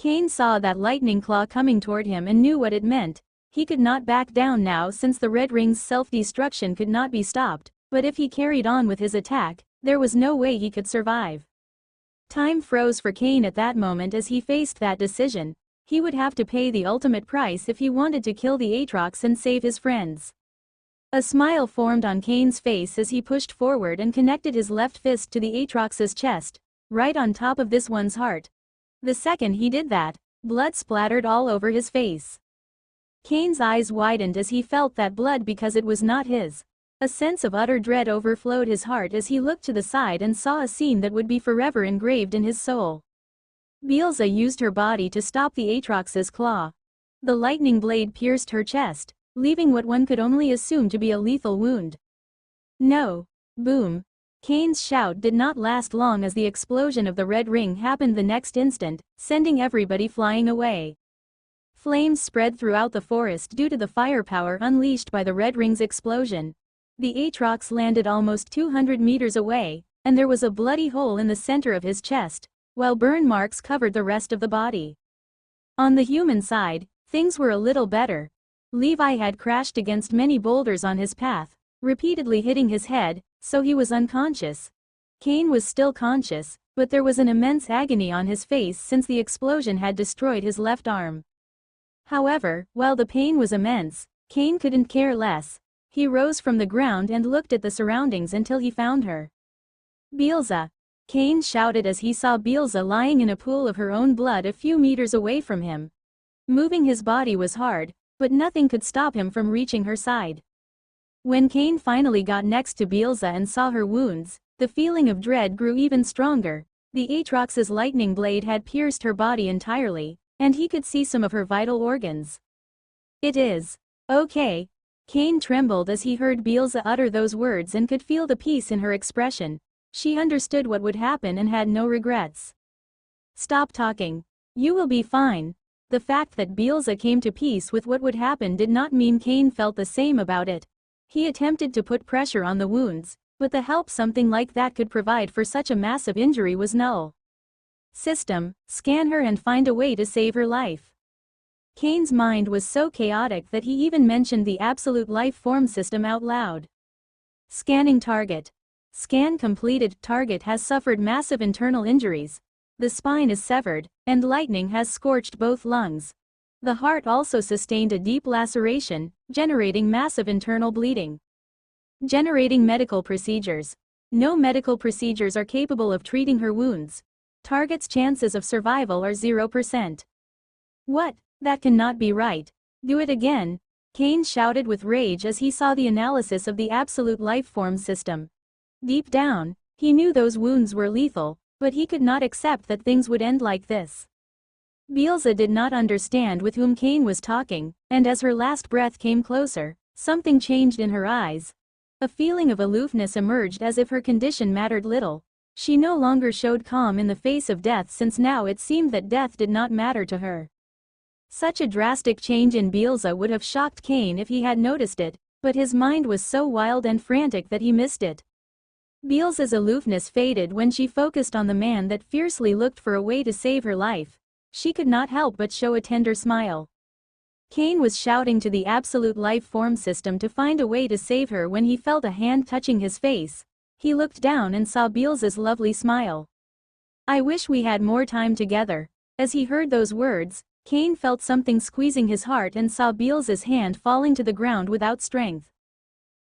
Cain saw that lightning claw coming toward him and knew what it meant. He could not back down now since the red ring's self-destruction could not be stopped, but if he carried on with his attack, there was no way he could survive. Time froze for Cain at that moment as he faced that decision. He would have to pay the ultimate price if he wanted to kill the Aatrox and save his friends. A smile formed on Cain's face as he pushed forward and connected his left fist to the Aatrox's chest, right on top of this one's heart. The second he did that, blood splattered all over his face. Cain's eyes widened as he felt that blood because it was not his. A sense of utter dread overflowed his heart as he looked to the side and saw a scene that would be forever engraved in his soul. Beelze used her body to stop the Aatrox's claw. The lightning blade pierced her chest, leaving what one could only assume to be a lethal wound. No! Boom! Cain's shout did not last long as the explosion of the red ring happened the next instant, sending everybody flying away. Flames spread throughout the forest due to the firepower unleashed by the red ring's explosion. The Aatrox landed almost 200 meters away, and there was a bloody hole in the center of his chest, while burn marks covered the rest of the body. On the human side, things were a little better. Levi had crashed against many boulders on his path, repeatedly hitting his head, so he was unconscious. Cain was still conscious, but there was an immense agony on his face since the explosion had destroyed his left arm. However, while the pain was immense, Cain couldn't care less. He rose from the ground and looked at the surroundings until he found her. Beelze! Cain shouted as he saw Beelze lying in a pool of her own blood a few meters away from him. Moving his body was hard, but nothing could stop him from reaching her side. When Cain finally got next to Beelze and saw her wounds, the feeling of dread grew even stronger. The Aatrox's lightning blade had pierced her body entirely, and he could see some of her vital organs. It is okay. Cain trembled as he heard Beelze utter those words and could feel the peace in her expression. She understood what would happen and had no regrets. Stop talking. You will be fine. The fact that Beelze came to peace with what would happen did not mean Cain felt the same about it. He attempted to put pressure on the wounds, but the help something like that could provide for such a massive injury was null. System, scan her and find a way to save her life. Cain's mind was so chaotic that he even mentioned the absolute life form system out loud. Scanning target. Scan completed. Target has suffered massive internal injuries. The spine is severed, and lightning has scorched both lungs. The heart also sustained a deep laceration, generating massive internal bleeding. Generating medical procedures. No medical procedures are capable of treating her wounds. Target's chances of survival are 0%. What? That cannot be right. Do it again. Cain shouted with rage as he saw the analysis of the absolute life form system. Deep down, he knew those wounds were lethal, but he could not accept that things would end like this. Beelze did not understand with whom Cain was talking, and as her last breath came closer, something changed in her eyes. A feeling of aloofness emerged as if her condition mattered little. She no longer showed calm in the face of death since now it seemed that death did not matter to her. Such a drastic change in Beelze would have shocked Cain if he had noticed it, but his mind was so wild and frantic that he missed it. Beelze's aloofness faded when she focused on the man that fiercely looked for a way to save her life. She could not help but show a tender smile. Cain was shouting to the absolute life form system to find a way to save her when he felt a hand touching his face. He looked down and saw Beelze's lovely smile. I wish we had more time together. As he heard those words, Cain felt something squeezing his heart and saw Beelze's hand falling to the ground without strength.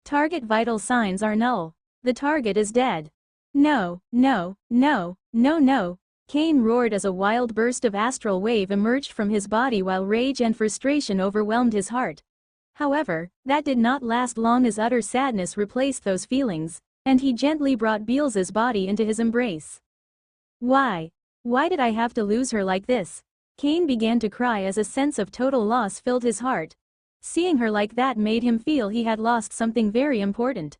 Target vital signs are null. The target is dead. No, no, no, no, no. Cain roared as a wild burst of astral wave emerged from his body while rage and frustration overwhelmed his heart. However, that did not last long as utter sadness replaced those feelings, and he gently brought Beelze's body into his embrace. Why? Why did I have to lose her like this? Cain began to cry as a sense of total loss filled his heart. Seeing her like that made him feel he had lost something very important.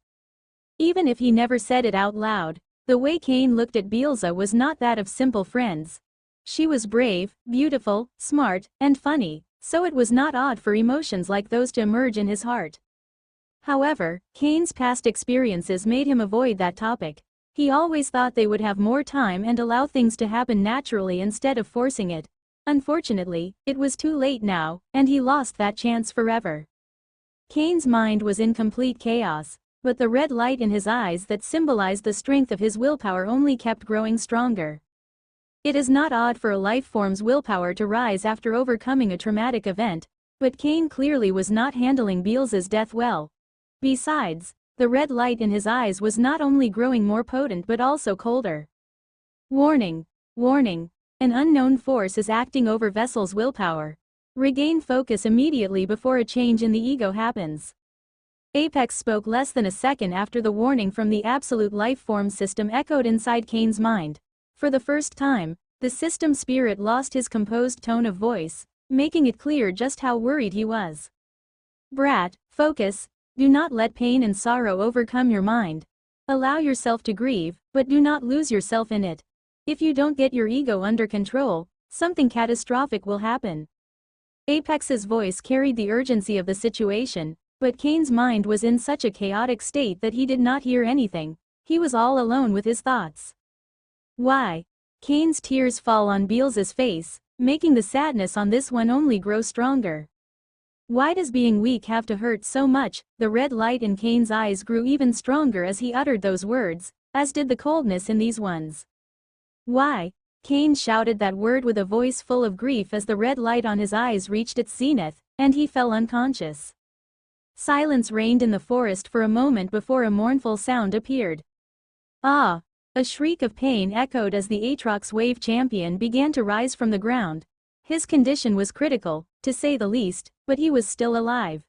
Even if he never said it out loud, the way Cain looked at Beelze was not that of simple friends. She was brave, beautiful, smart, and funny, so it was not odd for emotions like those to emerge in his heart. However, Cain's past experiences made him avoid that topic. He always thought they would have more time and allow things to happen naturally instead of forcing it. Unfortunately, it was too late now, and he lost that chance forever. Kane's mind was in complete chaos, but the red light in his eyes that symbolized the strength of his willpower only kept growing stronger. It is not odd for a life form's willpower to rise after overcoming a traumatic event, but Kane clearly was not handling Beelz's death well. Besides, the red light in his eyes was not only growing more potent but also colder. Warning! Warning! An unknown force is acting over Vessel's willpower. Regain focus immediately before a change in the ego happens. Apex spoke less than a second after the warning from the absolute life form system echoed inside Kane's mind. For the first time, the system spirit lost his composed tone of voice, making it clear just how worried he was. Brat, focus. Do not let pain and sorrow overcome your mind. Allow yourself to grieve, but do not lose yourself in it. If you don't get your ego under control, something catastrophic will happen. Apex's voice carried the urgency of the situation, but Kane's mind was in such a chaotic state that he did not hear anything. He was all alone with his thoughts. Why? Kane's tears fall on Beelz's face, making the sadness on this one only grow stronger. Why does being weak have to hurt so much? The red light in Kane's eyes grew even stronger as he uttered those words, as did the coldness in these ones. Why? Kane shouted that word with a voice full of grief as the red light on his eyes reached its zenith, and he fell unconscious. Silence reigned in the forest for a moment before a mournful sound appeared. Ah! A shriek of pain echoed as the Aatrox Wave Champion began to rise from the ground. His condition was critical, to say the least, but he was still alive.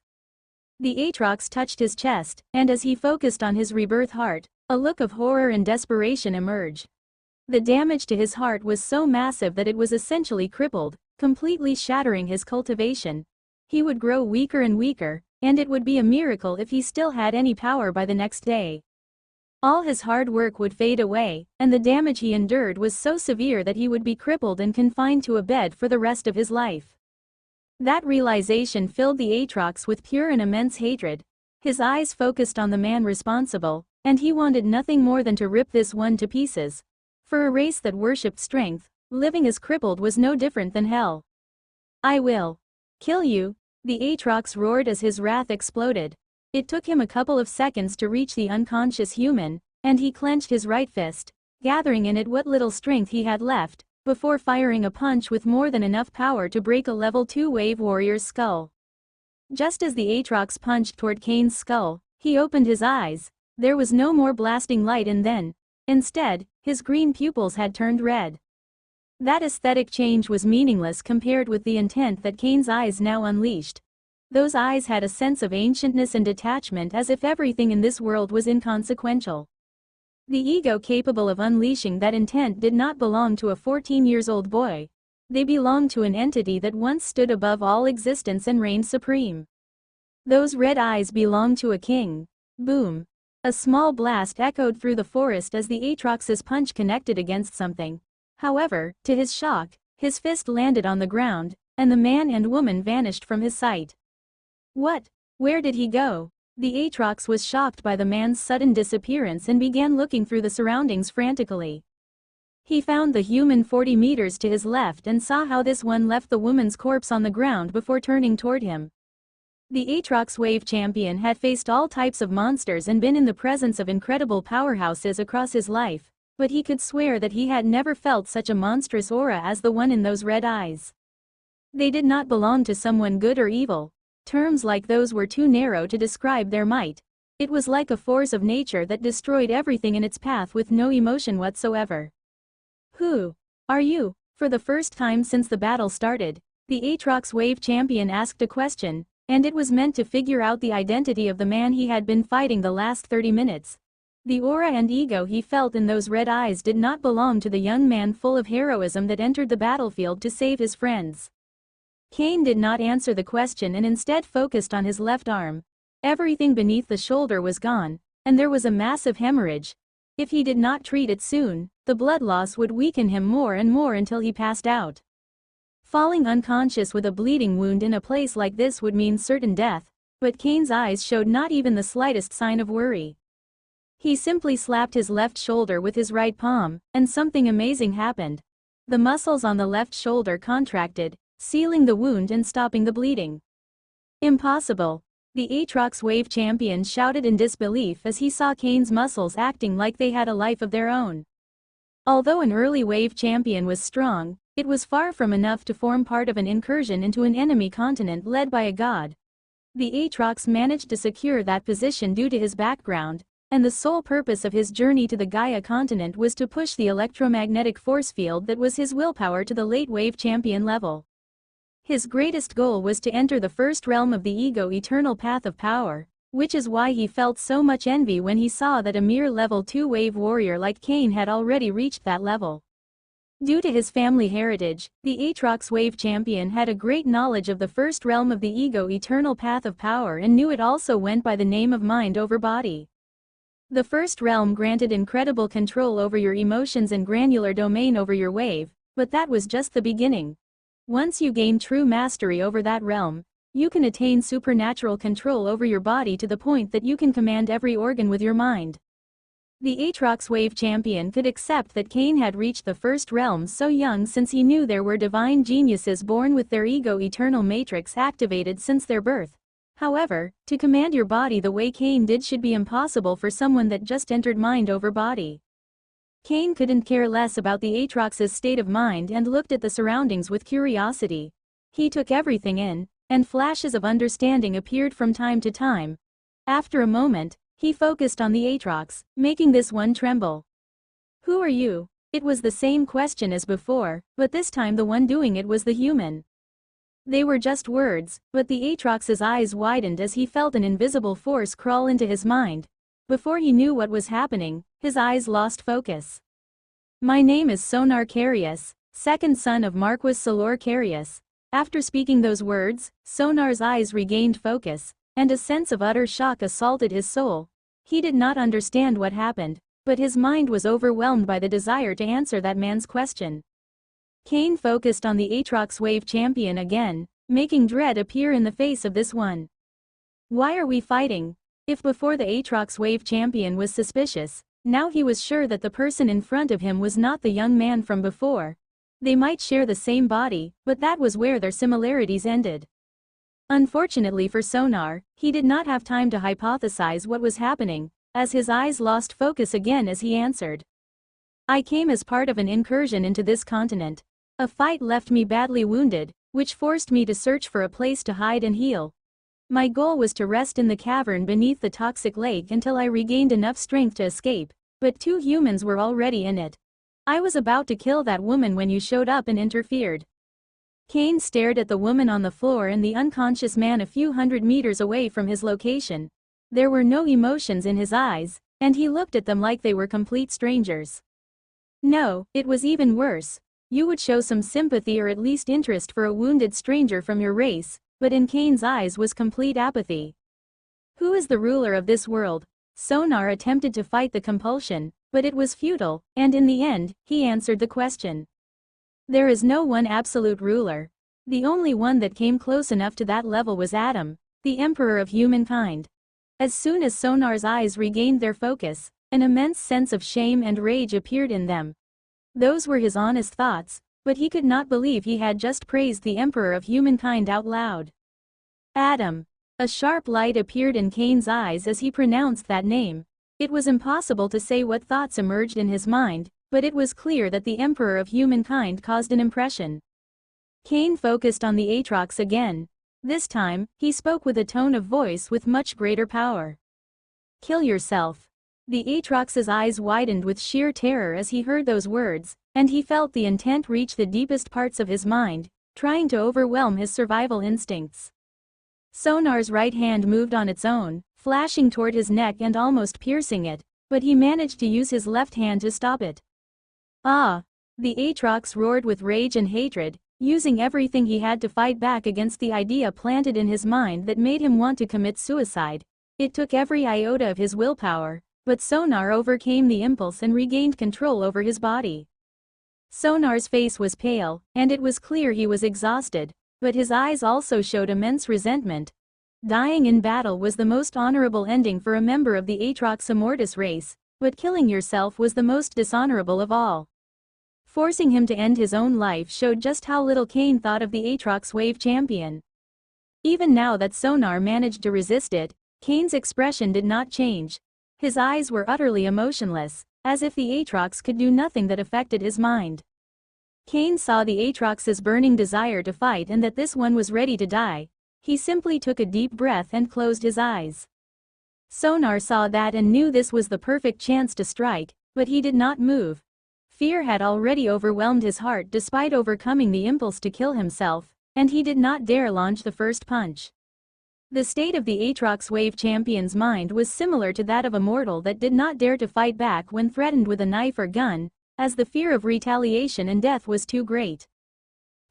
The Aatrox touched his chest, and as he focused on his rebirth heart, a look of horror and desperation emerged. The damage to his heart was so massive that it was essentially crippled, completely shattering his cultivation. He would grow weaker and weaker, and it would be a miracle if he still had any power by the next day. All his hard work would fade away, and the damage he endured was so severe that he would be crippled and confined to a bed for the rest of his life. That realization filled the Aatrox with pure and immense hatred. His eyes focused on the man responsible, and he wanted nothing more than to rip this one to pieces. For a race that worshipped strength, living as crippled was no different than hell. I will kill you, the Aatrox roared as his wrath exploded. It took him a couple of seconds to reach the unconscious human, and he clenched his right fist, gathering in it what little strength he had left, before firing a punch with more than enough power to break a level 2 wave warrior's skull. Just as the Aatrox punched toward Kane's skull, he opened his eyes. There was no more blasting light and then, instead, his green pupils had turned red. That aesthetic change was meaningless compared with the intent that Kane's eyes now unleashed. Those eyes had a sense of ancientness and detachment as if everything in this world was inconsequential. The ego capable of unleashing that intent did not belong to a 14-year-old boy. They belonged to an entity that once stood above all existence and reigned supreme. Those red eyes belonged to a king. Boom! A small blast echoed through the forest as the Aatrox's punch connected against something. However, to his shock, his fist landed on the ground, and the man and woman vanished from his sight. What? Where did he go? The Aatrox was shocked by the man's sudden disappearance and began looking through the surroundings frantically. He found the human 40 meters to his left and saw how this one left the woman's corpse on the ground before turning toward him. The Aatrox Wave Champion had faced all types of monsters and been in the presence of incredible powerhouses across his life, but he could swear that he had never felt such a monstrous aura as the one in those red eyes. They did not belong to someone good or evil. Terms like those were too narrow to describe their might. It was like a force of nature that destroyed everything in its path with no emotion whatsoever. Who are you? For the first time since the battle started, the Aatrox Wave Champion asked a question, and it was meant to figure out the identity of the man he had been fighting the last 30 minutes. The aura and ego he felt in those red eyes did not belong to the young man full of heroism that entered the battlefield to save his friends. Kane did not answer the question and instead focused on his left arm. Everything beneath the shoulder was gone, and there was a massive hemorrhage. If he did not treat it soon, the blood loss would weaken him more and more until he passed out. Falling unconscious with a bleeding wound in a place like this would mean certain death, but Kane's eyes showed not even the slightest sign of worry. He simply slapped his left shoulder with his right palm, and something amazing happened. The muscles on the left shoulder contracted, sealing the wound and stopping the bleeding. Impossible. The Aatrox Wave champion shouted in disbelief as he saw Kane's muscles acting like they had a life of their own. Although an early Wave champion was strong, it was far from enough to form part of an incursion into an enemy continent led by a god. The Aatrox managed to secure that position due to his background, and the sole purpose of his journey to the Gaia continent was to push the electromagnetic force field that was his willpower to the late Wave champion level. His greatest goal was to enter the first realm of the ego eternal path of power, which is why he felt so much envy when he saw that a mere level 2 Wave warrior like Kane had already reached that level. Due to his family heritage, the Aatrox Wave champion had a great knowledge of the first realm of the ego eternal path of power and knew it also went by the name of mind over body. The first realm granted incredible control over your emotions and granular domain over your wave, but that was just the beginning. Once you gain true mastery over that realm, you can attain supernatural control over your body to the point that you can command every organ with your mind. The Aatrox Wave champion could accept that Kane had reached the first realm so young since he knew there were divine geniuses born with their ego eternal matrix activated since their birth. However, to command your body the way Kane did should be impossible for someone that just entered mind over body. Kane couldn't care less about the Aatrox's state of mind and looked at the surroundings with curiosity. He took everything in, and flashes of understanding appeared from time to time. After a moment, he focused on the Aatrox, making this one tremble. "Who are you?" It was the same question as before, but this time the one doing it was the human. They were just words, but the Aatrox's eyes widened as he felt an invisible force crawl into his mind. Before he knew what was happening, his eyes lost focus. "My name is Sonar Carius, second son of Marquis Solor Carius." After speaking those words, Sonar's eyes regained focus, and a sense of utter shock assaulted his soul. He did not understand what happened, but his mind was overwhelmed by the desire to answer that man's question. Kane focused on the Aatrox Wave champion again, making dread appear in the face of this one. "Why are we fighting?" If before the Aatrox Wave champion was suspicious, now he was sure that the person in front of him was not the young man from before. They might share the same body, but that was where their similarities ended. Unfortunately for Sonar, he did not have time to hypothesize what was happening, as his eyes lost focus again as he answered. "I came as part of an incursion into this continent. A fight left me badly wounded, which forced me to search for a place to hide and heal. My goal was to rest in the cavern beneath the toxic lake until I regained enough strength to escape, but 2 humans were already in it. I was about to kill that woman when you showed up and interfered." Kane stared at the woman on the floor and the unconscious man a few hundred meters away from his location. There were no emotions in his eyes, and he looked at them like they were complete strangers. No, it was even worse. You would show some sympathy or at least interest for a wounded stranger from your race, but in Kane's eyes was complete apathy. "Who is the ruler of this world?" Sonar attempted to fight the compulsion, but it was futile, and in the end, he answered the question. "There is no one absolute ruler. The only one that came close enough to that level was Adam, the emperor of humankind." As soon as Sonar's eyes regained their focus, an immense sense of shame and rage appeared in them. Those were his honest thoughts, but he could not believe he had just praised the emperor of humankind out loud. Adam. A sharp light appeared in Kane's eyes as he pronounced that name. It was impossible to say what thoughts emerged in his mind, but it was clear that the emperor of humankind caused an impression. Kane focused on the Aatrox again. This time, he spoke with a tone of voice with much greater power. "Kill yourself." The Aatrox's eyes widened with sheer terror as he heard those words, and he felt the intent reach the deepest parts of his mind, trying to overwhelm his survival instincts. Sonar's right hand moved on its own, flashing toward his neck and almost piercing it, but he managed to use his left hand to stop it. "Ah!" The Aatrox roared with rage and hatred, using everything he had to fight back against the idea planted in his mind that made him want to commit suicide. It took every iota of his willpower, but Sonar overcame the impulse and regained control over his body. Sonar's face was pale, and it was clear he was exhausted, but his eyes also showed immense resentment. Dying in battle was the most honorable ending for a member of the Aatrox Immortus race, but killing yourself was the most dishonorable of all. Forcing him to end his own life showed just how little Kane thought of the Aatrox Wave Champion. Even now that Sonar managed to resist it, Kane's expression did not change. His eyes were utterly emotionless, as if the Aatrox could do nothing that affected his mind. Kane saw the Aatrox's burning desire to fight and that this one was ready to die. He simply took a deep breath and closed his eyes. Sonar saw that and knew this was the perfect chance to strike, but he did not move. Fear had already overwhelmed his heart despite overcoming the impulse to kill himself, and he did not dare launch the first punch. The state of the Aatrox Wave Champion's mind was similar to that of a mortal that did not dare to fight back when threatened with a knife or gun, as the fear of retaliation and death was too great.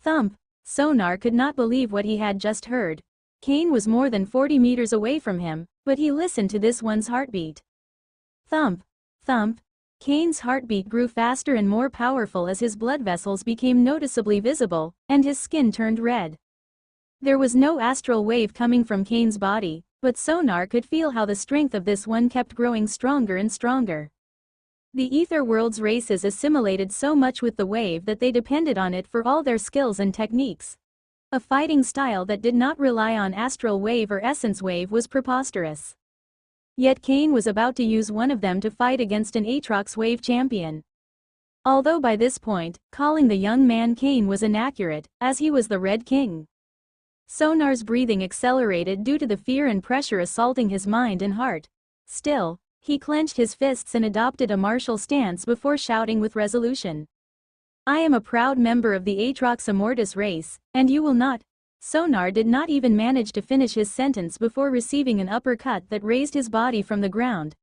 Thump! Sonar could not believe what he had just heard. Kane was more than 40 meters away from him, but he listened to this one's heartbeat. Thump! Thump! Kane's heartbeat grew faster and more powerful as his blood vessels became noticeably visible, and his skin turned red. There was no astral wave coming from Kane's body, but Sonar could feel how the strength of this one kept growing stronger and stronger. The Ether World's races assimilated so much with the wave that they depended on it for all their skills and techniques. A fighting style that did not rely on astral wave or essence wave was preposterous. Yet Kane was about to use one of them to fight against an Aatrox Wave Champion. Although by this point, calling the young man Kane was inaccurate, as he was the Red King. Sonar's breathing accelerated due to the fear and pressure assaulting his mind and heart. Still, he clenched his fists and adopted a martial stance before shouting with resolution. "I am a proud member of the Aatrox Immortus race, and you will not." Sonar did not even manage to finish his sentence before receiving an uppercut that raised his body from the ground.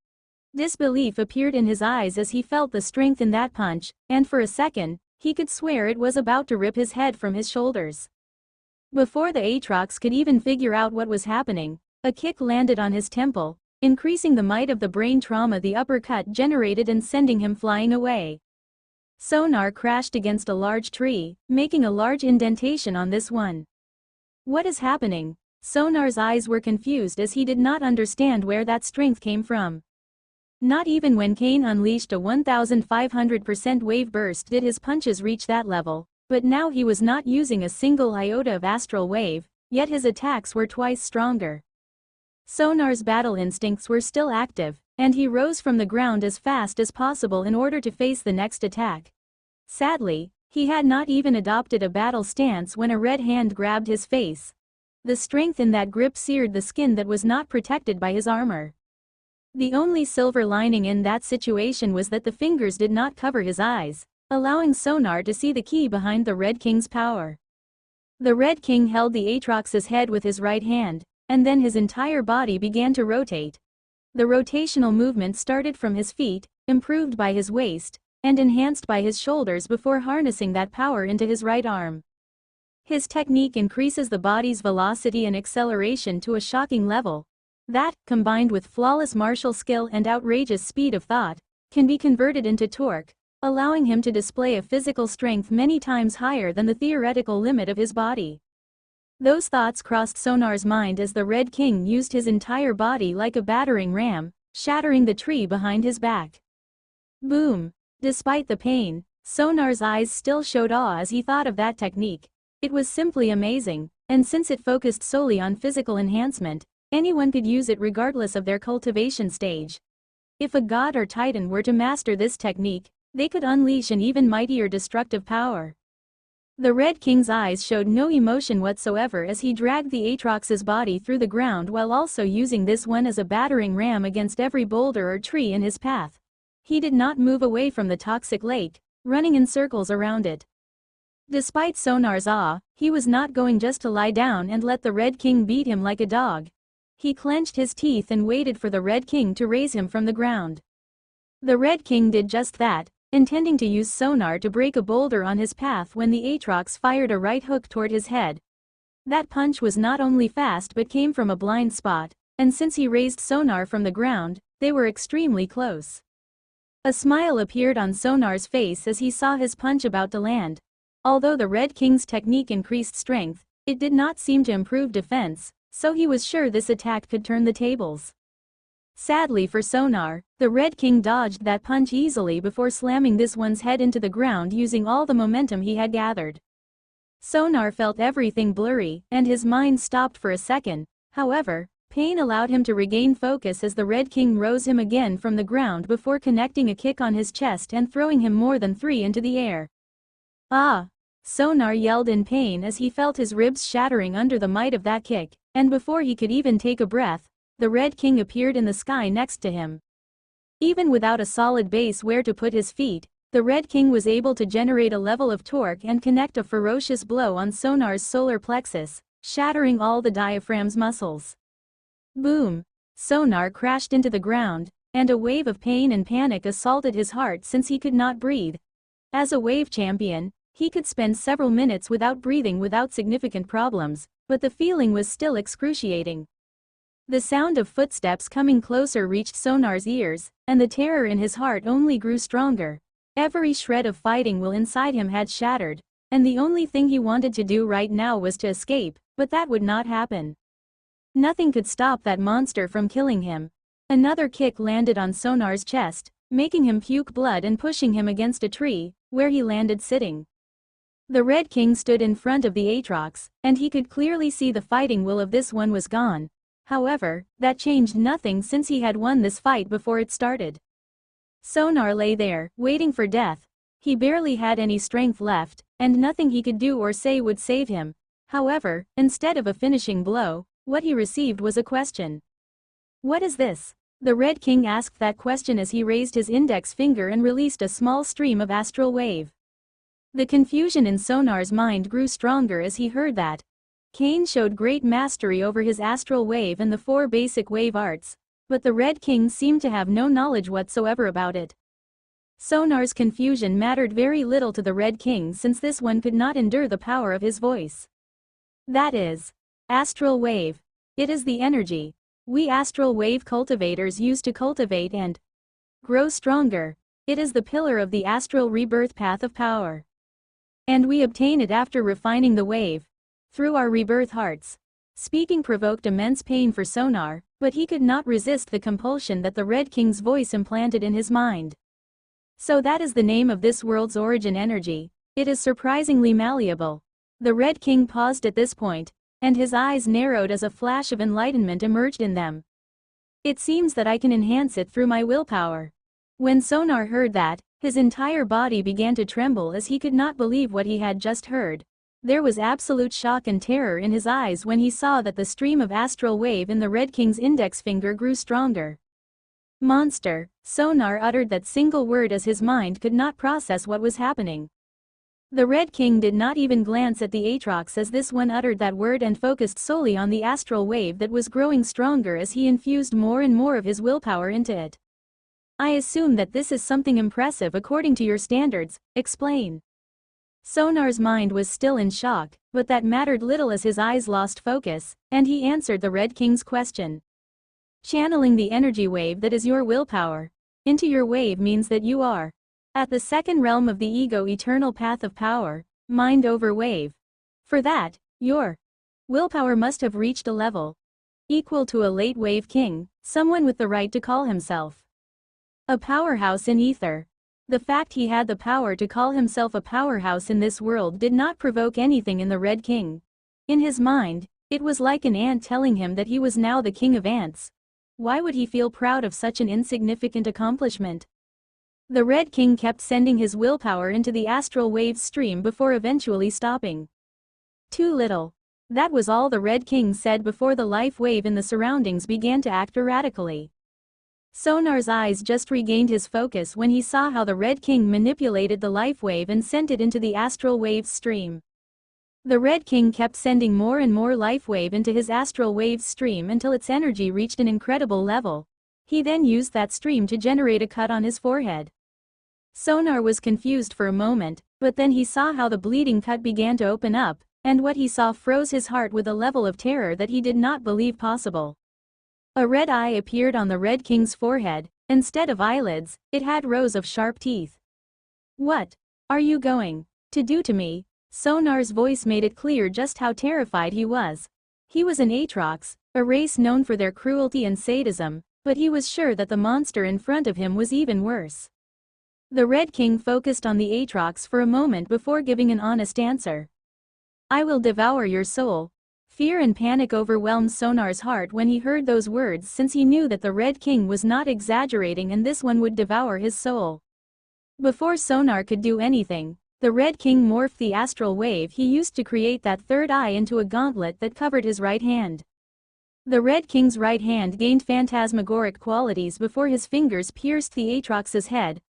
Disbelief appeared in his eyes as he felt the strength in that punch, and for a second, he could swear it was about to rip his head from his shoulders. Before the Aatrox could even figure out what was happening, a kick landed on his temple, increasing the might of the brain trauma the uppercut generated and sending him flying away. Sonar crashed against a large tree, making a large indentation on this one. What is happening? Sonar's eyes were confused as he did not understand where that strength came from. Not even when Kane unleashed a 1500% wave burst did his punches reach that level, but now he was not using a single iota of astral wave, yet his attacks were twice stronger. Sonar's battle instincts were still active, and he rose from the ground as fast as possible in order to face the next attack. Sadly, he had not even adopted a battle stance when a red hand grabbed his face. The strength in that grip seared the skin that was not protected by his armor. The only silver lining in that situation was that the fingers did not cover his eyes, allowing Sonar to see the key behind the Red King's power. The Red King held the Aatrox's head with his right hand, and then his entire body began to rotate. The rotational movement started from his feet, improved by his waist, and enhanced by his shoulders before harnessing that power into his right arm. His technique increases the body's velocity and acceleration to a shocking level. That, combined with flawless martial skill and outrageous speed of thought, can be converted into torque, allowing him to display a physical strength many times higher than the theoretical limit of his body. Those thoughts crossed Sonar's mind as the Red King used his entire body like a battering ram, shattering the tree behind his back. Boom! Despite the pain, Sonar's eyes still showed awe as he thought of that technique. It was simply amazing, and since it focused solely on physical enhancement, anyone could use it regardless of their cultivation stage. If a god or titan were to master this technique, they could unleash an even mightier destructive power. The Red King's eyes showed no emotion whatsoever as he dragged the Aatrox's body through the ground while also using this one as a battering ram against every boulder or tree in his path. He did not move away from the toxic lake, running in circles around it. Despite Sonar's awe, he was not going just to lie down and let the Red King beat him like a dog. He clenched his teeth and waited for the Red King to raise him from the ground. The Red King did just that, intending to use Sonar to break a boulder on his path when the Aatrox fired a right hook toward his head. That punch was not only fast but came from a blind spot, and since he raised Sonar from the ground, they were extremely close. A smile appeared on Sonar's face as he saw his punch about to land. Although the Red King's technique increased strength, it did not seem to improve defense, so he was sure this attack could turn the tables. Sadly for Sonar, the Red King dodged that punch easily before slamming this one's head into the ground using all the momentum he had gathered. Sonar felt everything blurry, and his mind stopped for a second. However, pain allowed him to regain focus as the Red King rose him again from the ground before connecting a kick on his chest and throwing him more than 3 into the air. Ah! Sonar yelled in pain as he felt his ribs shattering under the might of that kick, and before he could even take a breath, the Red King appeared in the sky next to him. Even without a solid base where to put his feet, the Red King was able to generate a level of torque and connect a ferocious blow on Sonar's solar plexus, shattering all the diaphragm's muscles. Boom! Sonar crashed into the ground, and a wave of pain and panic assaulted his heart since he could not breathe. As a wave champion, he could spend several minutes without breathing without significant problems, but the feeling was still excruciating. The sound of footsteps coming closer reached Sonar's ears, and the terror in his heart only grew stronger. Every shred of fighting will inside him had shattered, and the only thing he wanted to do right now was to escape, but that would not happen. Nothing could stop that monster from killing him. Another kick landed on Sonar's chest, making him puke blood and pushing him against a tree, where he landed sitting. The Red King stood in front of the Aatrox, and he could clearly see the fighting will of this one was gone. However, that changed nothing since he had won this fight before it started. Sonar lay there, waiting for death. He barely had any strength left, and nothing he could do or say would save him. However, instead of a finishing blow, what he received was a question. "What is this?" The Red King asked that question as he raised his index finger and released a small stream of astral wave. The confusion in Sonar's mind grew stronger as he heard that. Cain showed great mastery over his astral wave and the 4 basic wave arts, but the Red King seemed to have no knowledge whatsoever about it. Sonar's confusion mattered very little to the Red King since this one could not endure the power of his voice. That is astral wave. It is the energy we astral wave cultivators use to cultivate and grow stronger. It is the pillar of the astral rebirth path of power. And we obtain it after refining the wave through our rebirth hearts. Speaking provoked immense pain for Sonar, but he could not resist the compulsion that the Red King's voice implanted in his mind. So that is the name of this world's origin energy. It is surprisingly malleable. The Red King paused at this point, and his eyes narrowed as a flash of enlightenment emerged in them. It seems that I can enhance it through my willpower. When Sonar heard that, his entire body began to tremble as he could not believe what he had just heard. There was absolute shock and terror in his eyes when he saw that the stream of astral wave in the Red King's index finger grew stronger. Monster, Sonar uttered that single word as his mind could not process what was happening. The Red King did not even glance at the Aatrox as this one uttered that word and focused solely on the astral wave that was growing stronger as he infused more and more of his willpower into it. I assume that this is something impressive according to your standards, explain. Sonar's mind was still in shock, but that mattered little as his eyes lost focus, and he answered the Red King's question. Channeling the energy wave that is your willpower into your wave means that you are at the second realm of the ego eternal path of power, mind over wave. For that, your willpower must have reached a level equal to a late wave king, someone with the right to call himself a powerhouse in ether. The fact he had the power to call himself a powerhouse in this world did not provoke anything in the Red King. In his mind, it was like an ant telling him that he was now the king of ants. Why would he feel proud of such an insignificant accomplishment? The Red King kept sending his willpower into the astral wave stream before eventually stopping. Too little. That was all the Red King said before the life wave in the surroundings began to act erratically. Sonar's eyes just regained his focus when he saw how the Red King manipulated the life wave and sent it into the astral wave stream. The Red King kept sending more and more life wave into his astral wave stream until its energy reached an incredible level. He then used that stream to generate a cut on his forehead. Sonar was confused for a moment, but then he saw how the bleeding cut began to open up, and what he saw froze his heart with a level of terror that he did not believe possible. A red eye appeared on the Red King's forehead. Instead of eyelids, it had rows of sharp teeth. What are you going to do to me? Sonar's voice made it clear just how terrified he was. He was an Aatrox, a race known for their cruelty and sadism, but he was sure that the monster in front of him was even worse. The Red King focused on the Aatrox for a moment before giving an honest answer. "I will devour your soul." Fear and panic overwhelmed Sonar's heart when he heard those words, since he knew that the Red King was not exaggerating and this one would devour his soul. Before Sonar could do anything, the Red King morphed the astral wave he used to create that third eye into a gauntlet that covered his right hand. The Red King's right hand gained phantasmagoric qualities before his fingers pierced the Aatrox's head.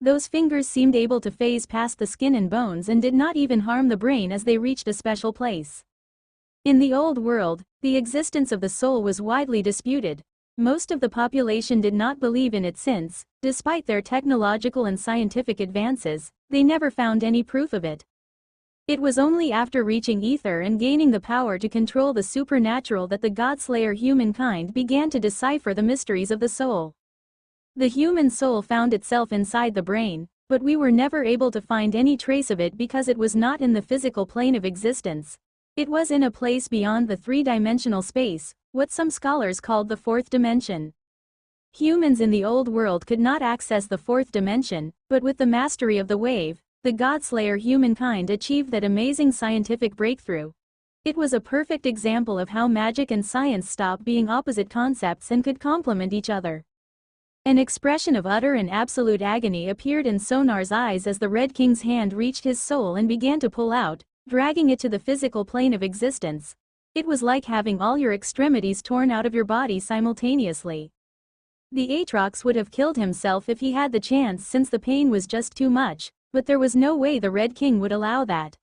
Those fingers seemed able to phase past the skin and bones and did not even harm the brain as they reached a special place. In the old world, the existence of the soul was widely disputed. Most of the population did not believe in it since, despite their technological and scientific advances, they never found any proof of it. It was only after reaching ether and gaining the power to control the supernatural that the Godslayer humankind began to decipher the mysteries of the soul. The human soul found itself inside the brain, but we were never able to find any trace of it because it was not in the physical plane of existence. It was in a place beyond the three-dimensional space, what some scholars called the fourth dimension. Humans in the old world could not access the fourth dimension, but with the mastery of the wave, the Godslayer humankind achieved that amazing scientific breakthrough. It was a perfect example of how magic and science stopped being opposite concepts and could complement each other. An expression of utter and absolute agony appeared in Sonar's eyes as the Red King's hand reached his soul and began to pull out, dragging it to the physical plane of existence. It was like having all your extremities torn out of your body simultaneously. The Aatrox would have killed himself if he had the chance, since the pain was just too much, but there was no way the Red King would allow that.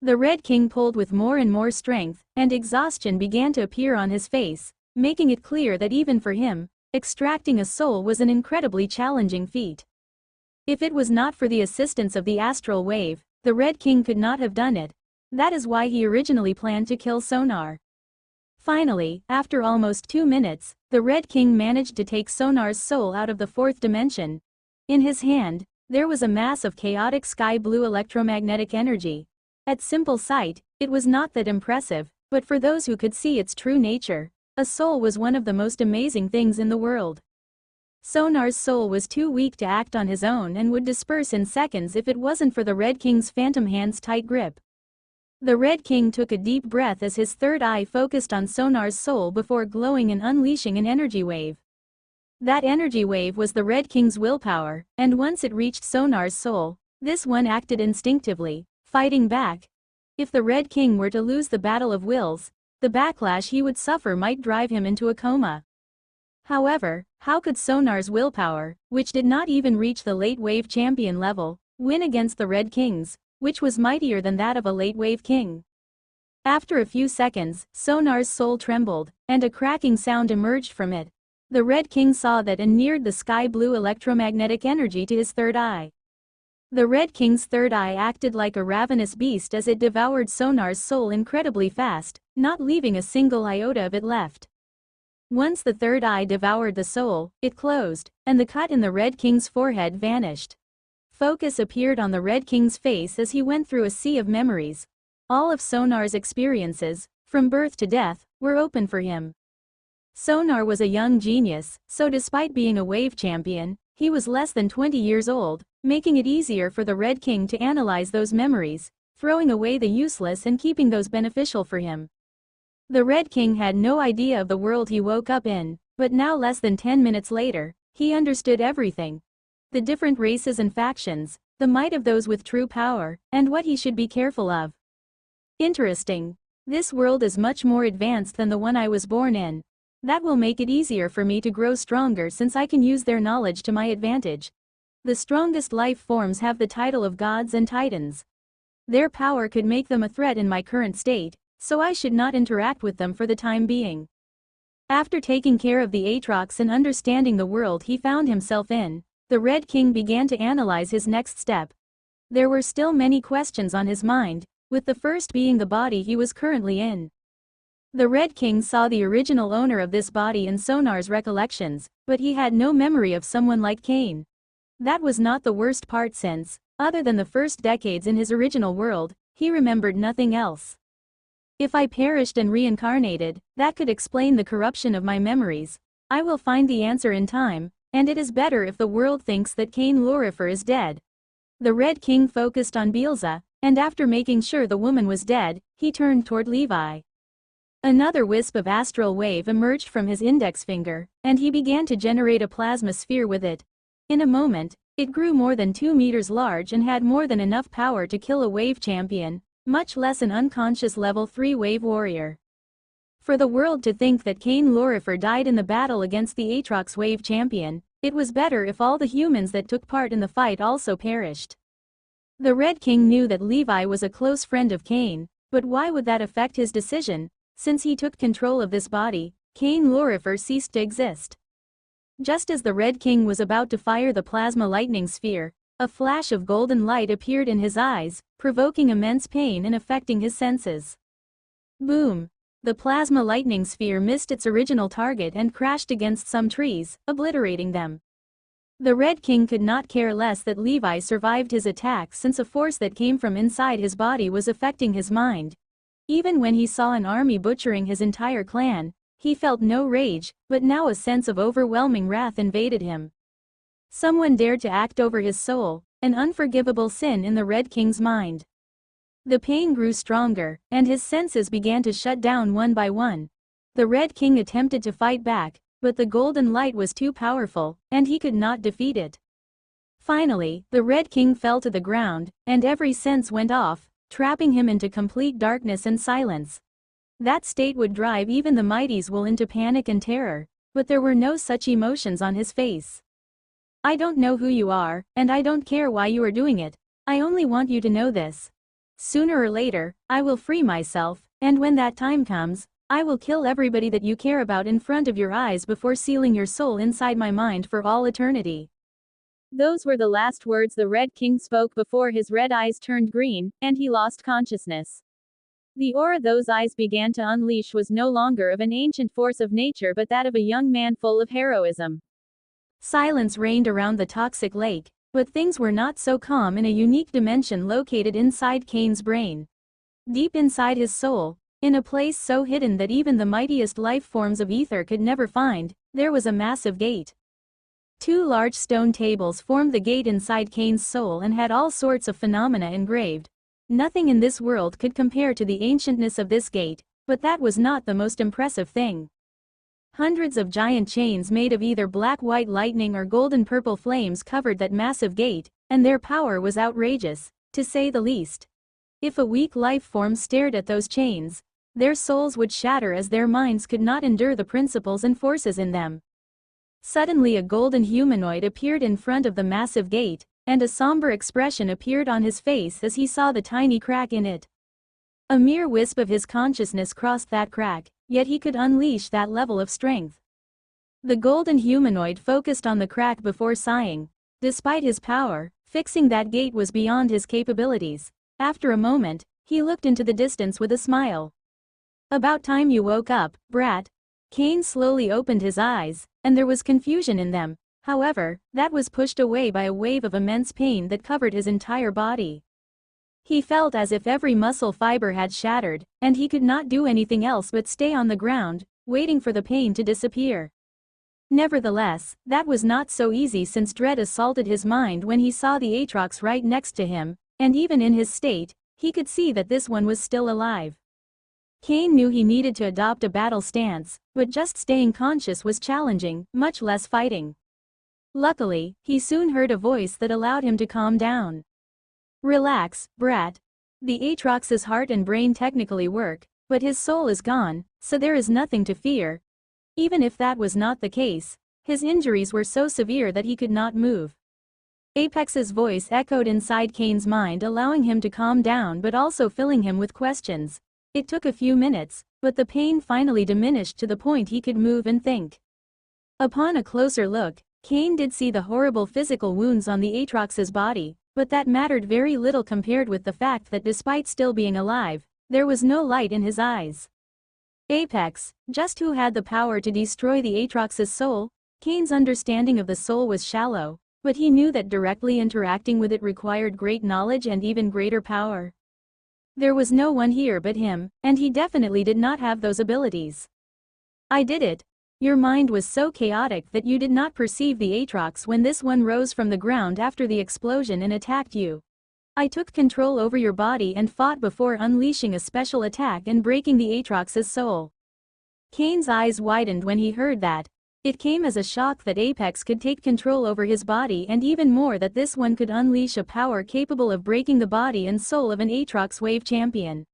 The Red King pulled with more and more strength, and exhaustion began to appear on his face, making it clear that even for him, extracting a soul was an incredibly challenging feat. If it was not for the assistance of the astral wave, the Red King could not have done it. That is why he originally planned to kill Sonar. Finally, after almost 2 minutes, the Red King managed to take Sonar's soul out of the fourth dimension. In his hand, there was a mass of chaotic sky-blue electromagnetic energy. At simple sight, it was not that impressive, but for those who could see its true nature, a soul was one of the most amazing things in the world. Sonar's soul was too weak to act on his own and would disperse in seconds if it wasn't for the Red King's phantom hand's tight grip. The Red King took a deep breath as his third eye focused on Sonar's soul before glowing and unleashing an energy wave. That energy wave was the Red King's willpower, and once it reached Sonar's soul, this one acted instinctively, fighting back. If the Red King were to lose the battle of wills, the backlash he would suffer might drive him into a coma. However, how could Sonar's willpower, which did not even reach the late wave champion level, win against the Red King's, which was mightier than that of a late wave king? After a few seconds, Sonar's soul trembled, and a cracking sound emerged from it. The Red King saw that and neared the sky-blue electromagnetic energy to his third eye. The Red King's third eye acted like a ravenous beast as it devoured Sonar's soul incredibly fast, not leaving a single iota of it left. Once the third eye devoured the soul, it closed, and the cut in the Red King's forehead vanished. Focus appeared on the Red King's face as he went through a sea of memories. All of Sonar's experiences, from birth to death, were open for him. Sonar was a young genius, so despite being a wave champion, he was less than 20 years old, making it easier for the Red King to analyze those memories, throwing away the useless and keeping those beneficial for him. The Red King had no idea of the world he woke up in, but now less than 10 minutes later, he understood everything. The different races and factions, the might of those with true power, and what he should be careful of. Interesting. This world is much more advanced than the one I was born in. That will make it easier for me to grow stronger since I can use their knowledge to my advantage. The strongest life forms have the title of gods and titans. Their power could make them a threat in my current state, so I should not interact with them for the time being. After taking care of the Aatrox and understanding the world he found himself in, the Red King began to analyze his next step. There were still many questions on his mind, with the first being the body he was currently in. The Red King saw the original owner of this body in Sonar's recollections, but he had no memory of someone like Cain. That was not the worst part since, other than the first decades in his original world, he remembered nothing else. If I perished and reincarnated, that could explain the corruption of my memories. I will find the answer in time, and it is better if the world thinks that Cain Lorifer is dead. The Red King focused on Beelze, and after making sure the woman was dead, he turned toward Levi. Another wisp of astral wave emerged from his index finger, and he began to generate a plasma sphere with it. In a moment, it grew more than 2 meters large and had more than enough power to kill a wave champion, much less an unconscious level 3 wave warrior. For the world to think that Cain Lorifer died in the battle against the Aatrox wave champion, it was better if all the humans that took part in the fight also perished. The Red King knew that Levi was a close friend of Cain, but why would that affect his decision? Since he took control of this body, Cain Lorifer ceased to exist. Just as the Red King was about to fire the plasma lightning sphere, a flash of golden light appeared in his eyes, provoking immense pain and affecting his senses. Boom! The plasma lightning sphere missed its original target and crashed against some trees, obliterating them. The Red King could not care less that Levi survived his attack since a force that came from inside his body was affecting his mind. Even when he saw an army butchering his entire clan, he felt no rage, but now a sense of overwhelming wrath invaded him. Someone dared to act over his soul, an unforgivable sin in the Red King's mind. The pain grew stronger, and his senses began to shut down one by one. The Red King attempted to fight back, but the golden light was too powerful, and he could not defeat it. Finally, the Red King fell to the ground, and every sense went off, trapping him into complete darkness and silence. That state would drive even the mighties will into panic and terror, but there were no such emotions on his face. I don't know who you are, and I don't care why you are doing it. I only want you to know this. Sooner or later, I will free myself, and when that time comes, I will kill everybody that you care about in front of your eyes before sealing your soul inside my mind for all eternity. Those were the last words the Red King spoke before his red eyes turned green, and he lost consciousness. The aura those eyes began to unleash was no longer of an ancient force of nature but that of a young man full of heroism. Silence reigned around the toxic lake, but things were not so calm in a unique dimension located inside Cain's brain. Deep inside his soul, in a place so hidden that even the mightiest life forms of ether could never find, there was a massive gate. 2 large stone tables formed the gate inside Cain's soul and had all sorts of phenomena engraved. Nothing in this world could compare to the ancientness of this gate, but that was not the most impressive thing. Hundreds of giant chains made of either black-white lightning or golden-purple flames covered that massive gate, and their power was outrageous, to say the least. If a weak life form stared at those chains, their souls would shatter as their minds could not endure the principles and forces in them. Suddenly a golden humanoid appeared in front of the massive gate, and a somber expression appeared on his face as he saw the tiny crack in it. A mere wisp of his consciousness crossed that crack, yet he could unleash that level of strength. The golden humanoid focused on the crack before sighing. Despite his power, fixing that gate was beyond his capabilities. After a moment, he looked into the distance with a smile. About time you woke up, brat. Cain slowly opened his eyes, and there was confusion in them. However, that was pushed away by a wave of immense pain that covered his entire body. He felt as if every muscle fiber had shattered, and he could not do anything else but stay on the ground, waiting for the pain to disappear. Nevertheless, that was not so easy since dread assaulted his mind when he saw the Aatrox right next to him, and even in his state, he could see that this one was still alive. Cain knew he needed to adopt a battle stance, but just staying conscious was challenging, much less fighting. Luckily, he soon heard a voice that allowed him to calm down. Relax, brat. The Aatrox's heart and brain technically work, but his soul is gone, so there is nothing to fear. Even if that was not the case, his injuries were so severe that he could not move. Apex's voice echoed inside Cain's mind, allowing him to calm down but also filling him with questions. It took a few minutes, but the pain finally diminished to the point he could move and think. Upon a closer look, Cain did see the horrible physical wounds on the Aatrox's body, but that mattered very little compared with the fact that despite still being alive, there was no light in his eyes. Apex, just who had the power to destroy the Aatrox's soul? Cain's understanding of the soul was shallow, but he knew that directly interacting with it required great knowledge and even greater power. There was no one here but him, and he definitely did not have those abilities. I did it. Your mind was so chaotic that you did not perceive the Aatrox when this one rose from the ground after the explosion and attacked you. I took control over your body and fought before unleashing a special attack and breaking the Aatrox's soul. Kane's eyes widened when he heard that. It came as a shock that Apex could take control over his body, and even more that this one could unleash a power capable of breaking the body and soul of an Aatrox wave champion.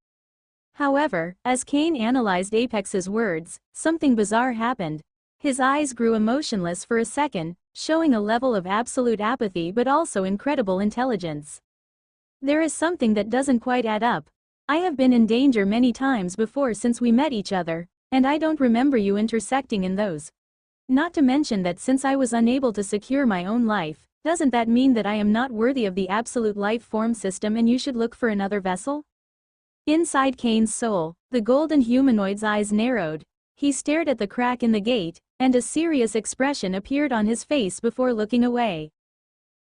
However, as Kane analyzed Apex's words, something bizarre happened. His eyes grew emotionless for a second, showing a level of absolute apathy but also incredible intelligence. There is something that doesn't quite add up. I have been in danger many times before since we met each other, and I don't remember you intersecting in those. Not to mention that since I was unable to secure my own life, doesn't that mean that I am not worthy of the absolute life form system and you should look for another vessel? Inside Kane's soul, the golden humanoid's eyes narrowed. He stared at the crack in the gate, and a serious expression appeared on his face before looking away.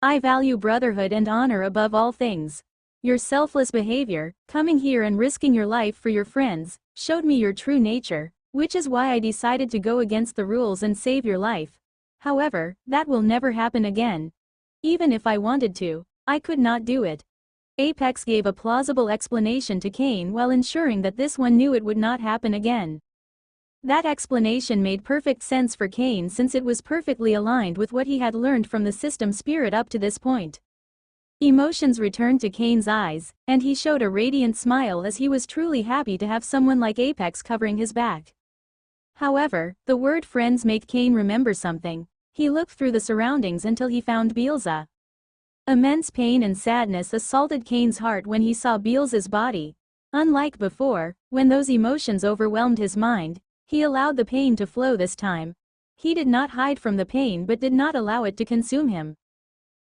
I value brotherhood and honor above all things. Your selfless behavior, coming here and risking your life for your friends, showed me your true nature, which is why I decided to go against the rules and save your life. However, that will never happen again. Even if I wanted to, I could not do it. Apex gave a plausible explanation to Kane while ensuring that this one knew it would not happen again. That explanation made perfect sense for Kane since it was perfectly aligned with what he had learned from the system spirit up to this point. Emotions returned to Kane's eyes, and he showed a radiant smile as he was truly happy to have someone like Apex covering his back. However, the word friends make Kane remember something. He looked through the surroundings until he found Beelza. Immense pain and sadness assaulted Kane's heart when he saw Beelza's body. Unlike before, when those emotions overwhelmed his mind, he allowed the pain to flow this time. He did not hide from the pain but did not allow it to consume him.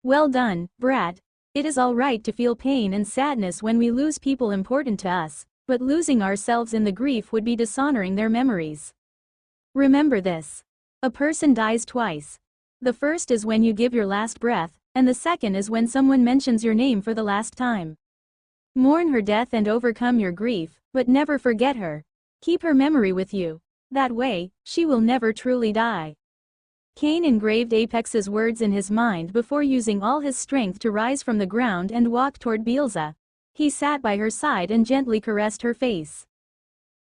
Well done, brat. It is all right to feel pain and sadness when we lose people important to us, but losing ourselves in the grief would be dishonoring their memories. Remember this. A person dies twice. The first is when you give your last breath, and the second is when someone mentions your name for the last time. Mourn her death and overcome your grief, but never forget her. Keep her memory with you. That way, she will never truly die. Kane engraved Apex's words in his mind before using all his strength to rise from the ground and walk toward Beelza. He sat by her side and gently caressed her face.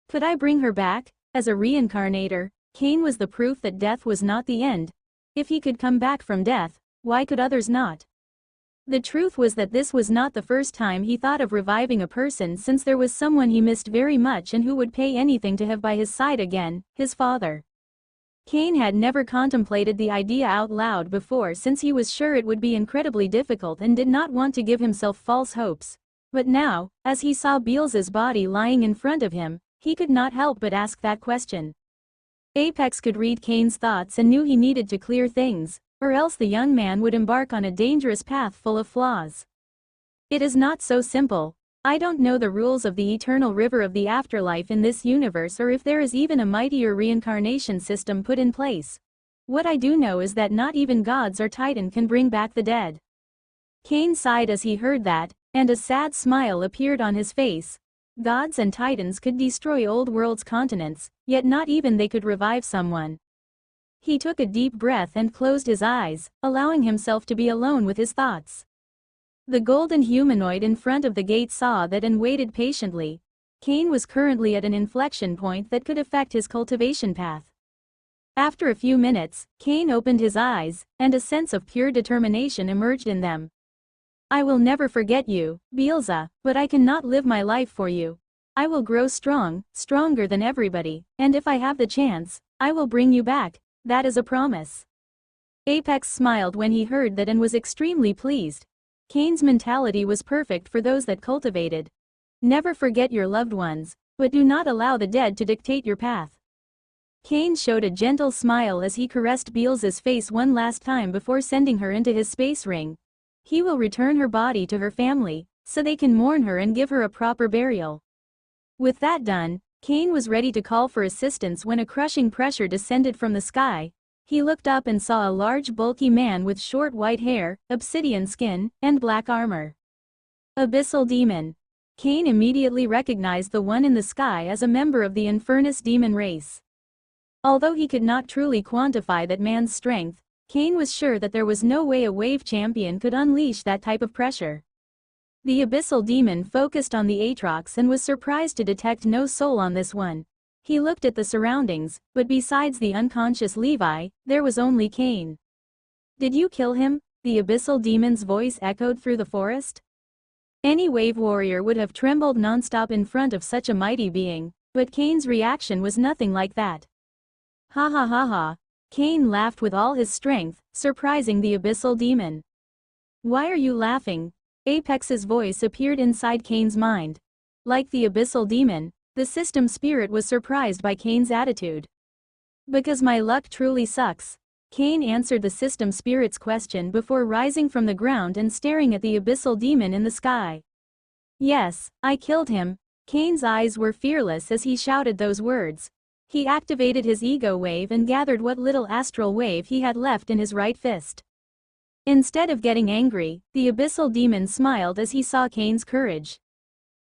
Could I bring her back? As a reincarnator, Kane was the proof that death was not the end. If he could come back from death, why could others not? The truth was that this was not the first time he thought of reviving a person, since there was someone he missed very much and who would pay anything to have by his side again, his father. Kane had never contemplated the idea out loud before since he was sure it would be incredibly difficult and did not want to give himself false hopes. But now, as he saw Beelza's body lying in front of him, he could not help but ask that question. Apex could read Kane's thoughts and knew he needed to clear things, or else the young man would embark on a dangerous path full of flaws. It is not so simple. I don't know the rules of the eternal river of the afterlife in this universe, or if there is even a mightier reincarnation system put in place. What I do know is that not even gods or Titan can bring back the dead. Kane sighed as he heard that, and a sad smile appeared on his face. Gods and Titans could destroy old world's continents, yet not even they could revive someone. He took a deep breath and closed his eyes, allowing himself to be alone with his thoughts. The golden humanoid in front of the gate saw that and waited patiently. Kane was currently at an inflection point that could affect his cultivation path. After a few minutes, Kane opened his eyes, and a sense of pure determination emerged in them. I will never forget you, Beelza, but I cannot live my life for you. I will grow strong, stronger than everybody, and if I have the chance, I will bring you back. That is a promise. Apex smiled when he heard that and was extremely pleased. Kane's mentality was perfect for those that cultivated. Never forget your loved ones, but do not allow the dead to dictate your path. Kane showed a gentle smile as he caressed Beelza's face one last time before sending her into his space ring. He will return her body to her family, so they can mourn her and give her a proper burial. With that done, Kane was ready to call for assistance when a crushing pressure descended from the sky. He looked up and saw a large bulky man with short white hair, obsidian skin, and black armor. Abyssal Demon. Kane immediately recognized the one in the sky as a member of the Infernus demon race. Although he could not truly quantify that man's strength, Kane was sure that there was no way a wave champion could unleash that type of pressure. The abyssal demon focused on the Aatrox and was surprised to detect no soul on this one. He looked at the surroundings, but besides the unconscious Levi, there was only Kane. "Did you kill him?" the abyssal demon's voice echoed through the forest. Any wave warrior would have trembled nonstop in front of such a mighty being, but Kane's reaction was nothing like that. "Ha ha ha ha." Kane laughed with all his strength, surprising the abyssal demon. "Why are you laughing?" Apex's voice appeared inside Kane's mind. Like the abyssal demon, the system spirit was surprised by Kane's attitude. "Because my luck truly sucks." Kane answered the system spirit's question before rising from the ground and staring at the abyssal demon in the sky. "Yes, I killed him." Kane's eyes were fearless as he shouted those words. He activated his ego wave and gathered what little astral wave he had left in his right fist. Instead of getting angry, the abyssal demon smiled as he saw Kane's courage.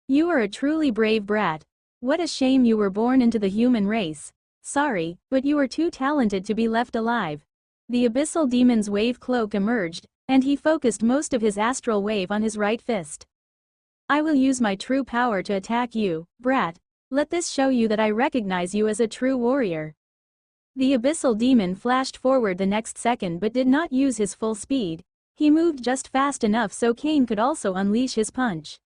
"You are a truly brave brat. What a shame you were born into the human race. Sorry, but you are too talented to be left alive." The abyssal demon's wave cloak emerged, and he focused most of his astral wave on his right fist. "I will use my true power to attack you, brat. Let this show you that I recognize you as a true warrior." The abyssal demon flashed forward the next second but did not use his full speed. He moved just fast enough so Kane could also unleash his punch.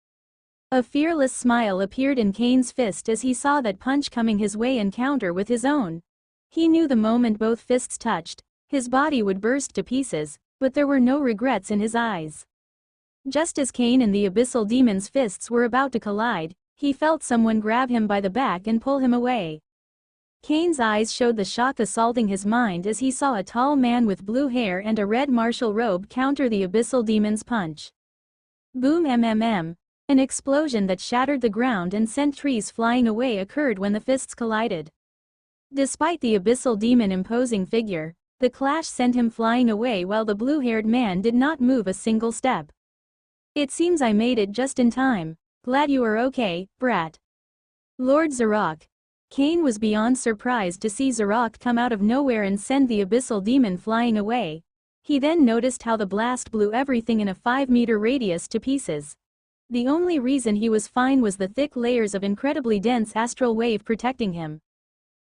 A fearless smile appeared in Kane's fist as he saw that punch coming his way in counter with his own. He knew the moment both fists touched, his body would burst to pieces, but there were no regrets in his eyes. Just as Kane and the abyssal demon's fists were about to collide, he felt someone grab him by the back and pull him away. Kane's eyes showed the shock assaulting his mind as he saw a tall man with blue hair and a red martial robe counter the abyssal demon's punch. Boom mmm. An explosion that shattered the ground and sent trees flying away occurred when the fists collided. Despite the abyssal demon imposing figure, the clash sent him flying away while the blue-haired man did not move a single step. "It seems I made it just in time. Glad you are okay, brat." Lord Zarok. Kane was beyond surprised to see Zarok come out of nowhere and send the abyssal demon flying away. He then noticed how the blast blew everything in a 5-meter radius to pieces. The only reason he was fine was the thick layers of incredibly dense astral wave protecting him.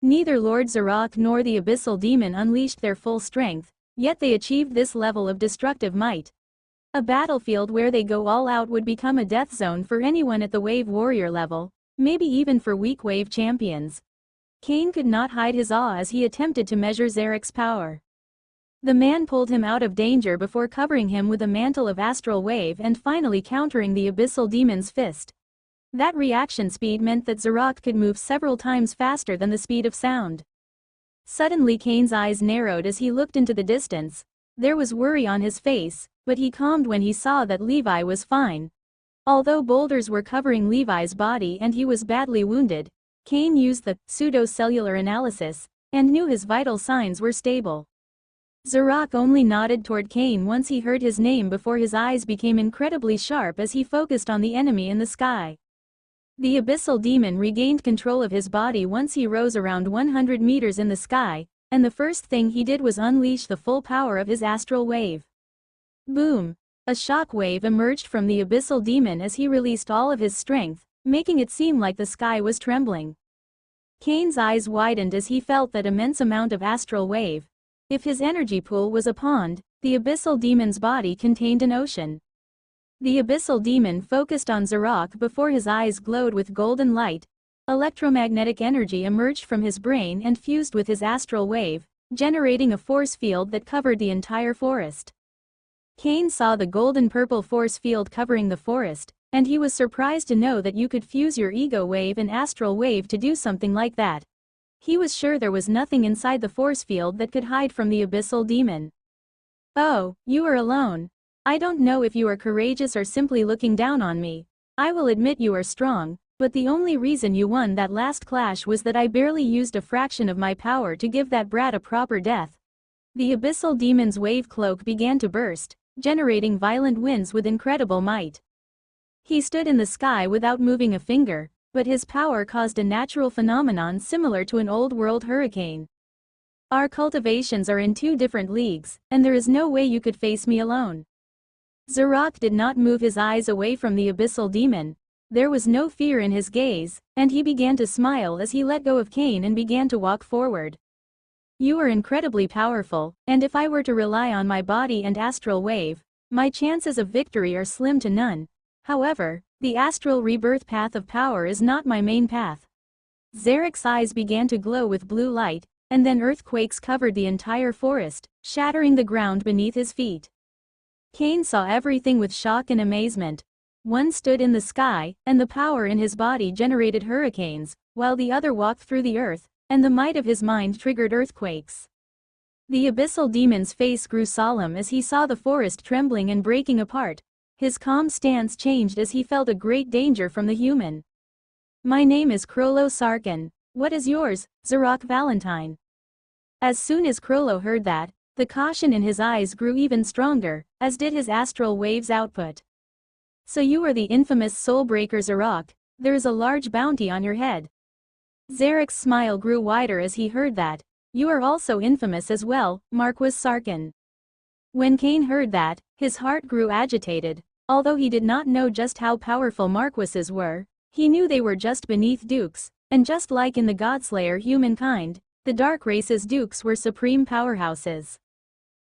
Neither Lord Zarok nor the abyssal demon unleashed their full strength, yet they achieved this level of destructive might. A battlefield where they go all out would become a death zone for anyone at the wave warrior level, maybe even for weak wave champions. Kane could not hide his awe as he attempted to measure Zarek's power. The man pulled him out of danger before covering him with a mantle of astral wave and finally countering the abyssal demon's fist. That reaction speed meant that Zarok could move several times faster than the speed of sound. Suddenly Kane's eyes narrowed as he looked into the distance. There was worry on his face, but he calmed when he saw that Levi was fine. Although boulders were covering Levi's body and he was badly wounded, Kane used the pseudo-cellular analysis and knew his vital signs were stable. Zarok only nodded toward Kane once he heard his name before his eyes became incredibly sharp as he focused on the enemy in the sky. The abyssal demon regained control of his body once he rose around 100 meters in the sky, and the first thing he did was unleash the full power of his astral wave. Boom! A shock wave emerged from the abyssal demon as he released all of his strength, making it seem like the sky was trembling. Kane's eyes widened as he felt that immense amount of astral wave. If his energy pool was a pond, the abyssal demon's body contained an ocean. The abyssal demon focused on Zarok before his eyes glowed with golden light. Electromagnetic energy emerged from his brain and fused with his astral wave, generating a force field that covered the entire forest. Kane saw the golden-purple force field covering the forest, and he was surprised to know that you could fuse your ego wave and astral wave to do something like that. He was sure there was nothing inside the force field that could hide from the abyssal demon. "Oh, you are alone. I don't know if you are courageous or simply looking down on me. I will admit you are strong, but the only reason you won that last clash was that I barely used a fraction of my power to give that brat a proper death." The abyssal demon's wave cloak began to burst, generating violent winds with incredible might. He stood in the sky without moving a finger, but his power caused a natural phenomenon similar to an old-world hurricane. Our cultivations are in two different leagues, and there is no way you could face me alone. Zarok did not move his eyes away from the abyssal demon. There was no fear in his gaze, and he began to smile as he let go of Cain and began to walk forward. You are incredibly powerful, and if I were to rely on my body and astral wave, my chances of victory are slim to none. However, the astral rebirth path of power is not my main path. Zarek's eyes began to glow with blue light, and then earthquakes covered the entire forest, shattering the ground beneath his feet. Cain saw everything with shock and amazement. One stood in the sky, and the power in his body generated hurricanes, while the other walked through the earth, and the might of his mind triggered earthquakes. The abyssal demon's face grew solemn as he saw the forest trembling and breaking apart. His calm stance changed as he felt a great danger from the human. My name is Krollo Sarkin. What is yours, Zarok Valentine? As soon as Krollo heard that, the caution in his eyes grew even stronger, as did his astral waves output. So you are the infamous Soulbreaker Zarok. There is a large bounty on your head. Zarek's smile grew wider as he heard that. You are also infamous as well, Marquis Sarkin. When Cain heard that, his heart grew agitated. Although he did not know just how powerful Marquises were, he knew they were just beneath dukes, and just like in the Godslayer humankind, the Dark Race's dukes were supreme powerhouses.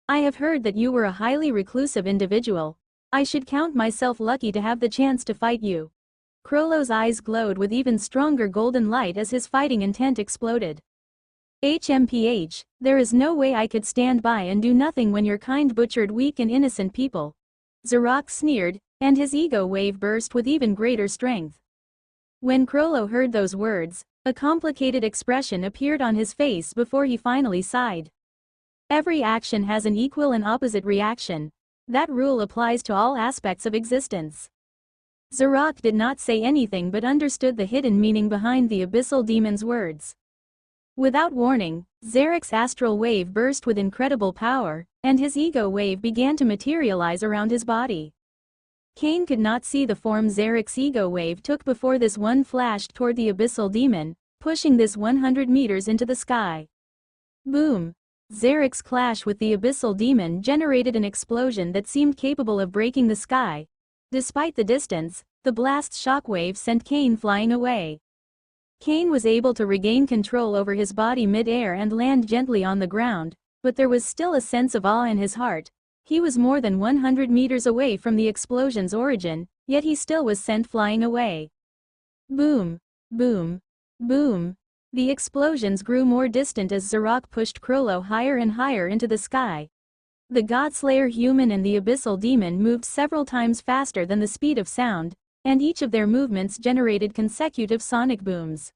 I have heard that you were a highly reclusive individual. I should count myself lucky to have the chance to fight you. Krollo's eyes glowed with even stronger golden light as his fighting intent exploded. HMPH, there is no way I could stand by and do nothing when your kind butchered weak and innocent people. Zarok sneered, and his ego wave burst with even greater strength. When Krollo heard those words, a complicated expression appeared on his face before he finally sighed. Every action has an equal and opposite reaction. That rule applies to all aspects of existence. Zarok did not say anything but understood the hidden meaning behind the abyssal demon's words. Without warning, Zarek's astral wave burst with incredible power, and his ego wave began to materialize around his body. Cain could not see the form Zarek's ego wave took before this one flashed toward the abyssal demon, pushing this 100 meters into the sky. Boom! Zarek's clash with the abyssal demon generated an explosion that seemed capable of breaking the sky. Despite the distance, the blast's shockwave sent Cain flying away. Cain was able to regain control over his body mid-air and land gently on the ground, but there was still a sense of awe in his heart. He was more than 100 meters away from the explosion's origin, yet he still was sent flying away. Boom! Boom! Boom! The explosions grew more distant as Zarok pushed Krollo higher and higher into the sky. The Godslayer human and the abyssal demon moved several times faster than the speed of sound, and each of their movements generated consecutive sonic booms.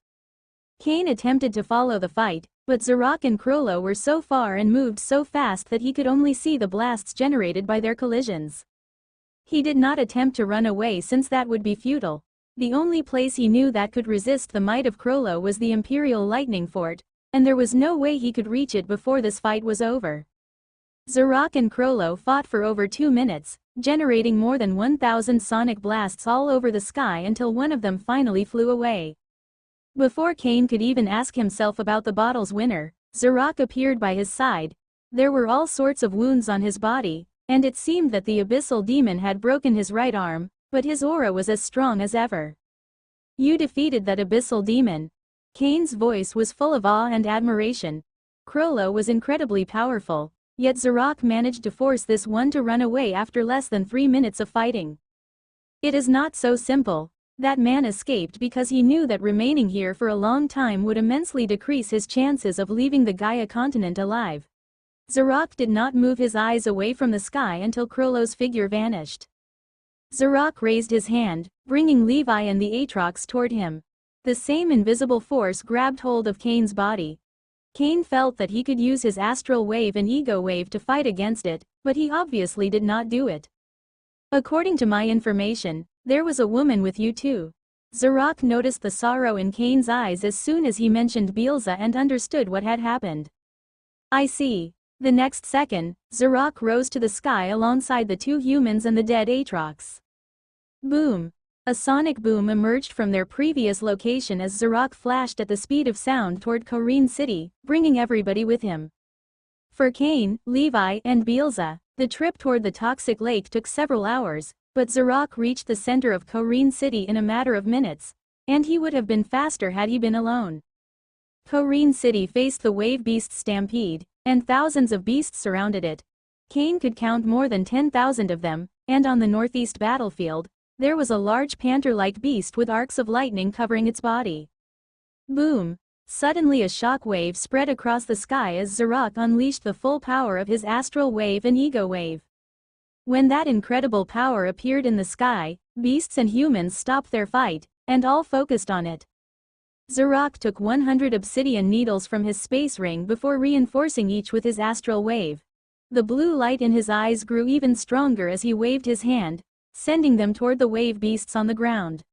Cain attempted to follow the fight, but Zarok and Krollo were so far and moved so fast that he could only see the blasts generated by their collisions. He did not attempt to run away since that would be futile. The only place he knew that could resist the might of Krollo was the Imperial Lightning Fort, and there was no way he could reach it before this fight was over. Zarok and Krollo fought for over 2 minutes, generating more than 1,000 sonic blasts all over the sky until one of them finally flew away. Before Cain could even ask himself about the bottle's winner, Zarok appeared by his side. There were all sorts of wounds on his body, and it seemed that the abyssal demon had broken his right arm, but his aura was as strong as ever. You defeated that abyssal demon. Cain's voice was full of awe and admiration. Krollo was incredibly powerful, yet Zarok managed to force this one to run away after less than 3 minutes of fighting. It is not so simple. That man escaped because he knew that remaining here for a long time would immensely decrease his chances of leaving the Gaia continent alive. Zarok did not move his eyes away from the sky until Krollo's figure vanished. Zarok raised his hand, bringing Levi and the Aatrox toward him. The same invisible force grabbed hold of Cain's body. Cain felt that he could use his astral wave and ego wave to fight against it, but he obviously did not do it. According to my information, there was a woman with you too. Zarok noticed the sorrow in Cain's eyes as soon as he mentioned Beelza and understood what had happened. I see. The next second, Zarok rose to the sky alongside the 2 humans and the dead Aatrox. Boom! A sonic boom emerged from their previous location as Zarok flashed at the speed of sound toward Korean City, bringing everybody with him. For Kane, Levi, and Bielsa, the trip toward the toxic lake took several hours, but Zarok reached the center of Korean City in a matter of minutes, and he would have been faster had he been alone. Korean City faced the wave beast stampede, and thousands of beasts surrounded it. Kane could count more than 10,000 of them, and on the northeast battlefield, there was a large panther-like beast with arcs of lightning covering its body. Boom! Suddenly a shock wave spread across the sky as Zarok unleashed the full power of his astral wave and ego wave. When that incredible power appeared in the sky, beasts and humans stopped their fight, and all focused on it. Zarok took 100 obsidian needles from his space ring before reinforcing each with his astral wave. The blue light in his eyes grew even stronger as he waved his hand, sending them toward the wave beasts on the ground.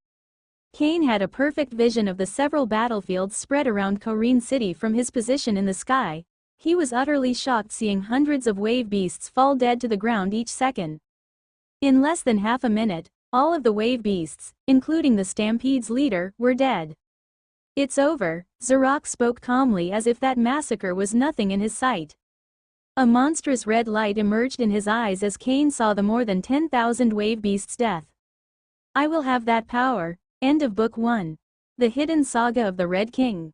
Kane had a perfect vision of the several battlefields spread around Korean City from his position in the sky. He was utterly shocked seeing hundreds of wave beasts fall dead to the ground each second. In less than half a minute, all of the wave beasts, including the stampede's leader, were dead. "It's over," Zarok spoke calmly as if that massacre was nothing in his sight. A monstrous red light emerged in his eyes as Kane saw the more than 10,000 wave beasts' death. "I will have that power." End of Book 1. The Hidden Saga of the Red King.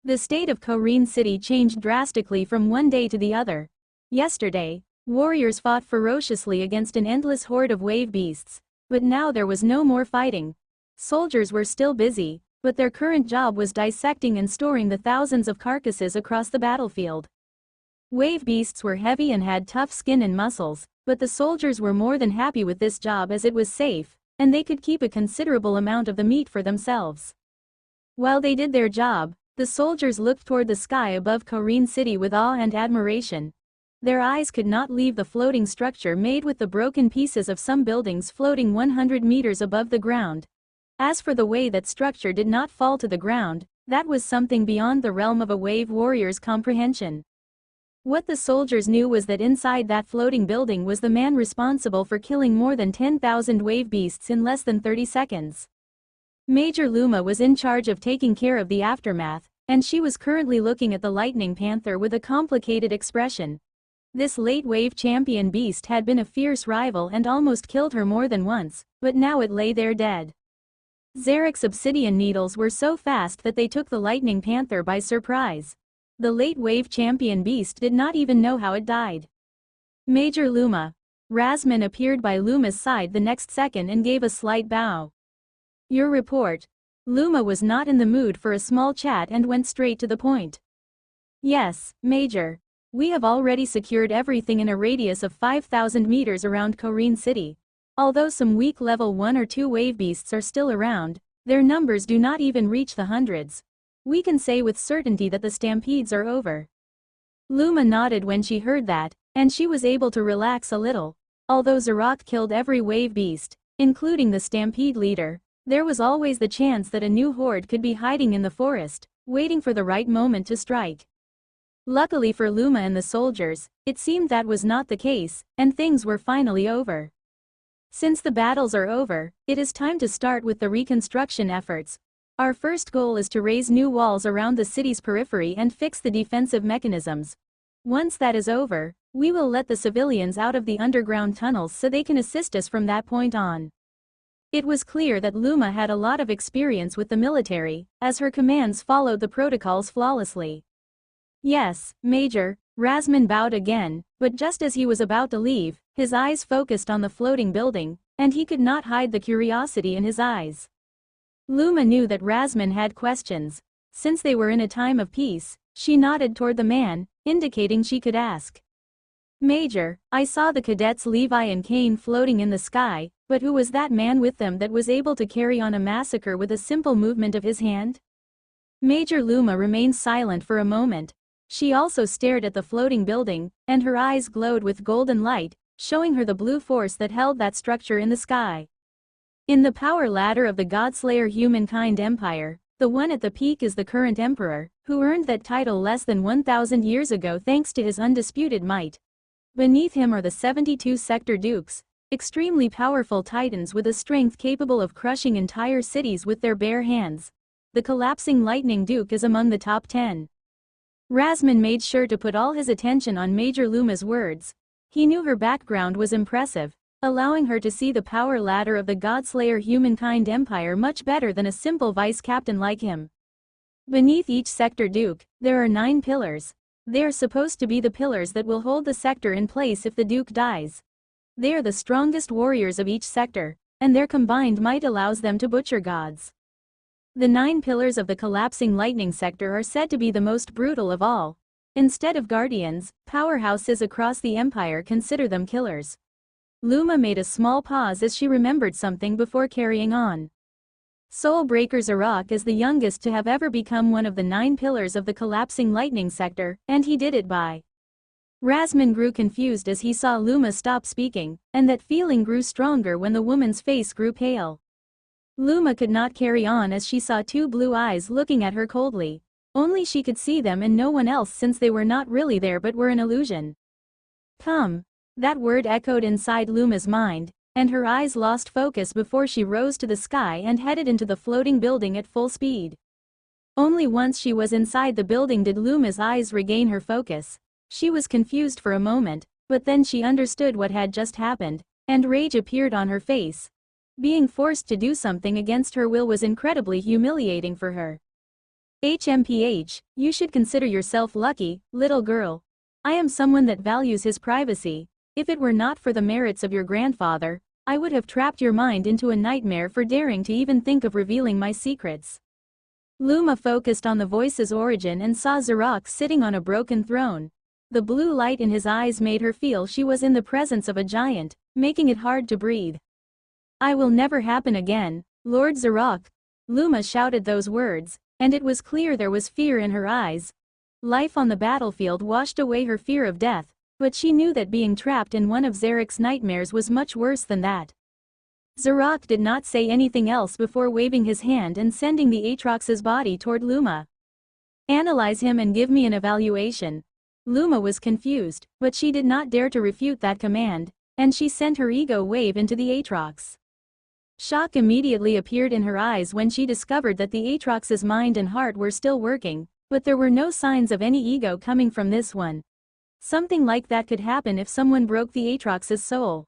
The state of Korean City changed drastically from one day to the other. Yesterday, warriors fought ferociously against an endless horde of wave beasts, but now there was no more fighting. Soldiers were still busy, but their current job was dissecting and storing the thousands of carcasses across the battlefield. Wave beasts were heavy and had tough skin and muscles, but the soldiers were more than happy with this job as it was safe, and they could keep a considerable amount of the meat for themselves. While they did their job, the soldiers looked toward the sky above Korean City with awe and admiration. Their eyes could not leave the floating structure made with the broken pieces of some buildings floating 100 meters above the ground. As for the way that structure did not fall to the ground, that was something beyond the realm of a wave warrior's comprehension. What the soldiers knew was that inside that floating building was the man responsible for killing more than 10,000 wave beasts in less than 30 seconds. Major Luma was in charge of taking care of the aftermath, and she was currently looking at the lightning panther with a complicated expression. This late wave champion beast had been a fierce rival and almost killed her more than once, but now it lay there dead. Zarek's obsidian needles were so fast that they took the lightning panther by surprise. The late wave champion beast did not even know how it died. Major Luma. Razman appeared by Luma's side the next second and gave a slight bow. "Your report." Luma was not in the mood for a small chat and went straight to the point. "Yes, Major. We have already secured everything in a radius of 5,000 meters around Korean City. Although some weak level 1 or 2 wave beasts are still around, their numbers do not even reach the hundreds. We can say with certainty that the stampedes are over." Luma nodded when she heard that, and she was able to relax a little. Although Zarok killed every wave beast, including the stampede leader, there was always the chance that a new horde could be hiding in the forest, waiting for the right moment to strike. Luckily for Luma and the soldiers, it seemed that was not the case, and things were finally over. Since the battles are over, it is time to start with the reconstruction efforts. Our first goal is to raise new walls around the city's periphery and fix the defensive mechanisms. Once that is over, we will let the civilians out of the underground tunnels so they can assist us from that point on. It was clear that Luma had a lot of experience with the military, as her commands followed the protocols flawlessly. "Yes, Major." Razman bowed again, but just as he was about to leave, his eyes focused on the floating building, and he could not hide the curiosity in his eyes. Luma knew that Razman had questions. Since they were in a time of peace, she nodded toward the man, indicating she could ask. "Major, I saw the cadets Levi and Kane floating in the sky, but who was that man with them that was able to carry on a massacre with a simple movement of his hand?" Major Luma remained silent for a moment. She also stared at the floating building, and her eyes glowed with golden light, showing her the blue force that held that structure in the sky. In the power ladder of the Godslayer Humankind Empire, the one at the peak is the current emperor, who earned that title less than 1,000 years ago thanks to his undisputed might. Beneath him are the 72 sector dukes, extremely powerful titans with a strength capable of crushing entire cities with their bare hands. The collapsing lightning duke is among the top 10. Rasman made sure to put all his attention on Major Luma's words. He knew her background was impressive, allowing her to see the power ladder of the Godslayer humankind empire much better than a simple vice captain like him. Beneath each sector duke, there are 9 pillars. They are supposed to be the pillars that will hold the sector in place if the duke dies. They are the strongest warriors of each sector, and their combined might allows them to butcher gods. The 9 pillars of the collapsing lightning sector are said to be the most brutal of all. Instead of guardians, powerhouses across the empire consider them killers. Luma made a small pause as she remembered something before carrying on. Soulbreaker Zarok is the youngest to have ever become one of the 9 pillars of the collapsing lightning sector, and he did it by. Rasman grew confused as he saw Luma stop speaking, and that feeling grew stronger when the woman's face grew pale. Luma could not carry on as she saw 2 blue eyes looking at her coldly. Only she could see them and no one else, since they were not really there but were an illusion. Come. That word echoed inside Luma's mind, and her eyes lost focus before she rose to the sky and headed into the floating building at full speed. Only once she was inside the building did Luma's eyes regain her focus. She was confused for a moment, but then she understood what had just happened, and rage appeared on her face. Being forced to do something against her will was incredibly humiliating for her. HMPH, you should consider yourself lucky, little girl. I am someone that values his privacy. If it were not for the merits of your grandfather, I would have trapped your mind into a nightmare for daring to even think of revealing my secrets. Luma focused on the voice's origin and saw Zarok sitting on a broken throne. The blue light in his eyes made her feel she was in the presence of a giant, making it hard to breathe. I will never happen again, Lord Zarok. Luma shouted those words, and it was clear there was fear in her eyes. Life on the battlefield washed away her fear of death, but she knew that being trapped in one of Zarek's nightmares was much worse than that. Zarok did not say anything else before waving his hand and sending the Aatrox's body toward Luma. Analyze him and give me an evaluation. Luma was confused, but she did not dare to refute that command, and she sent her ego wave into the Aatrox. Shock immediately appeared in her eyes when she discovered that the Aatrox's mind and heart were still working, but there were no signs of any ego coming from this one. Something like that could happen if someone broke the Aatrox's soul.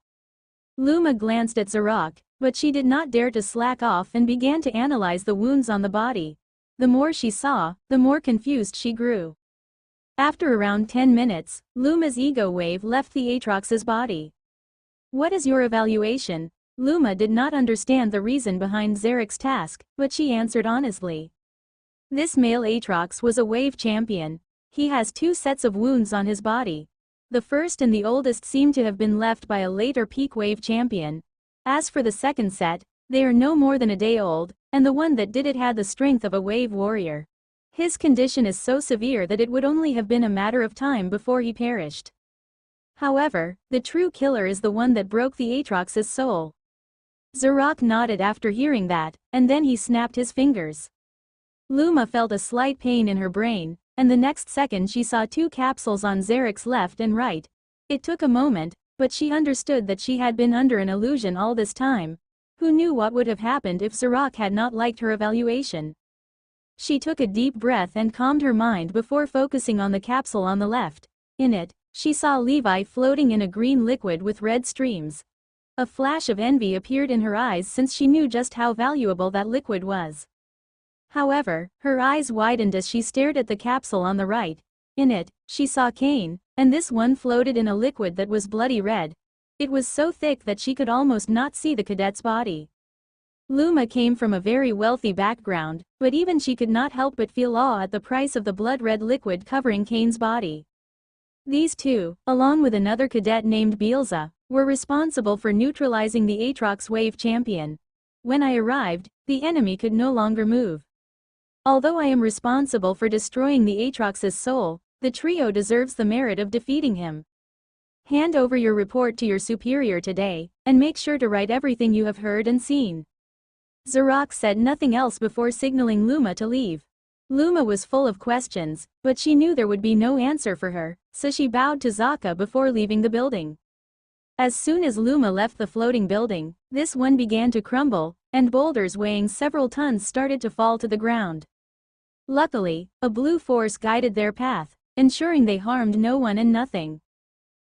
Luma glanced at Zarok, but she did not dare to slack off and began to analyze the wounds on the body. The more she saw, the more confused she grew. After around 10 minutes, Luma's ego wave left the Aatrox's body. What is your evaluation? Luma did not understand the reason behind Zarek's task, but she answered honestly. This male Aatrox was a wave champion. He has 2 sets of wounds on his body. The first and the oldest seem to have been left by a later peak wave champion. As for the second set, they are no more than a day old, and the one that did it had the strength of a wave warrior. His condition is so severe that it would only have been a matter of time before he perished. However, the true killer is the one that broke the Aatrox's soul. Zarok nodded after hearing that, and then he snapped his fingers. Luma felt a slight pain in her brain, and the next second she saw 2 capsules on Zarek's left and right. It took a moment, but she understood that she had been under an illusion all this time. Who knew what would have happened if Zarok had not liked her evaluation? She took a deep breath and calmed her mind before focusing on the capsule on the left. In it, she saw Levi floating in a green liquid with red streams. A flash of envy appeared in her eyes since she knew just how valuable that liquid was. However, her eyes widened as she stared at the capsule on the right. In it, she saw Cain, and this one floated in a liquid that was bloody red. It was so thick that she could almost not see the cadet's body. Luma came from a very wealthy background, but even she could not help but feel awe at the price of the blood-red liquid covering Cain's body. These 2, along with another cadet named Bielza, were responsible for neutralizing the Aatrox wave champion. When I arrived, the enemy could no longer move. Although I am responsible for destroying the Aatrox's soul, the trio deserves the merit of defeating him. Hand over your report to your superior today, and make sure to write everything you have heard and seen. Zarok said nothing else before signaling Luma to leave. Luma was full of questions, but she knew there would be no answer for her, so she bowed to Zaka before leaving the building. As soon as Luma left the floating building, this one began to crumble, and boulders weighing several tons started to fall to the ground. Luckily, a blue force guided their path, ensuring they harmed no one and nothing.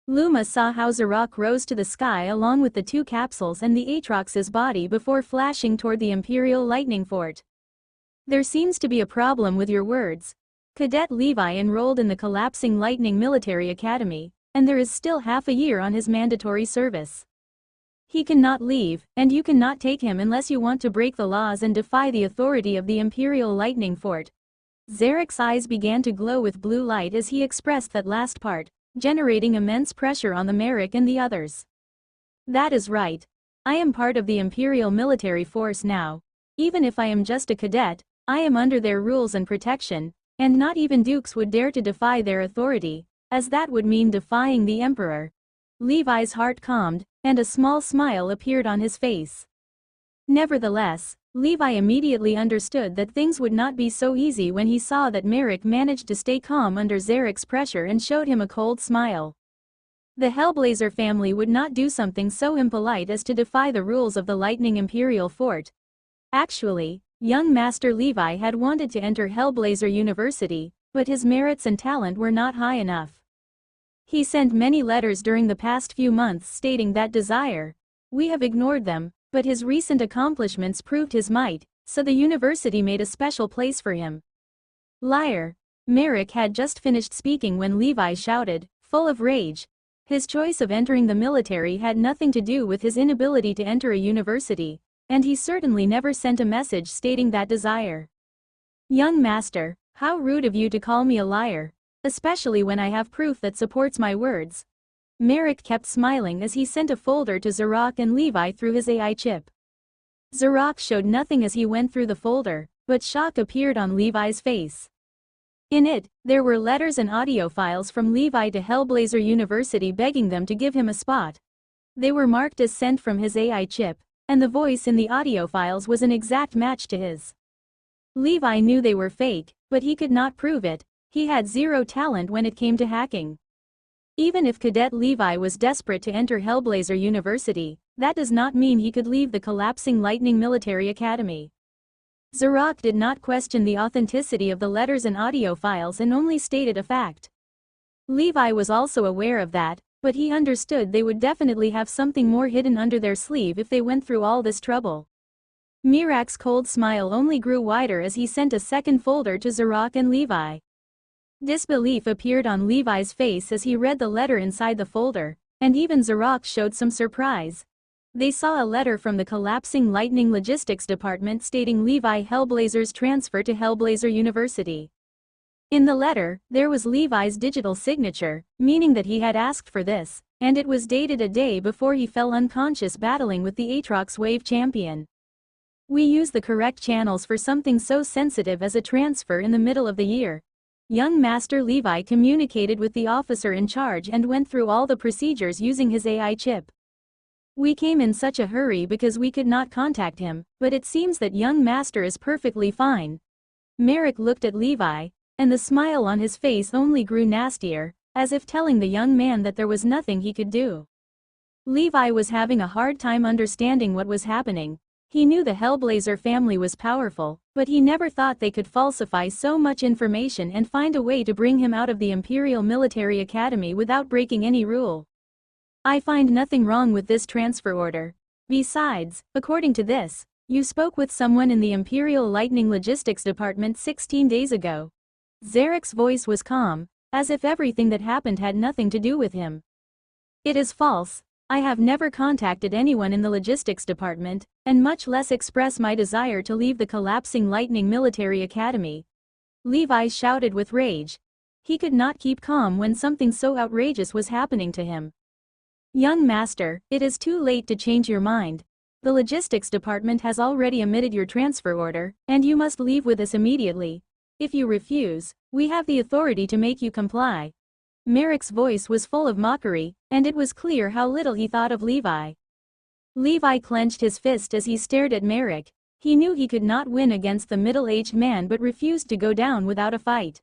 Luma saw how Zarok rose to the sky along with the two capsules and the Aatrox's body before flashing toward the Imperial Lightning Fort. There seems to be a problem with your words. Cadet Levi enrolled in the collapsing Lightning Military Academy, and there is still half a year on his mandatory service. He cannot leave, and you cannot take him unless you want to break the laws and defy the authority of the Imperial Lightning Fort. Zarek's eyes began to glow with blue light as he expressed that last part, generating immense pressure on the Merrick and the others. That is right. I am part of the Imperial military force now. Even if I am just a cadet, I am under their rules and protection, and not even dukes would dare to defy their authority, as that would mean defying the Emperor. Levi's heart calmed, and a small smile appeared on his face. Nevertheless, Levi immediately understood that things would not be so easy when he saw that Merrick managed to stay calm under Zarek's pressure and showed him a cold smile. The Hellblazer family would not do something so impolite as to defy the rules of the Lightning Imperial Fort. Actually, young Master Levi had wanted to enter Hellblazer University, but his merits and talent were not high enough. He sent many letters during the past few months stating that desire. We have ignored them, but his recent accomplishments proved his might, so the university made a special place for him. Liar. Merrick had just finished speaking when Levi shouted, full of rage. His choice of entering the military had nothing to do with his inability to enter a university, and he certainly never sent a message stating that desire. Young master, how rude of you to call me a liar, especially when I have proof that supports my words. Merrick kept smiling as he sent a folder to Zarok and Levi through his AI chip. Zarok showed nothing as he went through the folder, but shock appeared on Levi's face. In it, there were letters and audio files from Levi to Hellblazer University begging them to give him a spot. They were marked as sent from his AI chip, and the voice in the audio files was an exact match to his. Levi knew they were fake, but he could not prove it. He had zero talent when it came to hacking. Even if Cadet Levi was desperate to enter Hellblazer University, that does not mean he could leave the collapsing Lightning Military Academy. Zarok did not question the authenticity of the letters and audio files and only stated a fact. Levi was also aware of that, but he understood they would definitely have something more hidden under their sleeve if they went through all this trouble. Mirak's cold smile only grew wider as he sent a second folder to Zarok and Levi. Disbelief appeared on Levi's face as he read the letter inside the folder, and even Zarok showed some surprise. They saw a letter from the collapsing Lightning Logistics Department stating Levi Hellblazer's transfer to Hellblazer University. In the letter, there was Levi's digital signature, meaning that he had asked for this, and it was dated a day before he fell unconscious battling with the Aatrox Wave Champion. We use the correct channels for something so sensitive as a transfer in the middle of the year. Young Master Levi communicated with the officer in charge and went through all the procedures using his AI chip. We came in such a hurry because we could not contact him, but it seems that young Master is perfectly fine. Merrick looked at Levi, and the smile on his face only grew nastier, as if telling the young man that there was nothing he could do. Levi was having a hard time understanding what was happening. He knew the Hellblazer family was powerful, but he never thought they could falsify so much information and find a way to bring him out of the Imperial Military Academy without breaking any rule. I find nothing wrong with this transfer order. Besides, according to this, you spoke with someone in the Imperial Lightning Logistics Department 16 days ago. Zarek's voice was calm, as if everything that happened had nothing to do with him. It is false. I have never contacted anyone in the logistics department, and much less express my desire to leave the collapsing Lightning Military Academy. Levi shouted with rage. He could not keep calm when something so outrageous was happening to him. Young Master, it is too late to change your mind. The logistics department has already emitted your transfer order, and you must leave with us immediately. If you refuse, we have the authority to make you comply. Merrick's voice was full of mockery, and it was clear how little he thought of Levi. Levi clenched his fist as he stared at Merrick. He knew he could not win against the middle-aged man but refused to go down without a fight.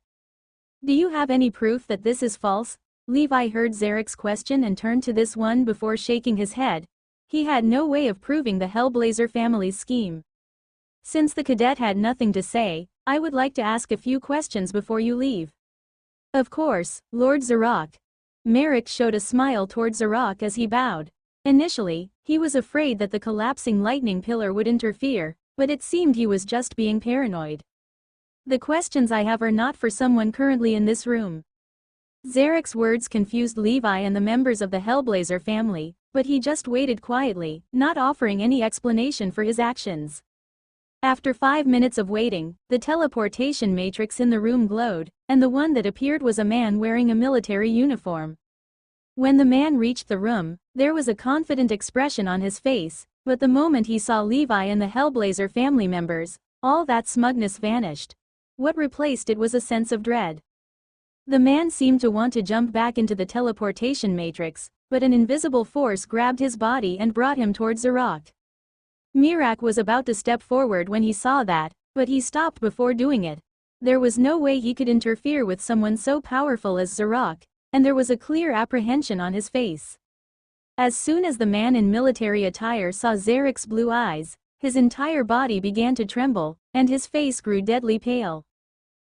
Do you have any proof that this is false? Levi heard Zarek's question and turned to this one before shaking his head. He had no way of proving the Hellblazer family's scheme. Since the cadet had nothing to say, I would like to ask a few questions before you leave. Of course, Lord Zarok. Merrick showed a smile toward Zarok as he bowed. Initially, he was afraid that the collapsing lightning pillar would interfere, but it seemed he was just being paranoid. The questions I have are not for someone currently in this room. Zarek's words confused Levi and the members of the Hellblazer family, but he just waited quietly, not offering any explanation for his actions. After 5 minutes of waiting, the teleportation matrix in the room glowed, and the one that appeared was a man wearing a military uniform. When the man reached the room, there was a confident expression on his face, but the moment he saw Levi and the Hellblazer family members, all that smugness vanished. What replaced it was a sense of dread. The man seemed to want to jump back into the teleportation matrix, but an invisible force grabbed his body and brought him towards Zarok. Mirak was about to step forward when he saw that, but he stopped before doing it. There was no way he could interfere with someone so powerful as Zarok, and there was a clear apprehension on his face. As soon as the man in military attire saw Zarek's blue eyes, his entire body began to tremble, and his face grew deadly pale.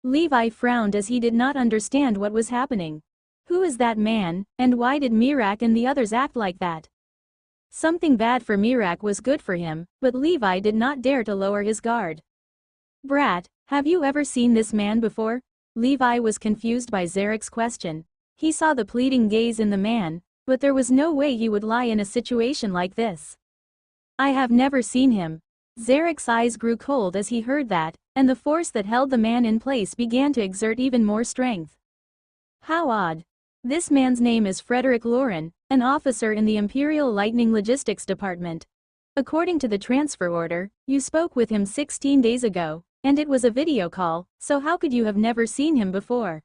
Levi frowned as he did not understand what was happening. Who is that man, and why did Mirak and the others act like that? Something bad for Mirak was good for him, but Levi did not dare to lower his guard. Brat, have you ever seen this man before? Levi was confused by Zarek's question. He saw the pleading gaze in the man, but there was no way he would lie in a situation like this. I have never seen him. Zarek's eyes grew cold as he heard that, and the force that held the man in place began to exert even more strength. How odd. This man's name is Frederick Lauren, an officer in the Imperial Lightning Logistics Department. According to the transfer order, you spoke with him 16 days ago, and it was a video call, so how could you have never seen him before?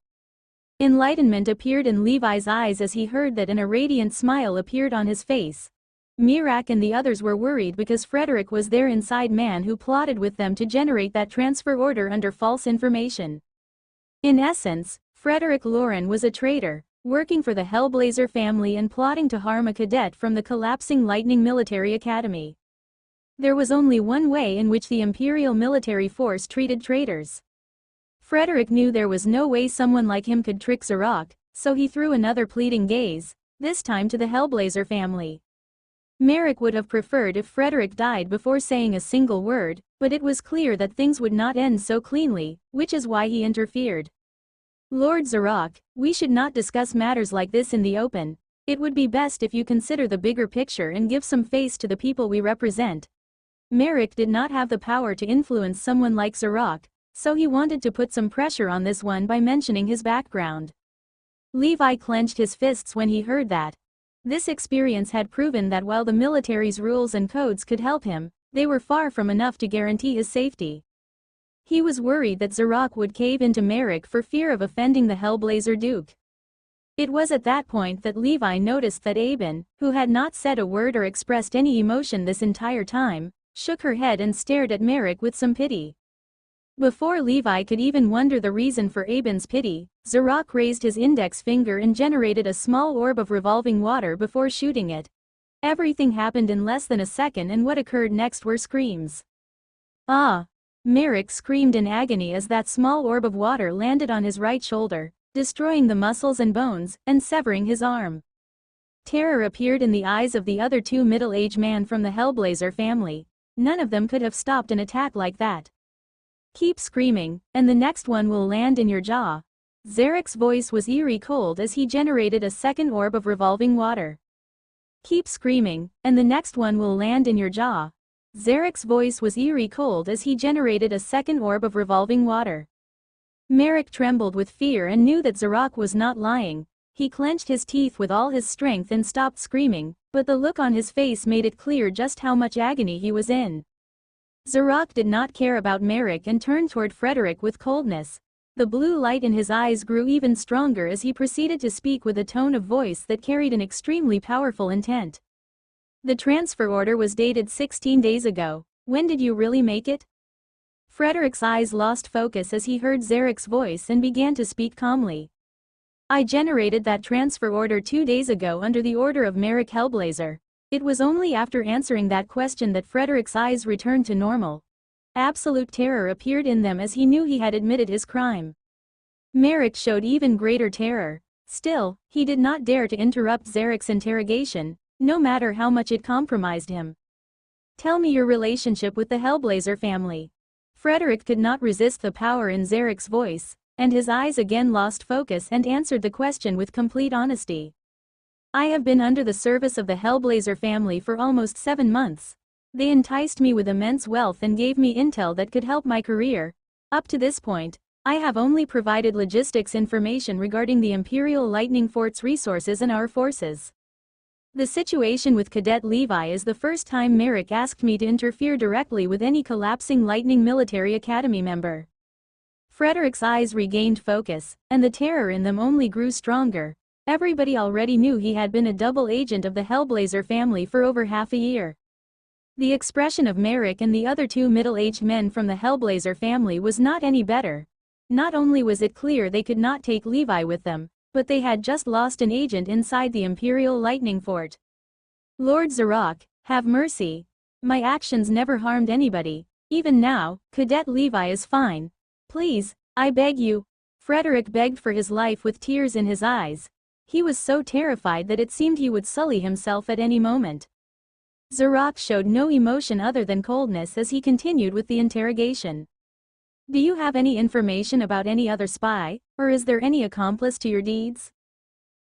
Enlightenment appeared in Levi's eyes as he heard that, and a radiant smile appeared on his face. Mirak and the others were worried because Frederick was their inside man who plotted with them to generate that transfer order under false information. In essence, Frederick Lauren was a traitor, working for the Hellblazer family and plotting to harm a cadet from the collapsing Lightning Military Academy. There was only one way in which the Imperial military force treated traitors. Frederick knew there was no way someone like him could trick Zarok, so he threw another pleading gaze, this time to the Hellblazer family. Merrick would have preferred if Frederick died before saying a single word, but it was clear that things would not end so cleanly, which is why he interfered. Lord Zarok, we should not discuss matters like this in the open. It would be best if you consider the bigger picture and give some face to the people we represent. Merrick did not have the power to influence someone like Zarok, so he wanted to put some pressure on this one by mentioning his background. Levi clenched his fists when he heard that. This experience had proven that while the military's rules and codes could help him, they were far from enough to guarantee his safety. He was worried that Zarok would cave into Merrick for fear of offending the Hellblazer Duke. It was at that point that Levi noticed that Aben, who had not said a word or expressed any emotion this entire time, shook her head and stared at Merrick with some pity. Before Levi could even wonder the reason for Aben's pity, Zarok raised his index finger and generated a small orb of revolving water before shooting it. Everything happened in less than a second, and what occurred next were screams. Ah! Merrick screamed in agony as that small orb of water landed on his right shoulder, destroying the muscles and bones, and severing his arm. Terror appeared in the eyes of the other two middle-aged men from the Hellblazer family. None of them could have stopped an attack like that. Keep screaming, and the next one will land in your jaw. Zarek's voice was eerie cold as he generated a second orb of revolving water. Keep screaming, and the next one will land in your jaw. Zarek's voice was eerie cold as he generated a second orb of revolving water. Merrick trembled with fear and knew that Zarok was not lying. He clenched his teeth with all his strength and stopped screaming, but the look on his face made it clear just how much agony he was in. Zarok did not care about Merrick and turned toward Frederick with coldness. The blue light in his eyes grew even stronger as he proceeded to speak with a tone of voice that carried an extremely powerful intent. The transfer order was dated 16 days ago. When did you really make it? Frederick's eyes lost focus as he heard Zarek's voice and began to speak calmly. I generated that transfer order 2 days ago under the order of Merrick Hellblazer. It was only after answering that question that Frederick's eyes returned to normal. Absolute terror appeared in them as he knew he had admitted his crime. Merrick showed even greater terror. Still, he did not dare to interrupt Zarek's interrogation, no matter how much it compromised him. Tell me your relationship with the Hellblazer family. Frederick could not resist the power in Zarek's voice, and his eyes again lost focus and answered the question with complete honesty. I have been under the service of the Hellblazer family for almost 7 months. They enticed me with immense wealth and gave me intel that could help my career. Up to this point, I have only provided logistics information regarding the Imperial Lightning Fort's resources and our forces. The situation with Cadet Levi is the first time Merrick asked me to interfere directly with any collapsing Lightning Military Academy member. Frederick's eyes regained focus, and the terror in them only grew stronger. Everybody already knew he had been a double agent of the Hellblazer family for over half a year. The expression of Merrick and the other 2 middle-aged men from the Hellblazer family was not any better. Not only was it clear they could not take Levi with them, but they had just lost an agent inside the Imperial Lightning Fort. Lord Zarok, have mercy. My actions never harmed anybody. Even now, Cadet Levi is fine. Please, I beg you. Frederick begged for his life with tears in his eyes. He was so terrified that it seemed he would sully himself at any moment. Zarok showed no emotion other than coldness as he continued with the interrogation. Do you have any information about any other spy, or is there any accomplice to your deeds?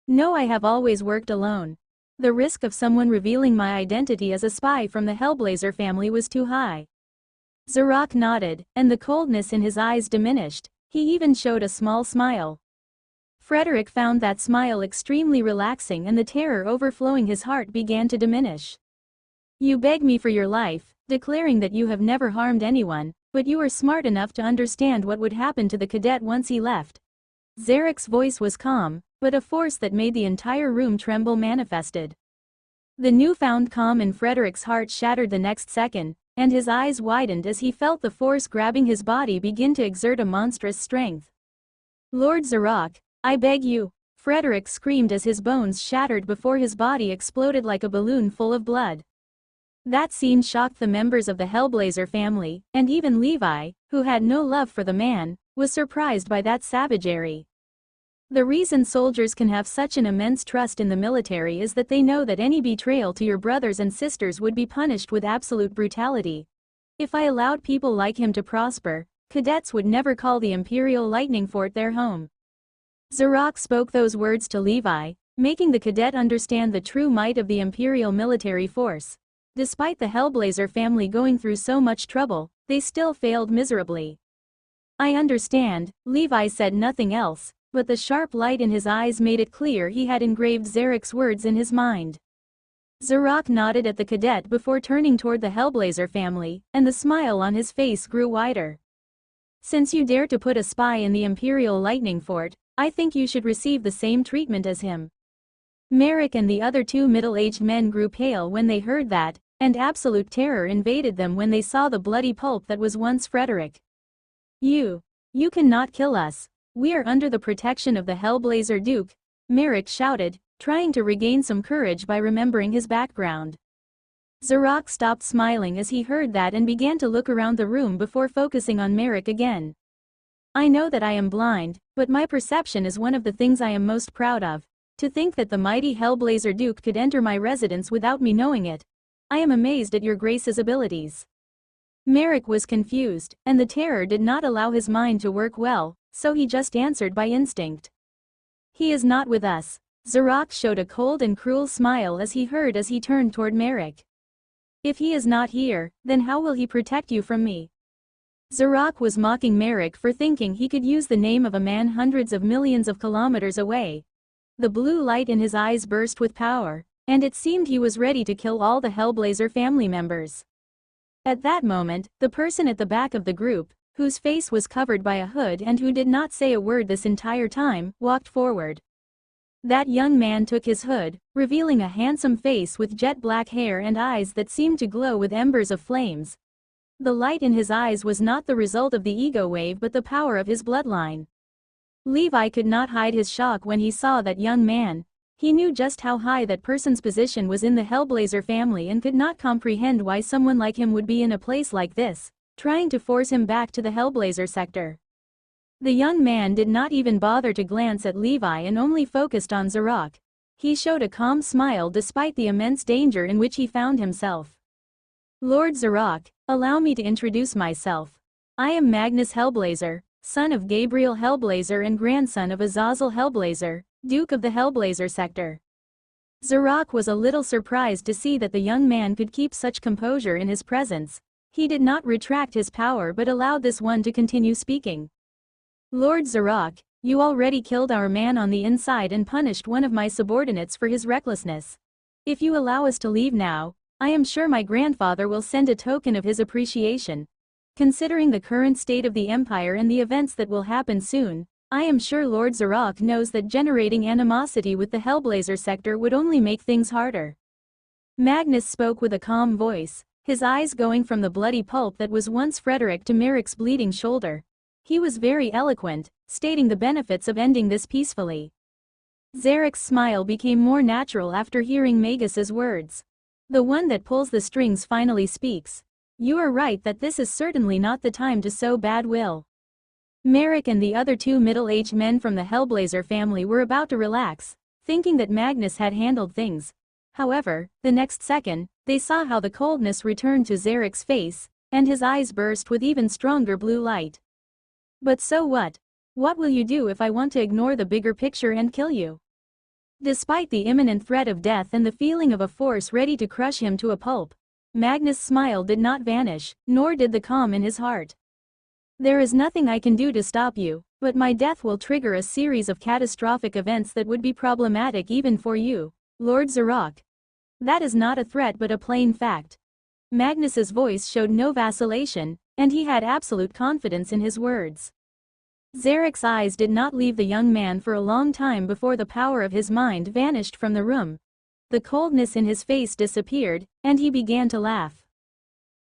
No, I have always worked alone. The risk of someone revealing my identity as a spy from the Hellblazer family was too high. Zarok nodded, and the coldness in his eyes diminished. He even showed a small smile. Frederick found that smile extremely relaxing, and the terror overflowing his heart began to diminish. You beg me for your life, declaring that you have never harmed anyone, but you are smart enough to understand what would happen to the cadet once he left. Zarek's voice was calm, but a force that made the entire room tremble manifested. The newfound calm in Frederick's heart shattered the next second, and his eyes widened as he felt the force grabbing his body begin to exert a monstrous strength. Lord Zarok, I beg you, Frederick screamed as his bones shattered before his body exploded like a balloon full of blood. That scene shocked the members of the Hellblazer family, and even Levi, who had no love for the man, was surprised by that savagery. The reason soldiers can have such an immense trust in the military is that they know that any betrayal to your brothers and sisters would be punished with absolute brutality. If I allowed people like him to prosper, cadets would never call the Imperial Lightning Fort their home. Zarok spoke those words to Levi, making the cadet understand the true might of the Imperial military force. Despite the Hellblazer family going through so much trouble, they still failed miserably. I understand, Levi said nothing else, but the sharp light in his eyes made it clear he had engraved Zarek's words in his mind. Zarok nodded at the cadet before turning toward the Hellblazer family, and the smile on his face grew wider. Since you dare to put a spy in the Imperial Lightning Fort, I think you should receive the same treatment as him. Merrick and the other 2 middle-aged men grew pale when they heard that, and absolute terror invaded them when they saw the bloody pulp that was once Frederick. You cannot kill us. We are under the protection of the Hellblazer Duke, Merrick shouted, trying to regain some courage by remembering his background. Zarok stopped smiling as he heard that and began to look around the room before focusing on Merrick again. I know that I am blind, but my perception is one of the things I am most proud of. To think that the mighty Hellblazer Duke could enter my residence without me knowing it. I am amazed at your grace's abilities. Merrick was confused, and the terror did not allow his mind to work well, so he just answered by instinct. He is not with us. Zarok showed a cold and cruel smile as he turned toward Merrick. If he is not here, then how will he protect you from me? Zarok was mocking Merrick for thinking he could use the name of a man hundreds of millions of kilometers away. The blue light in his eyes burst with power, and it seemed he was ready to kill all the Hellblazer family members. At that moment, the person at the back of the group, whose face was covered by a hood and who did not say a word this entire time, walked forward. That young man took his hood, revealing a handsome face with jet black hair and eyes that seemed to glow with embers of flames. The light in his eyes was not the result of the ego wave but the power of his bloodline. Levi could not hide his shock when he saw that young man. He knew just how high that person's position was in the Hellblazer family and could not comprehend why someone like him would be in a place like this, trying to force him back to the Hellblazer sector. The young man did not even bother to glance at Levi and only focused on Zarok. He showed a calm smile despite the immense danger in which he found himself. Lord Zarok, allow me to introduce myself. I am Magnus Hellblazer, son of Gabriel Hellblazer and grandson of Azazel Hellblazer, Duke of the Hellblazer sector. Zarok was a little surprised to see that the young man could keep such composure in his presence. He did not retract his power but allowed this one to continue speaking. Lord Zarok, you already killed our man on the inside and punished one of my subordinates for his recklessness. If you allow us to leave now, I am sure my grandfather will send a token of his appreciation. Considering the current state of the Empire and the events that will happen soon, I am sure Lord Zarok knows that generating animosity with the Hellblazer sector would only make things harder. Magnus spoke with a calm voice, his eyes going from the bloody pulp that was once Frederick to Merrick's bleeding shoulder. He was very eloquent, stating the benefits of ending this peacefully. Zarek's smile became more natural after hearing Magus's words. The one that pulls the strings finally speaks. You are right that this is certainly not the time to sow bad will. Merrick and the other two middle-aged men from the Hellblazer family were about to relax, thinking that Magnus had handled things. However, the next second, they saw how the coldness returned to Zarek's face, and his eyes burst with even stronger blue light. But so what? What will you do if I want to ignore the bigger picture and kill you? Despite the imminent threat of death and the feeling of a force ready to crush him to a pulp, Magnus' smile did not vanish, nor did the calm in his heart. There is nothing I can do to stop you, but my death will trigger a series of catastrophic events that would be problematic even for you, Lord Zarok. That is not a threat but a plain fact. Magnus's voice showed no vacillation, and he had absolute confidence in his words. Zarek's eyes did not leave the young man for a long time before the power of his mind vanished from the room. The coldness in his face disappeared, and he began to laugh.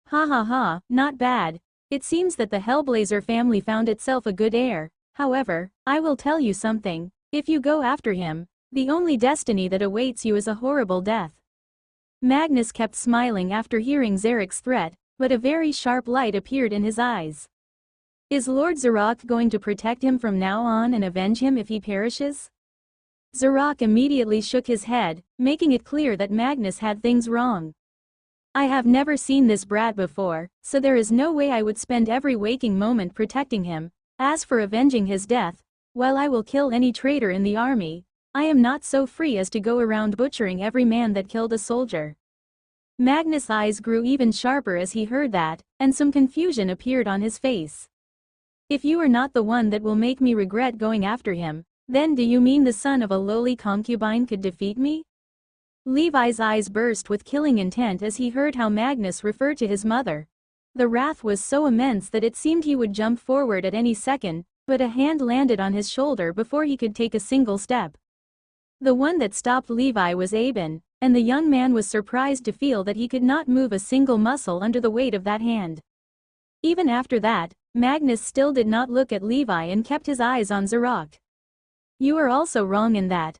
Ha ha ha, not bad. It seems that the Hellblazer family found itself a good heir. However, I will tell you something, if you go after him, the only destiny that awaits you is a horrible death. Magnus kept smiling after hearing Zarek's threat, but a very sharp light appeared in his eyes. Is Lord Zarok going to protect him from now on and avenge him if he perishes? Zarok immediately shook his head, making it clear that Magnus had things wrong. I have never seen this brat before, so there is no way I would spend every waking moment protecting him. As for avenging his death, while I will kill any traitor in the army, I am not so free as to go around butchering every man that killed a soldier. Magnus' eyes grew even sharper as he heard that, and some confusion appeared on his face. If you are not the one that will make me regret going after him, then do you mean the son of a lowly concubine could defeat me? Levi's eyes burst with killing intent as he heard how Magnus referred to his mother. The wrath was so immense that it seemed he would jump forward at any second, but a hand landed on his shoulder before he could take a single step. The one that stopped Levi was Aben, and the young man was surprised to feel that he could not move a single muscle under the weight of that hand. Even after that, Magnus still did not look at Levi and kept his eyes on Zarok. You are also wrong in that.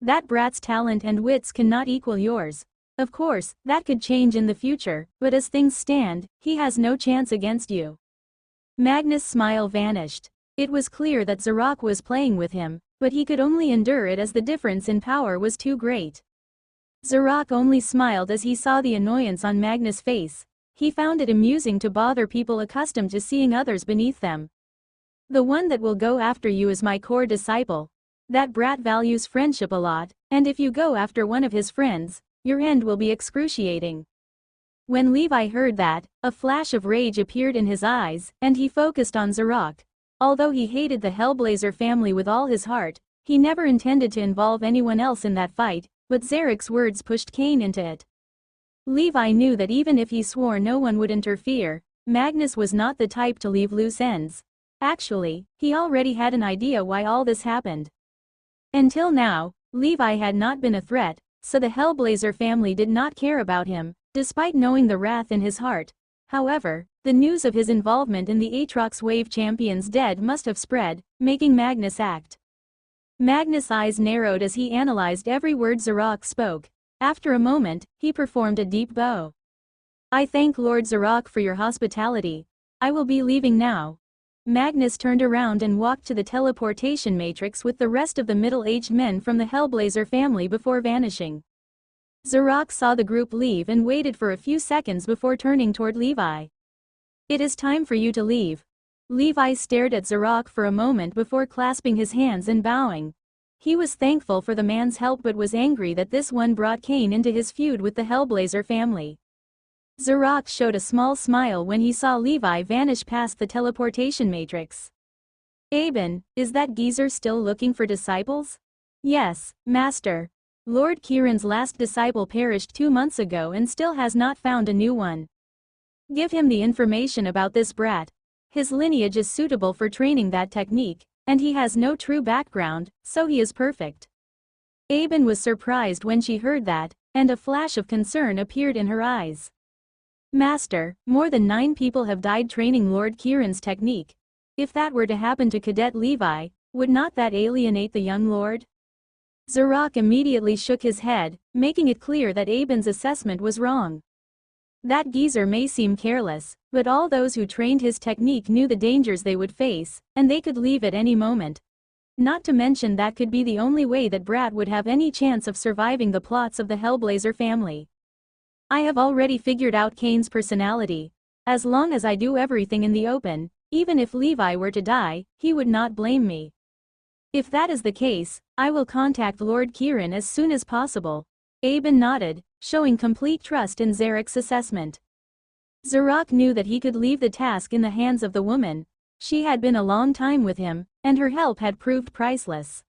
That brat's talent and wits cannot equal yours. Of course, that could change in the future, but as things stand, he has no chance against you. Magnus' smile vanished. It was clear that Zarok was playing with him, but he could only endure it as the difference in power was too great. Zarok only smiled as he saw the annoyance on Magnus' face. He found it amusing to bother people accustomed to seeing others beneath them. The one that will go after you is my core disciple. That brat values friendship a lot, and if you go after one of his friends, your end will be excruciating. When Levi heard that, a flash of rage appeared in his eyes, and he focused on Zarok. Although he hated the Hellblazer family with all his heart, he never intended to involve anyone else in that fight, but Zarek's words pushed Cain into it. Levi knew that even if he swore no one would interfere, Magnus was not the type to leave loose ends. Actually, he already had an idea why all this happened. Until now, Levi had not been a threat, so the Hellblazer family did not care about him, despite knowing the wrath in his heart. However, The news of his involvement in the Aatrox Wave Champions dead must have spread, making Magnus act. Magnus' eyes narrowed as he analyzed every word Zarok spoke. After a moment, he performed a deep bow. I thank Lord Zarok for your hospitality. I will be leaving now. Magnus turned around and walked to the teleportation matrix with the rest of the middle-aged men from the Hellblazer family before vanishing. Zarok saw the group leave and waited for a few seconds before turning toward Levi. It is time for you to leave. Levi stared at Zarok for a moment before clasping his hands and bowing. He was thankful for the man's help but was angry that this one brought Cain into his feud with the Hellblazer family. Zarok showed a small smile when he saw Levi vanish past the teleportation matrix. Aben, is that geezer still looking for disciples? Yes, Master. Lord Kieran's last disciple perished 2 months ago and still has not found a new one. Give him the information about this brat. His lineage is suitable for training that technique, and he has no true background, so he is perfect. Aben was surprised when she heard that, and a flash of concern appeared in her eyes. Master, more than 9 people have died training Lord Kieran's technique. If that were to happen to Cadet Levi, would not that alienate the young lord? Zarok immediately shook his head, making it clear that Aben's assessment was wrong. That geezer may seem careless, but all those who trained his technique knew the dangers they would face, and they could leave at any moment. Not to mention that could be the only way that Brat would have any chance of surviving the plots of the Hellblazer family. I have already figured out Cain's personality. As long as I do everything in the open, even if Levi were to die, he would not blame me. If that is the case, I will contact Lord Kieran as soon as possible. Aben nodded, showing complete trust in Zarek's assessment. Zarok knew that he could leave the task in the hands of the woman. She had been a long time with him, and her help had proved priceless.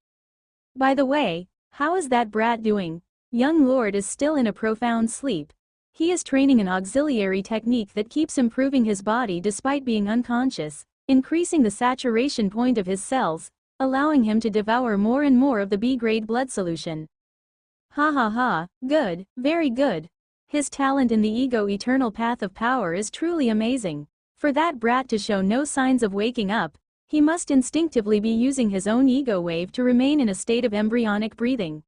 By the way, how is that brat doing? Young Lord is still in a profound sleep. He is training an auxiliary technique that keeps improving his body despite being unconscious, increasing the saturation point of his cells, allowing him to devour more and more of the B-grade blood solution. Ha ha ha, good, very good. His talent in the ego eternal path of power is truly amazing. For that brat to show no signs of waking up, he must instinctively be using his own ego wave to remain in a state of embryonic breathing.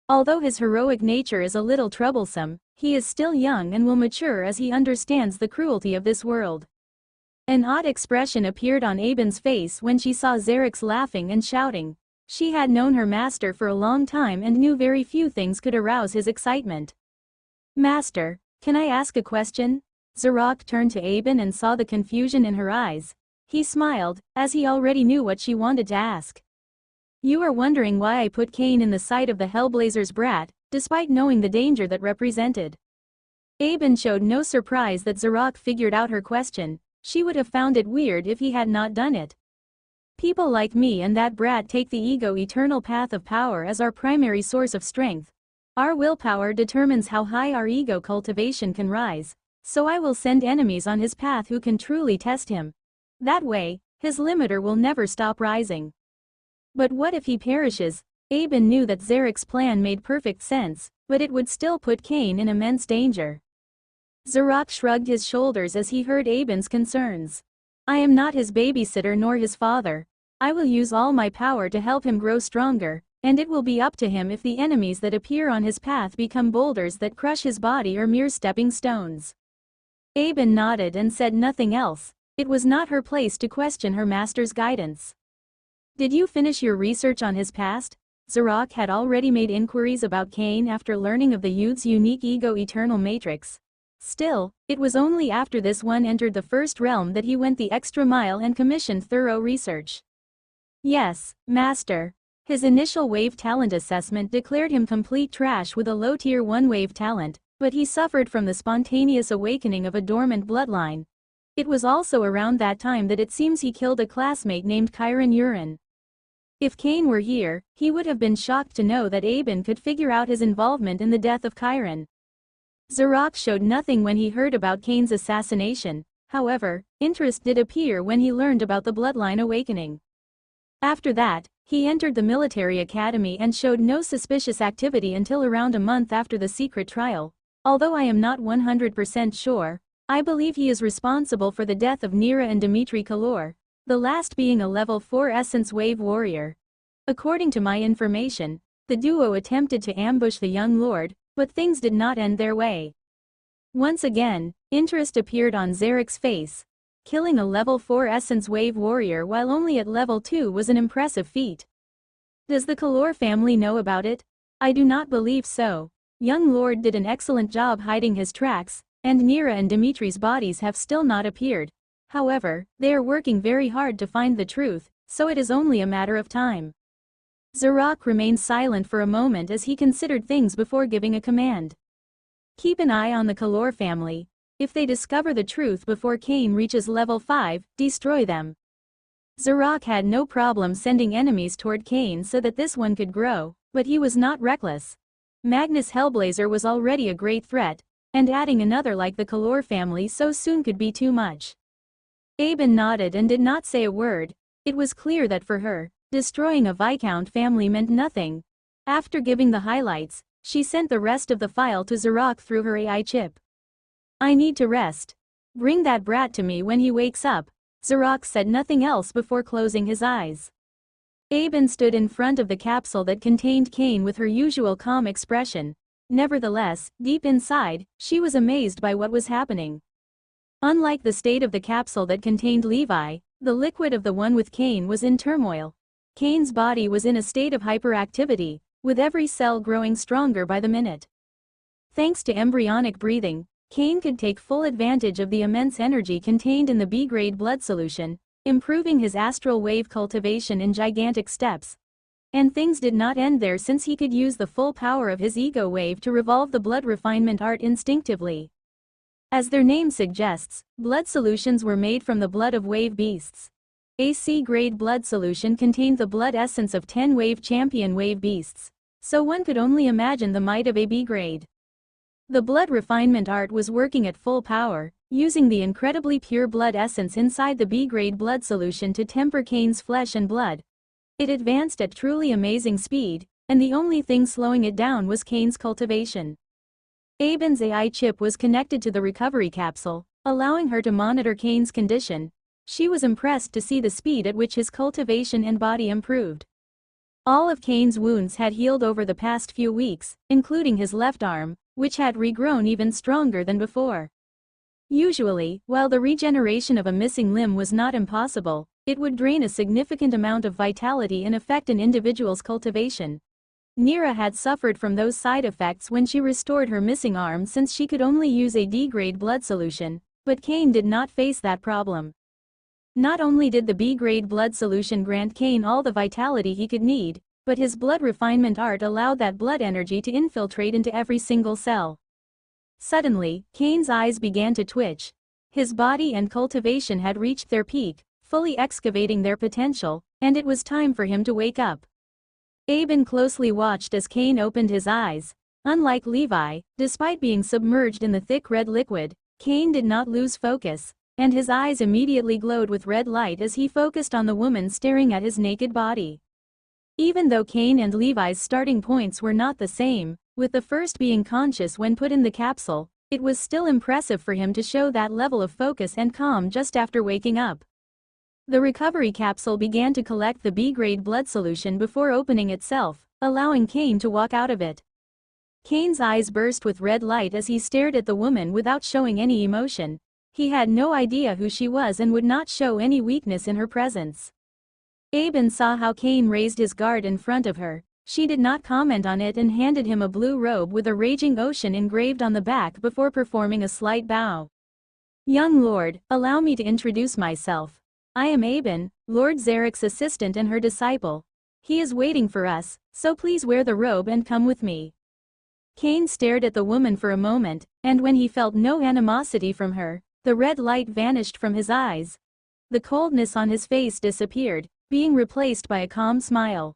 Although his heroic nature is a little troublesome, he is still young and will mature as he understands the cruelty of this world. An odd expression appeared on Aben's face when she saw Zarek's laughing and shouting. She had known her master for a long time and knew very few things could arouse his excitement. Master, can I ask a question? Zarok turned to Aben and saw the confusion in her eyes. He smiled, as he already knew what she wanted to ask. You are wondering why I put Cain in the sight of the Hellblazer's brat, despite knowing the danger that represented. Aben showed no surprise that Zarok figured out her question. She would have found it weird if he had not done it. People like me and that brat take the ego eternal path of power as our primary source of strength. Our willpower determines how high our ego cultivation can rise, so I will send enemies on his path who can truly test him. That way, his limiter will never stop rising. But what if he perishes? Aben knew that Zarek's plan made perfect sense, but it would still put Cain in immense danger. Zarok shrugged his shoulders as he heard Aben's concerns. I am not his babysitter nor his father. I will use all my power to help him grow stronger, and it will be up to him if the enemies that appear on his path become boulders that crush his body or mere stepping stones. Aben nodded and said nothing else. It was not her place to question her master's guidance. Did you finish your research on his past? Zarok had already made inquiries about Cain after learning of the youth's unique ego eternal matrix. Still, it was only after this one entered the first realm that he went the extra mile and commissioned thorough research. Yes, Master. His initial wave talent assessment declared him complete trash with a low tier 1 wave talent, but he suffered from the spontaneous awakening of a dormant bloodline. It was also around that time that it seems he killed a classmate named Kyron Urin. If Cain were here, he would have been shocked to know that Aben could figure out his involvement in the death of Kyron. Zarok showed nothing when he heard about Cain's assassination, however, interest did appear when he learned about the bloodline awakening. After that, he entered the military academy and showed no suspicious activity until around a month after the secret trial. Although I am not 100% sure, I believe he is responsible for the death of Nira and Dmitry Kalor, the last being a level 4 Essence Wave warrior. According to my information, the duo attempted to ambush the young lord, but things did not end their way. Once again, interest appeared on Zarek's face. Killing a level 4 Essence Wave warrior while only at level 2 was an impressive feat. Does the Kalor family know about it? I do not believe so. Young lord did an excellent job hiding his tracks, and Nira and Dimitri's bodies have still not appeared. However, they are working very hard to find the truth, so it is only a matter of time. Zarok remained silent for a moment as he considered things before giving a command. Keep an eye on the Kalor family. If they discover the truth before Cain reaches level 5, destroy them. Zarok had no problem sending enemies toward Cain so that this one could grow, but he was not reckless. Magnus Hellblazer was already a great threat, and adding another like the Kalor family so soon could be too much. Aben nodded and did not say a word. It was clear that for her, destroying a Viscount family meant nothing. After giving the highlights, she sent the rest of the file to Zarok through her AI chip. I need to rest. Bring that brat to me when he wakes up. Zarok said nothing else before closing his eyes. Aben stood in front of the capsule that contained Cain with her usual calm expression. Nevertheless, deep inside, she was amazed by what was happening. Unlike the state of the capsule that contained Levi, the liquid of the one with Cain was in turmoil. Cain's body was in a state of hyperactivity, with every cell growing stronger by the minute. Thanks to embryonic breathing, Cain could take full advantage of the immense energy contained in the B-grade blood solution, improving his astral wave cultivation in gigantic steps. And things did not end there since he could use the full power of his ego wave to revolve the blood refinement art instinctively. As their name suggests, blood solutions were made from the blood of wave beasts. A C-grade blood solution contained the blood essence of 10 wave champion wave beasts, so one could only imagine the might of a B-grade. The blood refinement art was working at full power, using the incredibly pure blood essence inside the B-grade blood solution to temper Cain's flesh and blood. It advanced at truly amazing speed, and the only thing slowing it down was Cain's cultivation. Aben's AI chip was connected to the recovery capsule, allowing her to monitor Cain's condition. She was impressed to see the speed at which his cultivation and body improved. All of Cain's wounds had healed over the past few weeks, including his left arm, which had regrown even stronger than before. Usually, while the regeneration of a missing limb was not impossible, it would drain a significant amount of vitality and affect an individual's cultivation. Nira had suffered from those side effects when she restored her missing arm since she could only use a D-grade blood solution, but Cain did not face that problem. Not only did the B-grade blood solution grant Cain all the vitality he could need, but his blood refinement art allowed that blood energy to infiltrate into every single cell. Suddenly, Cain's eyes began to twitch. His body and cultivation had reached their peak, fully excavating their potential, and it was time for him to wake up. Aben closely watched as Cain opened his eyes. Unlike Levi, despite being submerged in the thick red liquid, Cain did not lose focus, and his eyes immediately glowed with red light as he focused on the woman staring at his naked body. Even though Cain and Levi's starting points were not the same, with the first being conscious when put in the capsule, it was still impressive for him to show that level of focus and calm just after waking up. The recovery capsule began to collect the B-grade blood solution before opening itself, allowing Cain to walk out of it. Cain's eyes burst with red light as he stared at the woman without showing any emotion. He had no idea who she was and would not show any weakness in her presence. Aben saw how Cain raised his guard in front of her. She did not comment on it and handed him a blue robe with a raging ocean engraved on the back before performing a slight bow. Young Lord, allow me to introduce myself. I am Aben, Lord Zarek's assistant and her disciple. He is waiting for us, so please wear the robe and come with me. Cain stared at the woman for a moment, and when he felt no animosity from her, the red light vanished from his eyes. The coldness on his face disappeared, being replaced by a calm smile.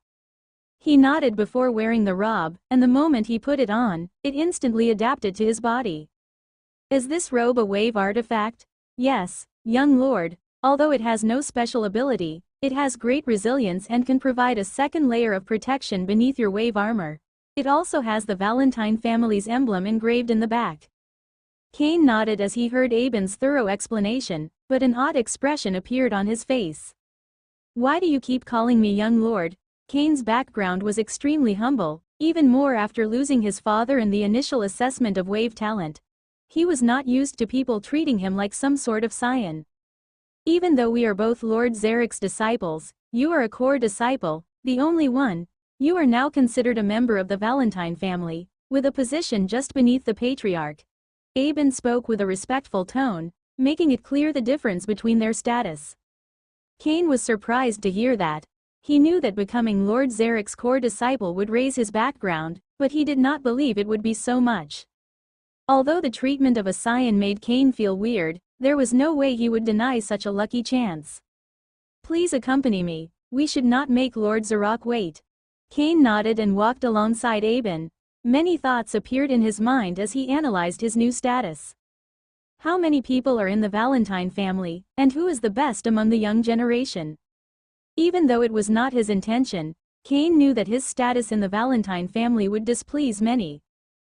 He nodded before wearing the robe, and the moment he put it on, it instantly adapted to his body. Is this robe a wave artifact? Yes, young lord, although it has no special ability, it has great resilience and can provide a second layer of protection beneath your wave armor. It also has the Valentine family's emblem engraved in the back. Kane nodded as he heard Aben's thorough explanation, but an odd expression appeared on his face. Why do you keep calling me young lord? Kane's background was extremely humble, even more after losing his father and the initial assessment of wave talent. He was not used to people treating him like some sort of scion. Even though we are both Lord Zarek's disciples, you are a core disciple, the only one. You are now considered a member of the Valentine family, with a position just beneath the patriarch. Aben spoke with a respectful tone, making it clear the difference between their status. Kane was surprised to hear that. He knew that becoming Lord Zarek's core disciple would raise his background, but he did not believe it would be so much. Although the treatment of a scion made Kane feel weird, there was no way he would deny such a lucky chance. Please accompany me, we should not make Lord Zarok wait. Kane nodded and walked alongside Aben. Many thoughts appeared in his mind as he analyzed his new status. How many people are in the Valentine family, and who is the best among the young generation? Even though it was not his intention, Kane knew that his status in the Valentine family would displease many.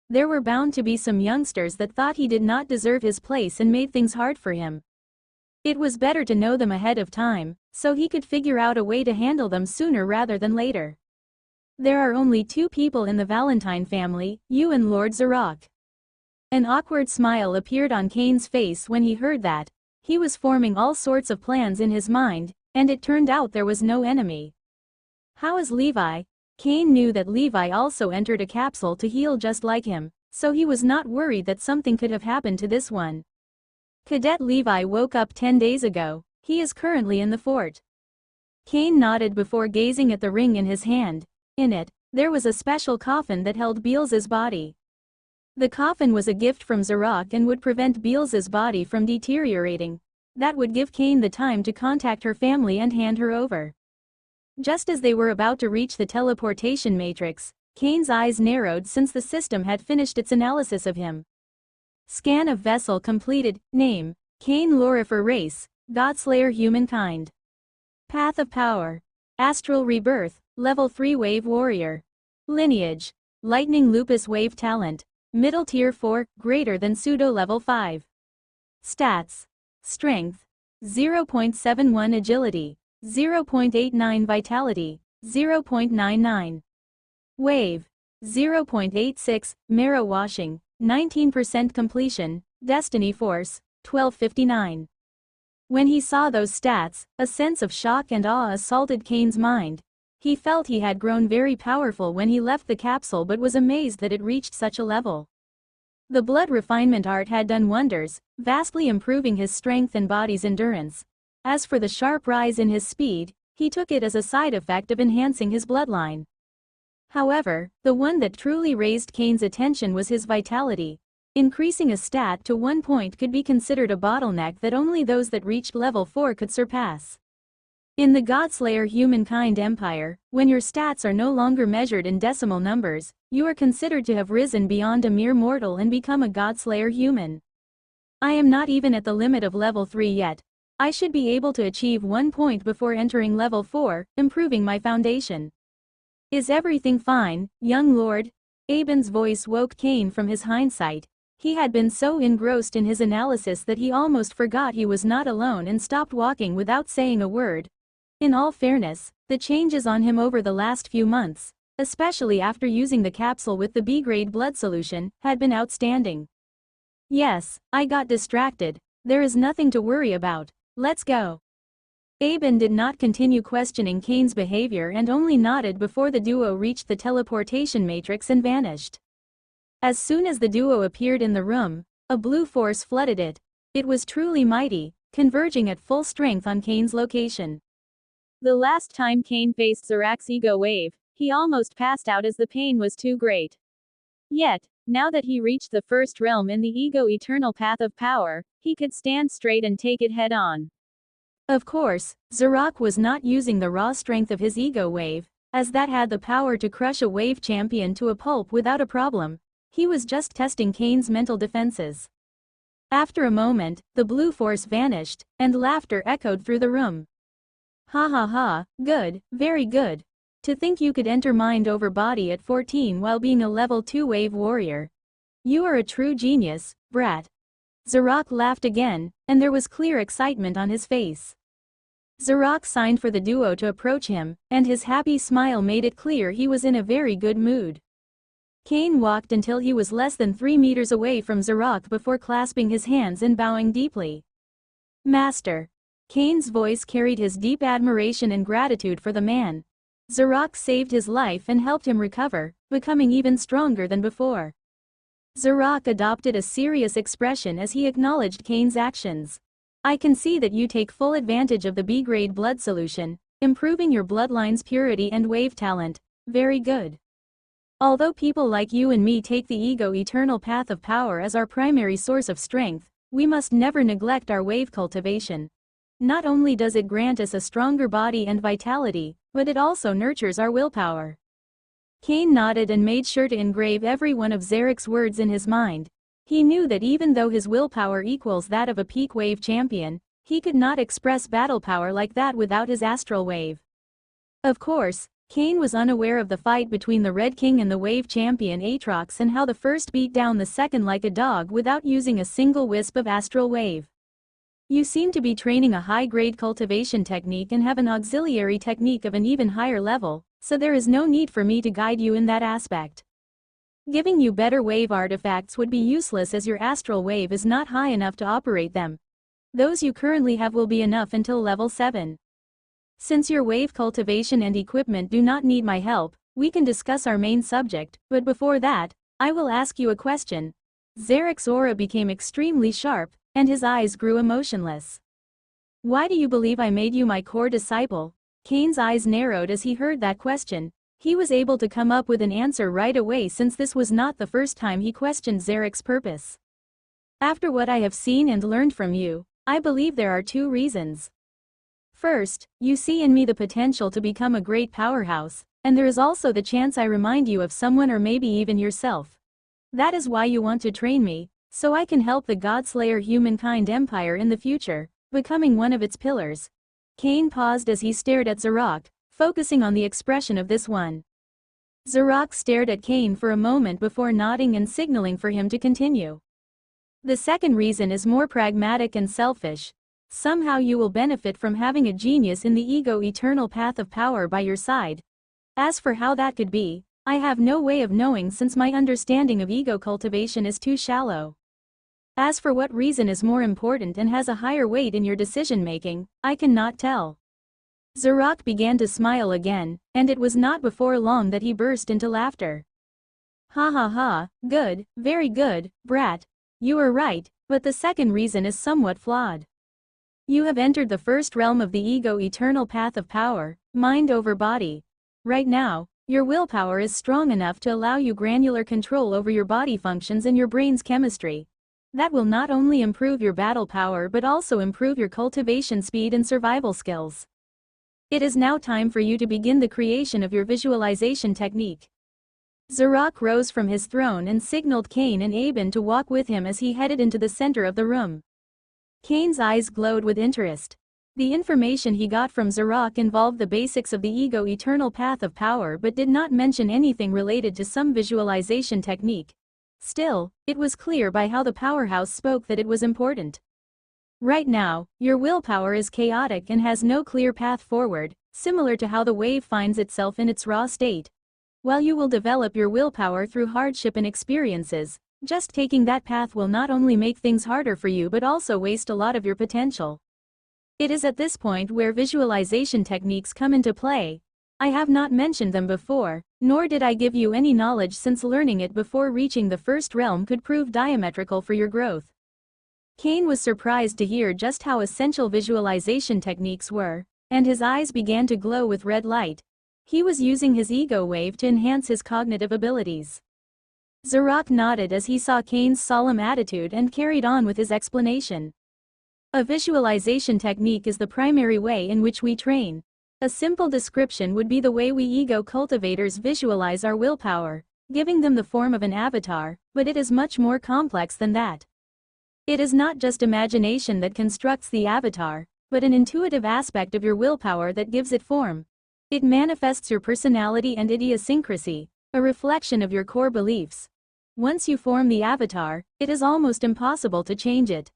There were bound to be some youngsters that thought he did not deserve his place and made things hard for him. It was better to know them ahead of time, so he could figure out a way to handle them sooner rather than later. There are only two people in the Valentine family, you and Lord Zarok. An awkward smile appeared on Kane's face when he heard that. He was forming all sorts of plans in his mind, and it turned out there was no enemy. How is Levi? Kane knew that Levi also entered a capsule to heal just like him, so he was not worried that something could have happened to this one. Cadet Levi woke up 10 days ago. He is currently in the fort. Kane nodded before gazing at the ring in his hand. In it, there was a special coffin that held Beelz's body. The coffin was a gift from Zarok and would prevent Beelz's body from deteriorating. That would give Kane the time to contact her family and hand her over. Just as they were about to reach the teleportation matrix, Kane's eyes narrowed since the system had finished its analysis of him. Scan of vessel completed. Name: Kane Lorifer. Race: Godslayer humankind. Path of power: Astral rebirth, level 3 wave warrior. Lineage: Lightning lupus wave talent. Middle tier 4, greater than pseudo level 5. Stats: Strength: 0.71 agility, 0.89 vitality, 0.99. Wave: 0.86, marrow washing, 19% completion, destiny force, 1259. When he saw those stats, a sense of shock and awe assaulted Kane's mind. He felt he had grown very powerful when he left the capsule but was amazed that it reached such a level. The blood refinement art had done wonders, vastly improving his strength and body's endurance. As for the sharp rise in his speed, he took it as a side effect of enhancing his bloodline. However, the one that truly raised Kane's attention was his vitality. Increasing a stat to 1 point could be considered a bottleneck that only those that reached level 4 could surpass. In the Godslayer humankind empire, when your stats are no longer measured in decimal numbers, you are considered to have risen beyond a mere mortal and become a Godslayer human. I am not even at the limit of level 3 yet. I should be able to achieve 1 point before entering level 4, improving my foundation. Is everything fine, young lord? Aben's voice woke Kane from his hindsight. He had been so engrossed in his analysis that he almost forgot he was not alone and stopped walking without saying a word. In all fairness, the changes on him over the last few months, especially after using the capsule with the B-grade blood solution, had been outstanding. Yes, I got distracted. There is nothing to worry about. Let's go. Aben did not continue questioning Kane's behavior and only nodded before the duo reached the teleportation matrix and vanished. As soon as the duo appeared in the room, a blue force flooded it. It was truly mighty, converging at full strength on Kane's location. The last time Kane faced Zarak's ego wave, he almost passed out as the pain was too great. Yet, now that he reached the first realm in the ego eternal path of power, he could stand straight and take it head on. Of course, Zarak was not using the raw strength of his ego wave, as that had the power to crush a wave champion to a pulp without a problem. He was just testing Kane's mental defenses. After a moment, the blue force vanished, and laughter echoed through the room. Ha ha ha, good, very good. To think you could enter mind over body at 14 while being a level 2 wave warrior. You are a true genius, brat. Zarok laughed again, and there was clear excitement on his face. Zarok signed for the duo to approach him, and his happy smile made it clear he was in a very good mood. Cain walked until he was less than 3 meters away from Zarok before clasping his hands and bowing deeply. Master. Cain's voice carried his deep admiration and gratitude for the man. Zarok saved his life and helped him recover, becoming even stronger than before. Zarok adopted a serious expression as he acknowledged Cain's actions. I can see that you take full advantage of the B-grade blood solution, improving your bloodline's purity and wave talent. Very good. Although people like you and me take the ego eternal path of power as our primary source of strength, we must never neglect our wave cultivation. Not only does it grant us a stronger body and vitality, but it also nurtures our willpower. Cain nodded and made sure to engrave every one of Zarek's words in his mind. He knew that even though his willpower equals that of a peak wave champion, he could not express battle power like that without his astral wave. Of course, Cain was unaware of the fight between the Red King and the wave champion Aatrox and how the first beat down the second like a dog without using a single wisp of astral wave. You seem to be training a high-grade cultivation technique and have an auxiliary technique of an even higher level, so there is no need for me to guide you in that aspect. Giving you better wave artifacts would be useless as your astral wave is not high enough to operate them. Those you currently have will be enough until level 7. Since your wave cultivation and equipment do not need my help, we can discuss our main subject, but before that, I will ask you a question. Zarek's aura became extremely sharp, and his eyes grew emotionless. Why do you believe I made you my core disciple? Cain's eyes narrowed as he heard that question. He was able to come up with an answer right away since this was not the first time he questioned Zarek's purpose. After what I have seen and learned from you, I believe there are 2 reasons. First, you see in me the potential to become a great powerhouse, and there is also the chance I remind you of someone or maybe even yourself. That is why you want to train me, so I can help the Godslayer humankind empire in the future, becoming one of its pillars. Cain paused as he stared at Zarok, focusing on the expression of this one. Zarok stared at Cain for a moment before nodding and signaling for him to continue. The second reason is more pragmatic and selfish. Somehow you will benefit from having a genius in the ego eternal path of power by your side. As for how that could be, I have no way of knowing since my understanding of ego cultivation is too shallow. As for what reason is more important and has a higher weight in your decision-making, I cannot tell. Zarok began to smile again, and it was not before long that he burst into laughter. Ha ha ha, good, very good, brat. You are right, but the second reason is somewhat flawed. You have entered the first realm of the ego eternal path of power, mind over body. Right now, your willpower is strong enough to allow you granular control over your body functions and your brain's chemistry. That will not only improve your battle power but also improve your cultivation speed and survival skills. It is now time for you to begin the creation of your visualization technique. Zarok rose from his throne and signaled Cain and Aben to walk with him as he headed into the center of the room. Cain's eyes glowed with interest. The information he got from Zarok involved the basics of the ego eternal path of power but did not mention anything related to some visualization technique. Still, it was clear by how the powerhouse spoke that it was important. Right now, your willpower is chaotic and has no clear path forward, similar to how the wave finds itself in its raw state. While you will develop your willpower through hardship and experiences, just taking that path will not only make things harder for you but also waste a lot of your potential. It is at this point where visualization techniques come into play. I have not mentioned them before, nor did I give you any knowledge since learning it before reaching the first realm could prove diametrical for your growth. Cain was surprised to hear just how essential visualization techniques were, and his eyes began to glow with red light. He was using his ego wave to enhance his cognitive abilities. Zarok nodded as he saw Cain's solemn attitude and carried on with his explanation. A visualization technique is the primary way in which we train. A simple description would be the way we ego cultivators visualize our willpower, giving them the form of an avatar, but it is much more complex than that. It is not just imagination that constructs the avatar, but an intuitive aspect of your willpower that gives it form. It manifests your personality and idiosyncrasy, a reflection of your core beliefs. Once you form the avatar, it is almost impossible to change it.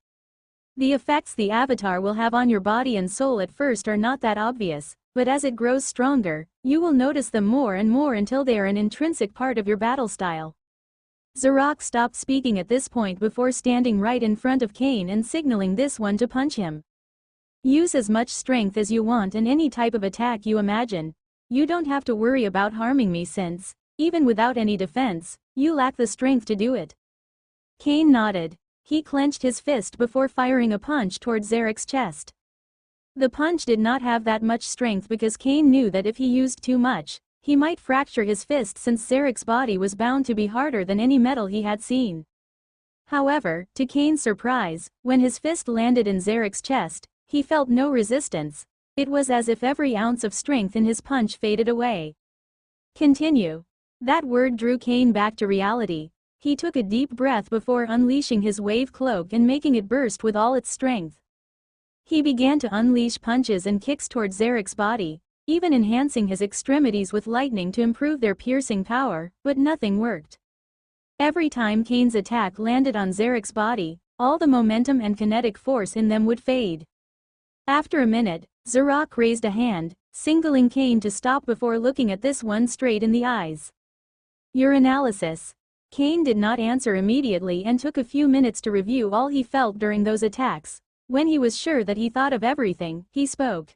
The effects the avatar will have on your body and soul at first are not that obvious, but as it grows stronger, you will notice them more and more until they are an intrinsic part of your battle style. Zorak stopped speaking at this point before standing right in front of Cain and signaling this one to punch him. Use as much strength as you want and any type of attack you imagine. You don't have to worry about harming me since, even without any defense, you lack the strength to do it. Cain nodded. He clenched his fist before firing a punch towards Zarek's chest. The punch did not have that much strength because Cain knew that if he used too much, he might fracture his fist since Zarek's body was bound to be harder than any metal he had seen. However, to Cain's surprise, when his fist landed in Zarek's chest, he felt no resistance. It was as if every ounce of strength in his punch faded away. Continue. That word drew Cain back to reality. He took a deep breath before unleashing his wave cloak and making it burst with all its strength. He began to unleash punches and kicks towards Zarek's body, even enhancing his extremities with lightning to improve their piercing power, but nothing worked. Every time Cain's attack landed on Zarek's body, all the momentum and kinetic force in them would fade. After a minute, Zorak raised a hand, signaling Cain to stop before looking at this one straight in the eyes. Your analysis. Cain did not answer immediately and took a few minutes to review all he felt during those attacks. When he was sure that he thought of everything, he spoke.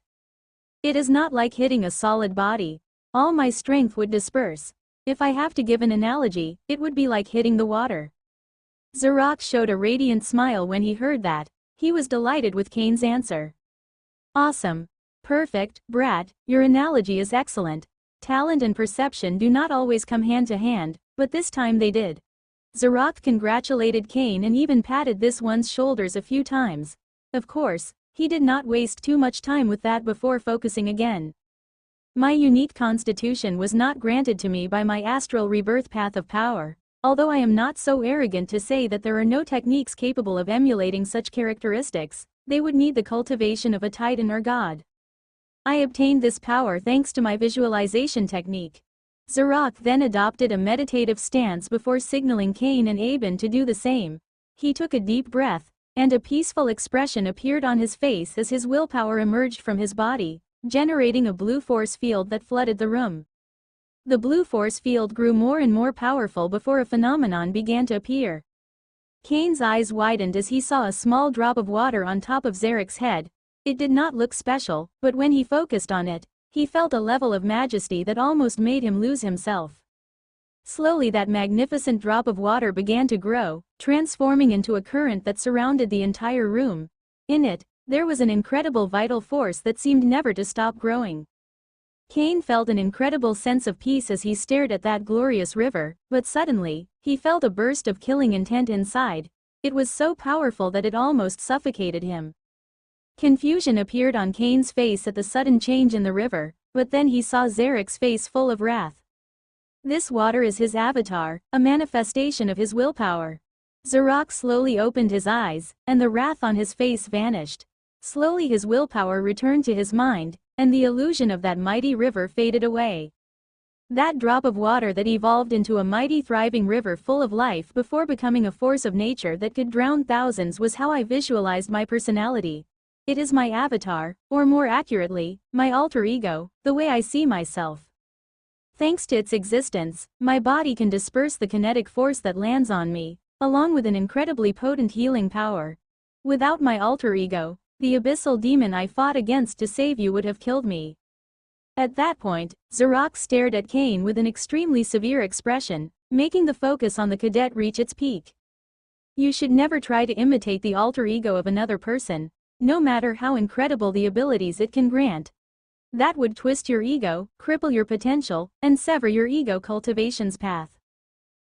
It is not like hitting a solid body. All my strength would disperse. If I have to give an analogy, it would be like hitting the water. Zorak showed a radiant smile when he heard that. He was delighted with Cain's answer. Awesome. Perfect, brat, your analogy is excellent. Talent and perception do not always come hand to hand, but this time they did. Zorak congratulated Cain and even patted this one's shoulders a few times. Of course, he did not waste too much time with that before focusing again. My unique constitution was not granted to me by my astral rebirth path of power, although I am not so arrogant to say that there are no techniques capable of emulating such characteristics. They would need the cultivation of a titan or god. I obtained this power thanks to my visualization technique. Zorak then adopted a meditative stance before signaling Cain and Aben to do the same. He took a deep breath, and a peaceful expression appeared on his face as his willpower emerged from his body, generating a blue force field that flooded the room. The blue force field grew more and more powerful before a phenomenon began to appear. Cain's eyes widened as he saw a small drop of water on top of Zarek's head. It did not look special, but when he focused on it, he felt a level of majesty that almost made him lose himself. Slowly that magnificent drop of water began to grow, transforming into a current that surrounded the entire room. In it, there was an incredible vital force that seemed never to stop growing. Cain felt an incredible sense of peace as he stared at that glorious river, but suddenly, he felt a burst of killing intent inside. It was so powerful that it almost suffocated him. Confusion appeared on Cain's face at the sudden change in the river, but then he saw Zarek's face full of wrath. This water is his avatar, a manifestation of his willpower. Zorak slowly opened his eyes, and the wrath on his face vanished. Slowly his willpower returned to his mind, and the illusion of that mighty river faded away. That drop of water that evolved into a mighty thriving river full of life before becoming a force of nature that could drown thousands was how I visualized my personality. It is my avatar, or more accurately, my alter ego, the way I see myself. Thanks to its existence, my body can disperse the kinetic force that lands on me, along with an incredibly potent healing power. Without my alter ego, the abyssal demon I fought against to save you would have killed me. At that point, Zorak stared at Cain with an extremely severe expression, making the focus on the cadet reach its peak. You should never try to imitate the alter ego of another person, no matter how incredible the abilities it can grant. That would twist your ego, cripple your potential, and sever your ego cultivation's path.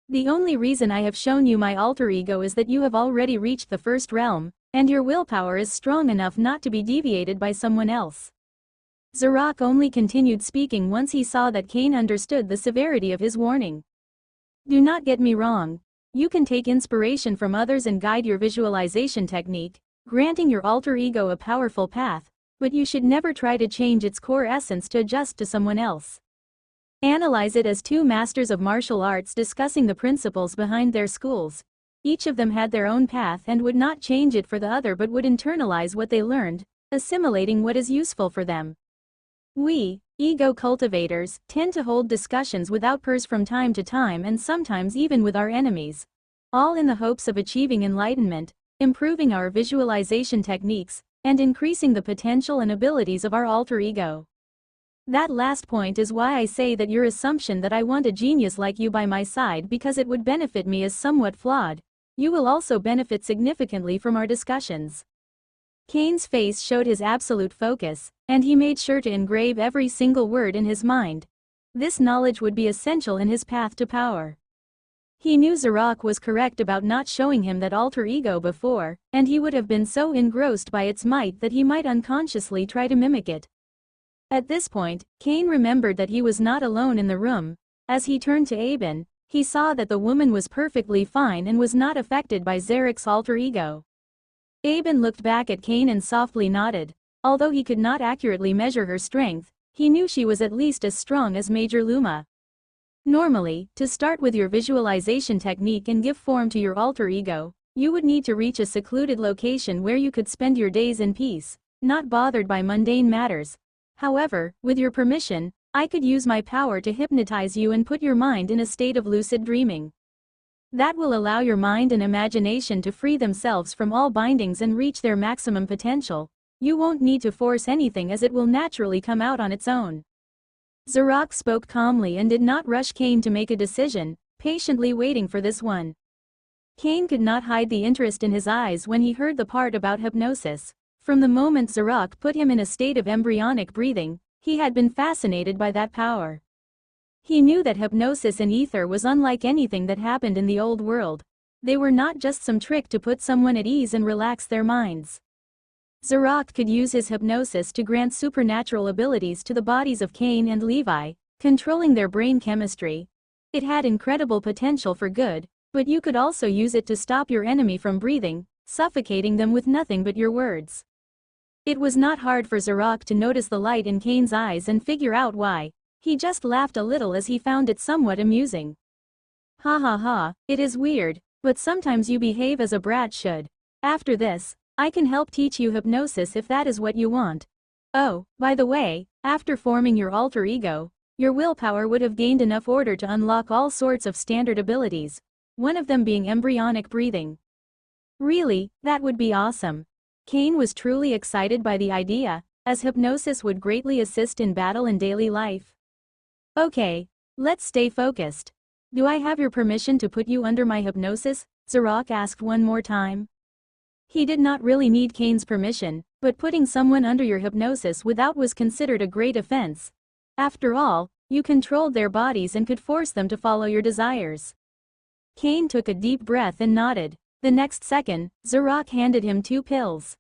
The only reason I have shown you my alter ego is that you have already reached the first realm, and your willpower is strong enough not to be deviated by someone else. Zorak only continued speaking once he saw that Cain understood the severity of his warning. Do not get me wrong. You can take inspiration from others and guide your visualization technique, granting your alter ego a powerful path, but you should never try to change its core essence to adjust to someone else. Analyze it as two masters of martial arts discussing the principles behind their schools. Each of them had their own path and would not change it for the other but would internalize what they learned, assimilating what is useful for them. We, ego cultivators, tend to hold discussions without purse from time to time and sometimes even with our enemies. All in the hopes of achieving enlightenment, improving our visualization techniques, and increasing the potential and abilities of our alter ego. That last point is why I say that your assumption that I want a genius like you by my side because it would benefit me is somewhat flawed. You will also benefit significantly from our discussions. Kane's face showed his absolute focus, and he made sure to engrave every single word in his mind. This knowledge would be essential in his path to power. He knew Zarok was correct about not showing him that alter ego before, and he would have been so engrossed by its might that he might unconsciously try to mimic it. At this point, Kane remembered that he was not alone in the room. As he turned to Aben, he saw that the woman was perfectly fine and was not affected by Zarek's alter ego. Aben looked back at Kane and softly nodded. Although he could not accurately measure her strength, he knew she was at least as strong as Major Luma. Normally, to start with your visualization technique and give form to your alter ego, you would need to reach a secluded location where you could spend your days in peace, not bothered by mundane matters. However, with your permission, I could use my power to hypnotize you and put your mind in a state of lucid dreaming. That will allow your mind and imagination to free themselves from all bindings and reach their maximum potential. You won't need to force anything as it will naturally come out on its own. Zarok spoke calmly and did not rush Kane to make a decision, patiently waiting for this one. Kane could not hide the interest in his eyes when he heard the part about hypnosis. From the moment Zarok put him in a state of embryonic breathing, he had been fascinated by that power. He knew that hypnosis in ether was unlike anything that happened in the old world. They were not just some trick to put someone at ease and relax their minds. Zarok could use his hypnosis to grant supernatural abilities to the bodies of Kane and Levi, controlling their brain chemistry. It had incredible potential for good, but you could also use it to stop your enemy from breathing, suffocating them with nothing but your words. It was not hard for Zarok to notice the light in Kane's eyes and figure out why. He just laughed a little as he found it somewhat amusing. Ha ha ha, it is weird, but sometimes you behave as a brat should. After this, I can help teach you hypnosis if that is what you want. Oh, by the way, after forming your alter ego, your willpower would have gained enough order to unlock all sorts of standard abilities, one of them being embryonic breathing. Really, that would be awesome. Kane was truly excited by the idea, as hypnosis would greatly assist in battle and daily life. Okay, let's stay focused. Do I have your permission to put you under my hypnosis? Zarok asked one more time. He did not really need Kane's permission, but putting someone under your hypnosis without was considered a great offense. After all, you controlled their bodies and could force them to follow your desires. Kane took a deep breath and nodded. The next second, Zarok handed him 2 pills.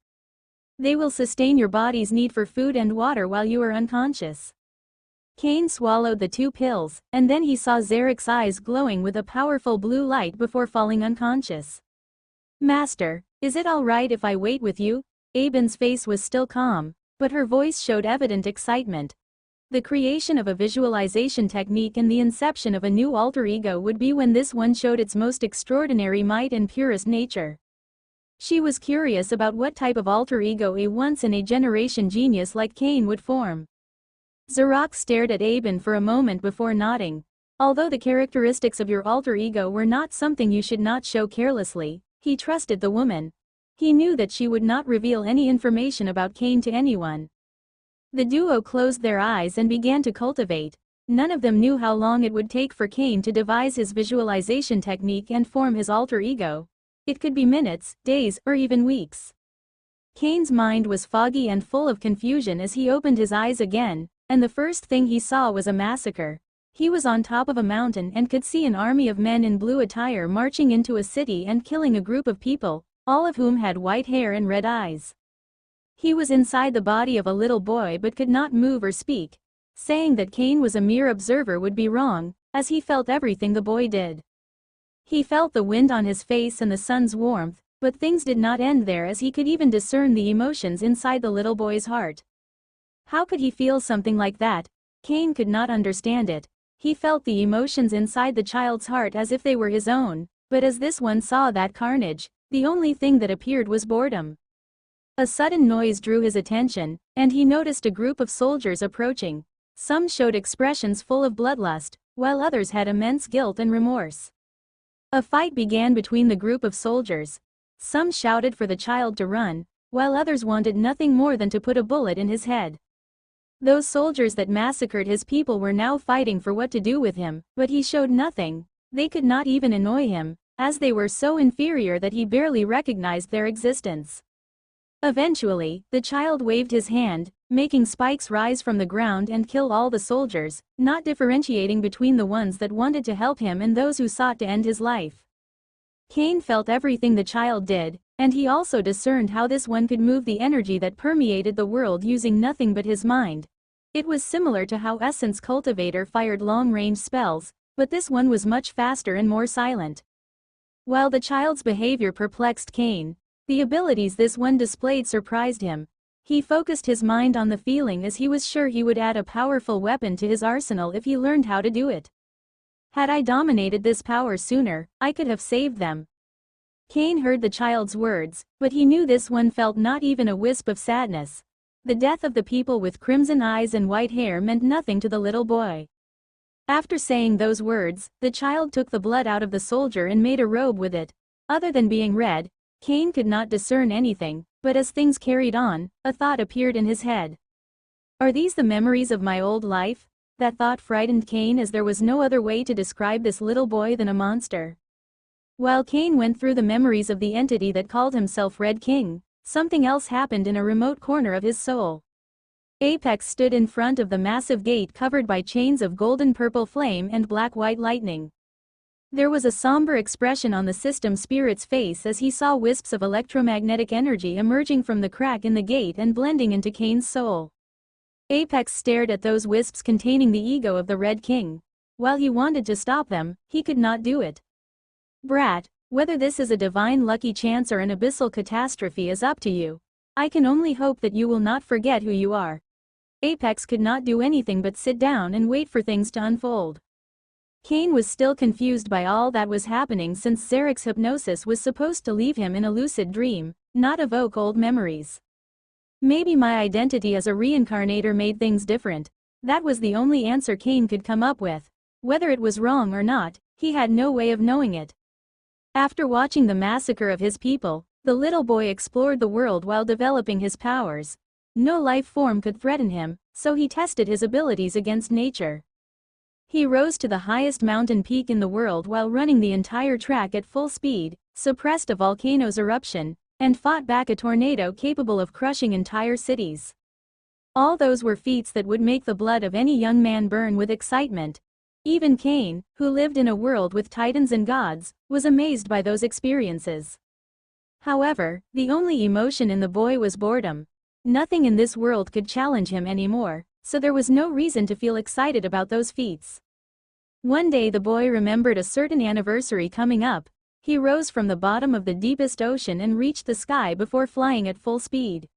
They will sustain your body's need for food and water while you are unconscious. Kane swallowed the 2 pills, and then he saw Zarek's eyes glowing with a powerful blue light before falling unconscious. Master, is it all right if I wait with you? Aben's face was still calm, but her voice showed evident excitement. The creation of a visualization technique and the inception of a new alter ego would be when this one showed its most extraordinary might and purest nature. She was curious about what type of alter ego a once-in-a-generation genius like Kane would form. Zarok stared at Aben for a moment before nodding. Although the characteristics of your alter ego were not something you should not show carelessly, he trusted the woman. He knew that she would not reveal any information about Kane to anyone. The duo closed their eyes and began to cultivate. None of them knew how long it would take for Kane to devise his visualization technique and form his alter ego. It could be minutes, days, or even weeks. Kane's mind was foggy and full of confusion as he opened his eyes again, and the first thing he saw was a massacre. He was on top of a mountain and could see an army of men in blue attire marching into a city and killing a group of people, all of whom had white hair and red eyes. He was inside the body of a little boy but could not move or speak. Saying that Kane was a mere observer would be wrong, as he felt everything the boy did. He felt the wind on his face and the sun's warmth, but things did not end there as he could even discern the emotions inside the little boy's heart. How could he feel something like that? Kane could not understand it. He felt the emotions inside the child's heart as if they were his own, but as this one saw that carnage, the only thing that appeared was boredom. A sudden noise drew his attention, and he noticed a group of soldiers approaching. Some showed expressions full of bloodlust, while others had immense guilt and remorse. A fight began between the group of soldiers. Some shouted for the child to run, while others wanted nothing more than to put a bullet in his head. Those soldiers that massacred his people were now fighting for what to do with him, but he showed nothing. They could not even annoy him, as they were so inferior that he barely recognized their existence. Eventually, the child waved his hand, making spikes rise from the ground and kill all the soldiers, not differentiating between the ones that wanted to help him and those who sought to end his life. Cain felt everything the child did, and he also discerned how this one could move the energy that permeated the world using nothing but his mind. It was similar to how Essence Cultivator fired long-range spells, but this one was much faster and more silent. While the child's behavior perplexed Cain, the abilities this one displayed surprised him. He focused his mind on the feeling as he was sure he would add a powerful weapon to his arsenal if he learned how to do it. Had I dominated this power sooner, I could have saved them. Cain heard the child's words, but he knew this one felt not even a wisp of sadness. The death of the people with crimson eyes and white hair meant nothing to the little boy. After saying those words, the child took the blood out of the soldier and made a robe with it. Other than being red, Cain could not discern anything, but as things carried on, a thought appeared in his head. Are these the memories of my old life? That thought frightened Cain as there was no other way to describe this little boy than a monster. While Cain went through the memories of the entity that called himself Red King, something else happened in a remote corner of his soul. Apex stood in front of the massive gate covered by chains of golden-purple flame and black-white lightning. There was a somber expression on the system spirit's face as he saw wisps of electromagnetic energy emerging from the crack in the gate and blending into Cain's soul. Apex stared at those wisps containing the ego of the Red King. While he wanted to stop them, he could not do it. Brat, whether this is a divine lucky chance or an abyssal catastrophe is up to you. I can only hope that you will not forget who you are. Apex could not do anything but sit down and wait for things to unfold. Cain was still confused by all that was happening since Zarek's hypnosis was supposed to leave him in a lucid dream, not evoke old memories. Maybe my identity as a reincarnator made things different. That was the only answer Cain could come up with. Whether it was wrong or not, he had no way of knowing it. After watching the massacre of his people, the little boy explored the world while developing his powers. No life form could threaten him, so he tested his abilities against nature. He rose to the highest mountain peak in the world while running the entire track at full speed, suppressed a volcano's eruption, and fought back a tornado capable of crushing entire cities. All those were feats that would make the blood of any young man burn with excitement. Even Cain, who lived in a world with titans and gods, was amazed by those experiences. However, the only emotion in the boy was boredom. Nothing in this world could challenge him anymore, so there was no reason to feel excited about those feats. One day the boy remembered a certain anniversary coming up. He rose from the bottom of the deepest ocean and reached the sky before flying at full speed.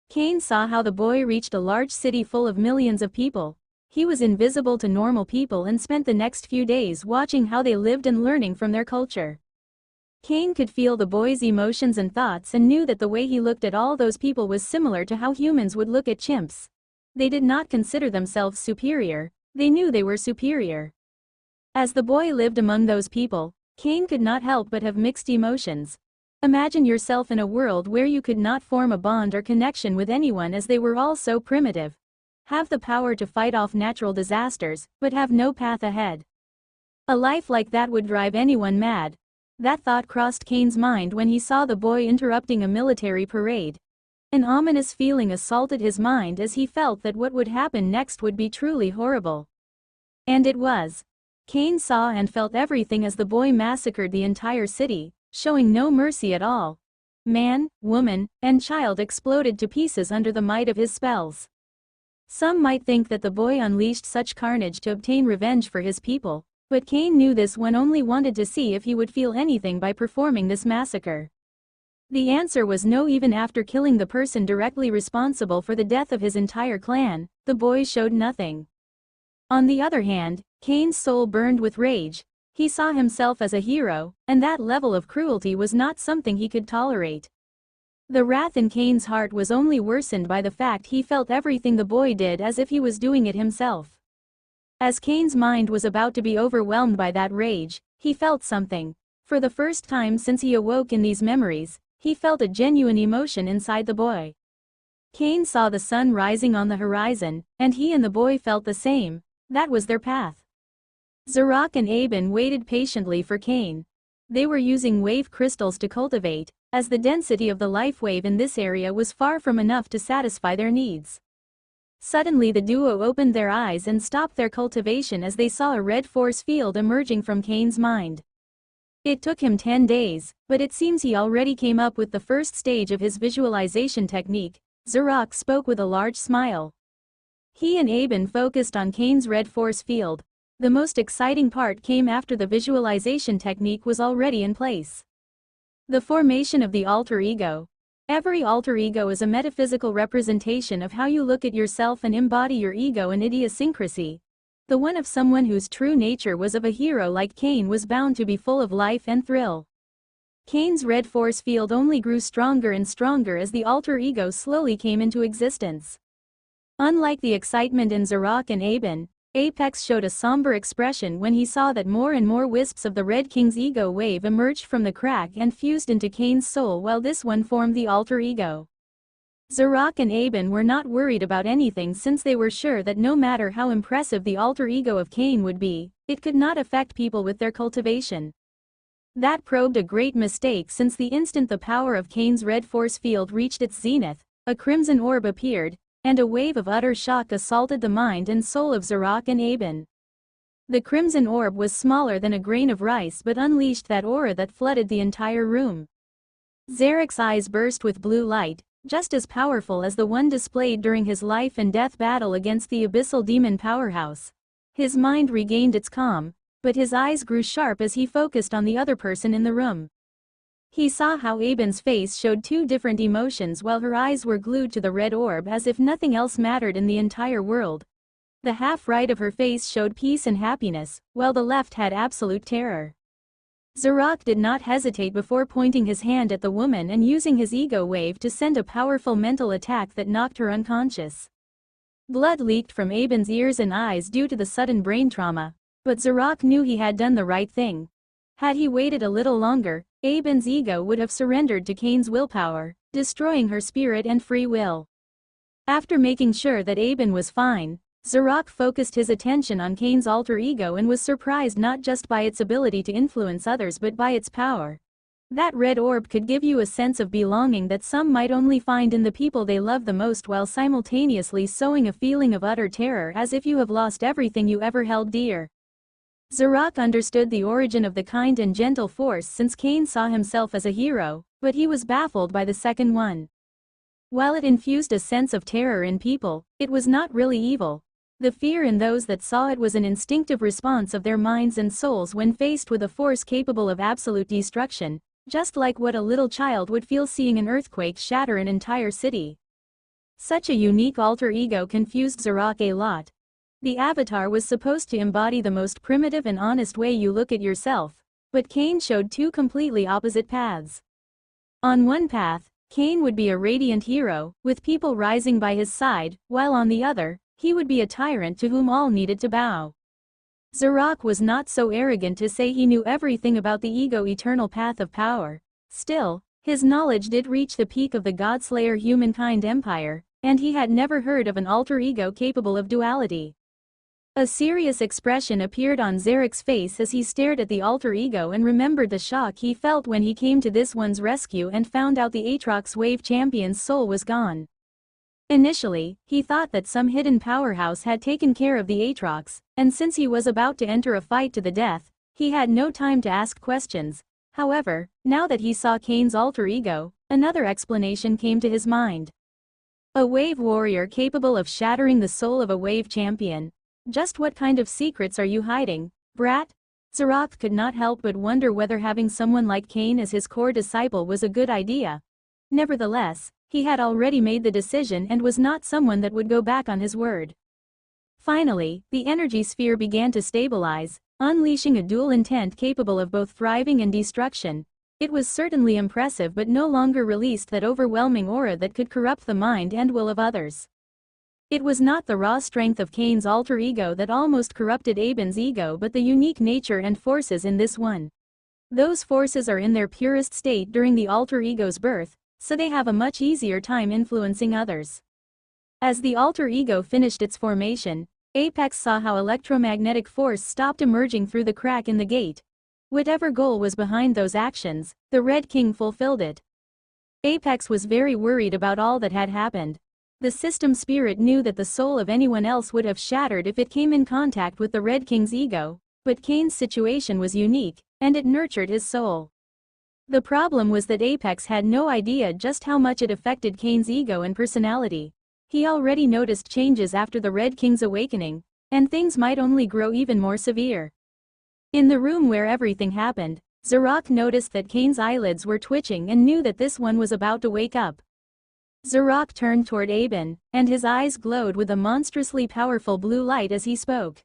Cain saw how the boy reached a large city full of millions of people. He was invisible to normal people and spent the next few days watching how they lived and learning from their culture. Cain could feel the boy's emotions and thoughts and knew that the way he looked at all those people was similar to how humans would look at chimps. They did not consider themselves superior, they knew they were superior. As the boy lived among those people, Cain could not help but have mixed emotions. Imagine yourself in a world where you could not form a bond or connection with anyone as they were all so primitive. Have the power to fight off natural disasters, but have no path ahead. A life like that would drive anyone mad. That thought crossed Cain's mind when he saw the boy interrupting a military parade. An ominous feeling assaulted his mind as he felt that what would happen next would be truly horrible. And it was. Cain saw and felt everything as the boy massacred the entire city, showing no mercy at all. Man, woman, and child exploded to pieces under the might of his spells. Some might think that the boy unleashed such carnage to obtain revenge for his people, but Cain knew this one only wanted to see if he would feel anything by performing this massacre. The answer was no. Even after killing the person directly responsible for the death of his entire clan, the boy showed nothing. On the other hand, Kane's soul burned with rage. He saw himself as a hero, and that level of cruelty was not something he could tolerate. The wrath in Kane's heart was only worsened by the fact he felt everything the boy did as if he was doing it himself. As Kane's mind was about to be overwhelmed by that rage, he felt something. For the first time since he awoke in these memories, he felt a genuine emotion inside the boy. Kane saw the sun rising on the horizon, and he and the boy felt the same. That was their path. Zarak and Aben waited patiently for Kane. They were using wave crystals to cultivate, as the density of the life wave in this area was far from enough to satisfy their needs. Suddenly the duo opened their eyes and stopped their cultivation as they saw a red force field emerging from Kane's mind. It took him 10 days, but it seems he already came up with the first stage of his visualization technique. Zarak spoke with a large smile. He and Aben focused on Kane's red force field. The most exciting part came after the visualization technique was already in place. The formation of the alter ego. Every alter ego is a metaphysical representation of how you look at yourself and embody your ego and idiosyncrasy. The one of someone whose true nature was of a hero like Kane was bound to be full of life and thrill. Kane's red force field only grew stronger and stronger as the alter ego slowly came into existence. Unlike the excitement in Zarak and Aben, Apex showed a somber expression when he saw that more and more wisps of the Red King's ego wave emerged from the crack and fused into Kane's soul while this one formed the alter ego. Zarak and Aben were not worried about anything since they were sure that no matter how impressive the alter ego of Kane would be, it could not affect people with their cultivation. That proved a great mistake since the instant the power of Kane's red force field reached its zenith, a crimson orb appeared, and a wave of utter shock assaulted the mind and soul of Zarak and Aben. The crimson orb was smaller than a grain of rice but unleashed that aura that flooded the entire room. Zarek's eyes burst with blue light, just as powerful as the one displayed during his life and death battle against the abyssal demon powerhouse. His mind regained its calm, but his eyes grew sharp as he focused on the other person in the room. He saw how Aben's face showed two different emotions while her eyes were glued to the red orb as if nothing else mattered in the entire world. The half right of her face showed peace and happiness, while the left had absolute terror. Zarak did not hesitate before pointing his hand at the woman and using his ego wave to send a powerful mental attack that knocked her unconscious. Blood leaked from Aben's ears and eyes due to the sudden brain trauma, but Zarak knew he had done the right thing. Had he waited a little longer, Aben's ego would have surrendered to Kane's willpower, destroying her spirit and free will. After making sure that Aben was fine, Zarak focused his attention on Kane's alter ego and was surprised not just by its ability to influence others but by its power. That red orb could give you a sense of belonging that some might only find in the people they love the most while simultaneously sowing a feeling of utter terror as if you have lost everything you ever held dear. Zarak understood the origin of the kind and gentle force since Kane saw himself as a hero, but he was baffled by the second one. While it infused a sense of terror in people, it was not really evil. The fear in those that saw it was an instinctive response of their minds and souls when faced with a force capable of absolute destruction, just like what a little child would feel seeing an earthquake shatter an entire city. Such a unique alter ego confused Zarak a lot. The avatar was supposed to embody the most primitive and honest way you look at yourself, but Kane showed two completely opposite paths. On one path, Kane would be a radiant hero, with people rising by his side, while on the other, he would be a tyrant to whom all needed to bow. Zarak was not so arrogant to say he knew everything about the ego-eternal path of power. Still, his knowledge did reach the peak of the Godslayer humankind empire, and he had never heard of an alter ego capable of duality. A serious expression appeared on Zarek's face as he stared at the alter ego and remembered the shock he felt when he came to this one's rescue and found out the Aatrox Wave Champion's soul was gone. Initially, he thought that some hidden powerhouse had taken care of the Aatrox, and since he was about to enter a fight to the death, he had no time to ask questions. However, now that he saw Kane's alter ego, another explanation came to his mind. A wave warrior capable of shattering the soul of a wave champion. Just what kind of secrets are you hiding, brat? Zarak could not help but wonder whether having someone like Kane as his core disciple was a good idea. Nevertheless, he had already made the decision and was not someone that would go back on his word. Finally, the energy sphere began to stabilize, unleashing a dual intent capable of both thriving and destruction. It was certainly impressive but no longer released that overwhelming aura that could corrupt the mind and will of others. It was not the raw strength of Kane's alter ego that almost corrupted Aben's ego but the unique nature and forces in this one. Those forces are in their purest state during the alter ego's birth, so they have a much easier time influencing others. As the alter ego finished its formation, Apex saw how electromagnetic force stopped emerging through the crack in the gate. Whatever goal was behind those actions, the Red King fulfilled it. Apex was very worried about all that had happened. The system spirit knew that the soul of anyone else would have shattered if it came in contact with the Red King's ego, but Kane's situation was unique, and it nurtured his soul. The problem was that Apex had no idea just how much it affected Kane's ego and personality. He already noticed changes after the Red King's awakening, and things might only grow even more severe. In the room where everything happened, Zarok noticed that Kane's eyelids were twitching and knew that this one was about to wake up. Zarok turned toward Aben, and his eyes glowed with a monstrously powerful blue light as he spoke.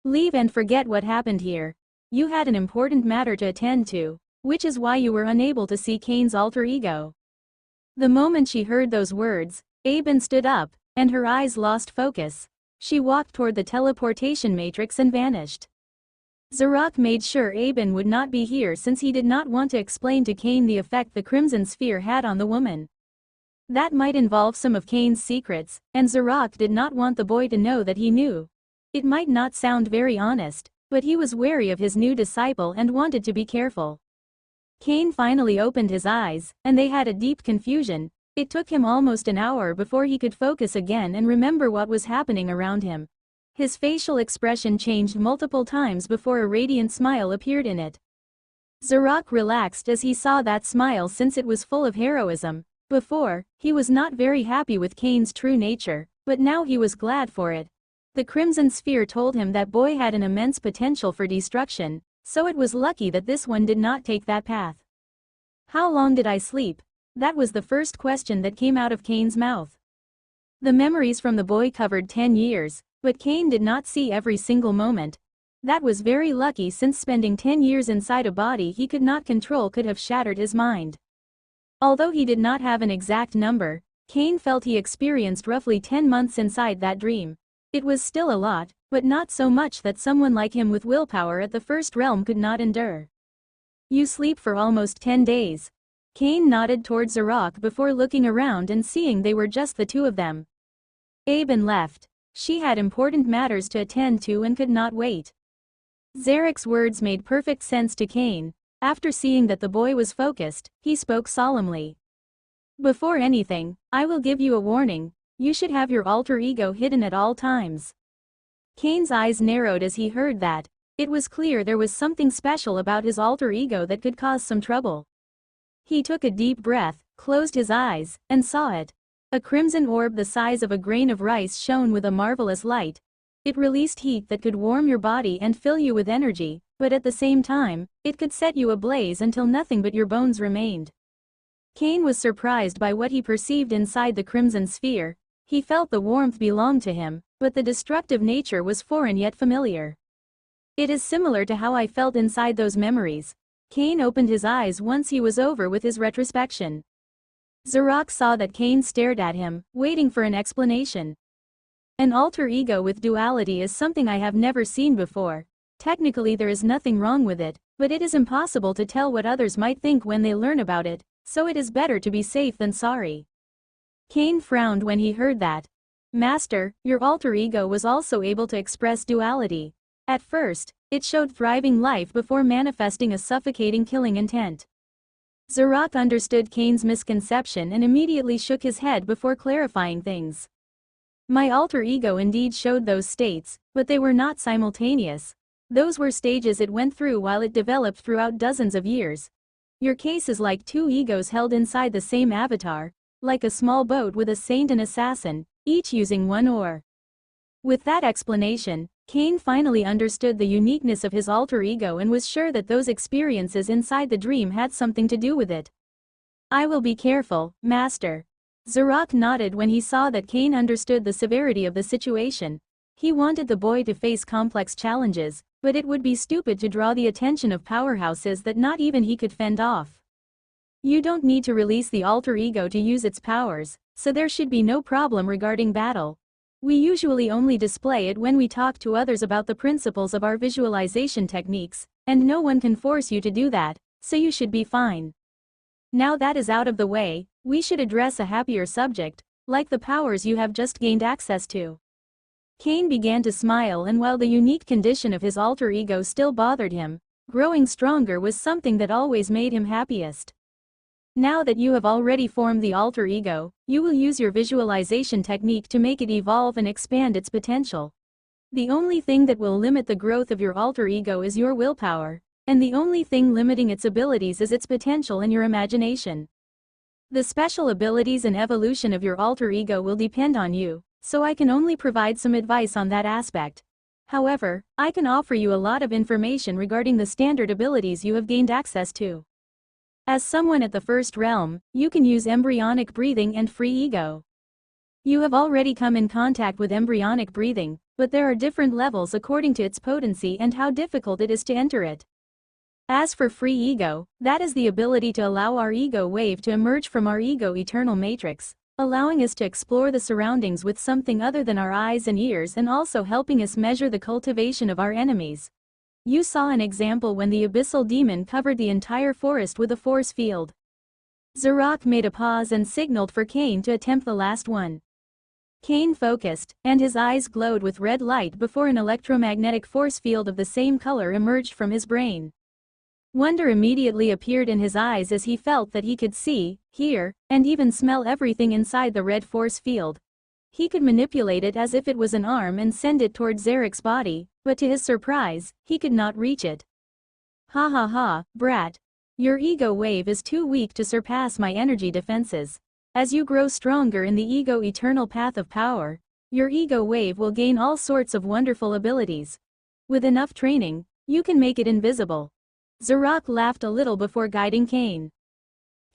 "Leave and forget what happened here. You had an important matter to attend to, which is why you were unable to see Kane's alter ego." The moment she heard those words, Aben stood up, and her eyes lost focus. She walked toward the teleportation matrix and vanished. Zarok made sure Aben would not be here since he did not want to explain to Kane the effect the Crimson Sphere had on the woman. That might involve some of Kane's secrets, and Zarok did not want the boy to know that he knew. It might not sound very honest, but he was wary of his new disciple and wanted to be careful. Kane finally opened his eyes, and they had a deep confusion. It took him almost an hour before he could focus again and remember what was happening around him. His facial expression changed multiple times before a radiant smile appeared in it. Zarok relaxed as he saw that smile since it was full of heroism. Before, he was not very happy with Kane's true nature, but now he was glad for it. The Crimson Sphere told him that boy had an immense potential for destruction, so it was lucky that this one did not take that path. "How long did I sleep?" That was the first question that came out of Kane's mouth. The memories from the boy covered 10 years, but Kane did not see every single moment. That was very lucky since spending 10 years inside a body he could not control could have shattered his mind. Although he did not have an exact number, Kane felt he experienced roughly 10 months inside that dream. It was still a lot, but not so much that someone like him with willpower at the first realm could not endure. "You sleep for almost 10 days. Kane nodded towards Zarok before looking around and seeing they were just the two of them. Aben left. She had important matters to attend to and could not wait. Zarek's words made perfect sense to Kane. After seeing that the boy was focused, he spoke solemnly. "Before anything, I will give you a warning. You should have your alter ego hidden at all times." Kane's eyes narrowed as he heard that. It was clear there was something special about his alter ego that could cause some trouble. He took a deep breath, closed his eyes, and saw it. A crimson orb the size of a grain of rice shone with a marvelous light. It released heat that could warm your body and fill you with energy, but at the same time, it could set you ablaze until nothing but your bones remained. Kane was surprised by what he perceived inside the Crimson Sphere. He felt the warmth belonged to him, but the destructive nature was foreign yet familiar. "It is similar to how I felt inside those memories." Kane opened his eyes once he was over with his retrospection. Zarok saw that Kane stared at him, waiting for an explanation. "An alter ego with duality is something I have never seen before. Technically there is nothing wrong with it, but it is impossible to tell what others might think when they learn about it, so it is better to be safe than sorry." Kane frowned when he heard that. "Master, your alter ego was also able to express duality. At first, it showed thriving life before manifesting a suffocating killing intent." Zarok understood Kane's misconception and immediately shook his head before clarifying things. "My alter ego indeed showed those states, but they were not simultaneous. Those were stages it went through while it developed throughout dozens of years. Your case is like two egos held inside the same avatar, like a small boat with a saint and assassin, each using one oar." With that explanation, Kane finally understood the uniqueness of his alter ego and was sure that those experiences inside the dream had something to do with it. "I will be careful, Master." Zarok nodded when he saw that Kane understood the severity of the situation. He wanted the boy to face complex challenges, but it would be stupid to draw the attention of powerhouses that not even he could fend off. You don't need to release the alter ego to use its powers, so there should be no problem regarding battle. We usually only display it when we talk to others about the principles of our visualization techniques, and no one can force you to do that, so you should be fine. Now that is out of the way, we should address a happier subject, like the powers you have just gained access to. Cain began to smile, and while the unique condition of his alter ego still bothered him, growing stronger was something that always made him happiest. Now that you have already formed the alter ego, you will use your visualization technique to make it evolve and expand its potential. The only thing that will limit the growth of your alter ego is your willpower, and the only thing limiting its abilities is its potential and your imagination. The special abilities and evolution of your alter ego will depend on you, so I can only provide some advice on that aspect. However, I can offer you a lot of information regarding the standard abilities you have gained access to. As someone at the first realm, you can use embryonic breathing and free ego. You have already come in contact with embryonic breathing, but there are different levels according to its potency and how difficult it is to enter it. As for free ego, that is the ability to allow our ego wave to emerge from our ego eternal matrix, allowing us to explore the surroundings with something other than our eyes and ears, and also helping us measure the cultivation of our enemies. You saw an example when the abyssal demon covered the entire forest with a force field. Zarok made a pause and signaled for Cain to attempt the last one. Cain focused, and his eyes glowed with red light before an electromagnetic force field of the same color emerged from his brain. Wonder immediately appeared in his eyes as he felt that he could see, hear, and even smell everything inside the red force field. He could manipulate it as if it was an arm and send it toward Zarek's body, but to his surprise, he could not reach it. Ha ha ha, brat. Your ego wave is too weak to surpass my energy defenses. As you grow stronger in the ego eternal path of power, your ego wave will gain all sorts of wonderful abilities. With enough training, you can make it invisible. Zarok laughed a little before guiding Cain.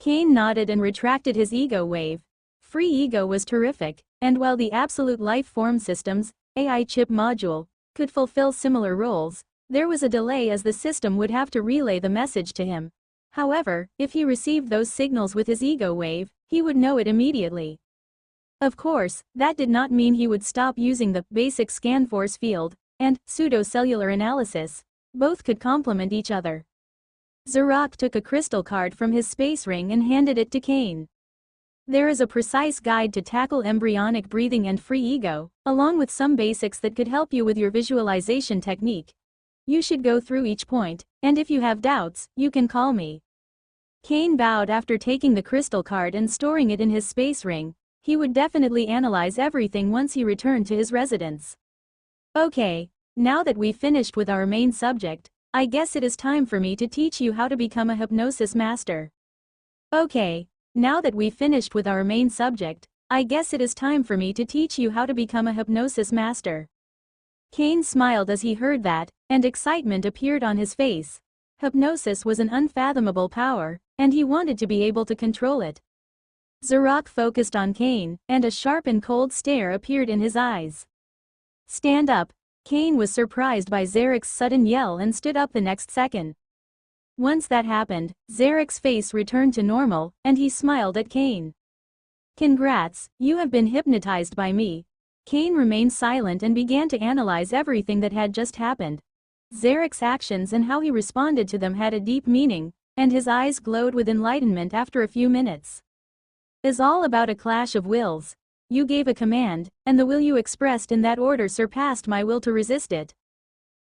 Cain nodded and retracted his ego wave. Free ego was terrific, and while the Absolute Life Form Systems, AI chip module, could fulfill similar roles, there was a delay as the system would have to relay the message to him. However, if he received those signals with his ego wave, he would know it immediately. Of course, that did not mean he would stop using the basic scan force field and pseudo-cellular analysis. Both could complement each other. Zarok took a crystal card from his space ring and handed it to Cain. There is a precise guide to tackle embryonic breathing and free ego, along with some basics that could help you with your visualization technique. You should go through each point, and if you have doubts, you can call me. Cain bowed after taking the crystal card and storing it in his space ring. He would definitely analyze everything once he returned to his residence. Okay, now that we've finished with our main subject, I guess it is time for me to teach you how to become a hypnosis master. Okay. Now that we've finished with our main subject, I guess it is time for me to teach you how to become a hypnosis master. Cain smiled as he heard that, and excitement appeared on his face. Hypnosis was an unfathomable power, and he wanted to be able to control it. Zarok focused on Cain, and a sharp and cold stare appeared in his eyes. Stand up. Cain was surprised by Zarek's sudden yell and stood up the next second. Once that happened, Zarek's face returned to normal, and he smiled at Cain. Congrats, you have been hypnotized by me. Cain remained silent and began to analyze everything that had just happened. Zarek's actions and how he responded to them had a deep meaning, and his eyes glowed with enlightenment after a few minutes. It's all about a clash of wills. You gave a command, and the will you expressed in that order surpassed my will to resist it.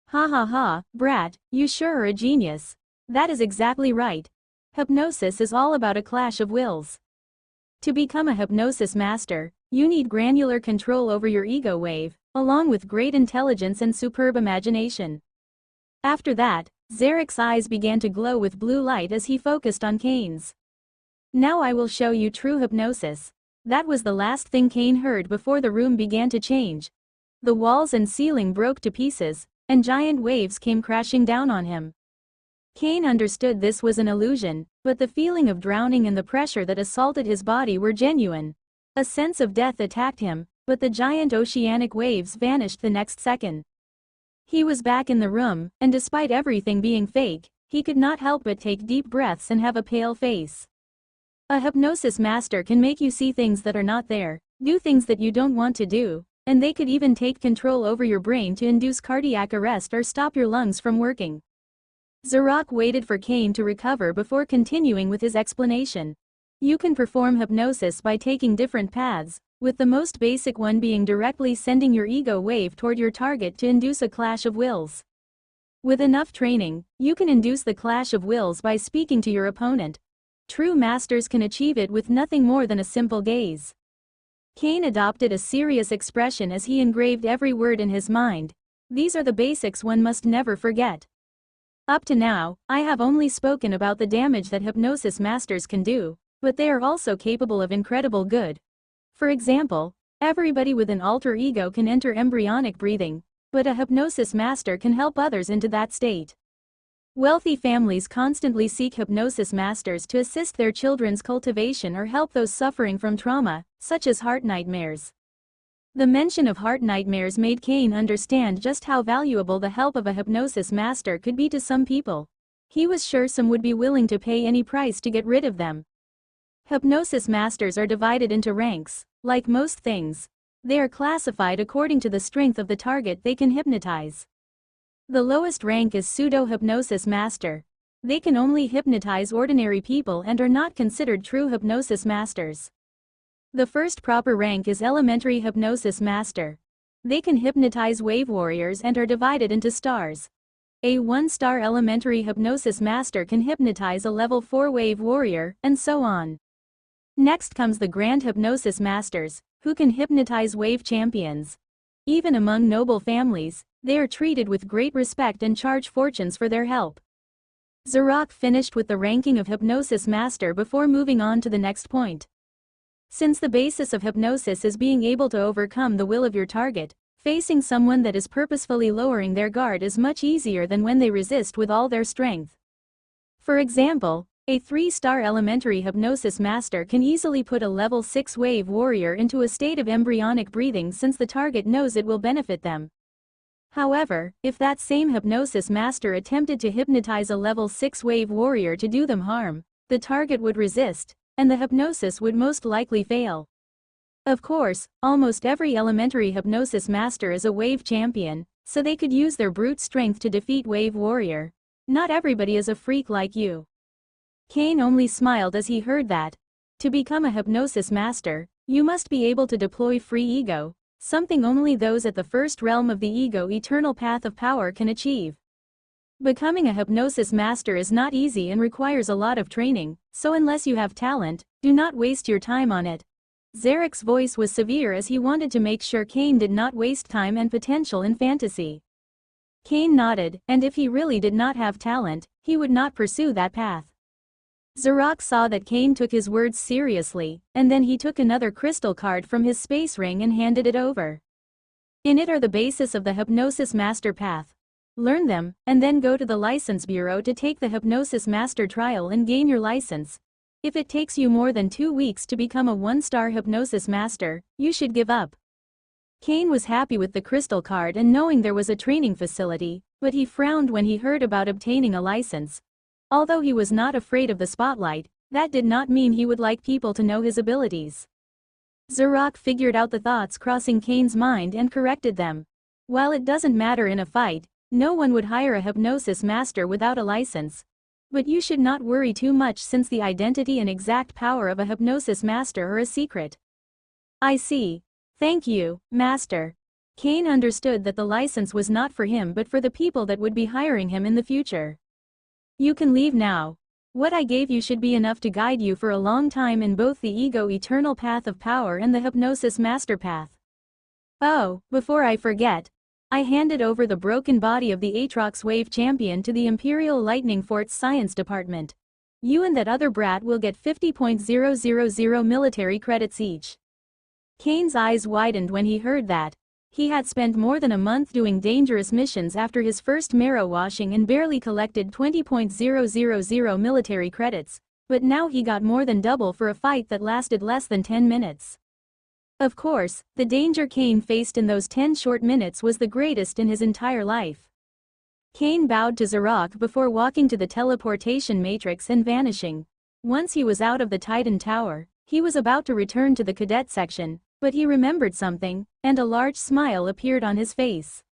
Ha ha ha, brat, you sure are a genius. That is exactly right. Hypnosis is all about a clash of wills. To become a hypnosis master, you need granular control over your ego wave, along with great intelligence and superb imagination. After that, Zarek's eyes began to glow with blue light as he focused on Cain's. Now I will show you true hypnosis. That was the last thing Cain heard before the room began to change. The walls and ceiling broke to pieces, and giant waves came crashing down on him. Cain understood this was an illusion, but the feeling of drowning and the pressure that assaulted his body were genuine. A sense of death attacked him, but the giant oceanic waves vanished the next second. He was back in the room, and despite everything being fake, he could not help but take deep breaths and have a pale face. A hypnosis master can make you see things that are not there, do things that you don't want to do, and they could even take control over your brain to induce cardiac arrest or stop your lungs from working. Zarok waited for Kane to recover before continuing with his explanation. You can perform hypnosis by taking different paths, with the most basic one being directly sending your ego wave toward your target to induce a clash of wills. With enough training, you can induce the clash of wills by speaking to your opponent. True masters can achieve it with nothing more than a simple gaze. Kane adopted a serious expression as he engraved every word in his mind. These are the basics one must never forget. Up to now, I have only spoken about the damage that hypnosis masters can do, but they are also capable of incredible good. For example, everybody with an alter ego can enter embryonic breathing, but a hypnosis master can help others into that state. Wealthy families constantly seek hypnosis masters to assist their children's cultivation or help those suffering from trauma, such as heart nightmares. The mention of heart nightmares made Kane understand just how valuable the help of a hypnosis master could be to some people. He was sure some would be willing to pay any price to get rid of them. Hypnosis masters are divided into ranks. Like most things, they are classified according to the strength of the target they can hypnotize. The lowest rank is pseudo-hypnosis master. They can only hypnotize ordinary people and are not considered true hypnosis masters. The first proper rank is elementary hypnosis master. They can hypnotize wave warriors and are divided into stars. A 1-star elementary hypnosis master can hypnotize a level 4 wave warrior, and so on. Next comes the Grand Hypnosis Masters, who can hypnotize wave champions. Even among noble families, they are treated with great respect and charge fortunes for their help. Zarok finished with the ranking of Hypnosis Master before moving on to the next point. Since the basis of hypnosis is being able to overcome the will of your target, facing someone that is purposefully lowering their guard is much easier than when they resist with all their strength. For example, a 3-star elementary hypnosis master can easily put a level 6 wave warrior into a state of embryonic breathing since the target knows it will benefit them. However, if that same hypnosis master attempted to hypnotize a level 6 wave warrior to do them harm, the target would resist, and the hypnosis would most likely fail. Of course, almost every elementary hypnosis master is a wave champion, so they could use their brute strength to defeat wave warrior. Not everybody is a freak like you. Kane only smiled as he heard that. To become a hypnosis master, you must be able to deploy free ego, something only those at the first realm of the ego eternal path of power can achieve. Becoming a hypnosis master is not easy and requires a lot of training, so unless you have talent, do not waste your time on it. Zarek's voice was severe as he wanted to make sure Kane did not waste time and potential in fantasy. Kane nodded, and if he really did not have talent, he would not pursue that path. Zarok saw that Kane took his words seriously, and then he took another crystal card from his space ring and handed it over. In it are the basis of the Hypnosis Master path. Learn them, and then go to the License Bureau to take the Hypnosis Master trial and gain your license. If it takes you more than 2 weeks to become a 1-star Hypnosis Master, you should give up. Kane was happy with the crystal card and knowing there was a training facility, but he frowned when he heard about obtaining a license. Although he was not afraid of the spotlight, that did not mean he would like people to know his abilities. Zarok figured out the thoughts crossing Kane's mind and corrected them. While it doesn't matter in a fight, no one would hire a hypnosis master without a license. But you should not worry too much since the identity and exact power of a hypnosis master are a secret. I see. Thank you, Master. Kane understood that the license was not for him but for the people that would be hiring him in the future. You can leave now. What I gave you should be enough to guide you for a long time in both the Ego Eternal Path of Power and the Hypnosis Master Path. Oh, before I forget. I handed over the broken body of the Aatrox Wave Champion to the Imperial Lightning Fort's Science Department. You and that other brat will get 50,000 military credits each. Kane's eyes widened when he heard that. He had spent more than a month doing dangerous missions after his first marrow washing and barely collected 20,000 military credits, but now he got more than double for a fight that lasted less than 10 minutes. Of course, the danger Kane faced in those 10 short minutes was the greatest in his entire life. Kane bowed to Zarok before walking to the teleportation matrix and vanishing. Once he was out of the Titan Tower, he was about to return to the cadet section, but he remembered something, and a large smile appeared on his face.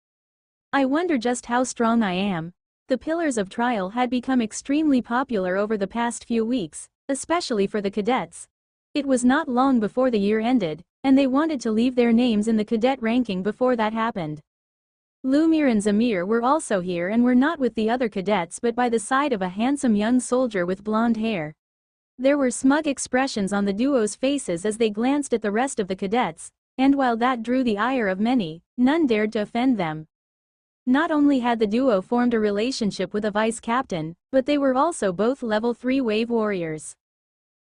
I wonder just how strong I am. The Pillars of Trial had become extremely popular over the past few weeks, especially for the cadets. It was not long before the year ended, and they wanted to leave their names in the cadet ranking before that happened. Lumir and Zamir were also here and were not with the other cadets but by the side of a handsome young soldier with blonde hair. There were smug expressions on the duo's faces as they glanced at the rest of the cadets, and while that drew the ire of many, none dared to offend them. Not only had the duo formed a relationship with a vice captain, but they were also both level 3 wave warriors.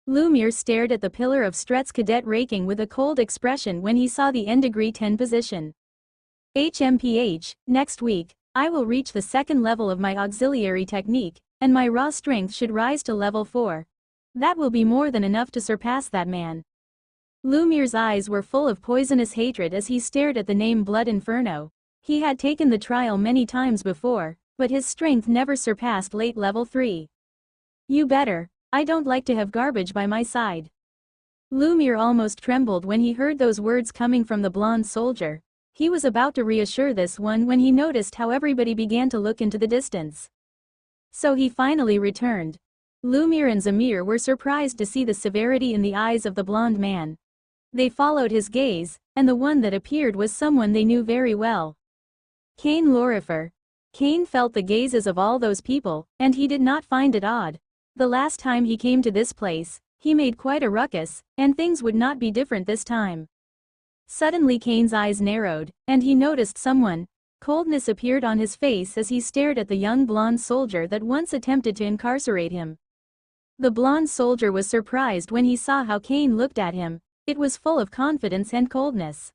Lumir stared at the Pillar of Stret's cadet ranking with a cold expression when he saw the N-degree 10 position. HMPH, next week, I will reach the second level of my auxiliary technique, and my raw strength should rise to level 4. That will be more than enough to surpass that man. Lumir's eyes were full of poisonous hatred as he stared at the name Blood Inferno. He had taken the trial many times before, but his strength never surpassed late level 3. You better. I don't like to have garbage by my side. Lumir almost trembled when he heard those words coming from the blonde soldier. He was about to reassure this one when he noticed how everybody began to look into the distance. So he finally returned. Lumir and Zamir were surprised to see the severity in the eyes of the blonde man. They followed his gaze, and the one that appeared was someone they knew very well. Kane Lorifer. Kane felt the gazes of all those people, and he did not find it odd. The last time he came to this place, he made quite a ruckus, and things would not be different this time. Suddenly Kane's eyes narrowed, and he noticed someone. Coldness appeared on his face as he stared at the young blonde soldier that once attempted to incarcerate him. The blonde soldier was surprised when he saw how Kane looked at him. It was full of confidence and coldness.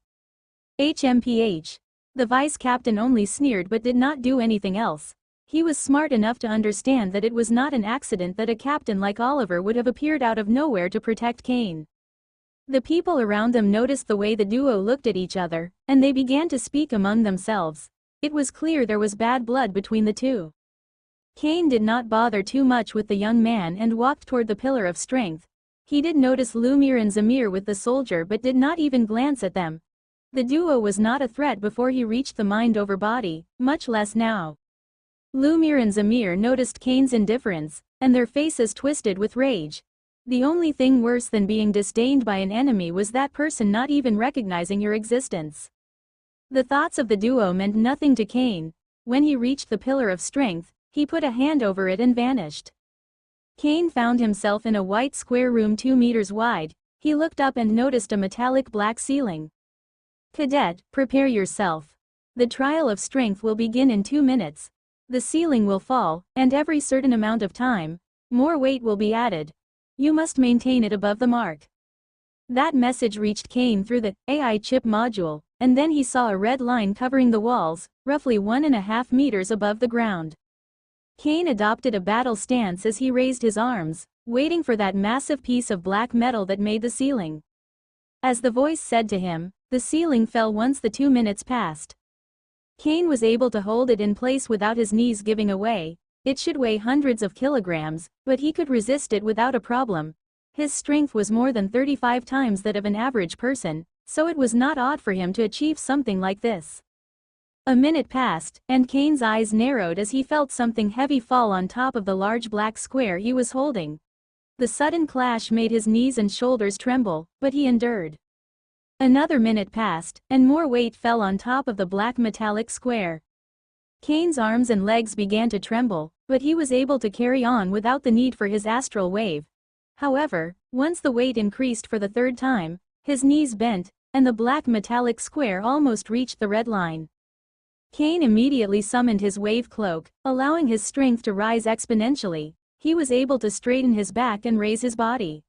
HMPH. The vice captain only sneered but did not do anything else. He was smart enough to understand that it was not an accident that a captain like Oliver would have appeared out of nowhere to protect Kane. The people around them noticed the way the duo looked at each other, and they began to speak among themselves. It was clear there was bad blood between the two. Kane did not bother too much with the young man and walked toward the Pillar of Strength. He did notice Lumir and Zamir with the soldier but did not even glance at them. The duo was not a threat before he reached the mind over body, much less now. Lumir and Zamir noticed Kane's indifference, and their faces twisted with rage. The only thing worse than being disdained by an enemy was that person not even recognizing your existence. The thoughts of the duo meant nothing to Kane. When he reached the Pillar of Strength, he put a hand over it and vanished. Kane found himself in a white square room 2 meters wide. He looked up and noticed a metallic black ceiling. Cadet, prepare yourself. The trial of strength will begin in 2 minutes. The ceiling will fall, and every certain amount of time, more weight will be added. You must maintain it above the mark. That message reached Kane through the AI chip module, and then he saw a red line covering the walls, roughly 1.5 meters above the ground. Kane adopted a battle stance as he raised his arms, waiting for that massive piece of black metal that made the ceiling. As the voice said to him, the ceiling fell once the 2 minutes passed. Kane was able to hold it in place without his knees giving away. It should weigh hundreds of kilograms, but he could resist it without a problem. His strength was more than 35 times that of an average person, so it was not odd for him to achieve something like this. A minute passed, and Kane's eyes narrowed as he felt something heavy fall on top of the large black square he was holding. The sudden clash made his knees and shoulders tremble, but he endured. Another minute passed, and more weight fell on top of the black metallic square. Kane's arms and legs began to tremble, but he was able to carry on without the need for his astral wave. However, once the weight increased for the 3rd time, his knees bent, and the black metallic square almost reached the red line. Kane immediately summoned his wave cloak, allowing his strength to rise exponentially. He was able to straighten his back and raise his body.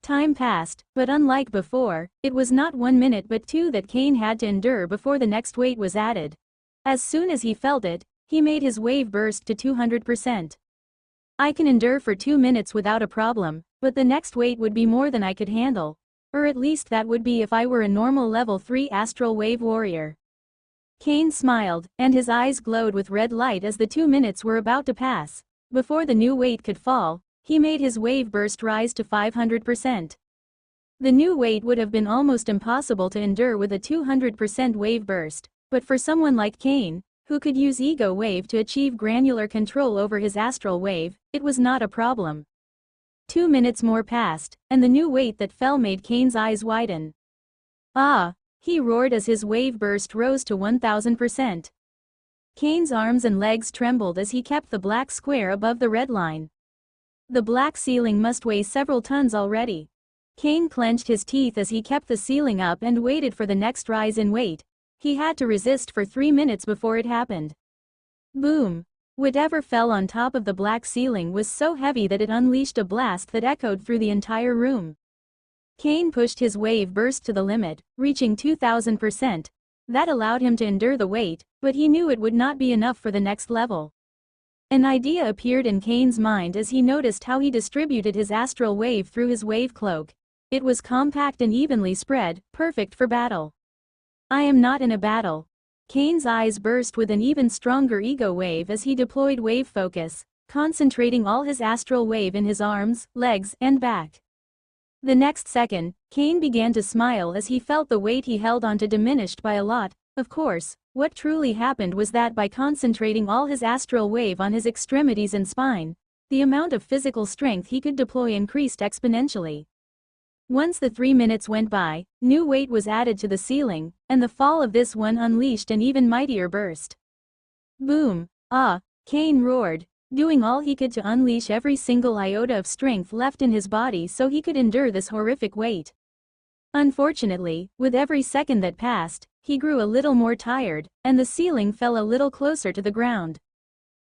Time passed, but unlike before, it was not 1 minute but 2 that Kane had to endure before the next weight was added. As soon as he felt it, he made his wave burst to 200%. I can endure for 2 minutes without a problem, but the next weight would be more than I could handle. Or at least that would be if I were a normal level 3 astral wave warrior. Kane smiled, and his eyes glowed with red light as the 2 minutes were about to pass. Before the new weight could fall, he made his wave burst rise to 500%. The new weight would have been almost impossible to endure with a 200% wave burst, but for someone like Kane, who could use ego wave to achieve granular control over his astral wave, it was not a problem. 2 minutes more passed, and the new weight that fell made Kane's eyes widen. Ah! He roared as his wave burst rose to 1000%. Kane's arms and legs trembled as he kept the black square above the red line. The black ceiling must weigh several tons already. Kane clenched his teeth as he kept the ceiling up and waited for the next rise in weight. He had to resist for 3 minutes before it happened. Boom! Whatever fell on top of the black ceiling was so heavy that it unleashed a blast that echoed through the entire room. Kane pushed his wave burst to the limit, reaching 2000%. That allowed him to endure the weight, but he knew it would not be enough for the next level. An idea appeared in Kane's mind as he noticed how he distributed his astral wave through his wave cloak. It was compact and evenly spread, perfect for battle. I am not in a battle. Kane's eyes burst with an even stronger ego wave as he deployed wave focus, concentrating all his astral wave in his arms, legs, and back. The next second, Kane began to smile as he felt the weight he held onto diminished by a lot. Of course, what truly happened was that by concentrating all his astral wave on his extremities and spine, the amount of physical strength he could deploy increased exponentially. Once the 3 minutes went by, new weight was added to the ceiling, and the fall of this one unleashed an even mightier burst. Boom! Ah! Kane roared, doing all he could to unleash every single iota of strength left in his body so he could endure this horrific weight. Unfortunately, with every second that passed, he grew a little more tired, and the ceiling fell a little closer to the ground.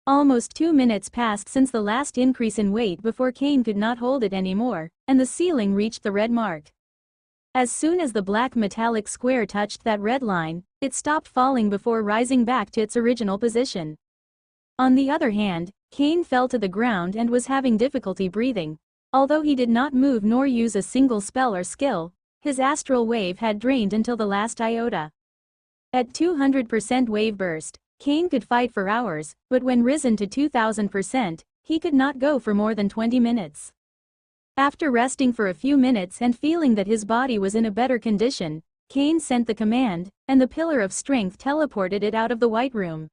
Almost 2 minutes passed since the last increase in weight before Kane could not hold it anymore, and the ceiling reached the red mark. As soon as the black metallic square touched that red line, it stopped falling before rising back to its original position. On the other hand, Kane fell to the ground and was having difficulty breathing. Although he did not move nor use a single spell or skill, his astral wave had drained until the last iota. At 200% wave burst, Kane could fight for hours, but when risen to 2000%, he could not go for more than 20 minutes. After resting for a few minutes and feeling that his body was in a better condition, Kane sent the command, and the pillar of strength teleported it out of the white room.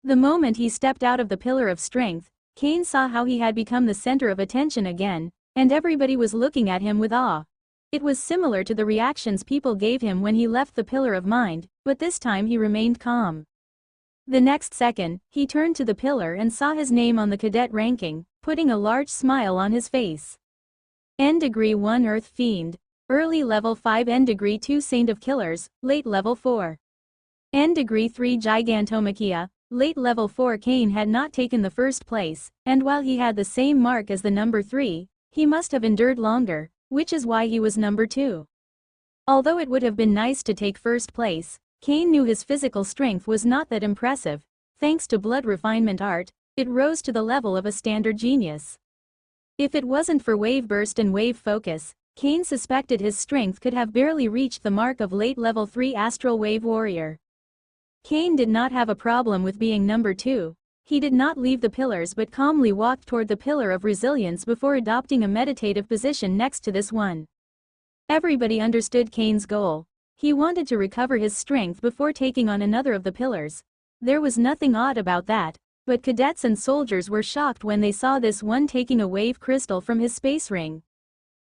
The moment he stepped out of the pillar of strength, Kane saw how he had become the center of attention again, and everybody was looking at him with awe. It was similar to the reactions people gave him when he left the pillar of mind, but this time he remained calm. The next second, he turned to the pillar and saw his name on the cadet ranking, putting a large smile on his face. N degree 1 Earth Fiend. Early level 5 N degree 2 Saint of Killers, late level 4. N degree 3 Gigantomachia. Late level 4 Kane had not taken the first place, and while he had the same mark as the number 3, he must have endured longer, which is why he was number 2. Although it would have been nice to take first place, Kane knew his physical strength was not that impressive. Thanks to blood refinement art, it rose to the level of a standard genius. If it wasn't for wave burst and wave focus, Kane suspected his strength could have barely reached the mark of late level 3 astral wave warrior. Kane did not have a problem with being number 2. He did not leave the pillars but calmly walked toward the pillar of resilience before adopting a meditative position next to this one. Everybody understood Kane's goal. He wanted to recover his strength before taking on another of the pillars. There was nothing odd about that, but cadets and soldiers were shocked when they saw this one taking a wave crystal from his space ring.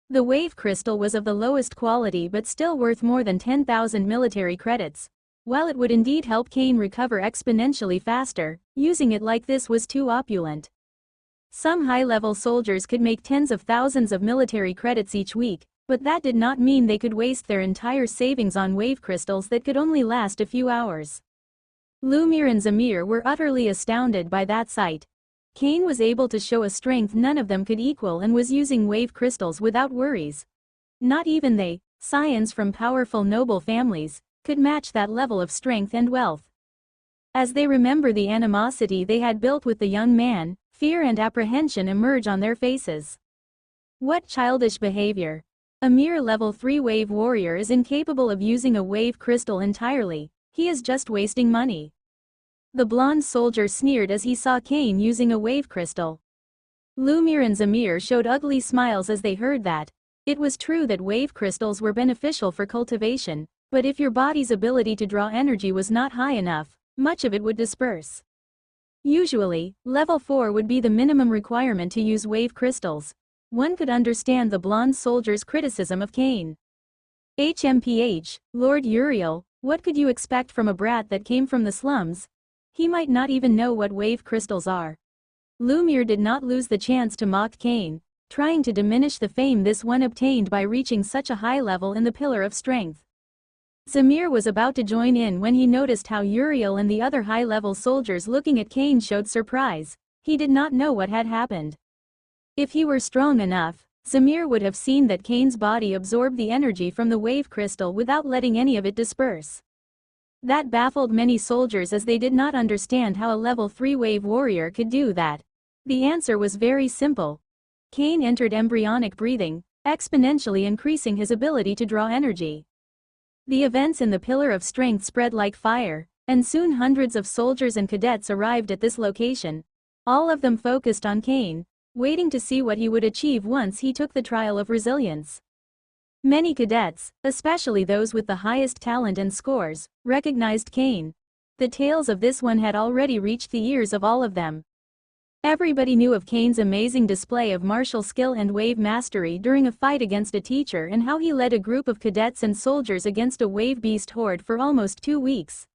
The wave crystal was of the lowest quality but still worth more than 10,000 military credits. While it would indeed help Kane recover exponentially faster, using it like this was too opulent. Some high-level soldiers could make tens of thousands of military credits each week, but that did not mean they could waste their entire savings on wave crystals that could only last a few hours. Lumir and Zamir were utterly astounded by that sight. Kane was able to show a strength none of them could equal and was using wave crystals without worries. Not even they, scions from powerful noble families, could match that level of strength and wealth. As they remember the animosity they had built with the young man, fear and apprehension emerge on their faces. What childish behavior. A mere level 3 wave warrior is incapable of using a wave crystal entirely, he is just wasting money. The blonde soldier sneered as he saw Kane using a wave crystal. Lumir and Zamir showed ugly smiles as they heard that. It was true that wave crystals were beneficial for cultivation, but if your body's ability to draw energy was not high enough, much of it would disperse. Usually, level 4 would be the minimum requirement to use wave crystals. One could understand the blonde soldier's criticism of Kane. HMPH, Lord Uriel, what could you expect from a brat that came from the slums? He might not even know what wave crystals are. Lumir did not lose the chance to mock Kane, trying to diminish the fame this one obtained by reaching such a high level in the Pillar of Strength. Zamir was about to join in when he noticed how Uriel and the other high-level soldiers looking at Kane showed surprise. He did not know what had happened. If he were strong enough, Zamir would have seen that Kane's body absorbed the energy from the wave crystal without letting any of it disperse. That baffled many soldiers as they did not understand how a level 3 wave warrior could do that. The answer was very simple. Kane entered embryonic breathing, exponentially increasing his ability to draw energy. The events in the Pillar of Strength spread like fire, and soon hundreds of soldiers and cadets arrived at this location. All of them focused on Kane, waiting to see what he would achieve once he took the trial of resilience. Many cadets, especially those with the highest talent and scores, recognized Kane. The tales of this one had already reached the ears of all of them. Everybody knew of Kane's amazing display of martial skill and wave mastery during a fight against a teacher and how he led a group of cadets and soldiers against a wave beast horde for almost 2 weeks.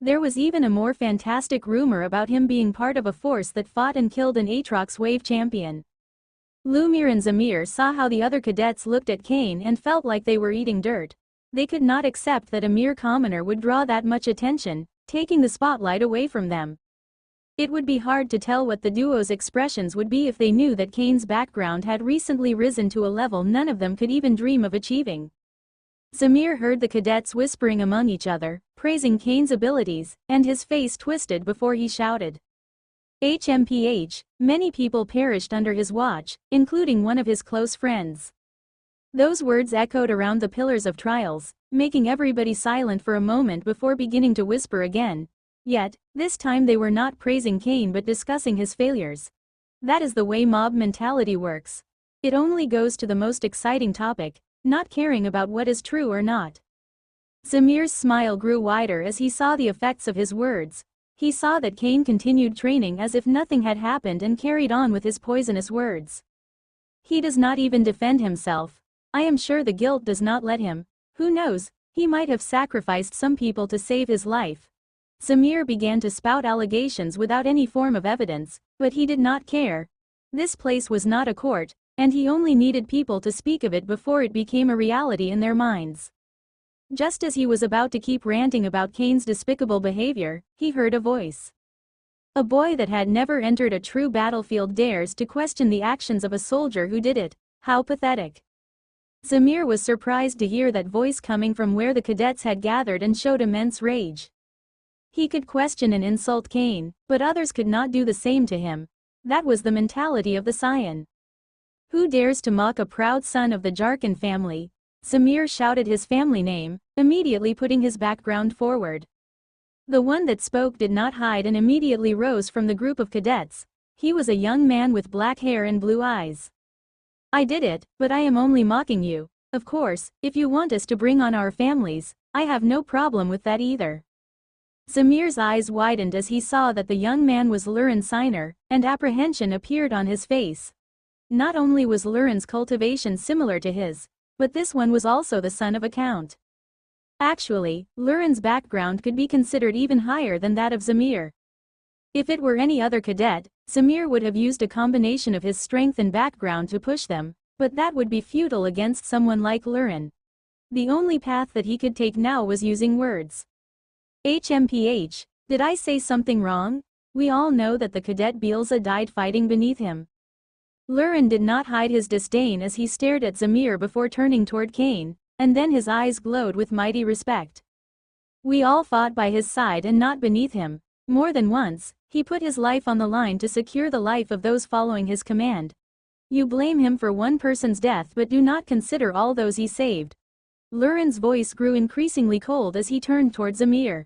There was even a more fantastic rumor about him being part of a force that fought and killed an Aatrox wave champion. Lumir and Zamir saw how the other cadets looked at Kane and felt like they were eating dirt. They could not accept that a mere commoner would draw that much attention, taking the spotlight away from them. It would be hard to tell what the duo's expressions would be if they knew that Kane's background had recently risen to a level none of them could even dream of achieving. Zamir heard the cadets whispering among each other, praising Kane's abilities, and his face twisted before he shouted. HMPH, many people perished under his watch, including one of his close friends. Those words echoed around the pillars of trials, making everybody silent for a moment before beginning to whisper again. Yet, this time they were not praising Kane but discussing his failures. That is the way mob mentality works. It only goes to the most exciting topic, not caring about what is true or not. Zamir's smile grew wider as he saw the effects of his words. He saw that Kane continued training as if nothing had happened and carried on with his poisonous words. He does not even defend himself. I am sure the guilt does not let him. Who knows, he might have sacrificed some people to save his life. Zamir began to spout allegations without any form of evidence, but he did not care. This place was not a court, and he only needed people to speak of it before it became a reality in their minds. Just as he was about to keep ranting about Kane's despicable behavior, he heard a voice. A boy that had never entered a true battlefield dares to question the actions of a soldier who did it. How pathetic. Zamir was surprised to hear that voice coming from where the cadets had gathered and showed immense rage. He could question and insult Kane, but others could not do the same to him. That was the mentality of the Scion. Who dares to mock a proud son of the Jarkin family? Zamir shouted his family name, immediately putting his background forward. The one that spoke did not hide and immediately rose from the group of cadets. He was a young man with black hair and blue eyes. I did it, but I am only mocking you. Of course, if you want us to bring on our families, I have no problem with that either. Zamir's eyes widened as he saw that the young man was Lurin Siner, and apprehension appeared on his face. Not only was Lurin's cultivation similar to his, but this one was also the son of a count. Actually, Lurin's background could be considered even higher than that of Zamir. If it were any other cadet, Zamir would have used a combination of his strength and background to push them, but that would be futile against someone like Lurin. The only path that he could take now was using words. HMPH, did I say something wrong? We all know that the cadet Bielsa died fighting beneath him. Lurin did not hide his disdain as he stared at Zamir before turning toward Kane, and then his eyes glowed with mighty respect. We all fought by his side and not beneath him. More than once, he put his life on the line to secure the life of those following his command. You blame him for one person's death but do not consider all those he saved. Lurin's voice grew increasingly cold as he turned towards Zamir.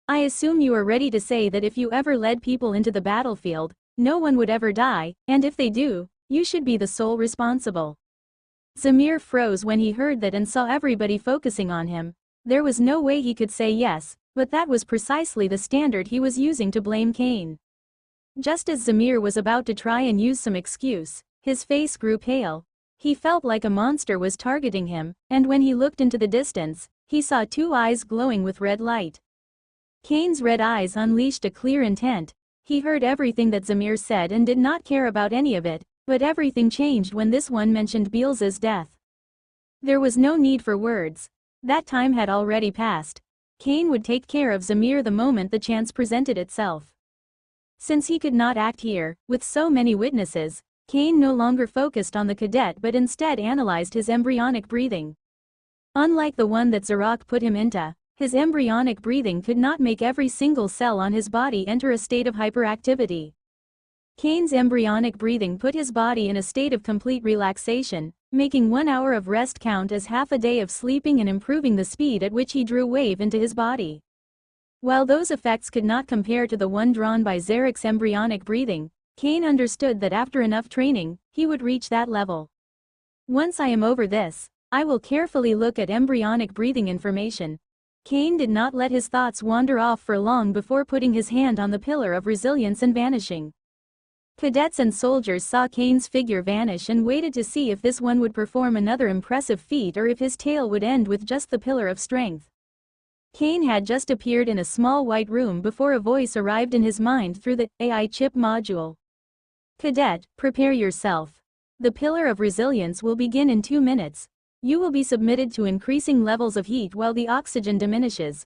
I assume you are ready to say that if you ever led people into the battlefield, no one would ever die, and if they do, you should be the sole responsible. Zamir froze when he heard that and saw everybody focusing on him. There was no way he could say yes, but that was precisely the standard he was using to blame Cain. Just as Zamir was about to try and use some excuse, his face grew pale. He felt like a monster was targeting him, and when he looked into the distance, he saw two eyes glowing with red light. Cain's red eyes unleashed a clear intent. He heard everything that Zamir said and did not care about any of it, but everything changed when this one mentioned Beelz's death. There was no need for words. That time had already passed. Cain would take care of Zamir the moment the chance presented itself. Since he could not act here, with so many witnesses, Cain no longer focused on the cadet but instead analyzed his embryonic breathing. Unlike the one that Zarak put him into, his embryonic breathing could not make every single cell on his body enter a state of hyperactivity. Cain's embryonic breathing put his body in a state of complete relaxation, making 1 hour of rest count as half a day of sleeping and improving the speed at which he drew wave into his body. While those effects could not compare to the one drawn by Zarak's embryonic breathing, Cain understood that after enough training, he would reach that level. Once I am over this, I will carefully look at embryonic breathing information. Cain did not let his thoughts wander off for long before putting his hand on the pillar of resilience and vanishing. Cadets and soldiers saw Cain's figure vanish and waited to see if this one would perform another impressive feat or if his tale would end with just the pillar of strength. Cain had just appeared in a small white room before a voice arrived in his mind through the AI chip module. Cadet, prepare yourself. The pillar of resilience will begin in 2 minutes. You will be submitted to increasing levels of heat while the oxygen diminishes.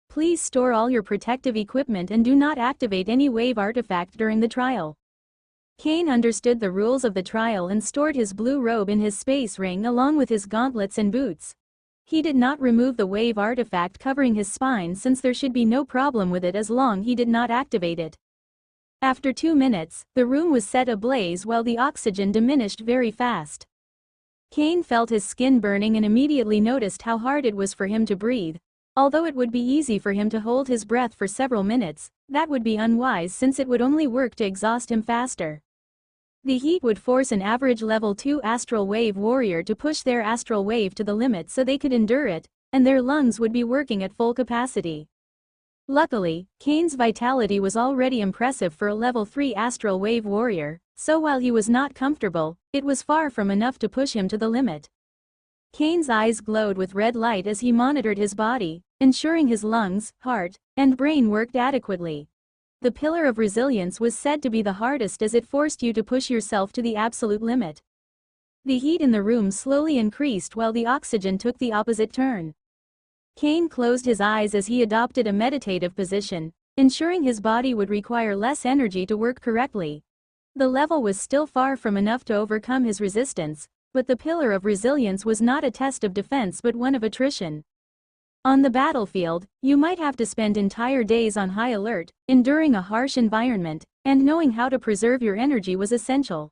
Please store all your protective equipment and do not activate any wave artifact during the trial. Cain understood the rules of the trial and stored his blue robe in his space ring along with his gauntlets and boots. He did not remove the wave artifact covering his spine since there should be no problem with it as long he did not activate it. After 2 minutes, the room was set ablaze while the oxygen diminished very fast. Cain felt his skin burning and immediately noticed how hard it was for him to breathe. Although it would be easy for him to hold his breath for several minutes, that would be unwise since it would only work to exhaust him faster. The heat would force an average level 2 astral wave warrior to push their astral wave to the limit so they could endure it, and their lungs would be working at full capacity. Luckily, Cain's vitality was already impressive for a level 3 astral wave warrior, so while he was not comfortable, it was far from enough to push him to the limit. Cain's eyes glowed with red light as he monitored his body, ensuring his lungs, heart, and brain worked adequately. The pillar of resilience was said to be the hardest as it forced you to push yourself to the absolute limit. The heat in the room slowly increased while the oxygen took the opposite turn. Cain closed his eyes as he adopted a meditative position, ensuring his body would require less energy to work correctly. The level was still far from enough to overcome his resistance, but the pillar of resilience was not a test of defense but one of attrition. On the battlefield, you might have to spend entire days on high alert, enduring a harsh environment, and knowing how to preserve your energy was essential.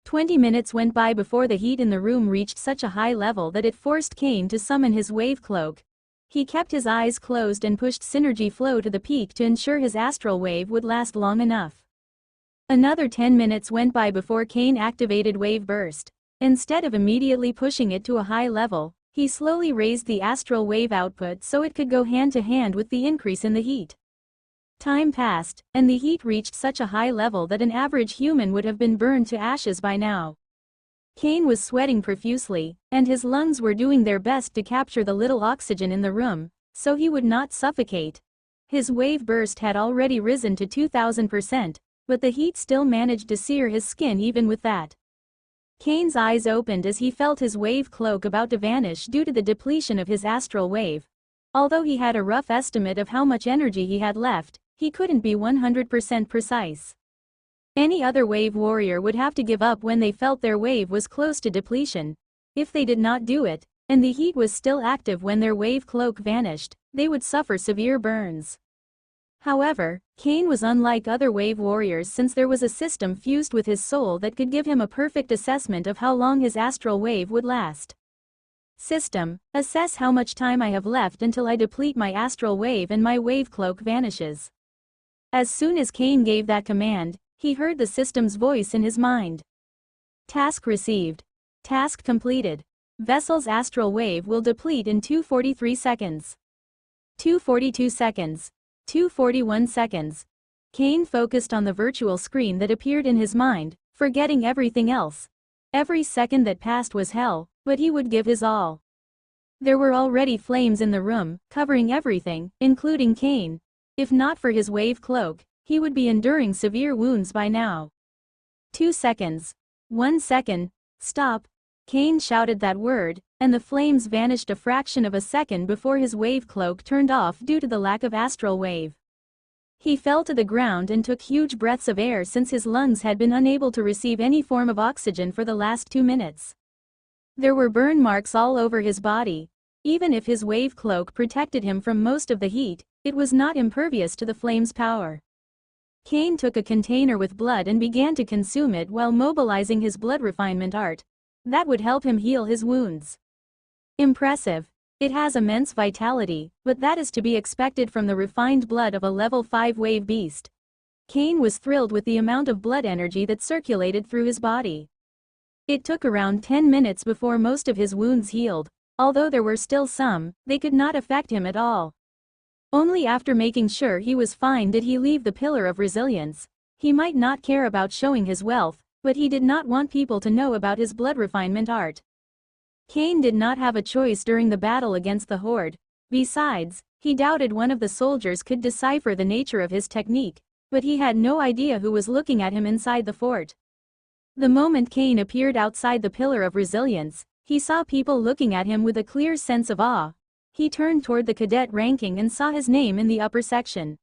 20 minutes went by before the heat in the room reached such a high level that it forced Cain to summon his wave cloak. He kept his eyes closed and pushed synergy flow to the peak to ensure his astral wave would last long enough. Another 10 minutes went by before Cain activated wave burst. Instead of immediately pushing it to a high level, he slowly raised the astral wave output so it could go hand to hand with the increase in the heat. Time passed, and the heat reached such a high level that an average human would have been burned to ashes by now. Cain was sweating profusely, and his lungs were doing their best to capture the little oxygen in the room, so he would not suffocate. His wave burst had already risen to 2000%, but the heat still managed to sear his skin even with that. Cain's eyes opened as he felt his wave cloak about to vanish due to the depletion of his astral wave. Although he had a rough estimate of how much energy he had left, he couldn't be 100% precise. Any other wave warrior would have to give up when they felt their wave was close to depletion. If they did not do it, and the heat was still active when their wave cloak vanished, they would suffer severe burns. However, Cain was unlike other wave warriors since there was a system fused with his soul that could give him a perfect assessment of how long his astral wave would last. System: assess how much time I have left until I deplete my astral wave and my wave cloak vanishes. As soon as Cain gave that command, he heard the system's voice in his mind. Task received. Task completed. Vessel's astral wave will deplete in 243 seconds. 242 seconds. 241 seconds. Cain focused on the virtual screen that appeared in his mind, forgetting everything else. Every second that passed was hell, but he would give his all. There were already flames in the room, covering everything, including Cain. If not for his wave cloak, he would be enduring severe wounds by now. 2 seconds. 1 second. Stop. Cain shouted that word, and the flames vanished a fraction of a second before his wave cloak turned off due to the lack of astral wave. He fell to the ground and took huge breaths of air since his lungs had been unable to receive any form of oxygen for the last 2 minutes. There were burn marks all over his body. Even if his wave cloak protected him from most of the heat, it was not impervious to the flame's power. Cain took a container with blood and began to consume it while mobilizing his blood refinement art. That would help him heal his wounds. Impressive. It has immense vitality, but that is to be expected from the refined blood of a level 5 wave beast. Cain was thrilled with the amount of blood energy that circulated through his body. It took around 10 minutes before most of his wounds healed. Although there were still some, they could not affect him at all. Only after making sure he was fine did he leave the Pillar of Resilience. He might not care about showing his wealth, but he did not want people to know about his blood refinement art. Cain did not have a choice during the battle against the Horde. Besides, he doubted one of the soldiers could decipher the nature of his technique, but he had no idea who was looking at him inside the fort. The moment Cain appeared outside the Pillar of Resilience, he saw people looking at him with a clear sense of awe. He turned toward the cadet ranking and saw his name in the upper section.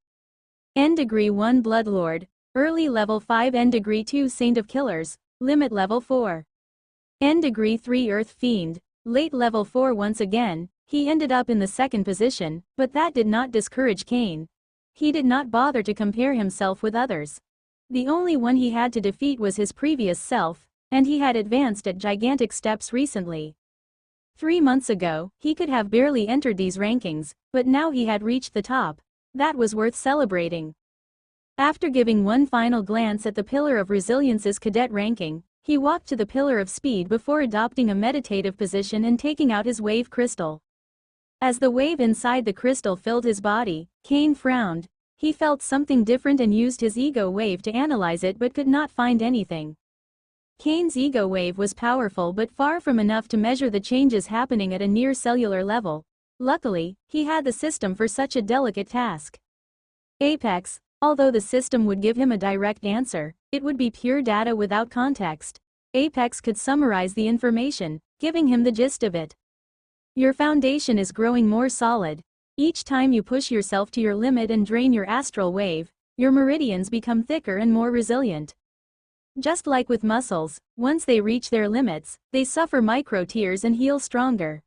N Degree 1 Bloodlord, Early Level 5 N Degree 2 Saint of Killers, Limit Level 4. N Degree 3 Earth Fiend, Late Level 4 once again. He ended up in the second position, but that did not discourage Cain. He did not bother to compare himself with others. The only one he had to defeat was his previous self, and he had advanced at gigantic steps recently. 3 months ago, he could have barely entered these rankings, but now he had reached the top. That was worth celebrating. After giving one final glance at the Pillar of Resilience's cadet ranking, he walked to the Pillar of Speed before adopting a meditative position and taking out his wave crystal. As the wave inside the crystal filled his body, Cain frowned. He felt something different and used his ego wave to analyze it but could not find anything. Cain's ego wave was powerful but far from enough to measure the changes happening at a near cellular level. Luckily, he had the system for such a delicate task. Apex. Although the system would give him a direct answer, it would be pure data without context. Apex could summarize the information, giving him the gist of it. Your foundation is growing more solid. Each time you push yourself to your limit and drain your astral wave, your meridians become thicker and more resilient. Just like with muscles, once they reach their limits, they suffer micro tears and heal stronger.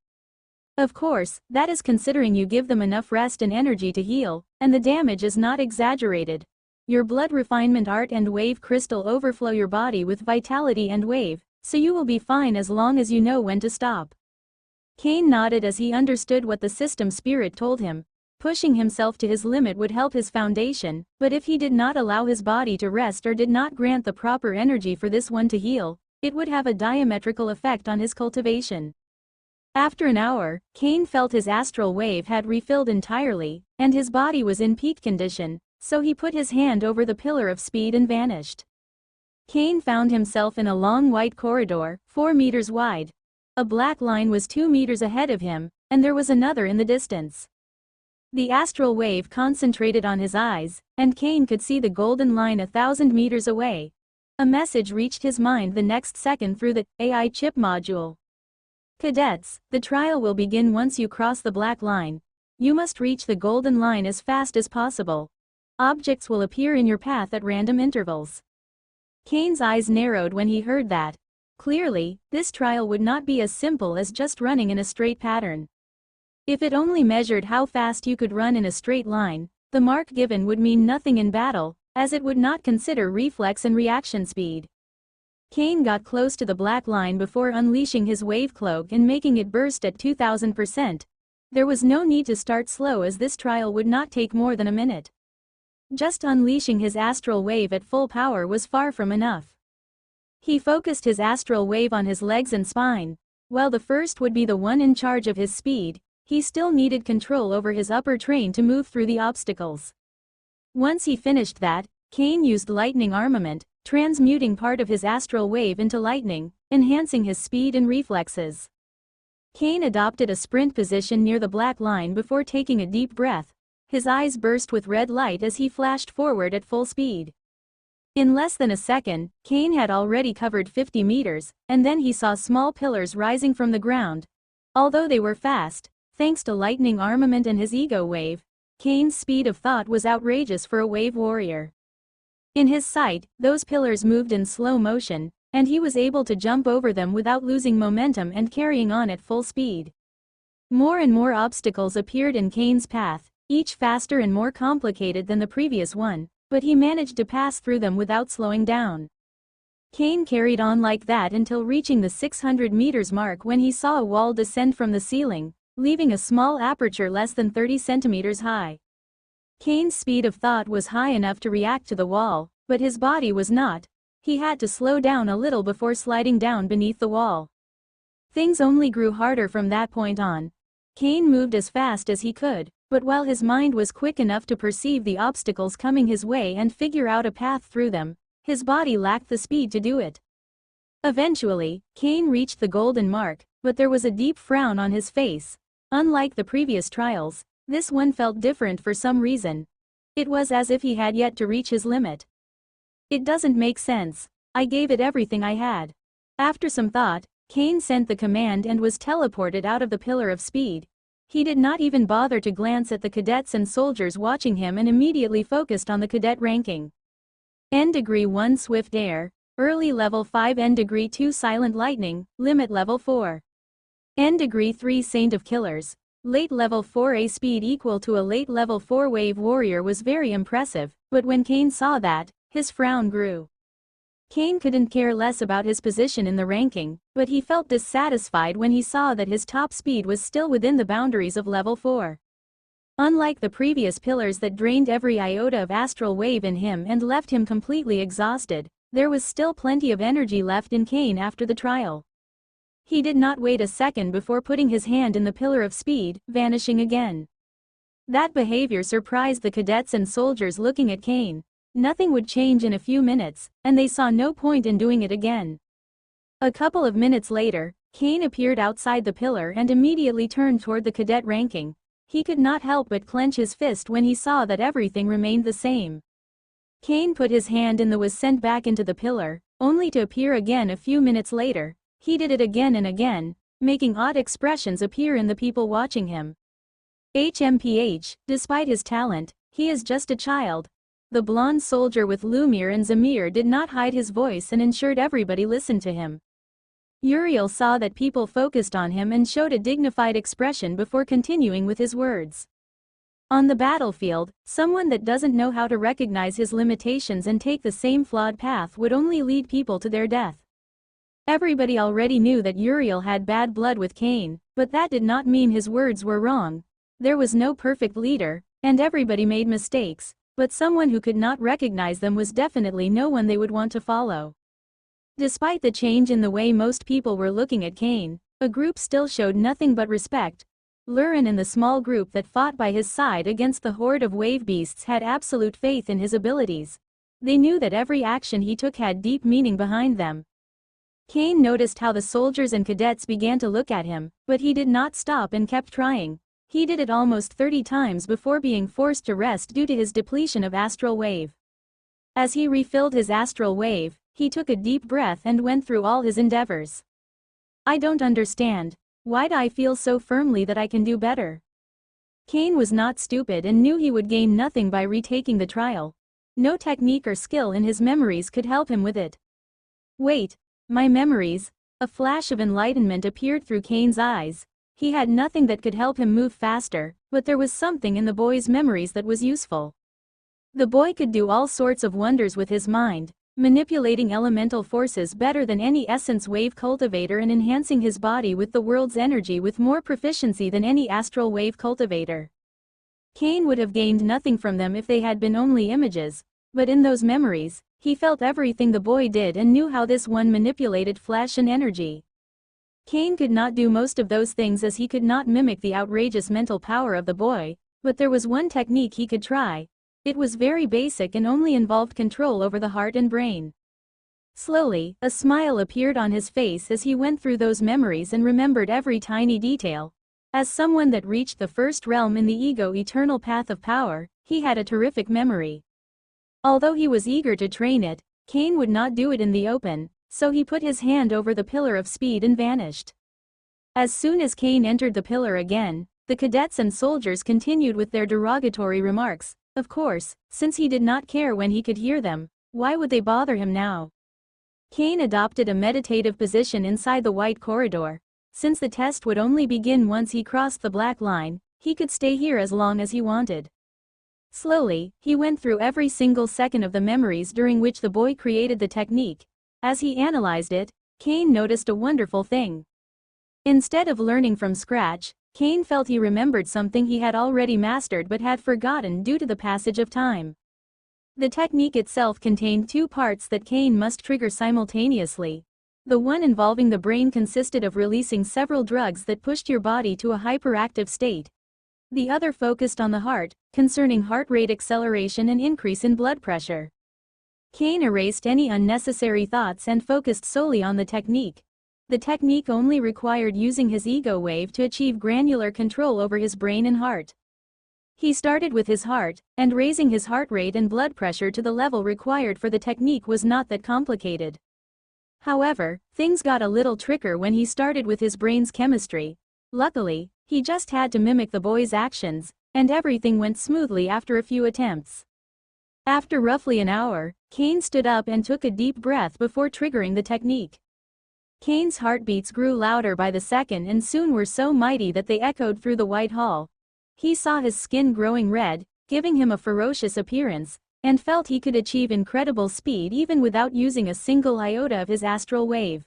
Of course, that is considering you give them enough rest and energy to heal, and the damage is not exaggerated. Your blood refinement art and wave crystal overflow your body with vitality and wave, so you will be fine as long as you know when to stop. Cain nodded as he understood what the system spirit told him. Pushing himself to his limit would help his foundation, but if he did not allow his body to rest or did not grant the proper energy for this one to heal, it would have a diametrical effect on his cultivation. After an hour, Cain felt his astral wave had refilled entirely, and his body was in peak condition, so he put his hand over the Pillar of Speed and vanished. Cain found himself in a long white corridor, 4 meters wide. A black line was 2 meters ahead of him, and there was another in the distance. The astral wave concentrated on his eyes, and Cain could see the golden line 1,000 meters away. A message reached his mind the next second through the AI chip module. Cadets, the trial will begin once you cross the black line. You must reach the golden line as fast as possible. Objects will appear in your path at random intervals. Cain's eyes narrowed when he heard that. Clearly, this trial would not be as simple as just running in a straight pattern. If it only measured how fast you could run in a straight line, The mark given would mean nothing in battle, as it would not consider reflex and reaction speed. Cain got close to the black line before unleashing his wave cloak and making it burst at 2000%. There was no need to start slow as this trial would not take more than a minute. Just unleashing his astral wave at full power was far from enough. He focused his astral wave on his legs and spine. While the first would be the one in charge of his speed, he still needed control over his upper train to move through the obstacles. Once he finished that, Cain used lightning armament, transmuting part of his astral wave into lightning, enhancing his speed and reflexes. Cain adopted a sprint position near the black line before taking a deep breath. His eyes burst with red light as he flashed forward at full speed. In less than a second, Cain had already covered 50 meters, and then he saw small pillars rising from the ground. Although they were fast, thanks to lightning armament and his ego wave, Cain's speed of thought was outrageous for a wave warrior. In his sight, those pillars moved in slow motion, and he was able to jump over them without losing momentum and carrying on at full speed. More and more obstacles appeared in Cain's path, each faster and more complicated than the previous one, but he managed to pass through them without slowing down. Cain carried on like that until reaching the 600 meters mark when he saw a wall descend from the ceiling, leaving a small aperture less than 30 centimeters high. Cain's speed of thought was high enough to react to the wall, but his body was not. He had to slow down a little before sliding down beneath the wall. Things only grew harder from that point on. Cain moved as fast as he could, but while his mind was quick enough to perceive the obstacles coming his way and figure out a path through them, his body lacked the speed to do it. Eventually, Cain reached the golden mark, but there was a deep frown on his face. Unlike the previous trials, this one felt different for some reason. It was as if he had yet to reach his limit. It doesn't make sense. I gave it everything I had. After some thought, Cain sent the command and was teleported out of the pillar of speed. He did not even bother to glance at the cadets and soldiers watching him and immediately focused on the cadet ranking. N degree 1 Swift Air, Early Level 5 N degree 2 Silent Lightning, Limit Level 4. N degree 3 Saint of Killers, Late Level 4 A speed equal to a Late Level 4 Wave Warrior was very impressive, but when Cain saw that, his frown grew. Cain couldn't care less about his position in the ranking, but he felt dissatisfied when he saw that his top speed was still within the boundaries of level 4. Unlike the previous pillars that drained every iota of astral wave in him and left him completely exhausted, there was still plenty of energy left in Cain after the trial. He did not wait a second before putting his hand in the pillar of speed, vanishing again. That behavior surprised the cadets and soldiers looking at Cain. Nothing would change in a few minutes, and they saw no point in doing it again. A couple of minutes later, Cain appeared outside the pillar and immediately turned toward the cadet ranking. He could not help but clench his fist when he saw that everything remained the same. Cain put his hand in was sent back into the pillar, only to appear again a few minutes later. He did it again and again, making odd expressions appear in the people watching him. HMPH, despite his talent, he is just a child. The blonde soldier with Lumir and Zamir did not hide his voice and ensured everybody listened to him. Uriel saw that people focused on him and showed a dignified expression before continuing with his words. On the battlefield, someone that doesn't know how to recognize his limitations and take the same flawed path would only lead people to their death. Everybody already knew that Uriel had bad blood with Cain, but that did not mean his words were wrong. There was no perfect leader, and everybody made mistakes. But someone who could not recognize them was definitely no one they would want to follow. Despite the change in the way most people were looking at Cain, a group still showed nothing but respect. Lurin and the small group that fought by his side against the horde of wave beasts had absolute faith in his abilities. They knew that every action he took had deep meaning behind them. Cain noticed how the soldiers and cadets began to look at him, but he did not stop and kept trying. He did it almost 30 times before being forced to rest due to his depletion of astral wave. As he refilled his astral wave, he took a deep breath and went through all his endeavors. I don't understand. Why do I feel so firmly that I can do better? Cain was not stupid and knew he would gain nothing by retaking the trial. No technique or skill in his memories could help him with it. Wait, my memories? A flash of enlightenment appeared through Cain's eyes. He had nothing that could help him move faster, but there was something in the boy's memories that was useful. The boy could do all sorts of wonders with his mind, manipulating elemental forces better than any essence wave cultivator and enhancing his body with the world's energy with more proficiency than any astral wave cultivator. Cain would have gained nothing from them if they had been only images, but in those memories, he felt everything the boy did and knew how this one manipulated flesh and energy. Cain could not do most of those things as he could not mimic the outrageous mental power of the boy, but there was one technique he could try. It was very basic and only involved control over the heart and brain. Slowly, a smile appeared on his face as he went through those memories and remembered every tiny detail. As someone that reached the first realm in the ego-eternal path of power, he had a terrific memory. Although he was eager to train it, Cain would not do it in the open, so he put his hand over the pillar of speed and vanished. As soon as Cain entered the pillar again, the cadets and soldiers continued with their derogatory remarks. Of course, since he did not care when he could hear them, why would they bother him now? Cain adopted a meditative position inside the white corridor. Since the test would only begin once he crossed the black line, he could stay here as long as he wanted. Slowly, he went through every single second of the memories during which the boy created the technique. As he analyzed it, Cain noticed a wonderful thing. Instead of learning from scratch, Cain felt he remembered something he had already mastered but had forgotten due to the passage of time. The technique itself contained two parts that Cain must trigger simultaneously. The one involving the brain consisted of releasing several drugs that pushed your body to a hyperactive state. The other focused on the heart, concerning heart rate acceleration and increase in blood pressure. Cain erased any unnecessary thoughts and focused solely on the technique. The technique only required using his ego wave to achieve granular control over his brain and heart. He started with his heart, and raising his heart rate and blood pressure to the level required for the technique was not that complicated. However, things got a little trickier when he started with his brain's chemistry. Luckily, he just had to mimic the boy's actions, and everything went smoothly after a few attempts. After roughly an hour, Cain stood up and took a deep breath before triggering the technique. Cain's heartbeats grew louder by the second and soon were so mighty that they echoed through the white hall. He saw his skin growing red, giving him a ferocious appearance, and felt he could achieve incredible speed even without using a single iota of his astral wave.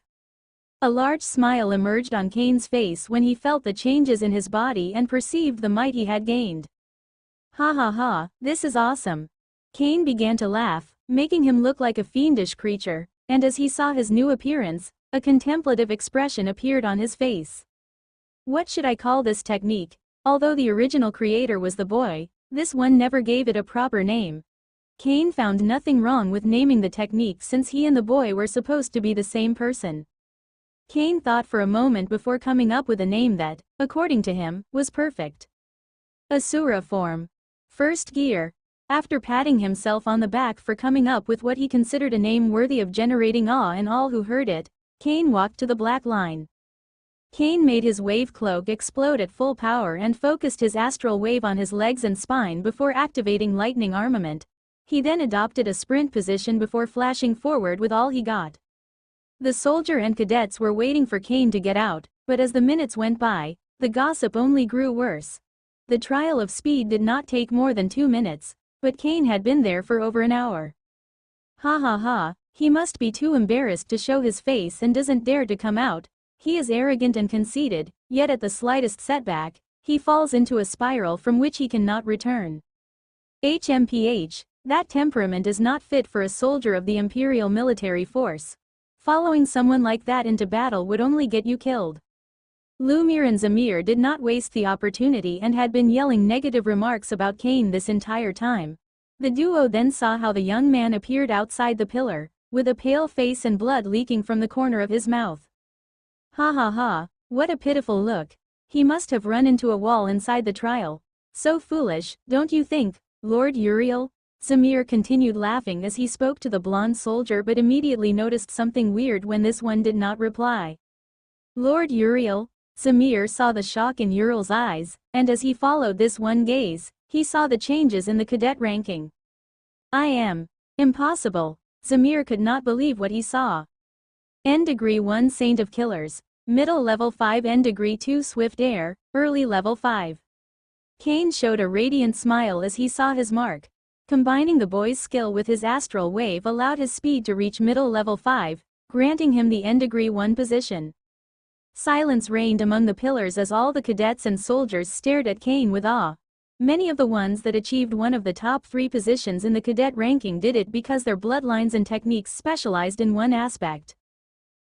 A large smile emerged on Cain's face when he felt the changes in his body and perceived the might he had gained. Ha ha ha, this is awesome. Cain began to laugh, making him look like a fiendish creature, and as he saw his new appearance, a contemplative expression appeared on his face. What should I call this technique? Although the original creator was the boy, this one never gave it a proper name. Cain found nothing wrong with naming the technique since he and the boy were supposed to be the same person. Cain thought for a moment before coming up with a name that, according to him, was perfect. Asura form. First gear. After patting himself on the back for coming up with what he considered a name worthy of generating awe in all who heard it, Cain walked to the black line. Cain made his wave cloak explode at full power and focused his astral wave on his legs and spine before activating lightning armament. He then adopted a sprint position before flashing forward with all he got. The soldier and cadets were waiting for Cain to get out, but as the minutes went by, the gossip only grew worse. The trial of speed did not take more than 2 minutes, but Cain had been there for over an hour. Ha ha ha, he must be too embarrassed to show his face and doesn't dare to come out. He is arrogant and conceited, yet at the slightest setback, he falls into a spiral from which he cannot return. HMPH, that temperament is not fit for a soldier of the Imperial Military Force. Following someone like that into battle would only get you killed. Lumir and Zamir did not waste the opportunity and had been yelling negative remarks about Cain this entire time. The duo then saw how the young man appeared outside the pillar, with a pale face and blood leaking from the corner of his mouth. Ha ha ha, what a pitiful look. He must have run into a wall inside the trial. So foolish, don't you think, Lord Uriel? Zamir continued laughing as he spoke to the blonde soldier but immediately noticed something weird when this one did not reply. Lord Uriel? Zamir saw the shock in Uriel's eyes, and as he followed this one gaze, he saw the changes in the cadet ranking. I am. Impossible. Zamir could not believe what he saw. N-1 Saint of Killers. Middle level 5 N degree 2 Swift Air, early level 5. Kane showed a radiant smile as he saw his mark. Combining the boy's skill with his astral wave allowed his speed to reach middle level 5, granting him the N degree 1 position. Silence reigned among the pillars as all the cadets and soldiers stared at Kane with awe. Many of the ones that achieved one of the top 3 positions in the cadet ranking did it because their bloodlines and techniques specialized in one aspect.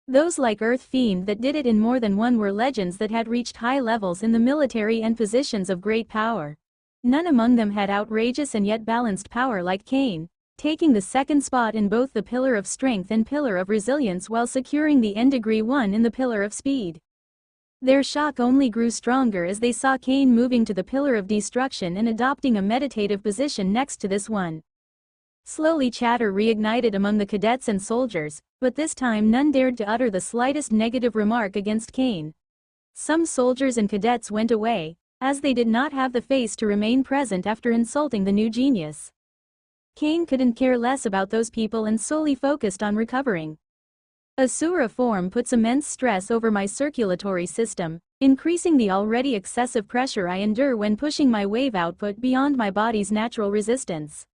Those like Earth Fiend that did it in more than one were legends that had reached high levels in the military and positions of great power. None among them had outrageous and yet balanced power like Kane, taking the second spot in both the Pillar of Strength and Pillar of Resilience while securing the N degree 1 in the Pillar of Speed. Their shock only grew stronger as they saw Kane moving to the Pillar of Destruction and adopting a meditative position next to this one. Slowly chatter reignited among the cadets and soldiers, but this time none dared to utter the slightest negative remark against Kane. Some soldiers and cadets went away, as they did not have the face to remain present after insulting the new genius. Kane couldn't care less about those people and solely focused on recovering. Asura form puts immense stress over my circulatory system, increasing the already excessive pressure I endure when pushing my wave output beyond my body's natural resistance.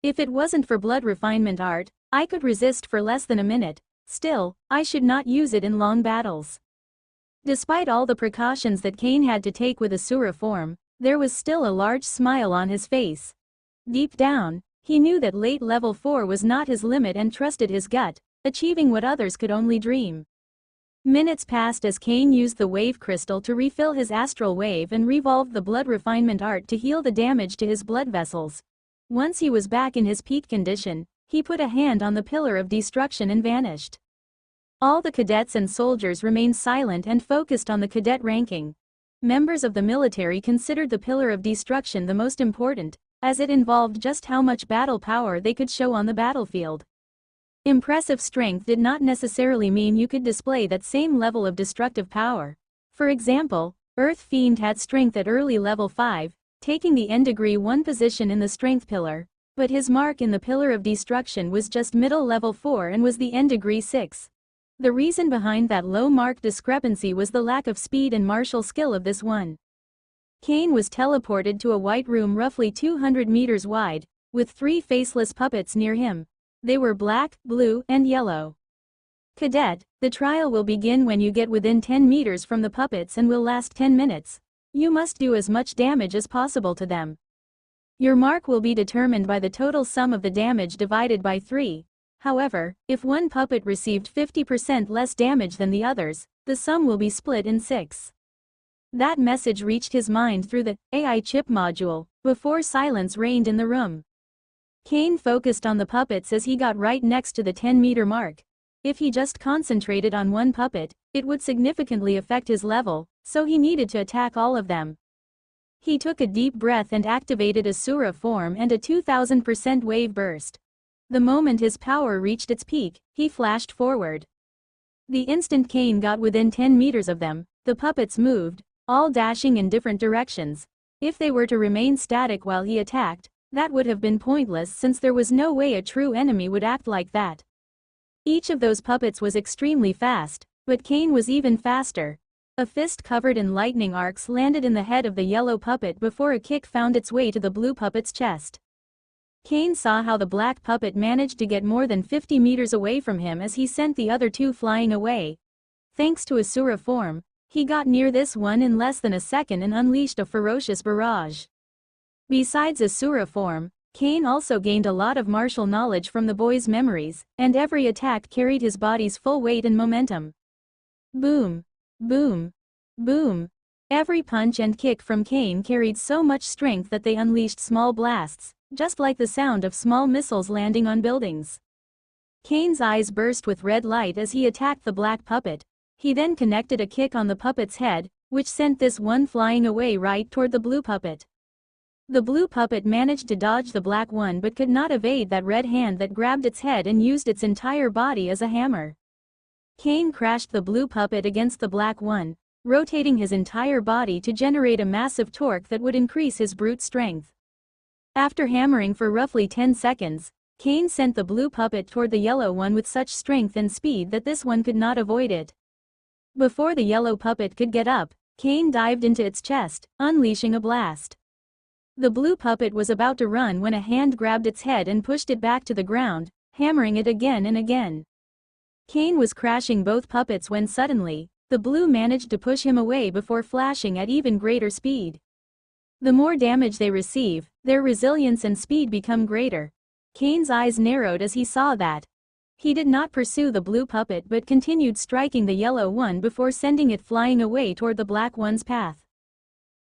If it wasn't for blood refinement art, I could resist for less than a minute. Still, I should not use it in long battles. Despite all the precautions that Kane had to take with Asura form, there was still a large smile on his face. Deep down, he knew that late level 4 was not his limit and trusted his gut, achieving what others could only dream. Minutes passed as Kane used the wave crystal to refill his astral wave and revolved the blood refinement art to heal the damage to his blood vessels. Once he was back in his peak condition, he put a hand on the Pillar of Destruction and vanished. All the cadets and soldiers remained silent and focused on the cadet ranking. Members of the military considered the Pillar of Destruction the most important, as it involved just how much battle power they could show on the battlefield. Impressive strength did not necessarily mean you could display that same level of destructive power. For example, Earth Fiend had strength at early level 5, taking the N degree 1 position in the strength pillar, but his mark in the Pillar of Destruction was just middle level 4 and was the N degree 6. The reason behind that low mark discrepancy was the lack of speed and martial skill of this one. Kane was teleported to a white room roughly 200 meters wide, with 3 faceless puppets near him. They were black, blue, and yellow. Cadet, the trial will begin when you get within 10 meters from the puppets and will last 10 minutes. You must do as much damage as possible to them. Your mark will be determined by the total sum of the damage divided by 3. However, if one puppet received 50% less damage than the others, the sum will be split in 6. That message reached his mind through the AI chip module, before silence reigned in the room. Kane focused on the puppets as he got right next to the 10-meter mark. If he just concentrated on one puppet, it would significantly affect his level, so he needed to attack all of them. He took a deep breath and activated Asura form and a 2000% wave burst. The moment his power reached its peak, he flashed forward. The instant Kane got within 10 meters of them, the puppets moved, all dashing in different directions. If they were to remain static while he attacked, that would have been pointless since there was no way a true enemy would act like that. Each of those puppets was extremely fast, but Kane was even faster. A fist covered in lightning arcs landed in the head of the yellow puppet before a kick found its way to the blue puppet's chest. Kane saw how the black puppet managed to get more than 50 meters away from him as he sent the other 2 flying away. Thanks to Asura form, he got near this one in less than a second and unleashed a ferocious barrage. Besides Asura form, Kane also gained a lot of martial knowledge from the boy's memories, and every attack carried his body's full weight and momentum. Boom! Boom! Boom! Every punch and kick from Kane carried so much strength that they unleashed small blasts, just like the sound of small missiles landing on buildings. Kane's eyes burst with red light as he attacked the black puppet. He then connected a kick on the puppet's head, which sent this one flying away right toward the blue puppet. The blue puppet managed to dodge the black one but could not evade that red hand that grabbed its head and used its entire body as a hammer. Kane crashed the blue puppet against the black one, rotating his entire body to generate a massive torque that would increase his brute strength. After hammering for roughly 10 seconds, Kane sent the blue puppet toward the yellow one with such strength and speed that this one could not avoid it. Before the yellow puppet could get up, Cain dived into its chest, unleashing a blast. The blue puppet was about to run when a hand grabbed its head and pushed it back to the ground, hammering it again and again. Cain was crashing both puppets when suddenly, the blue managed to push him away before flashing at even greater speed. The more damage they receive, their resilience and speed become greater. Cain's eyes narrowed as he saw that. He did not pursue the blue puppet but continued striking the yellow one before sending it flying away toward the black one's path.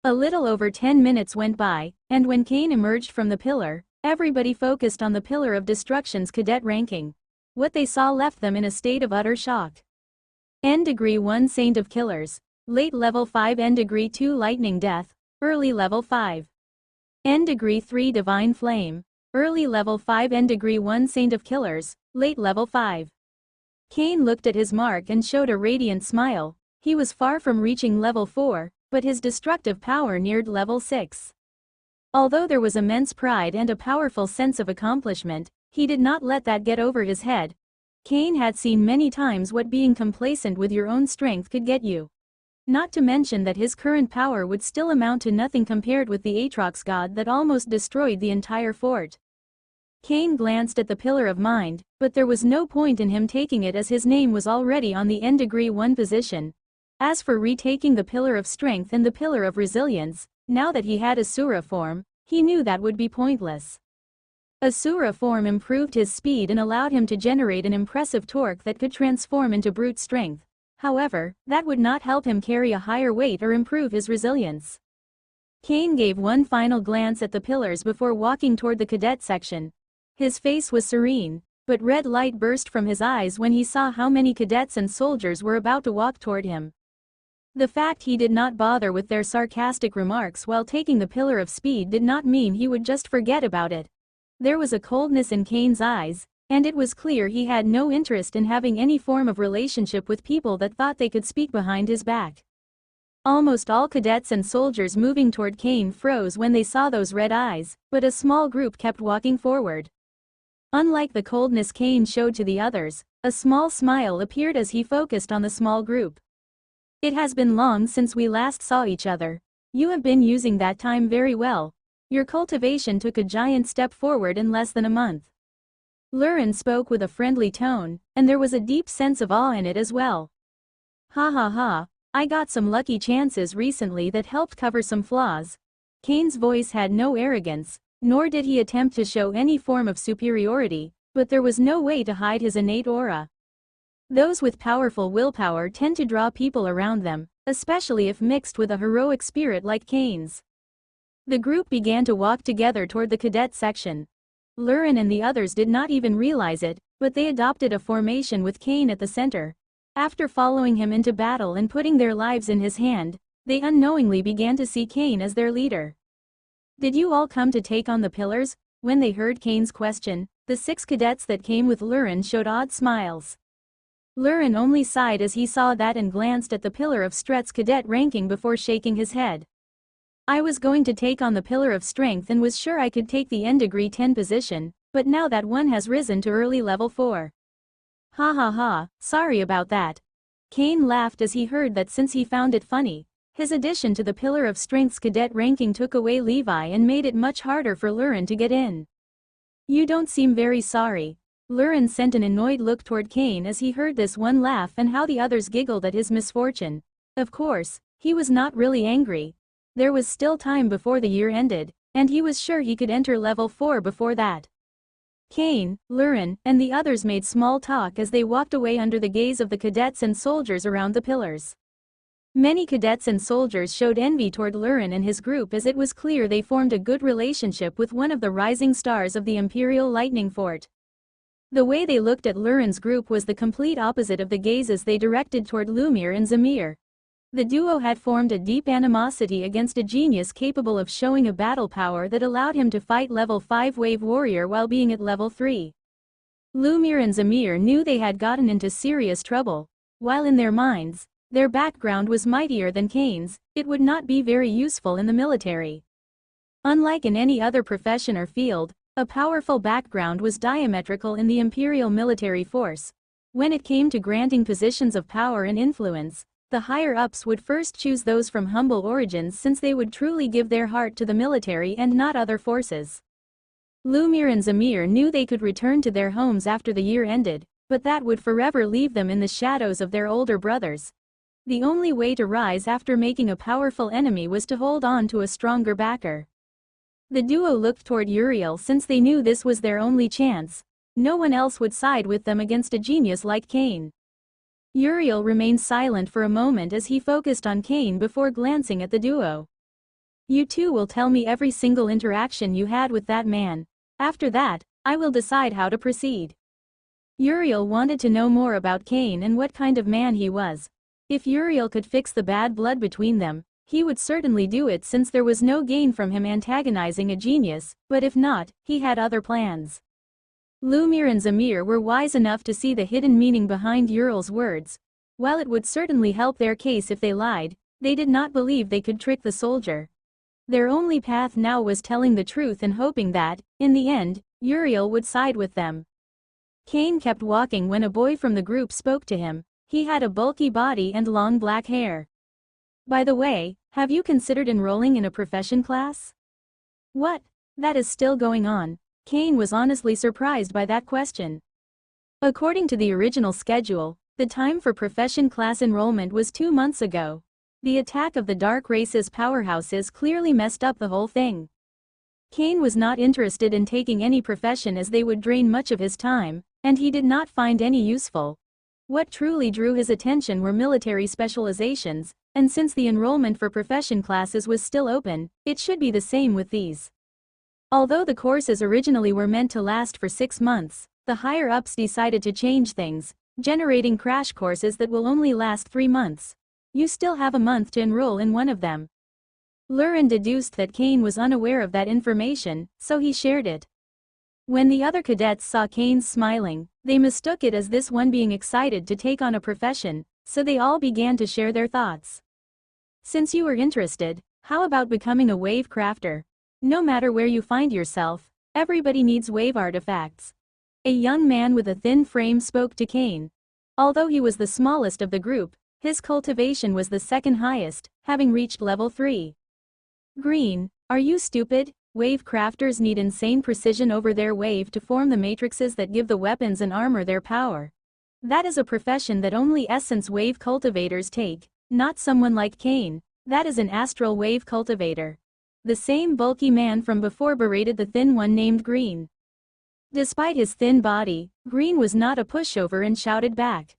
A little over 10 minutes went by, and when Cain emerged from the pillar, everybody focused on the Pillar of Destruction's cadet ranking. What they saw left them in a state of utter shock. N-1 Saint of Killers. Late Level 5 N-2 Lightning Death. Early Level 5. N-3 Divine Flame. Early Level 5 N-1 Saint of Killers. Late Level 5. Cain looked at his mark and showed a radiant smile. He was far from reaching Level 4, but his destructive power neared Level 6. Although there was immense pride and a powerful sense of accomplishment, he did not let that get over his head. Cain had seen many times what being complacent with your own strength could get you. Not to mention that his current power would still amount to nothing compared with the Aatrox god that almost destroyed the entire fort. Cain glanced at the Pillar of Mind, but there was no point in him taking it as his name was already on the N-1 position. As for retaking the Pillar of Strength and the Pillar of Resilience, now that he had Asura form, he knew that would be pointless. Asura form improved his speed and allowed him to generate an impressive torque that could transform into brute strength. However, that would not help him carry a higher weight or improve his resilience. Cain gave one final glance at the pillars before walking toward the cadet section. His face was serene, but red light burst from his eyes when he saw how many cadets and soldiers were about to walk toward him. The fact he did not bother with their sarcastic remarks while taking the Pillar of Speed did not mean he would just forget about it. There was a coldness in Cain's eyes, and it was clear he had no interest in having any form of relationship with people that thought they could speak behind his back. Almost all cadets and soldiers moving toward Cain froze when they saw those red eyes, but a small group kept walking forward. Unlike the coldness Cain showed to the others, a small smile appeared as he focused on the small group. It has been long since we last saw each other. You have been using that time very well. Your cultivation took a giant step forward in less than a month. Lurin spoke with a friendly tone, and there was a deep sense of awe in it as well. Ha ha ha, I got some lucky chances recently that helped cover some flaws. Cain's voice had no arrogance, nor did he attempt to show any form of superiority, but there was no way to hide his innate aura. Those with powerful willpower tend to draw people around them, especially if mixed with a heroic spirit like Cain's. The group began to walk together toward the cadet section. Lurin and the others did not even realize it, but they adopted a formation with Cain at the center. After following him into battle and putting their lives in his hand, they unknowingly began to see Cain as their leader. Did you all come to take on the pillars? When they heard Cain's question, the 6 cadets that came with Lurin showed odd smiles. Lurin only sighed as he saw that and glanced at the Pillar of Strength's cadet ranking before shaking his head. I was going to take on the Pillar of Strength and was sure I could take the N-10 position, but now that one has risen to early level 4. Ha ha ha, sorry about that. Cain laughed as he heard that since he found it funny. His addition to the Pillar of Strength's cadet ranking took away Levi and made it much harder for Lurin to get in. You don't seem very sorry. Lurin sent an annoyed look toward Cain as he heard this one laugh and how the others giggled at his misfortune. Of course, he was not really angry. There was still time before the year ended, and he was sure he could enter level 4 before that. Cain, Lurin, and the others made small talk as they walked away under the gaze of the cadets and soldiers around the pillars. Many cadets and soldiers showed envy toward Lurin and his group as it was clear they formed a good relationship with one of the rising stars of the Imperial Lightning Fort. The way they looked at Lurin's group was the complete opposite of the gazes they directed toward Lumir and Zamir. The duo had formed a deep animosity against a genius capable of showing a battle power that allowed him to fight level 5 Wave Warrior while being at level 3. Lumir and Zamir knew they had gotten into serious trouble. While in their minds, their background was mightier than Cain's, it would not be very useful in the military. Unlike in any other profession or field, a powerful background was diametrical in the Imperial military force. When it came to granting positions of power and influence, the higher-ups would first choose those from humble origins since they would truly give their heart to the military and not other forces. Lumir and Zamir knew they could return to their homes after the year ended, but that would forever leave them in the shadows of their older brothers. The only way to rise after making a powerful enemy was to hold on to a stronger backer. The duo looked toward Uriel since they knew this was their only chance. No one else would side with them against a genius like Cain. Uriel remained silent for a moment as he focused on Cain before glancing at the duo. You two will tell me every single interaction you had with that man. After that, I will decide how to proceed. Uriel wanted to know more about Cain and what kind of man he was. If Uriel could fix the bad blood between them, he would certainly do it since there was no gain from him antagonizing a genius, but if not, he had other plans. Lumir and Zamir were wise enough to see the hidden meaning behind Uriel's words. While it would certainly help their case if they lied, they did not believe they could trick the soldier. Their only path now was telling the truth and hoping that, in the end, Uriel would side with them. Cain kept walking when a boy from the group spoke to him. He had a bulky body and long black hair. By the way, have you considered enrolling in a profession class? What? That is still going on. Cain was honestly surprised by that question. According to the original schedule, the time for profession class enrollment was 2 months ago. The attack of the Dark Race's powerhouses clearly messed up the whole thing. Cain was not interested in taking any profession as they would drain much of his time, and he did not find any useful. What truly drew his attention were military specializations, and since the enrollment for profession classes was still open, it should be the same with these. Although the courses originally were meant to last for 6 months, the higher-ups decided to change things, generating crash courses that will only last 3 months. You still have a month to enroll in one of them. Lurin deduced that Cain was unaware of that information, so he shared it. When the other cadets saw Cain smiling, they mistook it as this one being excited to take on a profession, so they all began to share their thoughts. Since you were interested, how about becoming a wave crafter? No matter where you find yourself, everybody needs wave artifacts. A young man with a thin frame spoke to Cain. Although he was the smallest of the group, his cultivation was the second highest, having reached level 3. Green, are you stupid? Wave crafters need insane precision over their wave to form the matrices that give the weapons and armor their power. That is a profession that only essence wave cultivators take, not someone like Cain. That is an astral wave cultivator. The same bulky man from before berated the thin one named Green. Despite his thin body, Green was not a pushover and shouted back.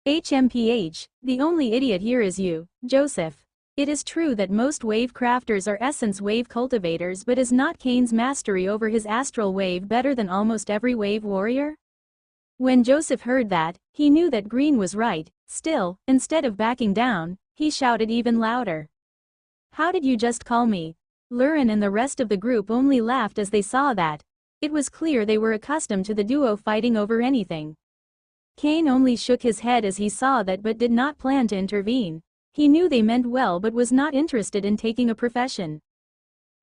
HMPH, the only idiot here is you, Joseph. It is true that most wave crafters are essence wave cultivators, but is not Cain's mastery over his astral wave better than almost every wave warrior? When Joseph heard that, he knew that Green was right. Still, instead of backing down, he shouted even louder. How did you just call me? Lurin and the rest of the group only laughed as they saw that. It was clear they were accustomed to the duo fighting over anything. Cain only shook his head as he saw that but did not plan to intervene. He knew they meant well but was not interested in taking a profession.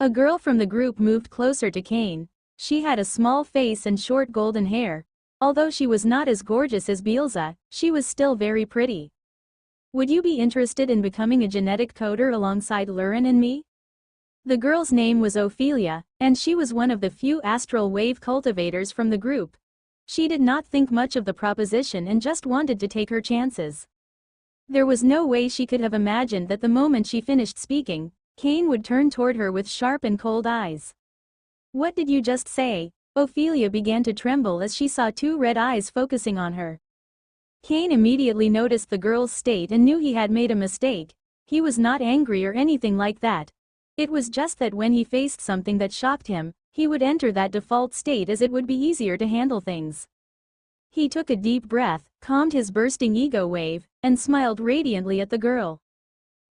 A girl from the group moved closer to Cain. She had a small face and short golden hair. Although she was not as gorgeous as Bielsa, she was still very pretty. Would you be interested in becoming a genetic coder alongside Lurin and me? The girl's name was Ophelia, and she was one of the few astral wave cultivators from the group. She did not think much of the proposition and just wanted to take her chances. There was no way she could have imagined that the moment she finished speaking, Cain would turn toward her with sharp and cold eyes. What did you just say? Ophelia began to tremble as she saw 2 red eyes focusing on her. Cain immediately noticed the girl's state and knew he had made a mistake. He was not angry or anything like that. It was just that when he faced something that shocked him, he would enter that default state as it would be easier to handle things. He took a deep breath, calmed his bursting ego wave, and smiled radiantly at the girl.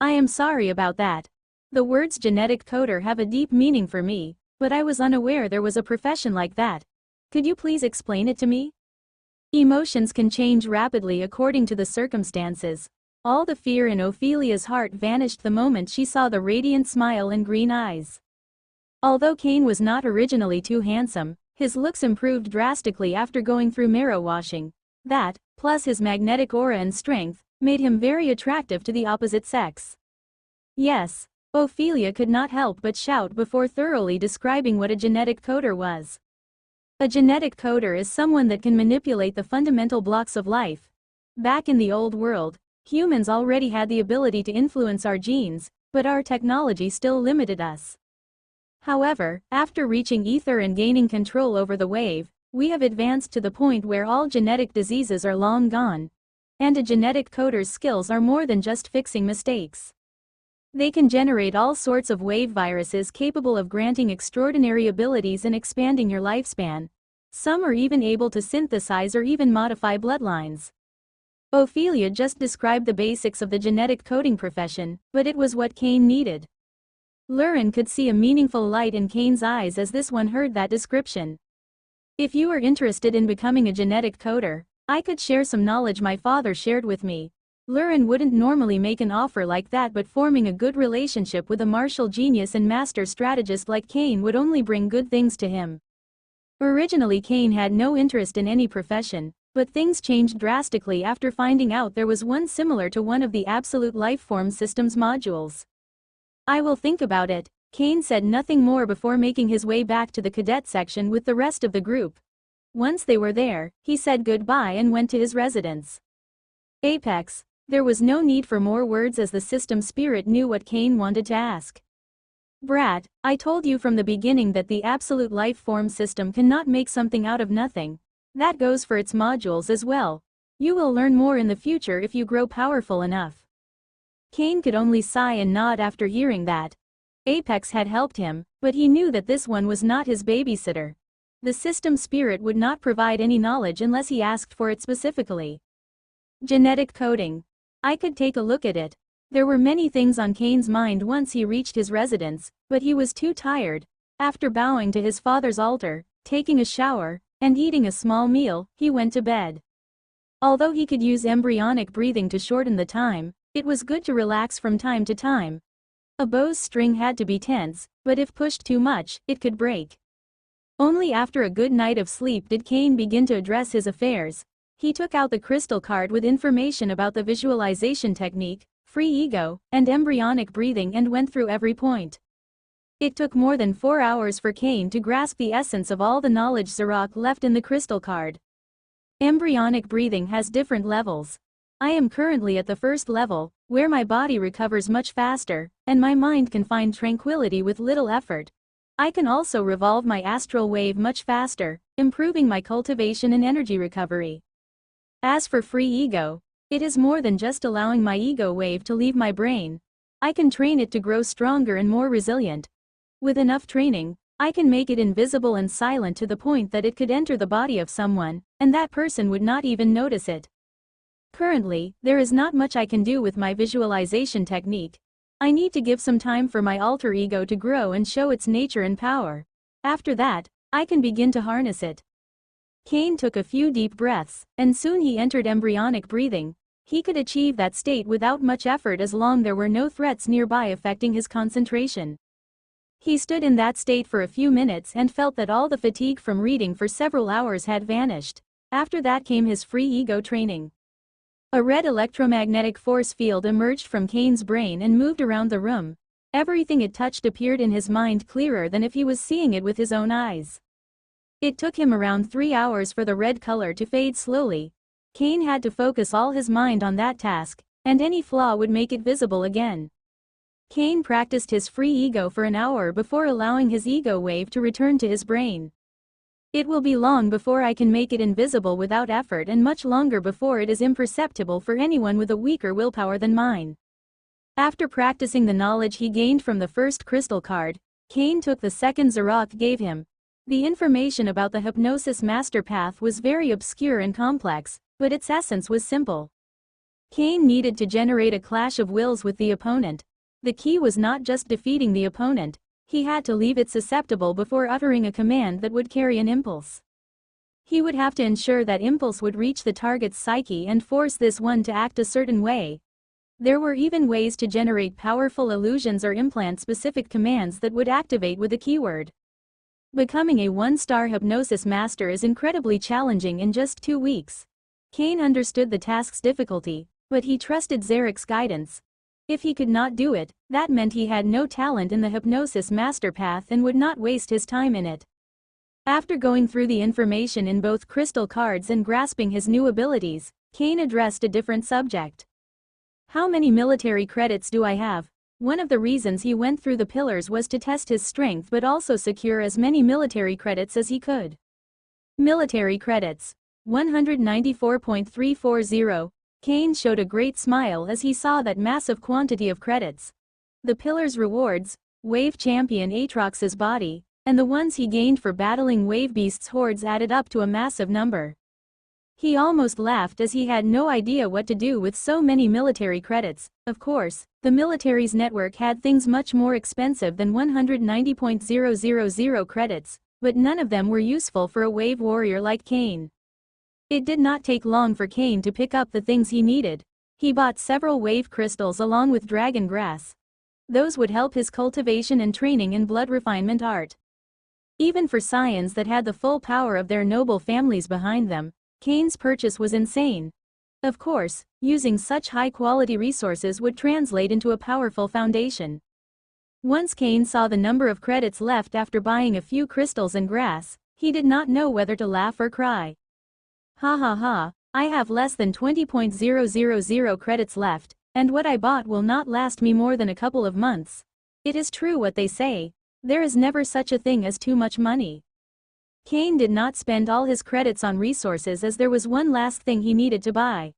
I am sorry about that. The words genetic coder have a deep meaning for me, but I was unaware there was a profession like that. Could you please explain it to me? Emotions can change rapidly according to the circumstances. All the fear in Ophelia's heart vanished the moment she saw the radiant smile and green eyes. Although Cain was not originally too handsome, his looks improved drastically after going through marrow washing. That, plus his magnetic aura and strength, made him very attractive to the opposite sex. Yes, Ophelia could not help but shout before thoroughly describing what a genetic coder was. A genetic coder is someone that can manipulate the fundamental blocks of life. Back in the old world, humans already had the ability to influence our genes, but our technology still limited us. However, after reaching ether and gaining control over the wave, we have advanced to the point where all genetic diseases are long gone. And a genetic coder's skills are more than just fixing mistakes. They can generate all sorts of wave viruses capable of granting extraordinary abilities and expanding your lifespan. Some are even able to synthesize or even modify bloodlines. Ophelia just described the basics of the genetic coding profession, but it was what Cain needed. Lurin could see a meaningful light in Cain's eyes as this one heard that description. If you are interested in becoming a genetic coder, I could share some knowledge my father shared with me. Lurin wouldn't normally make an offer like that, but forming a good relationship with a martial genius and master strategist like Cain would only bring good things to him. Originally Cain had no interest in any profession, but things changed drastically after finding out there was one similar to one of the Absolute Lifeform Systems modules. I will think about it. Cain said nothing more before making his way back to the cadet section with the rest of the group. Once they were there, he said goodbye and went to his residence. Apex. There was no need for more words as the system spirit knew what Cain wanted to ask. Brat, I told you from the beginning that the absolute life form system cannot make something out of nothing. That goes for its modules as well. You will learn more in the future if you grow powerful enough. Cain could only sigh and nod after hearing that. Apex had helped him, but he knew that this one was not his babysitter. The system spirit would not provide any knowledge unless he asked for it specifically. Genetic coding. I could take a look at it. There were many things on Cain's mind once he reached his residence, but he was too tired. After bowing to his father's altar, taking a shower, and eating a small meal, he went to bed. Although he could use embryonic breathing to shorten the time, it was good to relax from time to time. A bow's string had to be tense, but if pushed too much, it could break. Only after a good night of sleep did Cain begin to address his affairs. He took out the crystal card with information about the visualization technique, free ego, and embryonic breathing and went through every point. It took more than 4 hours for Cain to grasp the essence of all the knowledge Zarok left in the crystal card. Embryonic breathing has different levels. I am currently at the first level, where my body recovers much faster, and my mind can find tranquility with little effort. I can also revolve my astral wave much faster, improving my cultivation and energy recovery. As for free ego, it is more than just allowing my ego wave to leave my brain. I can train it to grow stronger and more resilient. With enough training, I can make it invisible and silent to the point that it could enter the body of someone, and that person would not even notice it. Currently, there is not much I can do with my visualization technique. I need to give some time for my alter ego to grow and show its nature and power. After that, I can begin to harness it. Cain took a few deep breaths, and soon he entered embryonic breathing. He could achieve that state without much effort as long as there were no threats nearby affecting his concentration. He stood in that state for a few minutes and felt that all the fatigue from reading for several hours had vanished. After that came his free ego training. A red electromagnetic force field emerged from Cain's brain and moved around the room. Everything it touched appeared in his mind clearer than if he was seeing it with his own eyes. It took him around 3 hours for the red color to fade slowly. Cain had to focus all his mind on that task, and any flaw would make it visible again. Cain practiced his free ego for an hour before allowing his ego wave to return to his brain. It will be long before I can make it invisible without effort, and much longer before it is imperceptible for anyone with a weaker willpower than mine. After practicing the knowledge he gained from the first crystal card, Cain took the second Zarok gave him. The information about the hypnosis master path was very obscure and complex, but its essence was simple. Cain needed to generate a clash of wills with the opponent. The key was not just defeating the opponent. He had to leave it susceptible before uttering a command that would carry an impulse. He would have to ensure that impulse would reach the target's psyche and force this one to act a certain way. There were even ways to generate powerful illusions or implant specific commands that would activate with a keyword. Becoming a 1-star hypnosis master is incredibly challenging in just 2 weeks. Cain understood the task's difficulty, But he trusted Zarek's guidance. If he could not do it, that meant he had no talent in the hypnosis master path and would not waste his time in it. After going through the information in both crystal cards and grasping his new abilities, Kane addressed a different subject. How many military credits do I have? One of the reasons he went through the pillars was to test his strength but also secure as many military credits as he could. Military credits. 194.340. Kane showed a great smile as he saw that massive quantity of credits. The pillars' rewards, Wave Champion Aatrox's body, and the ones he gained for battling Wave Beast's hordes added up to a massive number. He almost laughed as he had no idea what to do with so many military credits. Of course, the military's network had things much more expensive than 190.000 credits, but none of them were useful for a wave warrior like Kane. It did not take long for Kane to pick up the things he needed. He bought several wave crystals along with dragon grass. Those would help his cultivation and training in blood refinement art. Even for scions that had the full power of their noble families behind them, Kane's purchase was insane. Of course, using such high-quality resources would translate into a powerful foundation. Once Kane saw the number of credits left after buying a few crystals and grass, he did not know whether to laugh or cry. Ha ha ha, I have less than 20.000 credits left, and what I bought will not last me more than a couple of months. It is true what they say, there is never such a thing as too much money. Kane did not spend all his credits on resources as there was one last thing he needed to buy.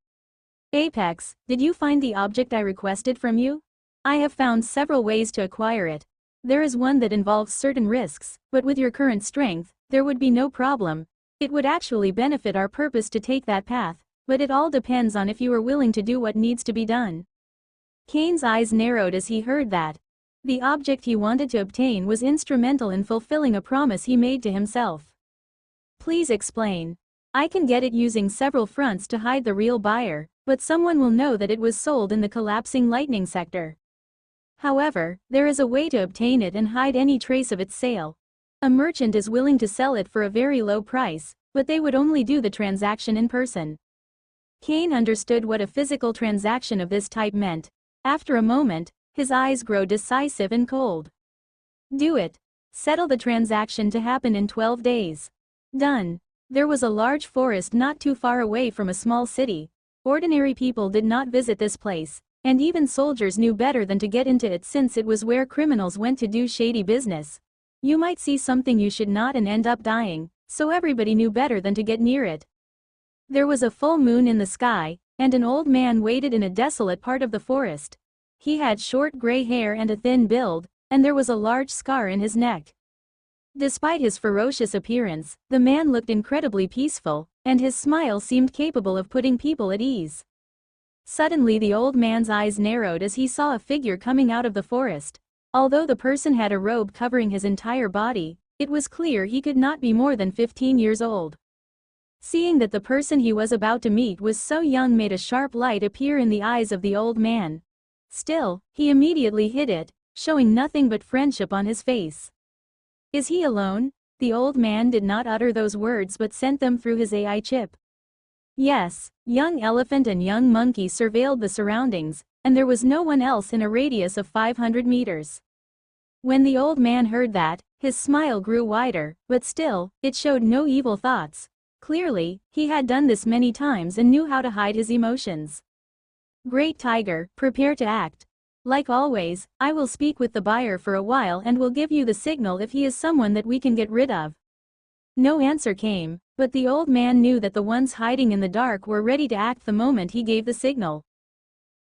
Apex, did you find the object I requested from you? I have found several ways to acquire it. There is one that involves certain risks, but with your current strength, there would be no problem. It would actually benefit our purpose to take that path, but it all depends on if you are willing to do what needs to be done. Kane's eyes narrowed as he heard that. The object he wanted to obtain was instrumental in fulfilling a promise he made to himself. Please explain. I can get it using several fronts to hide the real buyer, but someone will know that it was sold in the collapsing lightning sector. However, there is a way to obtain it and hide any trace of its sale. A merchant is willing to sell it for a very low price, but they would only do the transaction in person. Kane understood what a physical transaction of this type meant. After a moment, his eyes grew decisive and cold. Do it. Settle the transaction to happen in 12 days. Done. There was a large forest not too far away from a small city. Ordinary people did not visit this place, and even soldiers knew better than to get into it since it was where criminals went to do shady business. You might see something you should not and end up dying, so everybody knew better than to get near it. There was a full moon in the sky, and an old man waited in a desolate part of the forest. He had short gray hair and a thin build, and there was a large scar in his neck. Despite his ferocious appearance, the man looked incredibly peaceful, and his smile seemed capable of putting people at ease. Suddenly the old man's eyes narrowed as he saw a figure coming out of the forest. Although the person had a robe covering his entire body, it was clear he could not be more than 15 years old. Seeing that the person he was about to meet was so young made a sharp light appear in the eyes of the old man. Still, he immediately hid it, showing nothing but friendship on his face. Is he alone? The old man did not utter those words but sent them through his AI chip. Yes, young elephant and young monkey surveilled the surroundings, and there was no one else in a radius of 500 meters. When the old man heard that, his smile grew wider, but still, it showed no evil thoughts. Clearly, he had done this many times and knew how to hide his emotions. Great Tiger, prepare to act. Like always, I will speak with the buyer for a while and will give you the signal if he is someone that we can get rid of. No answer came, but the old man knew that the ones hiding in the dark were ready to act the moment he gave the signal.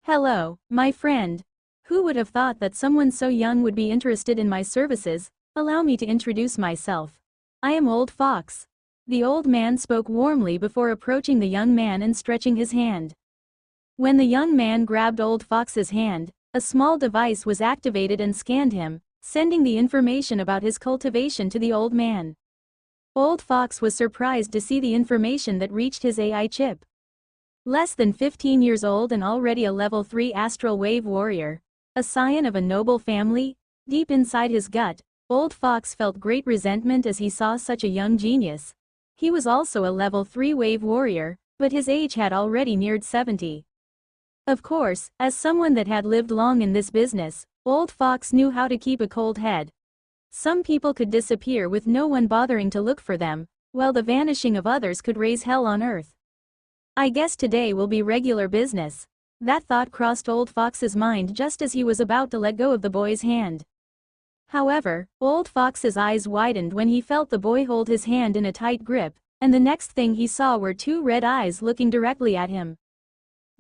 Hello, my friend. Who would have thought that someone so young would be interested in my services? Allow me to introduce myself. I am Old Fox. The old man spoke warmly before approaching the young man and stretching his hand. When the young man grabbed Old Fox's hand, a small device was activated and scanned him, sending the information about his cultivation to the old man. Old Fox was surprised to see the information that reached his AI chip. Less than 15 years old and already a level 3 astral wave warrior. A scion of a noble family? Deep inside his gut, Old Fox felt great resentment as he saw such a young genius. He was also a level 3 wave warrior, but his age had already neared 70. Of course, as someone that had lived long in this business, Old Fox knew how to keep a cold head. Some people could disappear with no one bothering to look for them, while the vanishing of others could raise hell on earth. I guess today will be regular business. That thought crossed Old Fox's mind just as he was about to let go of the boy's hand. However, Old Fox's eyes widened when he felt the boy hold his hand in a tight grip, and the next thing he saw were two red eyes looking directly at him.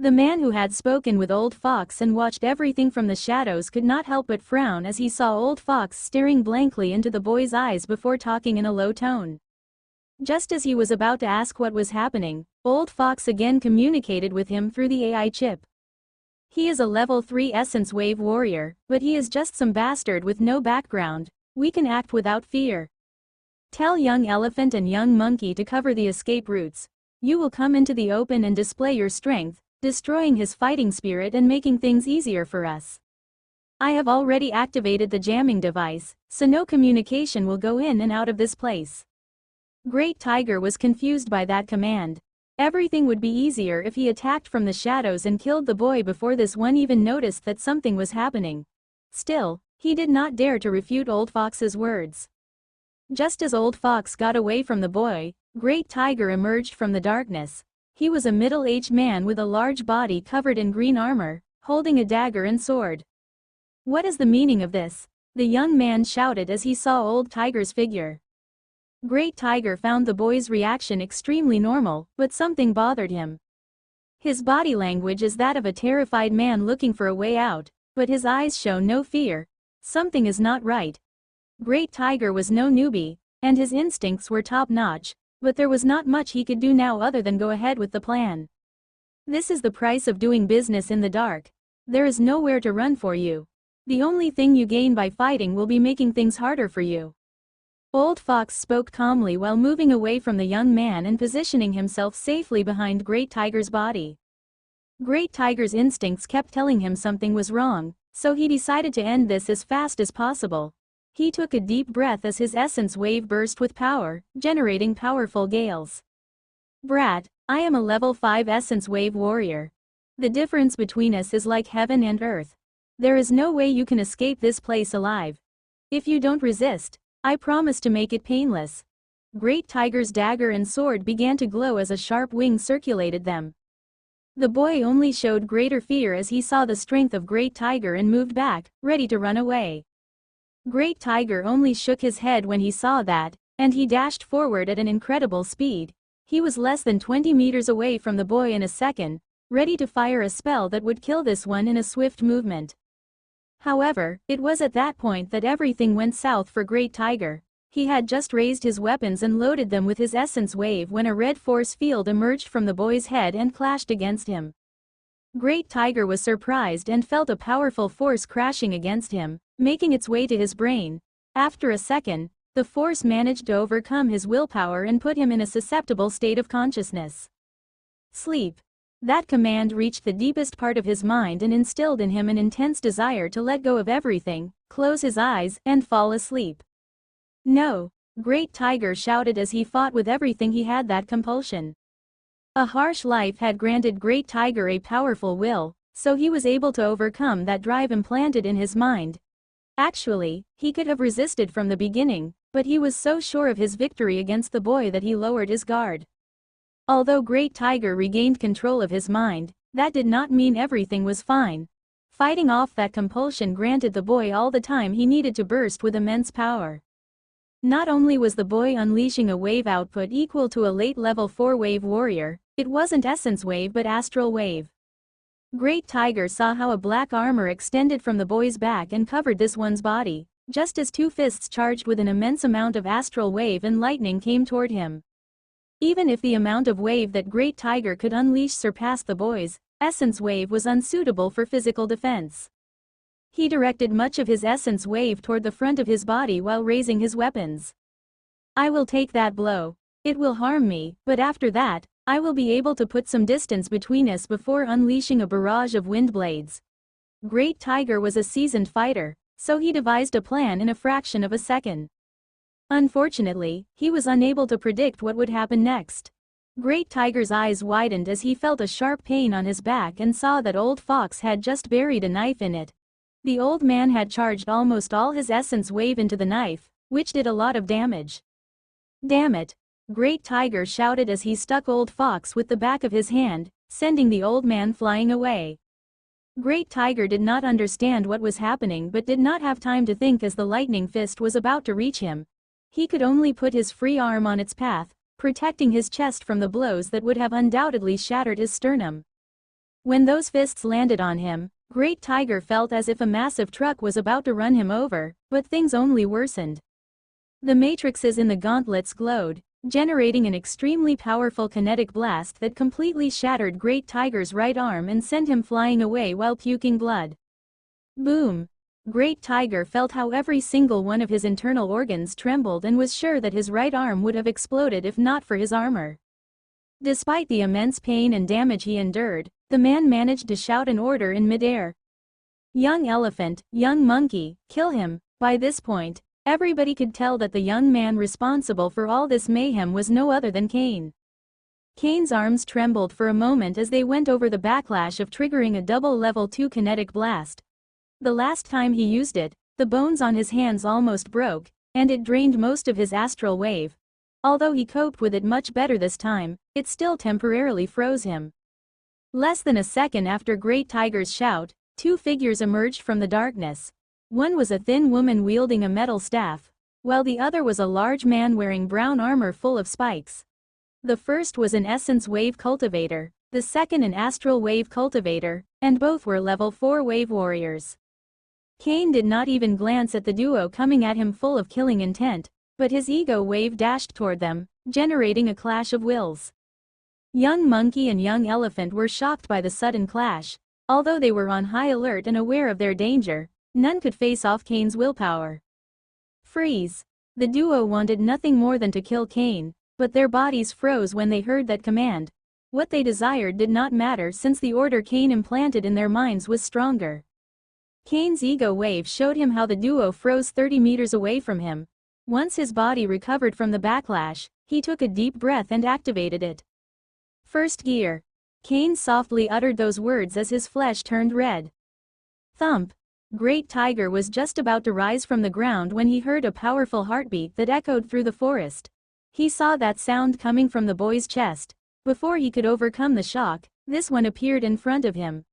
The man who had spoken with Old Fox and watched everything from the shadows could not help but frown as he saw Old Fox staring blankly into the boy's eyes before talking in a low tone. Just as he was about to ask what was happening, Old Fox again communicated with him through the AI chip. He is a level 3 essence wave warrior, but he is just some bastard with no background. We can act without fear. Tell young elephant and young monkey to cover the escape routes. You will come into the open and display your strength, destroying his fighting spirit and making things easier for us. I have already activated the jamming device, so no communication will go in and out of this place. Great Tiger was confused by that command. Everything would be easier if he attacked from the shadows and killed the boy before this one even noticed that something was happening. Still, he did not dare to refute Old Fox's words. Just as Old Fox got away from the boy, Great Tiger emerged from the darkness. He was a middle-aged man with a large body covered in green armor, holding a dagger and sword. What is the meaning of this? The young man shouted as he saw Old Tiger's figure. Great Tiger found the boy's reaction extremely normal, but something bothered him. His body language is that of a terrified man looking for a way out, but his eyes show no fear. Something is not right. Great Tiger was no newbie, and his instincts were top-notch, but there was not much he could do now other than go ahead with the plan. This is the price of doing business in the dark. There is nowhere to run for you. The only thing you gain by fighting will be making things harder for you. Old Fox spoke calmly while moving away from the young man and positioning himself safely behind Great Tiger's body. Great Tiger's instincts kept telling him something was wrong, so he decided to end this as fast as possible. He took a deep breath as his essence wave burst with power, generating powerful gales. Brat, I am a level 5 essence wave warrior. The difference between us is like heaven and earth. There is no way you can escape this place alive. If you don't resist, I promise to make it painless. Great Tiger's dagger and sword began to glow as a sharp wing circulated them. The boy only showed greater fear as he saw the strength of Great Tiger and moved back, ready to run away. Great Tiger only shook his head when he saw that, and he dashed forward at an incredible speed. He was less than 20 meters away from the boy in a second, ready to fire a spell that would kill this one in a swift movement. However, it was at that point that everything went south for Great Tiger. He had just raised his weapons and loaded them with his essence wave when a red force field emerged from the boy's head and clashed against him. Great Tiger was surprised and felt a powerful force crashing against him, making its way to his brain. After a second, the force managed to overcome his willpower and put him in a susceptible state of consciousness. Sleep. That command reached the deepest part of his mind and instilled in him an intense desire to let go of everything, close his eyes, and fall asleep. No! Great Tiger shouted as he fought with everything he had that compulsion. A harsh life had granted Great Tiger a powerful will, so he was able to overcome that drive implanted in his mind. Actually, he could have resisted from the beginning, but he was so sure of his victory against the boy that he lowered his guard. Although Great Tiger regained control of his mind, that did not mean everything was fine. Fighting off that compulsion granted the boy all the time he needed to burst with immense power. Not only was the boy unleashing a wave output equal to a late level 4 wave warrior, it wasn't essence wave but astral wave. Great Tiger saw how a black armor extended from the boy's back and covered this one's body, just as two fists charged with an immense amount of astral wave and lightning came toward him. Even if the amount of wave that Great Tiger could unleash surpassed the boy's, essence wave was unsuitable for physical defense. He directed much of his essence wave toward the front of his body while raising his weapons. I will take that blow. It will harm me, but after that, I will be able to put some distance between us before unleashing a barrage of wind blades. Great Tiger was a seasoned fighter, so he devised a plan in a fraction of a second. Unfortunately, he was unable to predict what would happen next. Great Tiger's eyes widened as he felt a sharp pain on his back and saw that Old Fox had just buried a knife in it. The old man had charged almost all his essence wave into the knife, which did a lot of damage. Damn it! Great Tiger shouted as he stuck Old Fox with the back of his hand, sending the old man flying away. Great Tiger did not understand what was happening but did not have time to think as the lightning fist was about to reach him. He could only put his free arm on its path, protecting his chest from the blows that would have undoubtedly shattered his sternum. When those fists landed on him, Great Tiger felt as if a massive truck was about to run him over, but things only worsened. The matrices in the gauntlets glowed, generating an extremely powerful kinetic blast that completely shattered Great Tiger's right arm and sent him flying away while puking blood. Boom! Great Tiger felt how every single one of his internal organs trembled and was sure that his right arm would have exploded if not for his armor. Despite the immense pain and damage he endured, the man managed to shout an order in midair. "Young elephant, young monkey, kill him!" By this point, everybody could tell that the young man responsible for all this mayhem was no other than Cain. Cain's arms trembled for a moment as they went over the backlash of triggering a double level 2 kinetic blast. The last time he used it, the bones on his hands almost broke, and it drained most of his astral wave. Although he coped with it much better this time, it still temporarily froze him. Less than a second after Great Tiger's shout, two figures emerged from the darkness. One was a thin woman wielding a metal staff, while the other was a large man wearing brown armor full of spikes. The first was an essence wave cultivator, the second an astral wave cultivator, and both were level 4 wave warriors. Cain did not even glance at the duo coming at him full of killing intent, but his ego wave dashed toward them, generating a clash of wills. Young Monkey and Young Elephant were shocked by the sudden clash. Although they were on high alert and aware of their danger, none could face off Cain's willpower. Freeze! The duo wanted nothing more than to kill Cain, but their bodies froze when they heard that command. What they desired did not matter since the order Cain implanted in their minds was stronger. Cain's ego wave showed him how the duo froze 30 meters away from him. Once his body recovered from the backlash, he took a deep breath and activated it. First gear. Cain softly uttered those words as his flesh turned red. Thump! Great Tiger was just about to rise from the ground when he heard a powerful heartbeat that echoed through the forest. He saw that sound coming from the boy's chest. Before he could overcome the shock, this one appeared in front of him.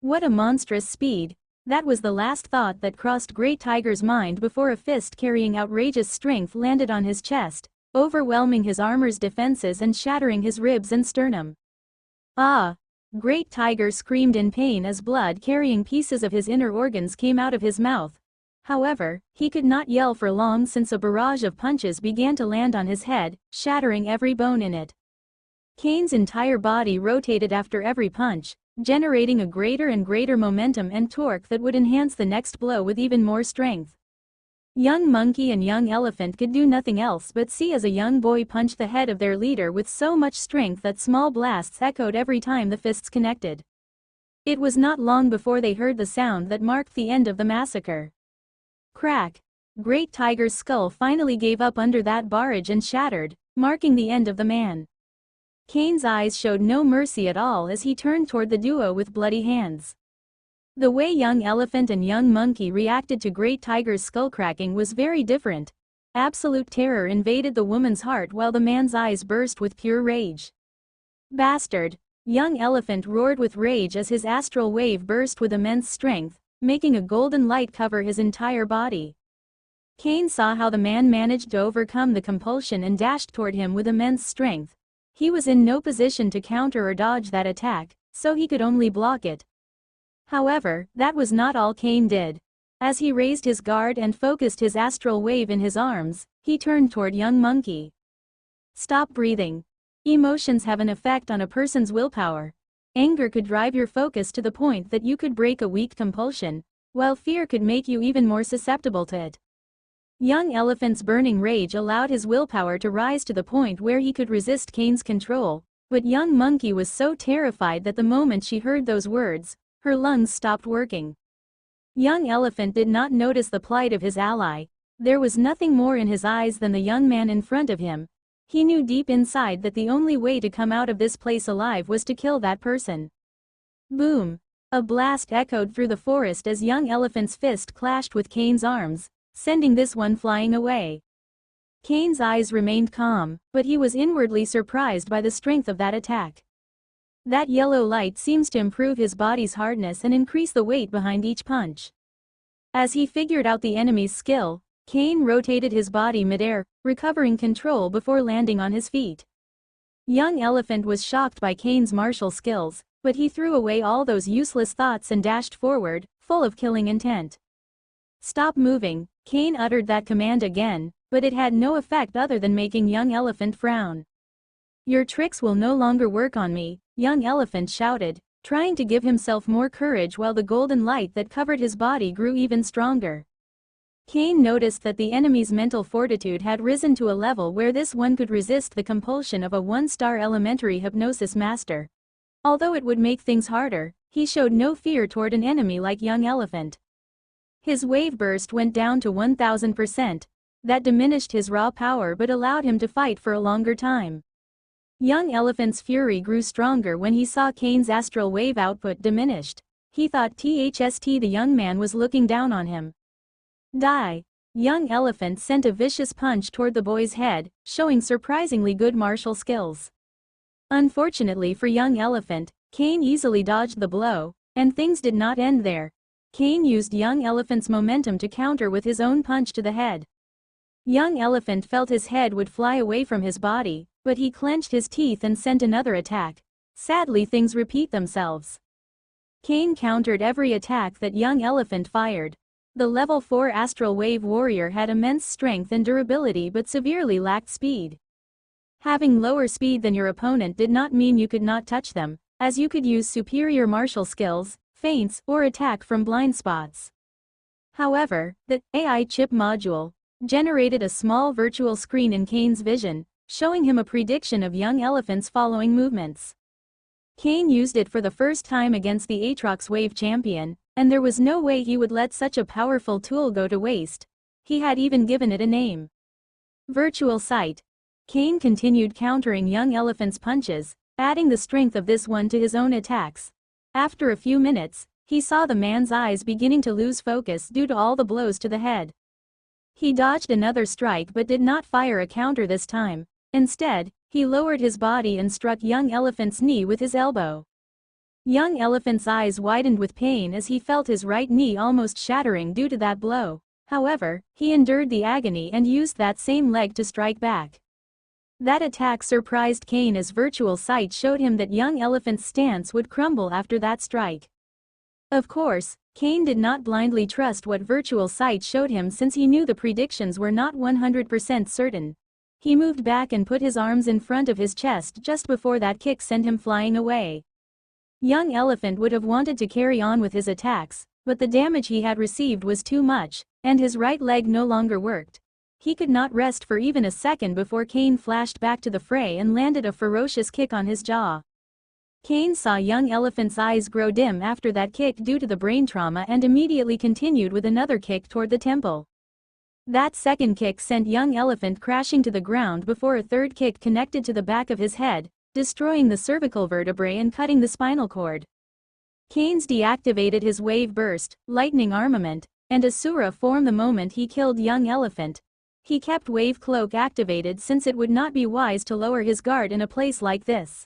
What a monstrous speed! That was the last thought that crossed Great Tiger's mind before a fist carrying outrageous strength landed on his chest, overwhelming his armor's defenses and shattering his ribs and sternum. Ah! Great Tiger screamed in pain as blood carrying pieces of his inner organs came out of his mouth. However, he could not yell for long since a barrage of punches began to land on his head, shattering every bone in it. Cain's entire body rotated after every punch, generating a greater and greater momentum and torque that would enhance the next blow with even more strength. Young Monkey and Young Elephant could do nothing else but see as a young boy punched the head of their leader with so much strength that small blasts echoed every time the fists connected. It was not long before they heard the sound that marked the end of the massacre. Crack! Great Tiger's skull finally gave up under that barrage and shattered, marking the end of the man. Cain's eyes showed no mercy at all as he turned toward the duo with bloody hands. The way Young Elephant and Young Monkey reacted to Great Tiger's skull cracking was very different. Absolute terror invaded the woman's heart while the man's eyes burst with pure rage. Bastard! Young Elephant roared with rage as his astral wave burst with immense strength, making a golden light cover his entire body. Cain saw how the man managed to overcome the compulsion and dashed toward him with immense strength. He was in no position to counter or dodge that attack, so he could only block it. However, that was not all Cain did. As he raised his guard and focused his astral wave in his arms, he turned toward Young Monkey. Stop breathing. Emotions have an effect on a person's willpower. Anger could drive your focus to the point that you could break a weak compulsion, while fear could make you even more susceptible to it. Young Elephant's burning rage allowed his willpower to rise to the point where he could resist Cain's control, but Young Monkey was so terrified that the moment she heard those words, her lungs stopped working. Young Elephant did not notice the plight of his ally. There was nothing more in his eyes than the young man in front of him. He knew deep inside that the only way to come out of this place alive was to kill that person. Boom! A blast echoed through the forest as young elephant's fist clashed with Kane's arms, sending this one flying away. Kane's eyes remained calm, but he was inwardly surprised by the strength of that attack. That yellow light seems to improve his body's hardness and increase the weight behind each punch. As he figured out the enemy's skill, Kane rotated his body midair, recovering control before landing on his feet. Young elephant was shocked by Kane's martial skills, but he threw away all those useless thoughts and dashed forward, full of killing intent. Stop moving, Kane uttered that command again, but it had no effect other than making young elephant frown. Your tricks will no longer work on me, young elephant shouted, trying to give himself more courage while the golden light that covered his body grew even stronger. Kane noticed that the enemy's mental fortitude had risen to a level where this one could resist the compulsion of a one-star elementary hypnosis master. Although it would make things harder, he showed no fear toward an enemy like young elephant. His wave burst went down to 1000%. That diminished his raw power but allowed him to fight for a longer time. Young elephant's fury grew stronger when he saw Kane's astral wave output diminished. He thought the young man was looking down on him. Die! Young elephant sent a vicious punch toward the boy's head, showing surprisingly good martial skills. Unfortunately for young elephant, Kane easily dodged the blow, and things did not end there. Kane used young elephant's momentum to counter with his own punch to the head. Young elephant felt his head would fly away from his body, but he clenched his teeth and sent another attack. Sadly, things repeat themselves. Kane countered every attack that young elephant fired. The level 4 astral wave warrior had immense strength and durability but severely lacked speed. Having lower speed than your opponent did not mean you could not touch them, as you could use superior martial skills, feints, or attack from blind spots. However, the AI chip module generated a small virtual screen in Kane's vision, showing him a prediction of young elephant's following movements. Kane used it for the first time against the Aatrox Wave champion, and there was no way he would let such a powerful tool go to waste. He had even given it a name. Virtual Sight. Kane continued countering young elephant's punches, adding the strength of this one to his own attacks. After a few minutes, he saw the man's eyes beginning to lose focus due to all the blows to the head. He dodged another strike but did not fire a counter this time. Instead, he lowered his body and struck young elephant's knee with his elbow. Young elephant's eyes widened with pain as he felt his right knee almost shattering due to that blow. However, he endured the agony and used that same leg to strike back. That attack surprised Kane as Virtual Sight showed him that young elephant's stance would crumble after that strike. Of course, Kane did not blindly trust what Virtual Sight showed him since he knew the predictions were not 100% certain. He moved back and put his arms in front of his chest just before that kick sent him flying away. Young elephant would have wanted to carry on with his attacks, but the damage he had received was too much, and his right leg no longer worked. He could not rest for even a second before Kane flashed back to the fray and landed a ferocious kick on his jaw. Kane saw young elephant's eyes grow dim after that kick due to the brain trauma and immediately continued with another kick toward the temple. That second kick sent young elephant crashing to the ground before a third kick connected to the back of his head, destroying the cervical vertebrae and cutting the spinal cord. Kane's deactivated his wave burst, lightning armament, and Asura form the moment he killed young elephant. He kept wave cloak activated since it would not be wise to lower his guard in a place like this.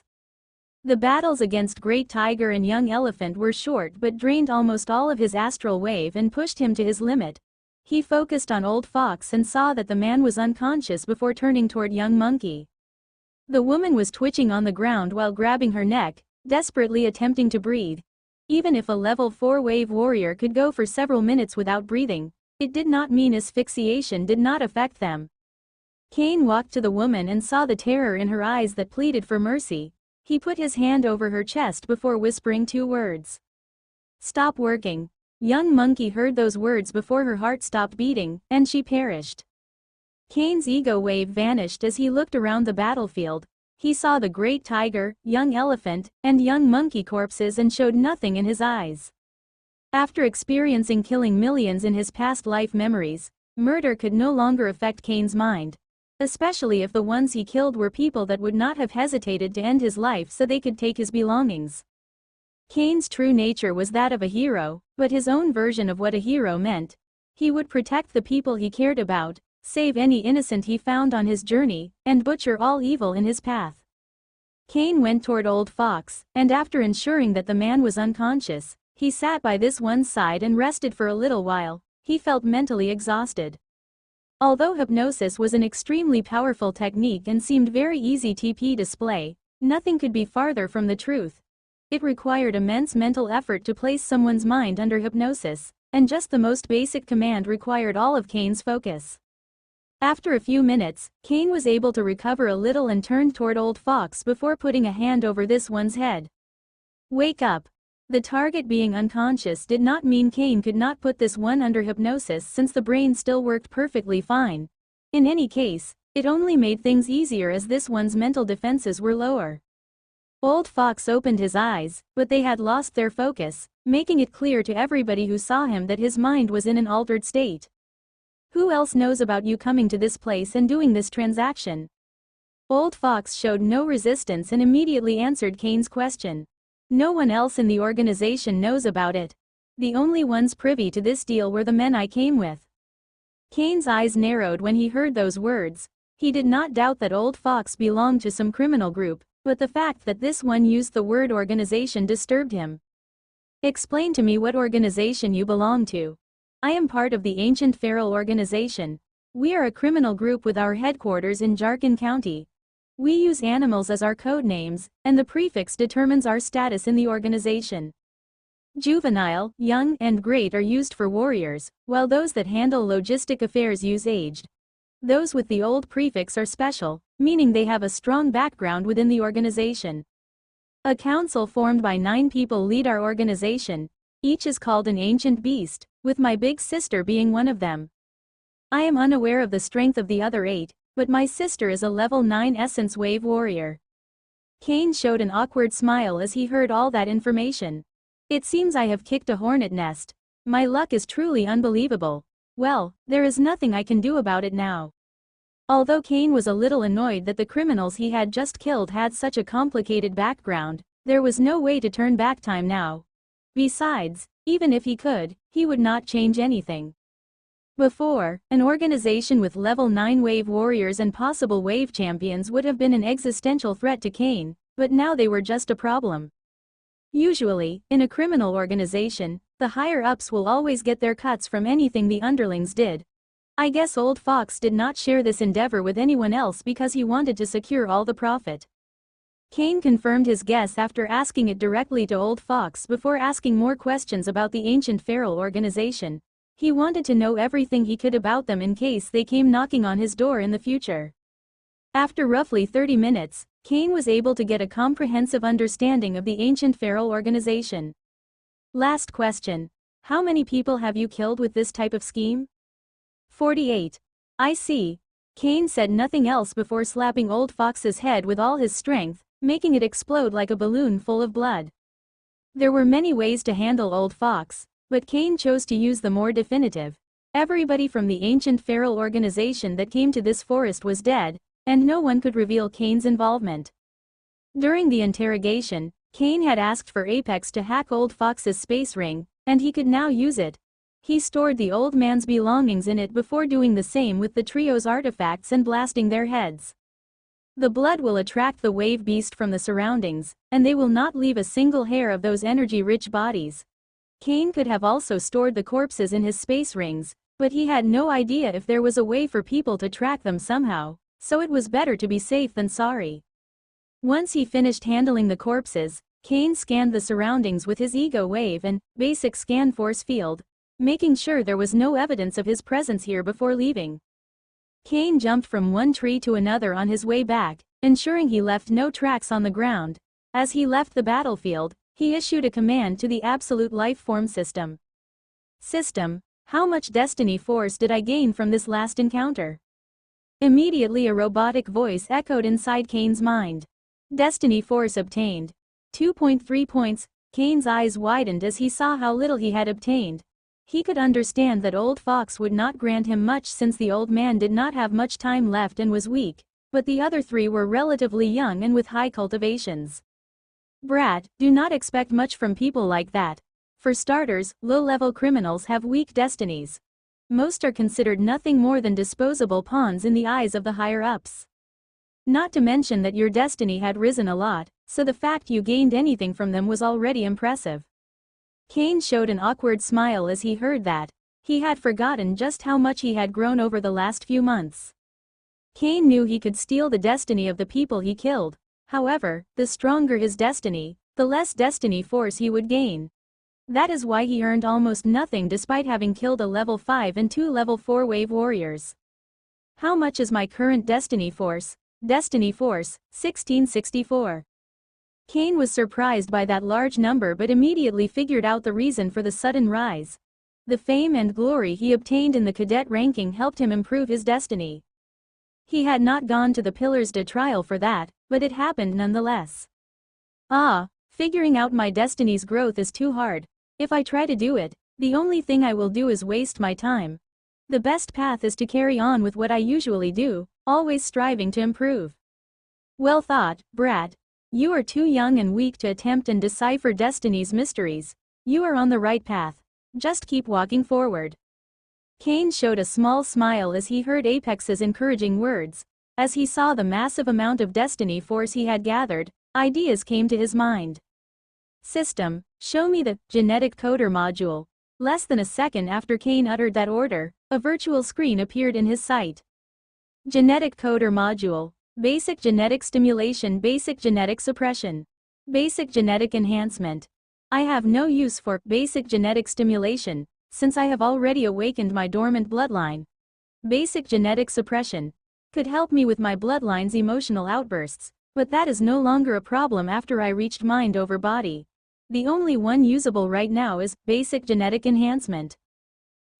The battles against Great Tiger and Young Elephant were short but drained almost all of his astral wave and pushed him to his limit. He focused on Old Fox and saw that the man was unconscious before turning toward Young Monkey. The woman was twitching on the ground while grabbing her neck, desperately attempting to breathe. Even if a level 4 wave warrior could go for several minutes without breathing, it did not mean asphyxiation did not affect them. Kane walked to the woman and saw the terror in her eyes that pleaded for mercy. He put his hand over her chest before whispering 2 words. Stop working. Young Monkey heard those words before her heart stopped beating, and she perished. Kane's ego wave vanished as he looked around the battlefield. He saw the Great Tiger, Young Elephant, and Young Monkey corpses and showed nothing in his eyes. After experiencing killing millions in his past life memories, murder could no longer affect Kane's mind. especially if the ones he killed were people that would not have hesitated to end his life so they could take his belongings. Kane's true nature was that of a hero, but his own version of what a hero meant. He would protect the people he cared about, save any innocent he found on his journey, and butcher all evil in his path. Kane went toward Old Fox, and after ensuring that the man was unconscious, he sat by this one's side and rested for a little while. He felt mentally exhausted. Although hypnosis was an extremely powerful technique and seemed very easy to display, nothing could be farther from the truth. It required immense mental effort to place someone's mind under hypnosis, and just the most basic command required all of Kane's focus. After a few minutes, Kane was able to recover a little and turned toward Old Fox before putting a hand over this one's head. "Wake up." The target being unconscious did not mean Kane could not put this one under hypnosis since the brain still worked perfectly fine. In any case, it only made things easier as this one's mental defenses were lower. Old Fox opened his eyes, but they had lost their focus, making it clear to everybody who saw him that his mind was in an altered state. "Who else knows about you coming to this place and doing this transaction?" Old Fox showed no resistance and immediately answered Kane's question. "No one else in the organization knows about it. The only ones privy to this deal were the men I came with." Kane's eyes narrowed when he heard those words. He did not doubt that Old Fox belonged to some criminal group, but the fact that this one used the word organization disturbed him. "Explain to me what organization you belong to." "I am part of the Ancient Feral Organization. We are a criminal group with our headquarters in Jharkhand County. We use animals as our code names, and the prefix determines our status in the organization. Juvenile, young, and great are used for warriors, while those that handle logistic affairs use aged. Those with the old prefix are special, meaning they have a strong background within the organization. A council formed by 9 people lead our organization. Each is called an ancient beast, with my big sister being one of them. I am unaware of the strength of the other 8, but my sister is a level 9 essence wave warrior." Kane showed an awkward smile as he heard all that information. "It seems I have kicked a hornet nest. My luck is truly unbelievable. Well, there is nothing I can do about it now." Although Kane was a little annoyed that the criminals he had just killed had such a complicated background, there was no way to turn back time now. Besides, even if he could, he would not change anything. Before, an organization with level 9 wave warriors and possible wave champions would have been an existential threat to Kane, but now they were just a problem. Usually, in a criminal organization, the higher-ups will always get their cuts from anything the underlings did. I guess Old Fox did not share this endeavor with anyone else because he wanted to secure all the profit. Kane confirmed his guess after asking it directly to Old Fox before asking more questions about the Ancient Feral Organization. He wanted to know everything he could about them in case they came knocking on his door in the future. After roughly 30 minutes, Kane was able to get a comprehensive understanding of the Ancient Feral Organization. Last question. How many people have you killed with this type of scheme? 48. I see. Kane said nothing else before slapping Old Fox's head with all his strength, making it explode like a balloon full of blood. There were many ways to handle Old Fox, but Kane chose to use the more definitive. Everybody from the Ancient Feral Organization that came to this forest was dead, and no one could reveal Kane's involvement. During the interrogation, Kane had asked for Apex to hack Old Fox's space ring, and he could now use it. He stored the old man's belongings in it before doing the same with the trio's artifacts and blasting their heads. The blood will attract the wave beast from the surroundings, and they will not leave a single hair of those energy-rich bodies. Kane could have also stored the corpses in his space rings, but he had no idea if there was a way for people to track them somehow, so it was better to be safe than sorry. Once he finished handling the corpses, Kane scanned the surroundings with his ego wave and basic scan force field, making sure there was no evidence of his presence here before leaving. Kane jumped from one tree to another on his way back, ensuring he left no tracks on the ground. As he left the battlefield, he issued a command to the Absolute Life Form System. "System, how much destiny force did I gain from this last encounter?" Immediately a robotic voice echoed inside Kane's mind. "Destiny force obtained. 2.3 points." Kane's eyes widened as he saw how little he had obtained. He could understand that Old Fox would not grant him much since the old man did not have much time left and was weak, but the other three were relatively young and with high cultivations. Brat, do not expect much from people like that. For starters, low-level criminals have weak destinies. Most are considered nothing more than disposable pawns in the eyes of the higher-ups. Not to mention that your destiny had risen a lot, so the fact you gained anything from them was already impressive. Kane showed an awkward smile as he heard that. He had forgotten just how much he had grown over the last few months. Kane knew he could steal the destiny of the people he killed. However, the stronger his destiny, the less destiny force he would gain. That is why he earned almost nothing despite having killed a level 5 and 2 level 4 wave warriors. How much is my current destiny force? Destiny force, 1664. Kane was surprised by that large number but immediately figured out the reason for the sudden rise. The fame and glory he obtained in the cadet ranking helped him improve his destiny. He had not gone to the Pillars de Trial for that, but it happened nonetheless. Figuring out my destiny's growth is too hard. If I try to do it, the only thing I will do is waste my time. The best path is to carry on with what I usually do, always striving to improve. Well thought, Brat. You are too young and weak to attempt and decipher destiny's mysteries. You are on the right path. Just keep walking forward. Kane showed a small smile as he heard Apex's encouraging words. As he saw the massive amount of destiny force he had gathered, ideas came to his mind. System, show me the genetic coder module. Less than a second after Kane uttered that order, a virtual screen appeared in his sight. Genetic coder module. Basic genetic stimulation, basic genetic suppression. Basic genetic enhancement. I have no use for basic genetic stimulation, since I have already awakened my dormant bloodline. Basic genetic suppression could help me with my bloodline's emotional outbursts, but that is no longer a problem after I reached mind over body. The only one usable right now is basic genetic enhancement.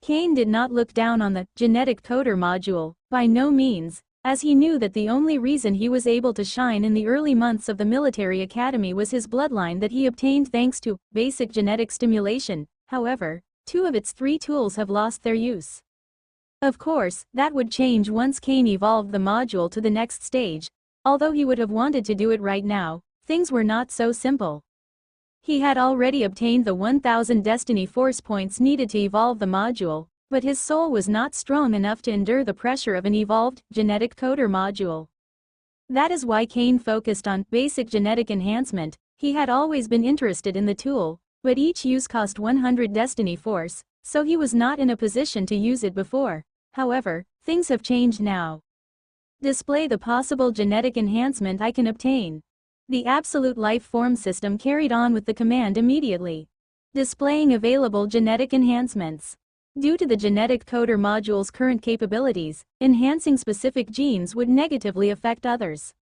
Kane did not look down on the genetic coder module, by no means, as he knew that the only reason he was able to shine in the early months of the military academy was his bloodline that he obtained thanks to basic genetic stimulation. However, 2 of its 3 tools have lost their use. Of course, that would change once Kane evolved the module to the next stage. Although he would have wanted to do it right now, things were not so simple. He had already obtained the 1000 destiny force points needed to evolve the module, but his soul was not strong enough to endure the pressure of an evolved genetic coder module. That is why Kane focused on basic genetic enhancement. He had always been interested in the tool, but each use cost 100 destiny force, so he was not in a position to use it before. However, things have changed now. Display the possible genetic enhancement I can obtain. The absolute life form system carried on with the command immediately. Displaying available genetic enhancements. Due to the genetic coder module's current capabilities, enhancing specific genes would negatively affect others.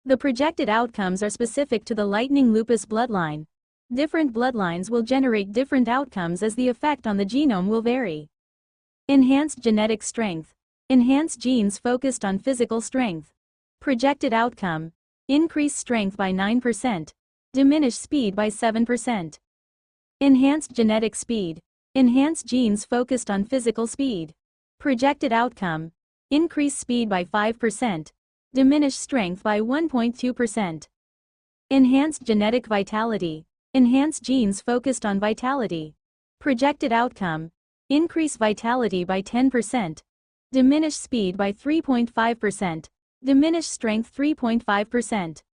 The projected outcomes are specific to the lightning lupus bloodline. Different bloodlines will generate different outcomes as the effect on the genome will vary. Enhanced genetic strength. Enhanced genes focused on physical strength. Projected outcome. Increase strength by 9%. Diminish speed by 7%. Enhanced genetic speed. Enhanced genes focused on physical speed. Projected outcome. Increase speed by 5%. Diminish strength by 1.2%. Enhanced genetic vitality. Enhanced genes focused on vitality. Projected outcome. Increase vitality by 10%. Diminish speed by 3.5%. Diminish strength 3.5%.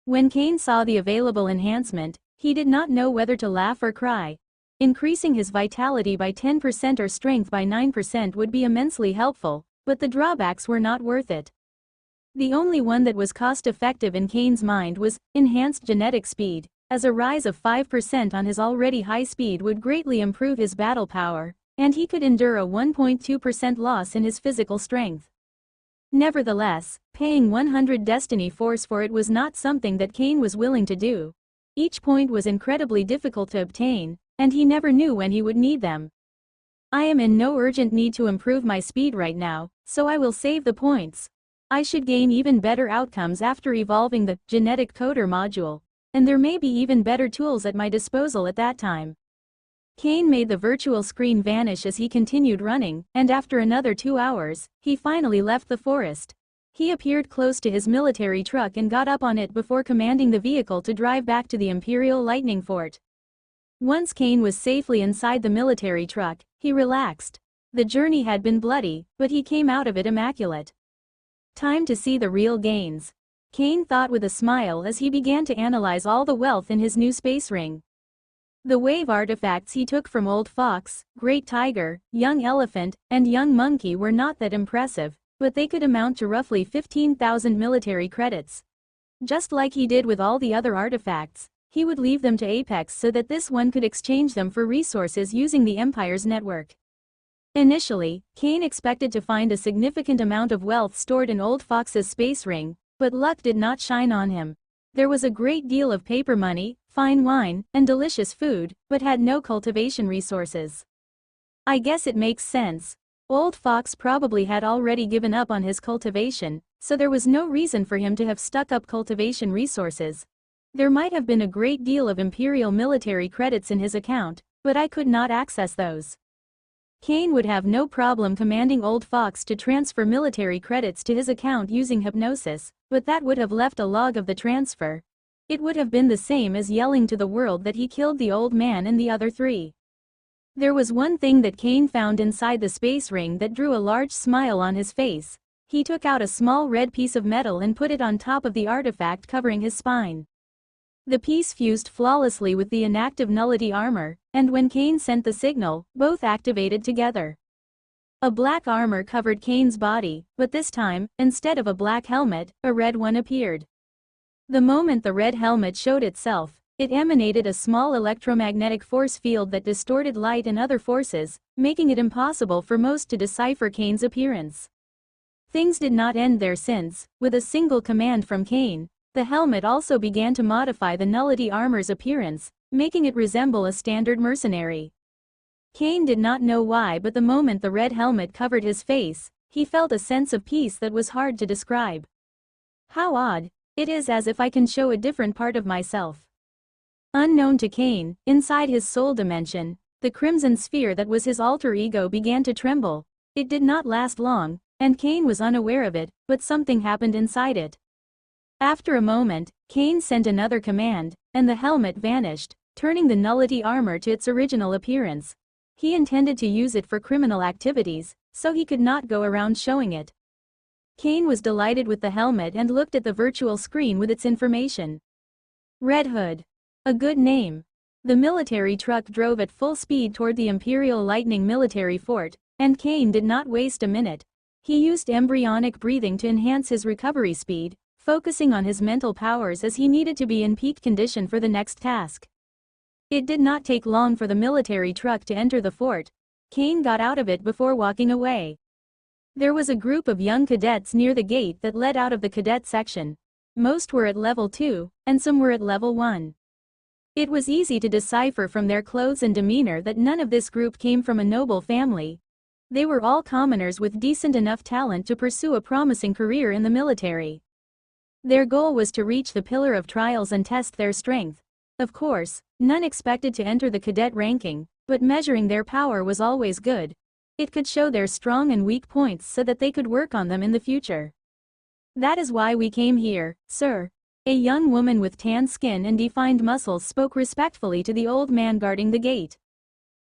When Kane saw the available enhancement, he did not know whether to laugh or cry. Increasing his vitality by 10% or strength by 9% would be immensely helpful, but the drawbacks were not worth it. The only one that was cost-effective in Kane's mind was enhanced genetic speed, as a rise of 5% on his already high speed would greatly improve his battle power, and he could endure a 1.2% loss in his physical strength. Nevertheless, paying 100 destiny force for it was not something that Kane was willing to do. Each point was incredibly difficult to obtain, and he never knew when he would need them. I am in no urgent need to improve my speed right now, so I will save the points. I should gain even better outcomes after evolving the genetic coder module, and there may be even better tools at my disposal at that time. Kane made the virtual screen vanish as he continued running, and after another 2 hours, he finally left the forest. He appeared close to his military truck and got up on it before commanding the vehicle to drive back to the Imperial Lightning Fort. Once Kane was safely inside the military truck, he relaxed. The journey had been bloody, but he came out of it immaculate. Time to see the real gains. Kane thought with a smile as he began to analyze all the wealth in his new space ring. The wave artifacts he took from Old Fox, Great Tiger, Young Elephant, and Young Monkey were not that impressive, but they could amount to roughly 15,000 military credits. Just like he did with all the other artifacts, he would leave them to Apex so that this one could exchange them for resources using the Empire's network. Initially, Kane expected to find a significant amount of wealth stored in Old Fox's space ring, but luck did not shine on him. There was a great deal of paper money, fine wine, and delicious food, but had no cultivation resources. I guess it makes sense. Old Fox probably had already given up on his cultivation, so there was no reason for him to have stuck up cultivation resources. There might have been a great deal of Imperial military credits in his account, but I could not access those. Kane would have no problem commanding Old Fox to transfer military credits to his account using hypnosis, but that would have left a log of the transfer. It would have been the same as yelling to the world that he killed the old man and the other three. There was one thing that Kane found inside the space ring that drew a large smile on his face. He took out a small red piece of metal and put it on top of the artifact covering his spine. The piece fused flawlessly with the inactive nullity armor, and when Kane sent the signal, both activated together. A black armor covered Kane's body, but this time, instead of a black helmet, a red one appeared. The moment the red helmet showed itself, it emanated a small electromagnetic force field that distorted light and other forces, making it impossible for most to decipher Kane's appearance. Things did not end there since, with a single command from Kane, the helmet also began to modify the nullity armor's appearance, making it resemble a standard mercenary. Kane did not know why, but the moment the red helmet covered his face, he felt a sense of peace that was hard to describe. How odd, it is as if I can show a different part of myself. Unknown to Kane, inside his soul dimension, the crimson sphere that was his alter ego began to tremble. It did not last long, and Kane was unaware of it, but something happened inside it. After a moment, Kane sent another command, and the helmet vanished, turning the nullity armor to its original appearance. He intended to use it for criminal activities, so he could not go around showing it. Kane was delighted with the helmet and looked at the virtual screen with its information. Red Hood. A good name. The military truck drove at full speed toward the Imperial Lightning Military Fort, and Kane did not waste a minute. He used embryonic breathing to enhance his recovery speed, focusing on his mental powers as he needed to be in peak condition for the next task. It did not take long for the military truck to enter the fort. Kane got out of it before walking away. There was a group of young cadets near the gate that led out of the cadet section. Most were at level 2, and some were at level 1. It was easy to decipher from their clothes and demeanor that none of this group came from a noble family. They were all commoners with decent enough talent to pursue a promising career in the military. Their goal was to reach the pillar of trials and test their strength. Of course, none expected to enter the cadet ranking, but measuring their power was always good. It could show their strong and weak points so that they could work on them in the future. That is why we came here, sir. A young woman with tan skin and defined muscles spoke respectfully to the old man guarding the gate.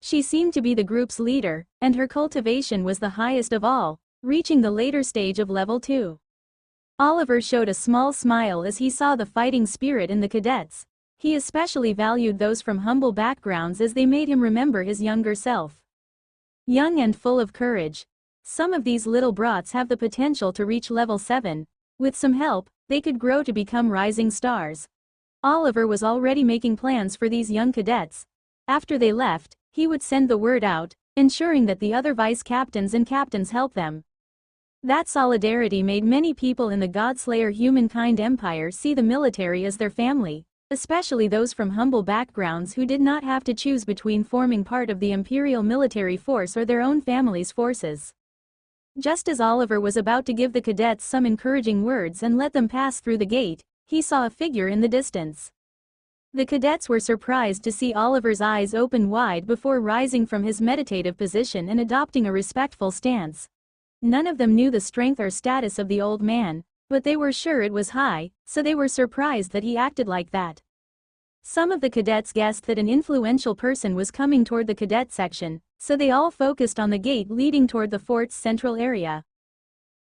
She seemed to be the group's leader, and her cultivation was the highest of all, reaching the later stage of level 2. Oliver showed a small smile as he saw the fighting spirit in the cadets. He especially valued those from humble backgrounds as they made him remember his younger self. Young and full of courage. Some of these little brats have the potential to reach level 7. With some help, they could grow to become rising stars. Oliver was already making plans for these young cadets. After they left, he would send the word out, ensuring that the other vice captains and captains help them. That solidarity made many people in the Godslayer humankind empire see the military as their family, especially those from humble backgrounds who did not have to choose between forming part of the Imperial military force or their own family's forces. Just as Oliver was about to give the cadets some encouraging words and let them pass through the gate, he saw a figure in the distance. The cadets were surprised to see Oliver's eyes open wide before rising from his meditative position and adopting a respectful stance. None of them knew the strength or status of the old man, but they were sure it was high, so they were surprised that he acted like that. Some of the cadets guessed that an influential person was coming toward the cadet section, so they all focused on the gate leading toward the fort's central area.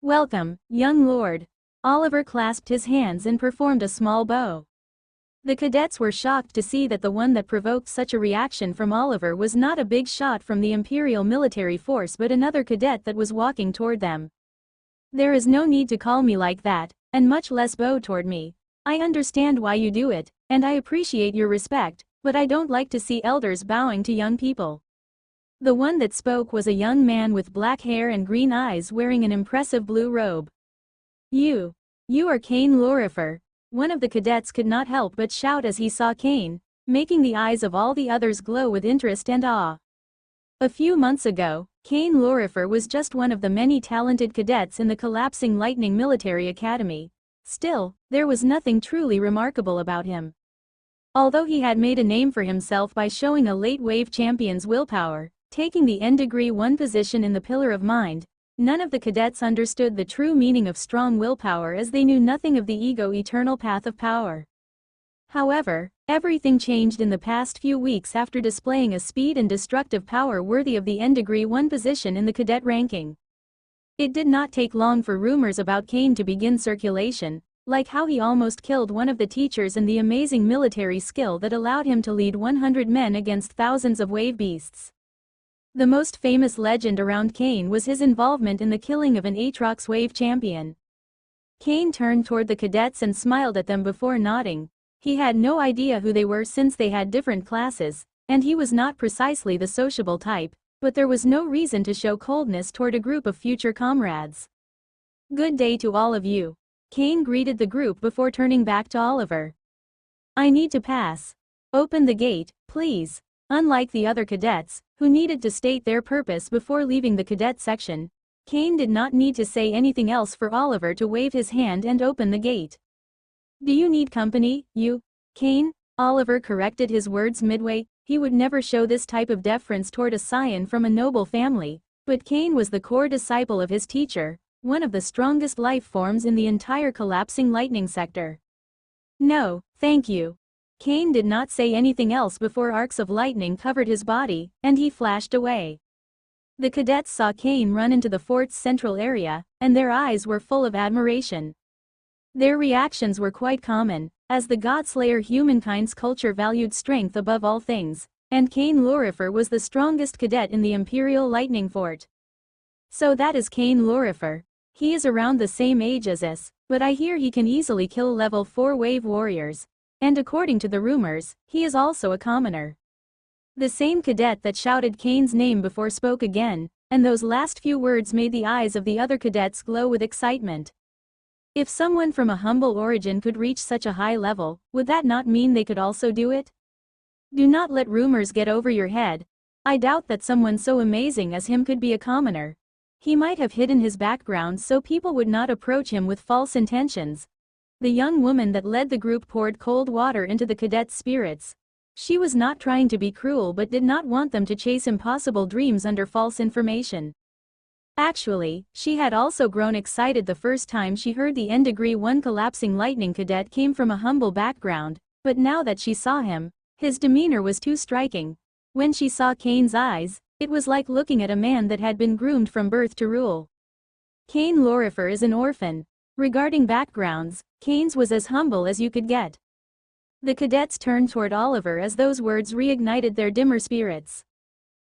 "Welcome, young lord." Oliver clasped his hands and performed a small bow. The cadets were shocked to see that the one that provoked such a reaction from Oliver was not a big shot from the Imperial military force but another cadet that was walking toward them. "There is no need to call me like that, and much less bow toward me. I understand why you do it, and I appreciate your respect, but I don't like to see elders bowing to young people." The one that spoke was a young man with black hair and green eyes wearing an impressive blue robe. You are Kane Lorifer." One of the cadets could not help but shout as he saw Kane, making the eyes of all the others glow with interest and awe. A few months ago, Kane Lorifer was just one of the many talented cadets in the Collapsing Lightning Military Academy. Still, there was nothing truly remarkable about him. Although he had made a name for himself by showing a late-wave champion's willpower, taking the N-degree 1 position in the Pillar of Mind, none of the cadets understood the true meaning of strong willpower as they knew nothing of the ego-eternal path of power. However, everything changed in the past few weeks after displaying a speed and destructive power worthy of the N-degree 1 position in the cadet ranking. It did not take long for rumors about Kane to begin circulation, like how he almost killed one of the teachers and the amazing military skill that allowed him to lead 100 men against thousands of wave beasts. The most famous legend around Kane was his involvement in the killing of an Aatrox wave champion. Kane turned toward the cadets and smiled at them before nodding. He had no idea who they were since they had different classes, and he was not precisely the sociable type, but there was no reason to show coldness toward a group of future comrades. "Good day to all of you." Kane greeted the group before turning back to Oliver. "I need to pass. Open the gate, please." Unlike the other cadets, who needed to state their purpose before leaving the cadet section, Kane did not need to say anything else for Oliver to wave his hand and open the gate. "Do you need company, you, Kane?" Oliver corrected his words midway. He would never show this type of deference toward a scion from a noble family, but Kane was the core disciple of his teacher, one of the strongest life forms in the entire Collapsing Lightning sector. "No, thank you." Kane did not say anything else before arcs of lightning covered his body, and he flashed away. The cadets saw Kane run into the fort's central area, and their eyes were full of admiration. Their reactions were quite common, as the Godslayer humankind's culture valued strength above all things, and Kane Lorifer was the strongest cadet in the Imperial Lightning Fort. "So that is Kane Lorifer. He is around the same age as us, but I hear he can easily kill level 4 wave warriors. And according to the rumors, he is also a commoner." The same cadet that shouted Kane's name before spoke again, and those last few words made the eyes of the other cadets glow with excitement. If someone from a humble origin could reach such a high level, would that not mean they could also do it? Do not let rumors get over your head. I doubt that someone so amazing as him could be a commoner. He might have hidden his background so people would not approach him with false intentions. The young woman that led the group poured cold water into the cadets' spirits. She was not trying to be cruel but did not want them to chase impossible dreams under false information. Actually, she had also grown excited the first time she heard the N-degree 1 Collapsing Lightning cadet came from a humble background, but now that she saw him, his demeanor was too striking. When she saw Kane's eyes, it was like looking at a man that had been groomed from birth to rule. Kane Lorifer is an orphan. Regarding backgrounds, Kane's was as humble as you could get. The cadets turned toward Oliver as those words reignited their dimmer spirits.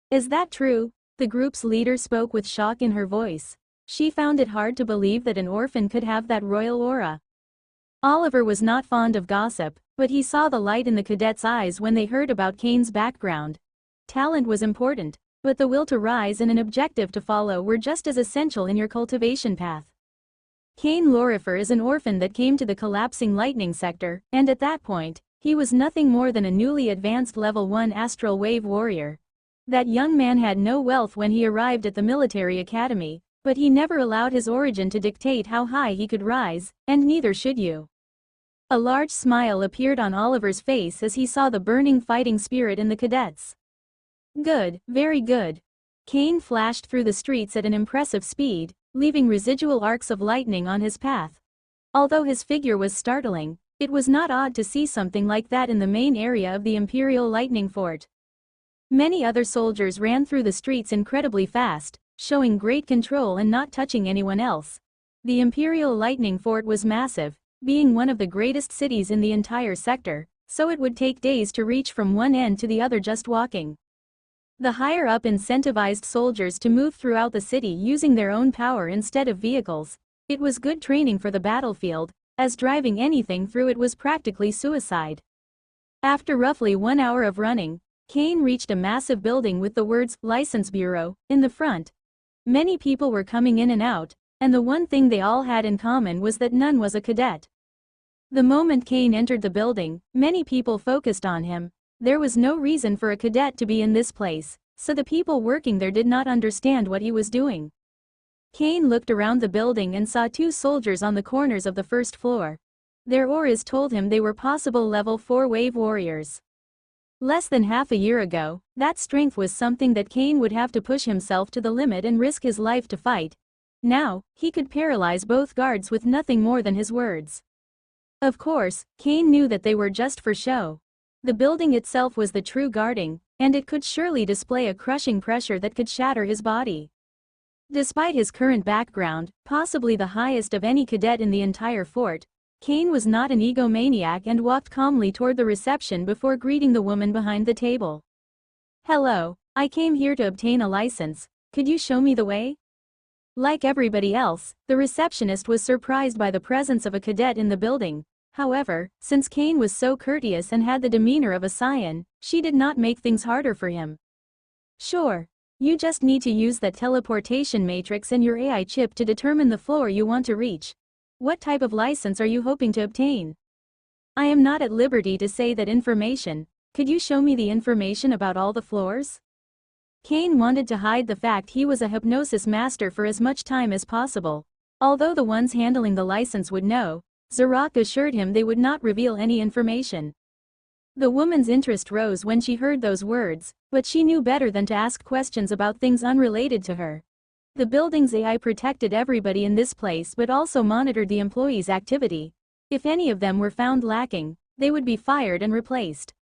"Is that true?" The group's leader spoke with shock in her voice. She found it hard to believe that an orphan could have that royal aura. Oliver was not fond of gossip, but he saw the light in the cadets' eyes when they heard about Kane's background. Talent was important, but the will to rise and an objective to follow were just as essential in your cultivation path. Kane Lorifer is an orphan that came to the Collapsing Lightning sector, and at that point, he was nothing more than a newly advanced level 1 astral wave warrior. That young man had no wealth when he arrived at the military academy, but he never allowed his origin to dictate how high he could rise, and neither should you. A large smile appeared on Oliver's face as he saw the burning fighting spirit in the cadets. Good, very good. Kane flashed through the streets at an impressive speed, leaving residual arcs of lightning on his path. Although his figure was startling, it was not odd to see something like that in the main area of the Imperial Lightning Fort. Many other soldiers ran through the streets incredibly fast, showing great control and not touching anyone else. The Imperial Lightning Fort was massive, being one of the greatest cities in the entire sector, so it would take days to reach from one end to the other just walking. The higher-up incentivized soldiers to move throughout the city using their own power instead of vehicles. It was good training for the battlefield, as driving anything through it was practically suicide. After roughly 1 hour of running, Kane reached a massive building with the words "License Bureau" in the front. Many people were coming in and out, and the one thing they all had in common was that none was a cadet. The moment Kane entered the building, many people focused on him. There was no reason for a cadet to be in this place, so the people working there did not understand what he was doing. Kane looked around the building and saw 2 soldiers on the corners of the first floor. Their auras told him they were possible level 4 wave warriors. Less than half a year ago, that strength was something that Kane would have to push himself to the limit and risk his life to fight. Now, he could paralyze both guards with nothing more than his words. Of course, Kane knew that they were just for show. The building itself was the true guarding, and it could surely display a crushing pressure that could shatter his body. Despite his current background, possibly the highest of any cadet in the entire fort, Kane was not an egomaniac and walked calmly toward the reception before greeting the woman behind the table. "Hello, I came here to obtain a license. Could you show me the way?" Like everybody else, the receptionist was surprised by the presence of a cadet in the building. However, since Kane was so courteous and had the demeanor of a scion, she did not make things harder for him. "Sure. You just need to use that teleportation matrix and your AI chip to determine the floor you want to reach. What type of license are you hoping to obtain?" "I am not at liberty to say that information. Could you show me the information about all the floors?" Kane wanted to hide the fact he was a hypnosis master for as much time as possible. Although the ones handling the license would know, Zarak assured him they would not reveal any information. The woman's interest rose when she heard those words, but she knew better than to ask questions about things unrelated to her. The building's AI protected everybody in this place but also monitored the employees' activity. If any of them were found lacking, they would be fired and replaced.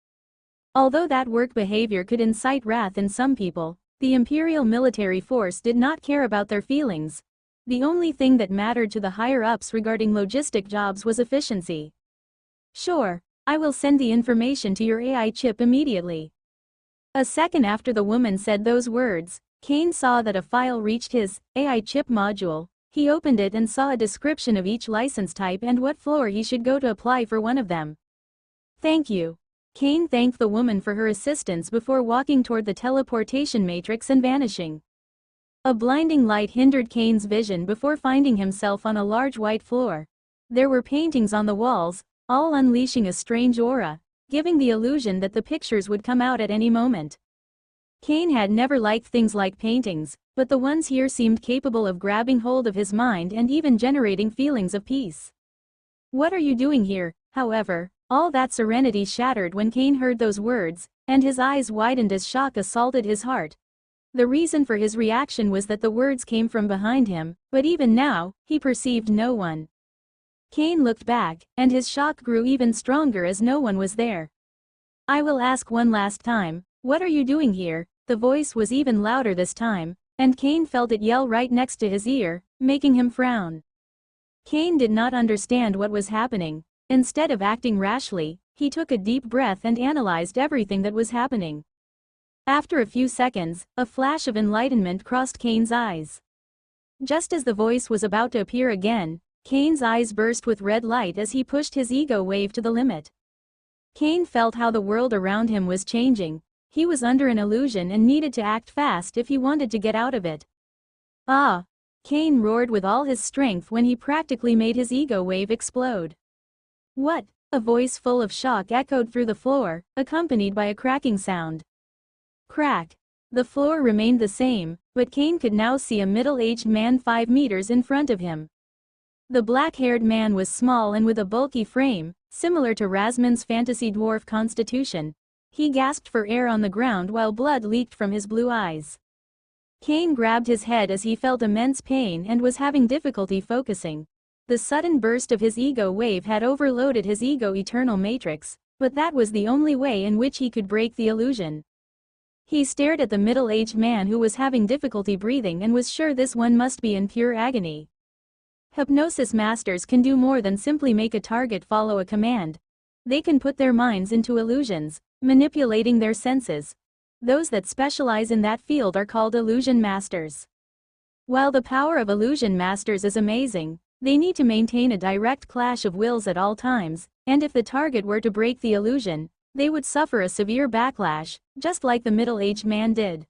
Although that work behavior could incite wrath in some people, the Imperial military force did not care about their feelings. The only thing that mattered to the higher-ups regarding logistic jobs was efficiency. "Sure, I will send the information to your AI chip immediately." A second after the woman said those words, Kane saw that a file reached his AI chip module. He opened it and saw a description of each license type and what floor he should go to apply for one of them. "Thank you." Kane thanked the woman for her assistance before walking toward the teleportation matrix and vanishing. A blinding light hindered Kane's vision before finding himself on a large white floor. There were paintings on the walls, all unleashing a strange aura, giving the illusion that the pictures would come out at any moment. Kane had never liked things like paintings, but the ones here seemed capable of grabbing hold of his mind and even generating feelings of peace. "What are you doing here?" However, all that serenity shattered when Kane heard those words, and his eyes widened as shock assaulted his heart. The reason for his reaction was that the words came from behind him, but even now, he perceived no one. Kane looked back, and his shock grew even stronger as no one was there. "I will ask one last time, what are you doing here?" The voice was even louder this time, and Kane felt it yell right next to his ear, making him frown. Kane did not understand what was happening. Instead of acting rashly, he took a deep breath and analyzed everything that was happening. After a few seconds, a flash of enlightenment crossed Kane's eyes. Just as the voice was about to appear again, Kane's eyes burst with red light as he pushed his ego wave to the limit. Kane felt how the world around him was changing. He was under an illusion and needed to act fast if he wanted to get out of it. "Ah!" Kane roared with all his strength when he practically made his ego wave explode. "What?" A voice full of shock echoed through the floor, accompanied by a cracking sound. Crack. The floor remained the same, but Kane could now see a middle-aged man 5 meters in front of him. The black-haired man was small and with a bulky frame, similar to Rasmund's fantasy dwarf constitution. He gasped for air on the ground while blood leaked from his blue eyes. Cain grabbed his head as he felt immense pain and was having difficulty focusing. The sudden burst of his ego wave had overloaded his ego eternal matrix, but that was the only way in which he could break the illusion. He stared at the middle-aged man who was having difficulty breathing and was sure this one must be in pure agony. Hypnosis masters can do more than simply make a target follow a command. They can put their minds into illusions, manipulating their senses. Those that specialize in that field are called illusion masters. While the power of illusion masters is amazing, they need to maintain a direct clash of wills at all times, and if the target were to break the illusion, they would suffer a severe backlash, just like the middle-aged man did.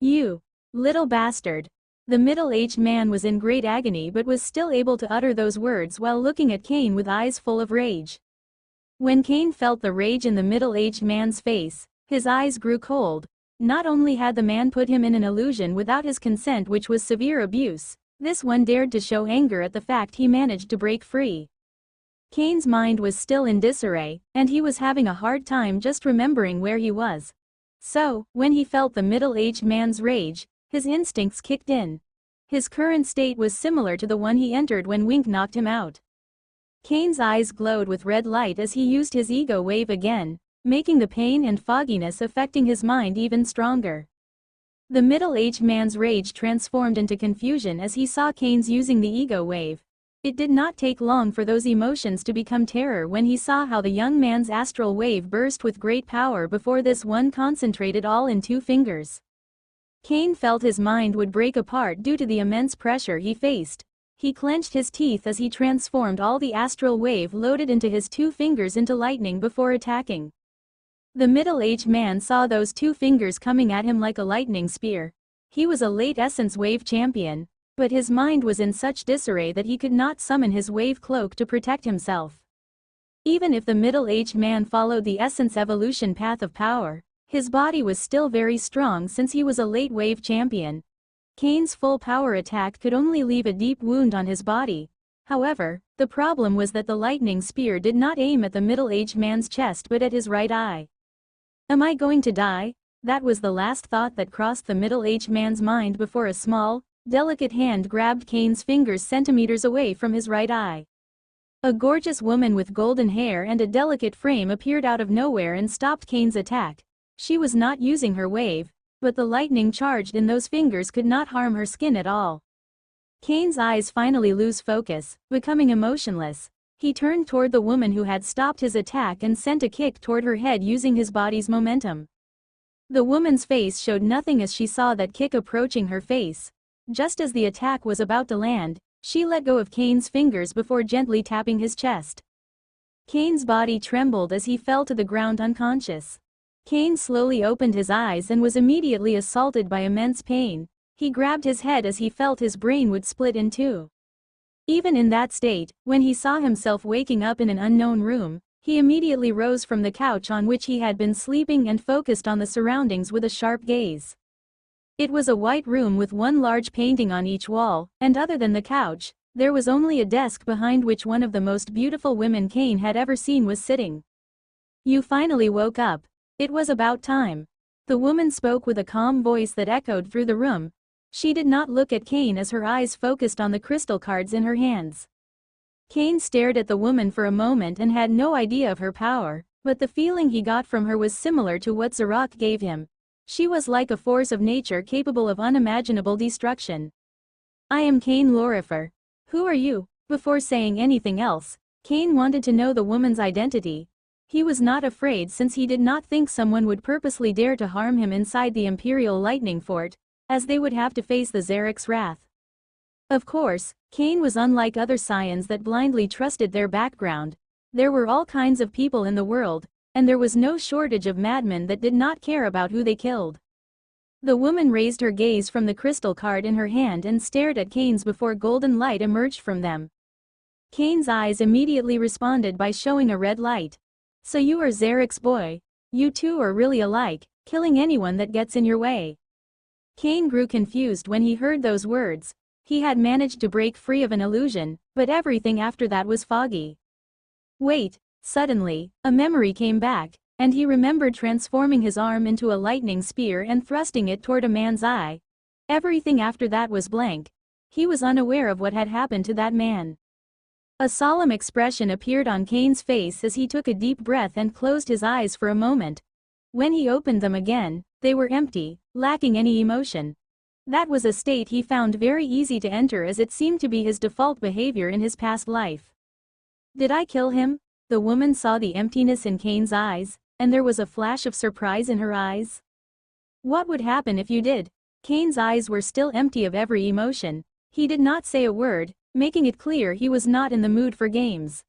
"You little bastard." The middle-aged man was in great agony but was still able to utter those words while looking at Cain with eyes full of rage. When Cain felt the rage in the middle-aged man's face, his eyes grew cold. Not only had the man put him in an illusion without his consent, which was severe abuse, this one dared to show anger at the fact he managed to break free. Cain's mind was still in disarray, and he was having a hard time just remembering where he was. So, when he felt the middle-aged man's rage, his instincts kicked in. His current state was similar to the one he entered when Wink knocked him out. Cain's eyes glowed with red light as he used his ego wave again, making the pain and fogginess affecting his mind even stronger. The middle-aged man's rage transformed into confusion as he saw Cain's using the ego wave. It did not take long for those emotions to become terror when he saw how the young man's astral wave burst with great power before this one concentrated all in 2 fingers. Cain felt his mind would break apart due to the immense pressure he faced. He clenched his teeth as he transformed all the astral wave loaded into his 2 fingers into lightning before attacking. The middle-aged man saw those 2 fingers coming at him like a lightning spear. He was a late essence wave champion, but his mind was in such disarray that he could not summon his wave cloak to protect himself. Even if the middle-aged man followed the essence evolution path of power, his body was still very strong since he was a late wave champion. Cain's full power attack could only leave a deep wound on his body. However, the problem was that the lightning spear did not aim at the middle-aged man's chest but at his right eye. "Am I going to die?" That was the last thought that crossed the middle-aged man's mind before a small, delicate hand grabbed Cain's fingers centimeters away from his right eye. A gorgeous woman with golden hair and a delicate frame appeared out of nowhere and stopped Cain's attack. She was not using her wave, but the lightning charged in those fingers could not harm her skin at all. Cain's eyes finally lose focus, becoming emotionless. He turned toward the woman who had stopped his attack and sent a kick toward her head using his body's momentum. The woman's face showed nothing as she saw that kick approaching her face. Just as the attack was about to land, she let go of Cain's fingers before gently tapping his chest. Cain's body trembled as he fell to the ground unconscious. Cain slowly opened his eyes and was immediately assaulted by immense pain. He grabbed his head as he felt his brain would split in 2. Even in that state, when he saw himself waking up in an unknown room, he immediately rose from the couch on which he had been sleeping and focused on the surroundings with a sharp gaze. It was a white room with one large painting on each wall, and other than the couch, there was only a desk behind which one of the most beautiful women Cain had ever seen was sitting. "You finally woke up. It was about time." The woman spoke with a calm voice that echoed through the room. She did not look at Cain as her eyes focused on the crystal cards in her hands. Cain stared at the woman for a moment and had no idea of her power, but the feeling he got from her was similar to what Zarok gave him. She was like a force of nature capable of unimaginable destruction. "I am Cain Lorifer. Who are you?" Before saying anything else, Cain wanted to know the woman's identity. He was not afraid since he did not think someone would purposely dare to harm him inside the Imperial Lightning Fort, as they would have to face the Zarek's wrath. Of course, Cain was unlike other Scions that blindly trusted their background. There were all kinds of people in the world, and there was no shortage of madmen that did not care about who they killed. The woman raised her gaze from the crystal card in her hand and stared at Cain's before golden light emerged from them. Cain's eyes immediately responded by showing a red light. "So you are Zarek's boy. You two are really alike, killing anyone that gets in your way." Cain grew confused when he heard those words. He had managed to break free of an illusion, but everything after that was foggy. Wait, suddenly, a memory came back, and he remembered transforming his arm into a lightning spear and thrusting it toward a man's eye. Everything after that was blank. He was unaware of what had happened to that man. A solemn expression appeared on Kane's face as he took a deep breath and closed his eyes for a moment. When he opened them again, they were empty, lacking any emotion. That was a state he found very easy to enter as it seemed to be his default behavior in his past life. Did I kill him? The woman saw the emptiness in Kane's eyes, and there was a flash of surprise in her eyes. What would happen if you did? Kane's eyes were still empty of every emotion. He did not say a word, making it clear he was not in the mood for games.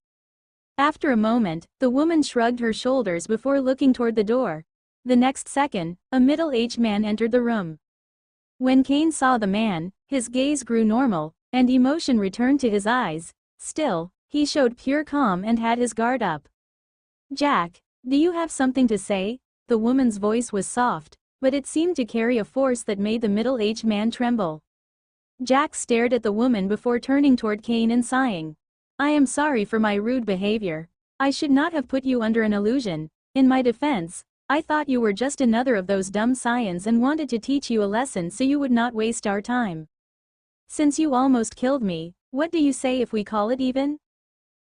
After a moment, the woman shrugged her shoulders before looking toward the door. The next second, a middle-aged man entered the room. When Kane saw the man, his gaze grew normal, and emotion returned to his eyes. Still, he showed pure calm and had his guard up. "Jack, do you have something to say?" The woman's voice was soft, but it seemed to carry a force that made the middle-aged man tremble. Jack stared at the woman before turning toward Kane and sighing. "I am sorry for my rude behavior. I should not have put you under an illusion. In my defense, I thought you were just another of those dumb scions and wanted to teach you a lesson so you would not waste our time. Since you almost killed me, what do you say if we call it even?"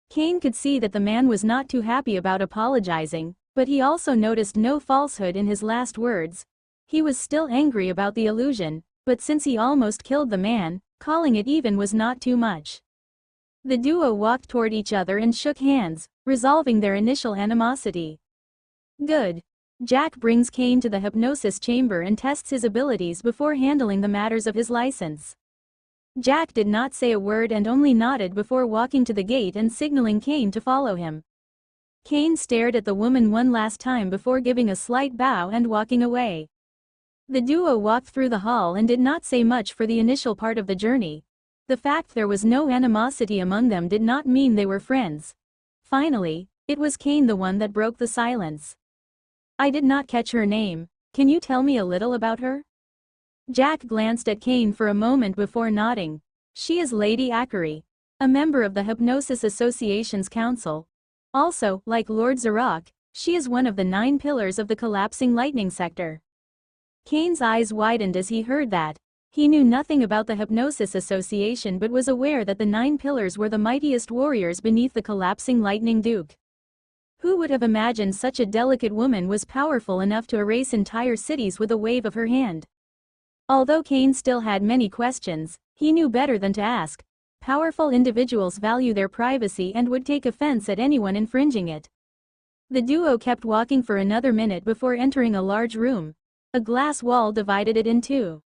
Kane could see that the man was not too happy about apologizing, but he also noticed no falsehood in his last words. He was still angry about the illusion, but since he almost killed the man, calling it even was not too much. The duo walked toward each other and shook hands, resolving their initial animosity. Good. Jack brings Kane to the hypnosis chamber and tests his abilities before handling the matters of his license. Jack did not say a word and only nodded before walking to the gate and signaling Kane to follow him. Kane stared at the woman one last time before giving a slight bow and walking away. The duo walked through the hall and did not say much for the initial part of the journey. The fact there was no animosity among them did not mean they were friends. Finally, it was Kane the one that broke the silence. "I did not catch her name. Can you tell me a little about her?" Jack glanced at Kane for a moment before nodding. "She is Lady Akari, a member of the Hypnosis Association's council. Also, like Lord Zarok, she is one of the 9 pillars of the collapsing lightning sector." Kane's eyes widened as he heard that. He knew nothing about the Hypnosis Association but was aware that the 9 pillars were the mightiest warriors beneath the collapsing lightning duke. Who would have imagined such a delicate woman was powerful enough to erase entire cities with a wave of her hand? Although Kane still had many questions, he knew better than to ask. Powerful individuals value their privacy and would take offense at anyone infringing it. The duo kept walking for another minute before entering a large room. A glass wall divided it in two.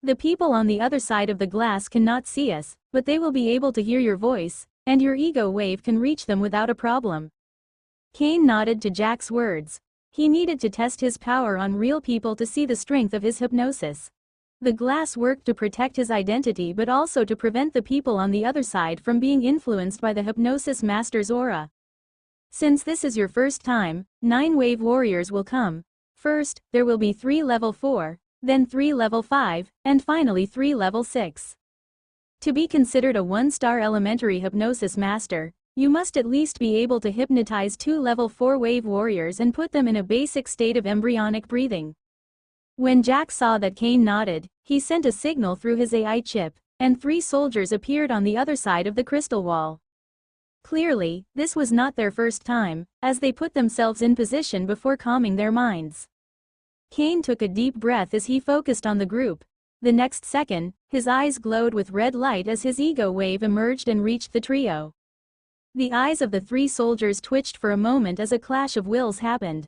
"The people on the other side of the glass cannot see us, but they will be able to hear your voice, and your ego wave can reach them without a problem." Kane nodded to Jack's words. He needed to test his power on real people to see the strength of his hypnosis. The glass worked to protect his identity but also to prevent the people on the other side from being influenced by the hypnosis master's aura. "Since this is your first time, 9 wave warriors will come. First, there will be 3 level 4, then 3 level 5, and finally 3 level 6. To be considered a 1-star elementary hypnosis master, you must at least be able to hypnotize 2 level 4 wave warriors and put them in a basic state of embryonic breathing." When Jack saw that Kane nodded, he sent a signal through his AI chip, and 3 soldiers appeared on the other side of the crystal wall. Clearly, this was not their first time, as they put themselves in position before calming their minds. Kane took a deep breath as he focused on the group. The next second, his eyes glowed with red light as his ego wave emerged and reached the trio. The eyes of the 3 soldiers twitched for a moment as a clash of wills happened.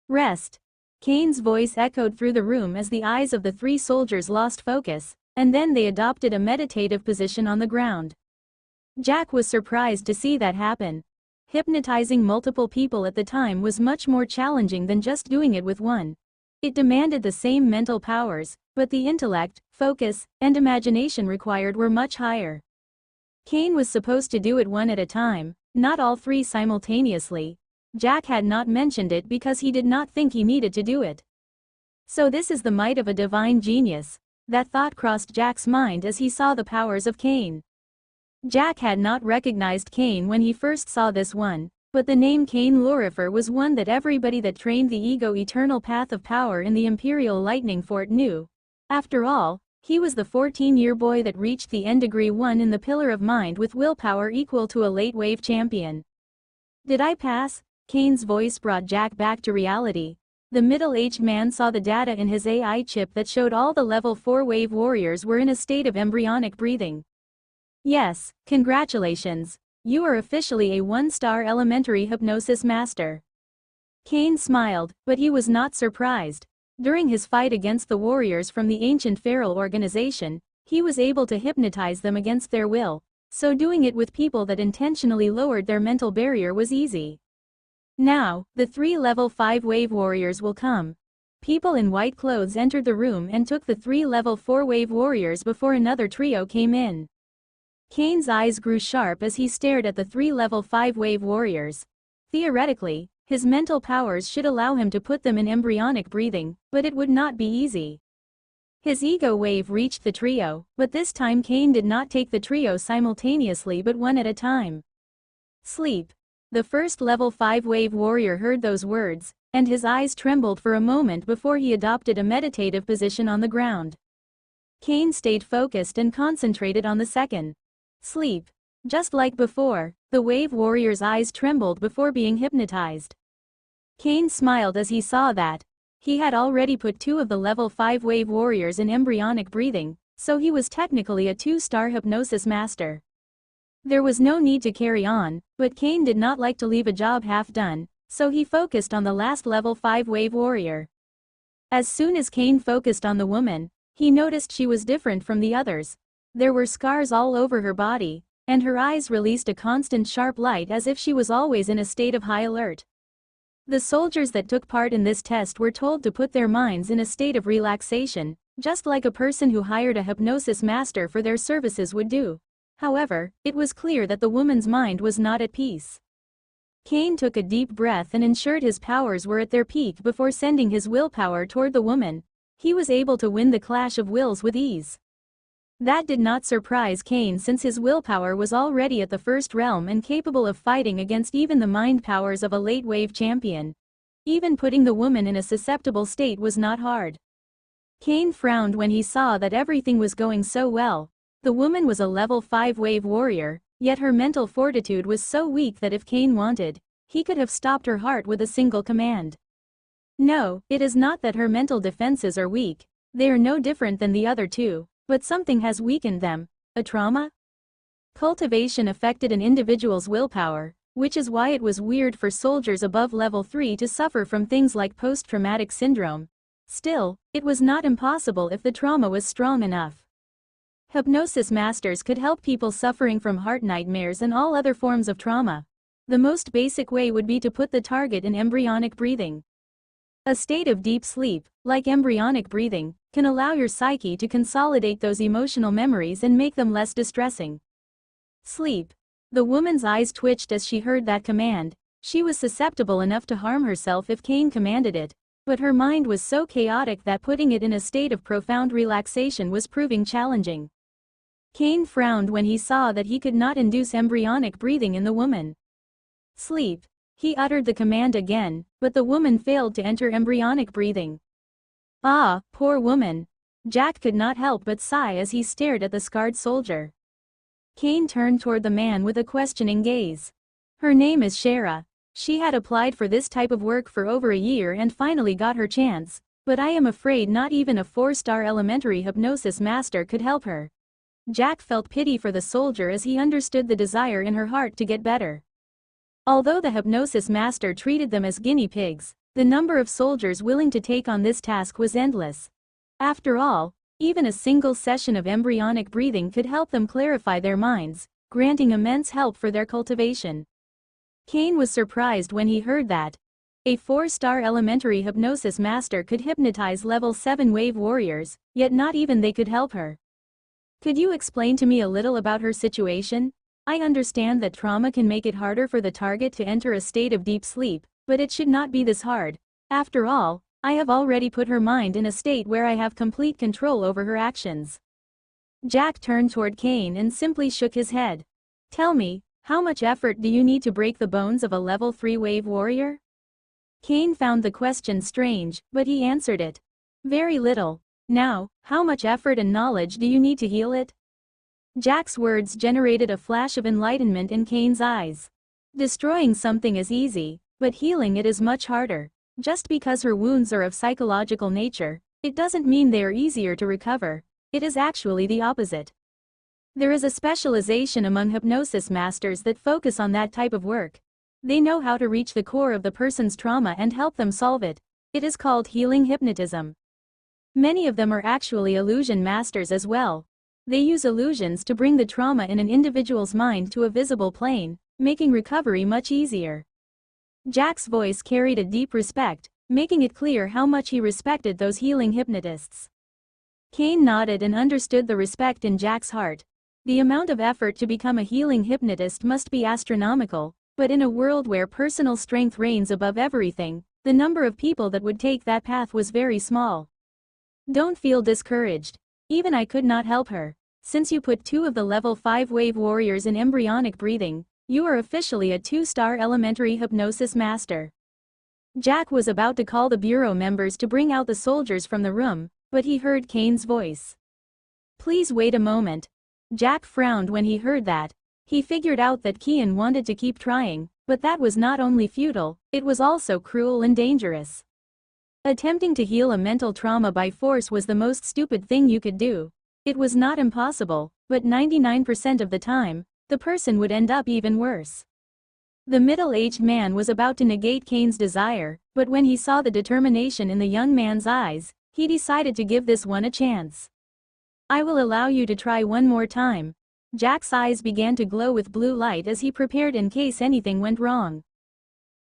"Rest." Kane's voice echoed through the room as the eyes of the 3 soldiers lost focus, and then they adopted a meditative position on the ground. Jack was surprised to see that happen. Hypnotizing multiple people at the time was much more challenging than just doing it with one. It demanded the same mental powers, but the intellect, focus, and imagination required were much higher. Kane was supposed to do it one at a time, not all 3 simultaneously. Jack had not mentioned it because he did not think he needed to do it. So this is the might of a divine genius. That thought crossed Jack's mind as he saw the powers of Cain. Jack had not recognized Cain when he first saw this one, but the name Cain Lorifer was one that everybody that trained the ego eternal path of power in the Imperial Lightning Fort knew. After all, he was the 14-year boy that reached the end degree 1 in the Pillar of Mind with willpower equal to a late wave champion. Did I pass? Cain's voice brought Jack back to reality. The middle-aged man saw the data in his AI chip that showed all the level 4 wave warriors were in a state of embryonic breathing. Yes, congratulations. You are officially a 1-star elementary hypnosis master. Cain smiled, but he was not surprised. During his fight against the warriors from the ancient feral organization, he was able to hypnotize them against their will, so doing it with people that intentionally lowered their mental barrier was easy. Now, the 3 level 5 wave warriors will come. People in white clothes entered the room and took the 3 level 4 wave warriors before another trio came in. Cain's eyes grew sharp as he stared at the 3 level 5 wave warriors. Theoretically, his mental powers should allow him to put them in embryonic breathing, but it would not be easy. His ego wave reached the trio, but this time Cain did not take the trio simultaneously but one at a time. Sleep. The first level 5 wave warrior heard those words, and his eyes trembled for a moment before he adopted a meditative position on the ground. Cain stayed focused and concentrated on the second. Sleep. Just like before, the wave warrior's eyes trembled before being hypnotized. Cain smiled as he saw that. He had already put 2 of the level 5 wave warriors in embryonic breathing, so he was technically a 2-star hypnosis master. There was no need to carry on, but Cain did not like to leave a job half done, so he focused on the last level 5 wave warrior. As soon as Cain focused on the woman, he noticed she was different from the others. There were scars all over her body, and her eyes released a constant sharp light as if she was always in a state of high alert. The soldiers that took part in this test were told to put their minds in a state of relaxation, just like a person who hired a hypnosis master for their services would do. However, it was clear that the woman's mind was not at peace. Cain took a deep breath and ensured his powers were at their peak before sending his willpower toward the woman. He was able to win the clash of wills with ease. That did not surprise Cain since his willpower was already at the first realm and capable of fighting against even the mind powers of a late-wave champion. Even putting the woman in a susceptible state was not hard. Cain frowned when he saw that everything was going so well. The woman was a level 5 wave warrior, yet her mental fortitude was so weak that if Cain wanted, he could have stopped her heart with a single command. No, it is not that her mental defenses are weak, they are no different than the other two, but something has weakened them. A trauma? Cultivation affected an individual's willpower, which is why it was weird for soldiers above level 3 to suffer from things like post-traumatic syndrome. Still, it was not impossible if the trauma was strong enough. Hypnosis masters could help people suffering from heart nightmares and all other forms of trauma. The most basic way would be to put the target in embryonic breathing. A state of deep sleep, like embryonic breathing, can allow your psyche to consolidate those emotional memories and make them less distressing. Sleep. The woman's eyes twitched as she heard that command. She was susceptible enough to harm herself if Cain commanded it, but her mind was so chaotic that putting it in a state of profound relaxation was proving challenging. Cain frowned when he saw that he could not induce embryonic breathing in the woman. Sleep. He uttered the command again, but the woman failed to enter embryonic breathing. Ah, poor woman. Jack could not help but sigh as he stared at the scarred soldier. Cain turned toward the man with a questioning gaze. Her name is Shara. She had applied for this type of work for over a year and finally got her chance, but I am afraid not even a 4-star elementary hypnosis master could help her. Jack felt pity for the soldier as he understood the desire in her heart to get better. Although the hypnosis master treated them as guinea pigs, the number of soldiers willing to take on this task was endless. After all, even a single session of embryonic breathing could help them clarify their minds, granting immense help for their cultivation. Cain was surprised when he heard that a 4-star elementary hypnosis master could hypnotize level 7 wave warriors, yet not even they could help her. Could you explain to me a little about her situation? I understand that trauma can make it harder for the target to enter a state of deep sleep, but it should not be this hard. After all, I have already put her mind in a state where I have complete control over her actions. Jack turned toward Kane and simply shook his head. Tell me, how much effort do you need to break the bones of a level 3 wave warrior? Kane found the question strange, but he answered it. Very little. Now, how much effort and knowledge do you need to heal it? Jack's words generated a flash of enlightenment in Kane's eyes. Destroying something is easy, but healing it is much harder. Just because her wounds are of psychological nature, it doesn't mean they are easier to recover. It is actually the opposite. There is a specialization among hypnosis masters that focus on that type of work. They know how to reach the core of the person's trauma and help them solve it. It is called healing hypnotism. Many of them are actually illusion masters as well. They use illusions to bring the trauma in an individual's mind to a visible plane, making recovery much easier. Jack's voice carried a deep respect, making it clear how much he respected those healing hypnotists. Kane nodded and understood the respect in Jack's heart. The amount of effort to become a healing hypnotist must be astronomical, but in a world where personal strength reigns above everything, the number of people that would take that path was very small. Don't feel discouraged. Even I could not help her. Since you put 2 of the level 5 wave warriors in embryonic breathing, you are officially a 2-star elementary hypnosis master. Jack was about to call the bureau members to bring out the soldiers from the room, but he heard Kane's voice. Please wait a moment. Jack frowned when he heard that. He figured out that Kian wanted to keep trying, but that was not only futile, it was also cruel and dangerous. Attempting to heal a mental trauma by force was the most stupid thing you could do. It was not impossible, but 99% of the time, the person would end up even worse. The middle-aged man was about to negate Kane's desire, but when he saw the determination in the young man's eyes, he decided to give this one a chance. I will allow you to try one more time. Jack's eyes began to glow with blue light as he prepared in case anything went wrong.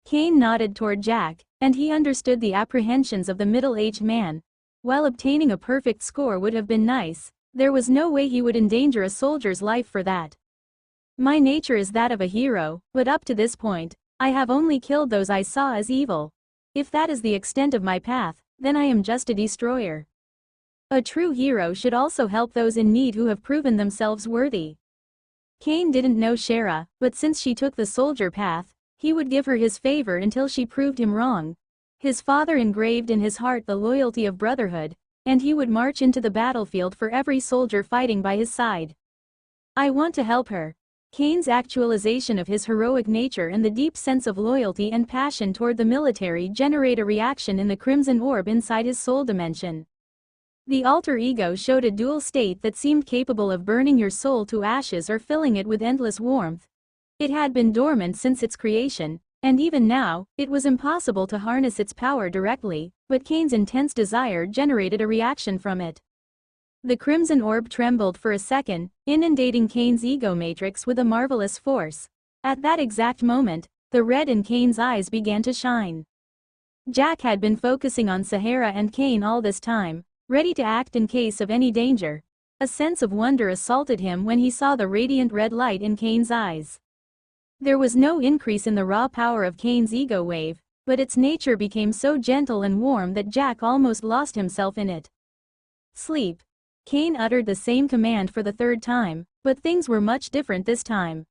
Kane nodded toward Jack, and he understood the apprehensions of the middle-aged man. While obtaining a perfect score would have been nice, there was no way he would endanger a soldier's life for that. My nature is that of a hero, but up to this point, I have only killed those I saw as evil. If that is the extent of my path, then I am just a destroyer. A true hero should also help those in need who have proven themselves worthy. Kane didn't know Shara, but since she took the soldier path, he would give her his favor until she proved him wrong. His father engraved in his heart the loyalty of brotherhood, and he would march into the battlefield for every soldier fighting by his side. I want to help her. Kane's actualization of his heroic nature and the deep sense of loyalty and passion toward the military generate a reaction in the crimson orb inside his soul dimension. The alter ego showed a dual state that seemed capable of burning your soul to ashes or filling it with endless warmth. It had been dormant since its creation, and even now, it was impossible to harness its power directly, but Kane's intense desire generated a reaction from it. The crimson orb trembled for a second, inundating Kane's ego matrix with a marvelous force. At that exact moment, the red in Kane's eyes began to shine. Jack had been focusing on Sahara and Kane all this time, ready to act in case of any danger. A sense of wonder assaulted him when he saw the radiant red light in Kane's eyes. There was no increase in the raw power of Kane's ego wave, but its nature became so gentle and warm that Jack almost lost himself in it. Sleep. Kane uttered the same command for the 3rd time, but things were much different this time.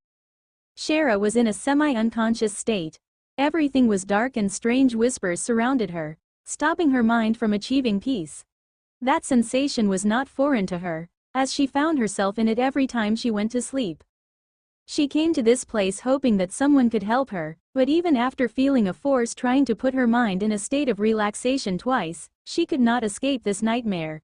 Shara was in a semi-unconscious state. Everything was dark and strange whispers surrounded her, stopping her mind from achieving peace. That sensation was not foreign to her, as she found herself in it every time she went to sleep. She came to this place hoping that someone could help her, but even after feeling a force trying to put her mind in a state of relaxation twice, she could not escape this nightmare.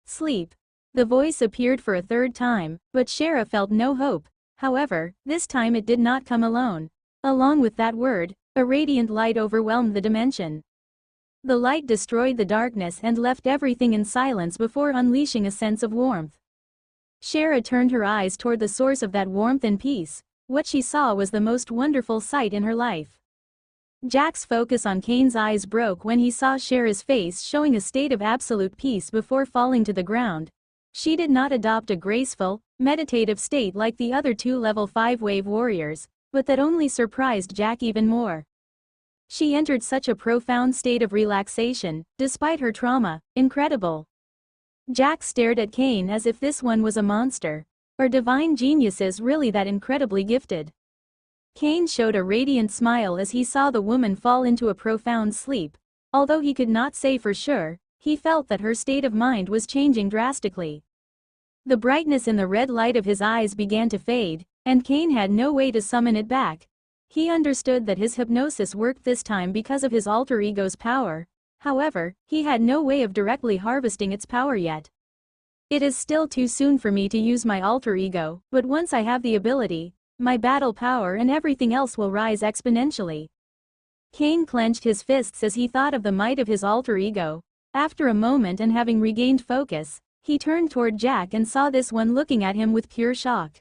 Sleep. The voice appeared for a 3rd time, but Shara felt no hope. However, this time it did not come alone. Along with that word, a radiant light overwhelmed the dimension. The light destroyed the darkness and left everything in silence before unleashing a sense of warmth. Shara turned her eyes toward the source of that warmth and peace. What she saw was the most wonderful sight in her life. Jack's focus on Kane's eyes broke when he saw Shara's face showing a state of absolute peace before falling to the ground. She did not adopt a graceful, meditative state like the other 2 level 5 wave warriors, but that only surprised Jack even more. She entered such a profound state of relaxation, despite her trauma. Incredible. Jack stared at Kane as if this one was a monster. Are divine geniuses really that incredibly gifted? Kane showed a radiant smile as he saw the woman fall into a profound sleep. Although he could not say for sure, he felt that her state of mind was changing drastically. The brightness in the red light of his eyes began to fade, and Kane had no way to summon it back. He understood that his hypnosis worked this time because of his alter ego's power. However, he had no way of directly harvesting its power yet. It is still too soon for me to use my alter ego, but once I have the ability, my battle power and everything else will rise exponentially. Kane clenched his fists as he thought of the might of his alter ego. After a moment and having regained focus, he turned toward Jack and saw this one looking at him with pure shock.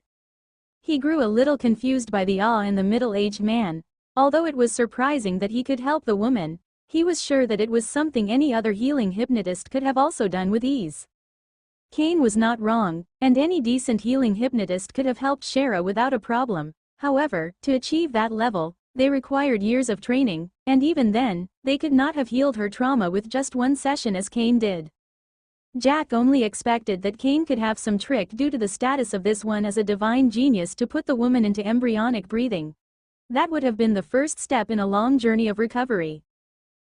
He grew a little confused by the awe in the middle-aged man. Although it was surprising that he could help the woman, he was sure that it was something any other healing hypnotist could have also done with ease. Kane was not wrong, and any decent healing hypnotist could have helped Shara without a problem. However, to achieve that level, they required years of training, and even then, they could not have healed her trauma with just one session as Kane did. Jack only expected that Kane could have some trick due to the status of this one as a divine genius to put the woman into embryonic breathing. That would have been the first step in a long journey of recovery.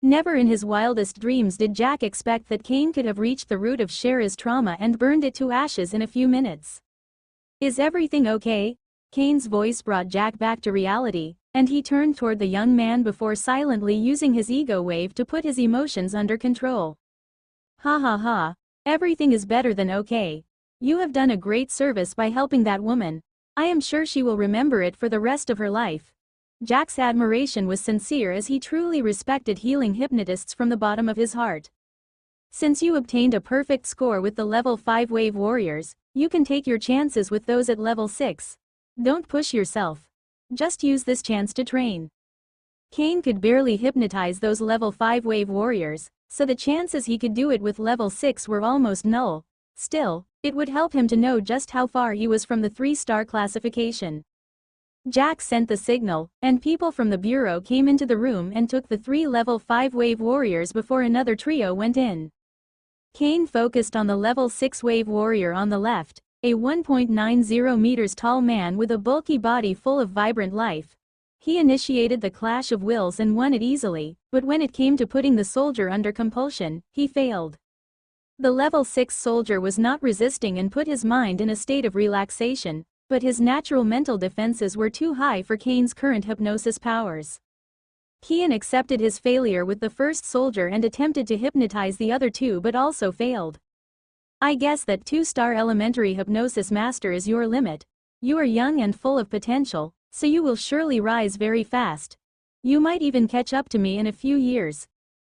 Never in his wildest dreams did Jack expect that Kane could have reached the root of Shara's trauma and burned it to ashes in a few minutes. Is everything okay? Kane's voice brought Jack back to reality, and he turned toward the young man before silently using his ego wave to put his emotions under control. Ha ha ha. Everything is better than okay. You have done a great service by helping that woman. I am sure she will remember it for the rest of her life. Jack's admiration was sincere as he truly respected healing hypnotists from the bottom of his heart. Since you obtained a perfect score with the level 5 wave warriors, you can take your chances with those at level 6. Don't push yourself. Just use this chance to train. Kane could barely hypnotize those level 5 wave warriors, so the chances he could do it with level 6 were almost null. Still, it would help him to know just how far he was from the 3-star classification. Jack sent the signal, and people from the bureau came into the room and took the 3 level 5 wave warriors before another trio went in. Kane focused on the level 6 wave warrior on the left, a 1.90 meters tall man with a bulky body full of vibrant life. He initiated the clash of wills and won it easily, but when it came to putting the soldier under compulsion, he failed. The level 6 soldier was not resisting and put his mind in a state of relaxation, but his natural mental defenses were too high for Kane's current hypnosis powers. Kian accepted his failure with the first soldier and attempted to hypnotize the other two but also failed. I guess that 2-star elementary hypnosis master is your limit. You are young and full of potential, so you will surely rise very fast. You might even catch up to me in a few years.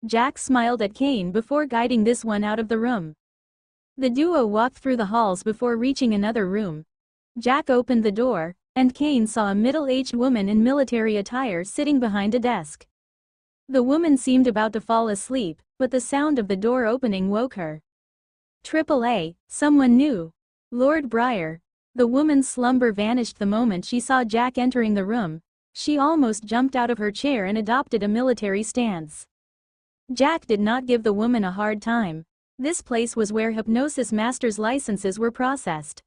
Jack smiled at Kane before guiding this one out of the room. The duo walked through the halls before reaching another room. Jack opened the door, and Kane saw a middle-aged woman in military attire sitting behind a desk. The woman seemed about to fall asleep, but the sound of the door opening woke her. AAA, someone new. Lord Briar. The woman's slumber vanished the moment she saw Jack entering the room. She almost jumped out of her chair and adopted a military stance. Jack did not give the woman a hard time. This place was where hypnosis masters' licenses were processed.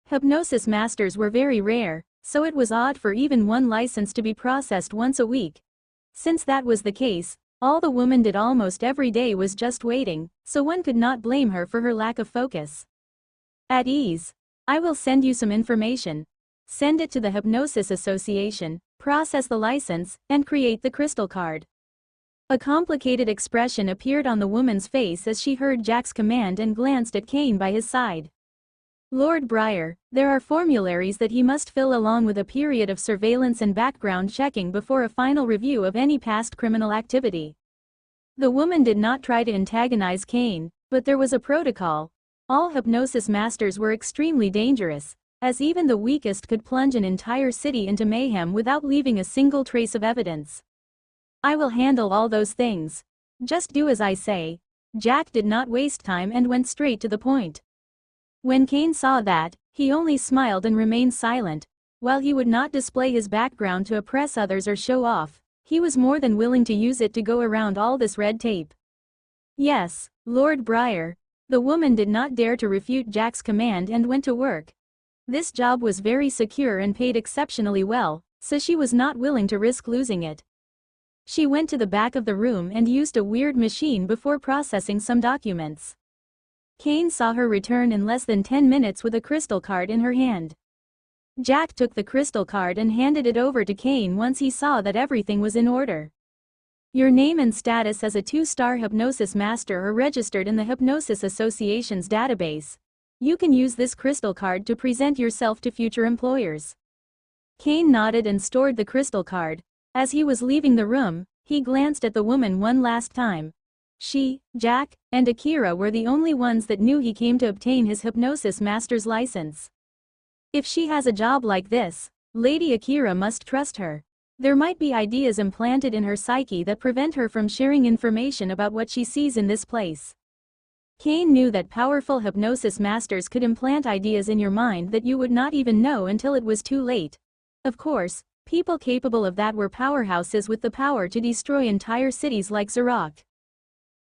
Hypnosis masters were very rare, so it was odd for even one license to be processed once a week. Since that was the case, all the woman did almost every day was just waiting, so one could not blame her for her lack of focus. At ease. I will send you some information. Send it to the Hypnosis Association, process the license, and create the crystal card. A complicated expression appeared on the woman's face as she heard Jack's command and glanced at Kane by his side. Lord Briar, there are formularies that he must fill along with a period of surveillance and background checking before a final review of any past criminal activity. The woman did not try to antagonize Kane, but there was a protocol. All hypnosis masters were extremely dangerous, as even the weakest could plunge an entire city into mayhem without leaving a single trace of evidence. I will handle all those things. Just do as I say. Jack did not waste time and went straight to the point. When Kane saw that, he only smiled and remained silent. While he would not display his background to oppress others or show off, He was more than willing to use it to go around all this red tape. Yes, Lord Briar. The woman did not dare to refute Jack's command and went to work. This job was very secure and paid exceptionally well, so she was not willing to risk losing it. She went to the back of the room and used a weird machine before processing some documents. Kane saw her return in less than 10 minutes with a crystal card in her hand. Jack took the crystal card and handed it over to Kane once he saw that everything was in order. Your name and status as a 2-star hypnosis master are registered in the Hypnosis Association's database. You can use this crystal card to present yourself to future employers. Kane nodded and stored the crystal card. As he was leaving the room, he glanced at the woman one last time. She, Jack, and Akira were the only ones that knew he came to obtain his hypnosis master's license. If she has a job like this, Lady Akira must trust her. There might be ideas implanted in her psyche that prevent her from sharing information about what she sees in this place. Kane knew that powerful hypnosis masters could implant ideas in your mind that you would not even know until it was too late. Of course, people capable of that were powerhouses with the power to destroy entire cities like Zarok.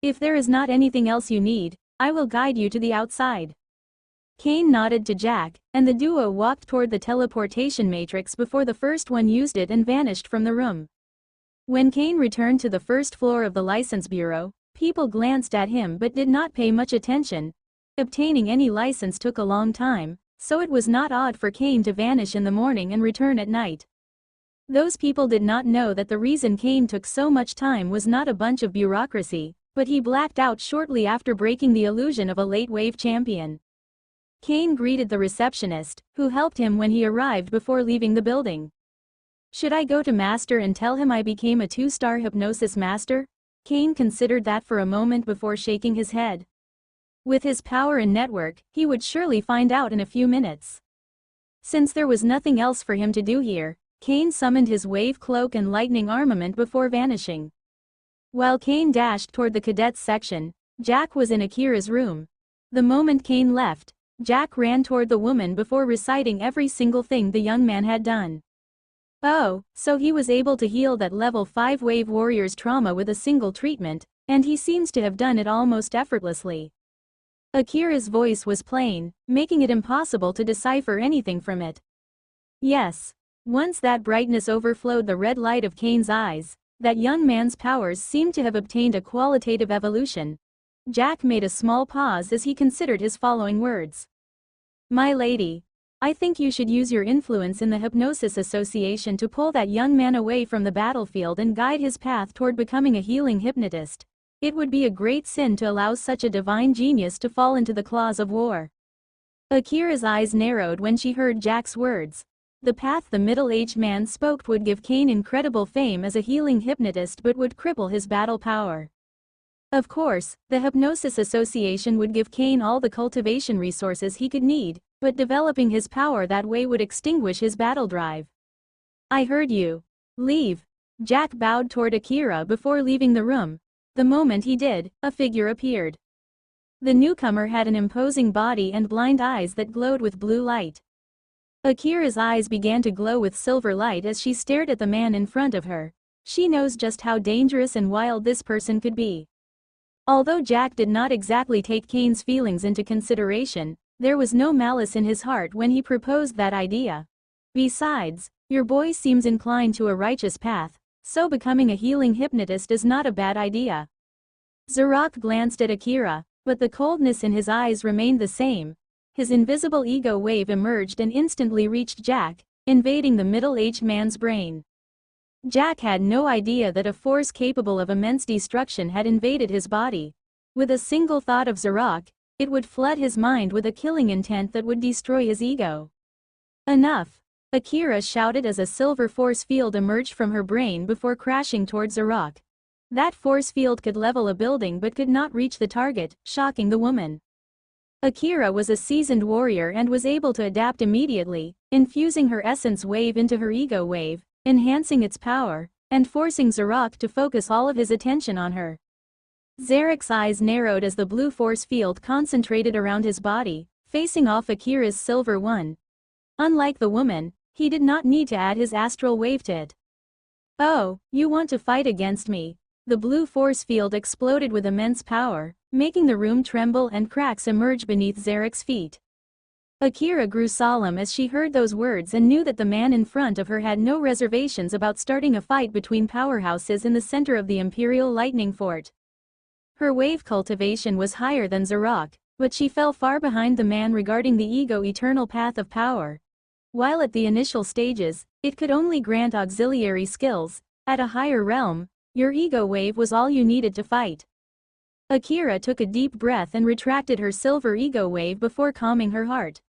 If there is not anything else you need, I will guide you to the outside. Kane nodded to Jack, and the duo walked toward the teleportation matrix before the first one used it and vanished from the room. When Kane returned to the first floor of the license bureau, people glanced at him but did not pay much attention. Obtaining any license took a long time, so it was not odd for Kane to vanish in the morning and return at night. Those people did not know that the reason Kane took so much time was not a bunch of bureaucracy, but he blacked out shortly after breaking the illusion of a late-wave champion. Kane greeted the receptionist, who helped him when he arrived before leaving the building. Should I go to Master and tell him I became a 2-star hypnosis master? Kane considered that for a moment before shaking his head. With his power and network, he would surely find out in a few minutes. Since there was nothing else for him to do here, Kane summoned his wave cloak and lightning armament before vanishing. While Kane dashed toward the cadets section, Jack was in Akira's room. The moment Kane left, Jack ran toward the woman before reciting every single thing the young man had done. Oh, so he was able to heal that level 5 wave warrior's trauma with a single treatment, and he seems to have done it almost effortlessly. Akira's voice was plain, making it impossible to decipher anything from it. Yes. Once that brightness overflowed the red light of Kane's eyes, that young man's powers seemed to have obtained a qualitative evolution. Jack made a small pause as he considered his following words. My lady, I think you should use your influence in the Hypnosis Association to pull that young man away from the battlefield and guide his path toward becoming a healing hypnotist. It would be a great sin to allow such a divine genius to fall into the claws of war. Akira's eyes narrowed when she heard Jack's words. The path the middle-aged man spoke would give Kane incredible fame as a healing hypnotist but would cripple his battle power. Of course, the Hypnosis Association would give Kane all the cultivation resources he could need, but developing his power that way would extinguish his battle drive. I heard you. Leave. Jack bowed toward Akira before leaving the room. The moment he did, a figure appeared. The newcomer had an imposing body and blind eyes that glowed with blue light. Akira's eyes began to glow with silver light as she stared at the man in front of her. She knows just how dangerous and wild this person could be. Although Jack did not exactly take Kane's feelings into consideration, there was no malice in his heart when he proposed that idea. Besides, your boy seems inclined to a righteous path, so becoming a healing hypnotist is not a bad idea. Zarok glanced at Akira, but the coldness in his eyes remained the same. His invisible ego wave emerged and instantly reached Jack, invading the middle-aged man's brain. Jack had no idea that a force capable of immense destruction had invaded his body. With a single thought of Zarok, it would flood his mind with a killing intent that would destroy his ego. Enough! Akira shouted as a silver force field emerged from her brain before crashing towards Zarok. That force field could level a building but could not reach the target, shocking the woman. Akira was a seasoned warrior and was able to adapt immediately, infusing her essence wave into her ego wave, enhancing its power, and forcing Zarok to focus all of his attention on her. Zarek's eyes narrowed as the blue force field concentrated around his body, facing off Akira's silver one. Unlike the woman, he did not need to add his astral wave to it. Oh, you want to fight against me? The blue force field exploded with immense power, making the room tremble and cracks emerge beneath Zarek's feet. Akira grew solemn as she heard those words and knew that the man in front of her had no reservations about starting a fight between powerhouses in the center of the Imperial Lightning Fort. Her wave cultivation was higher than Zarok, but she fell far behind the man regarding the ego-eternal path of power. While at the initial stages, it could only grant auxiliary skills, at a higher realm, your ego wave was all you needed to fight. Akira took a deep breath and retracted her silver ego wave before calming her heart.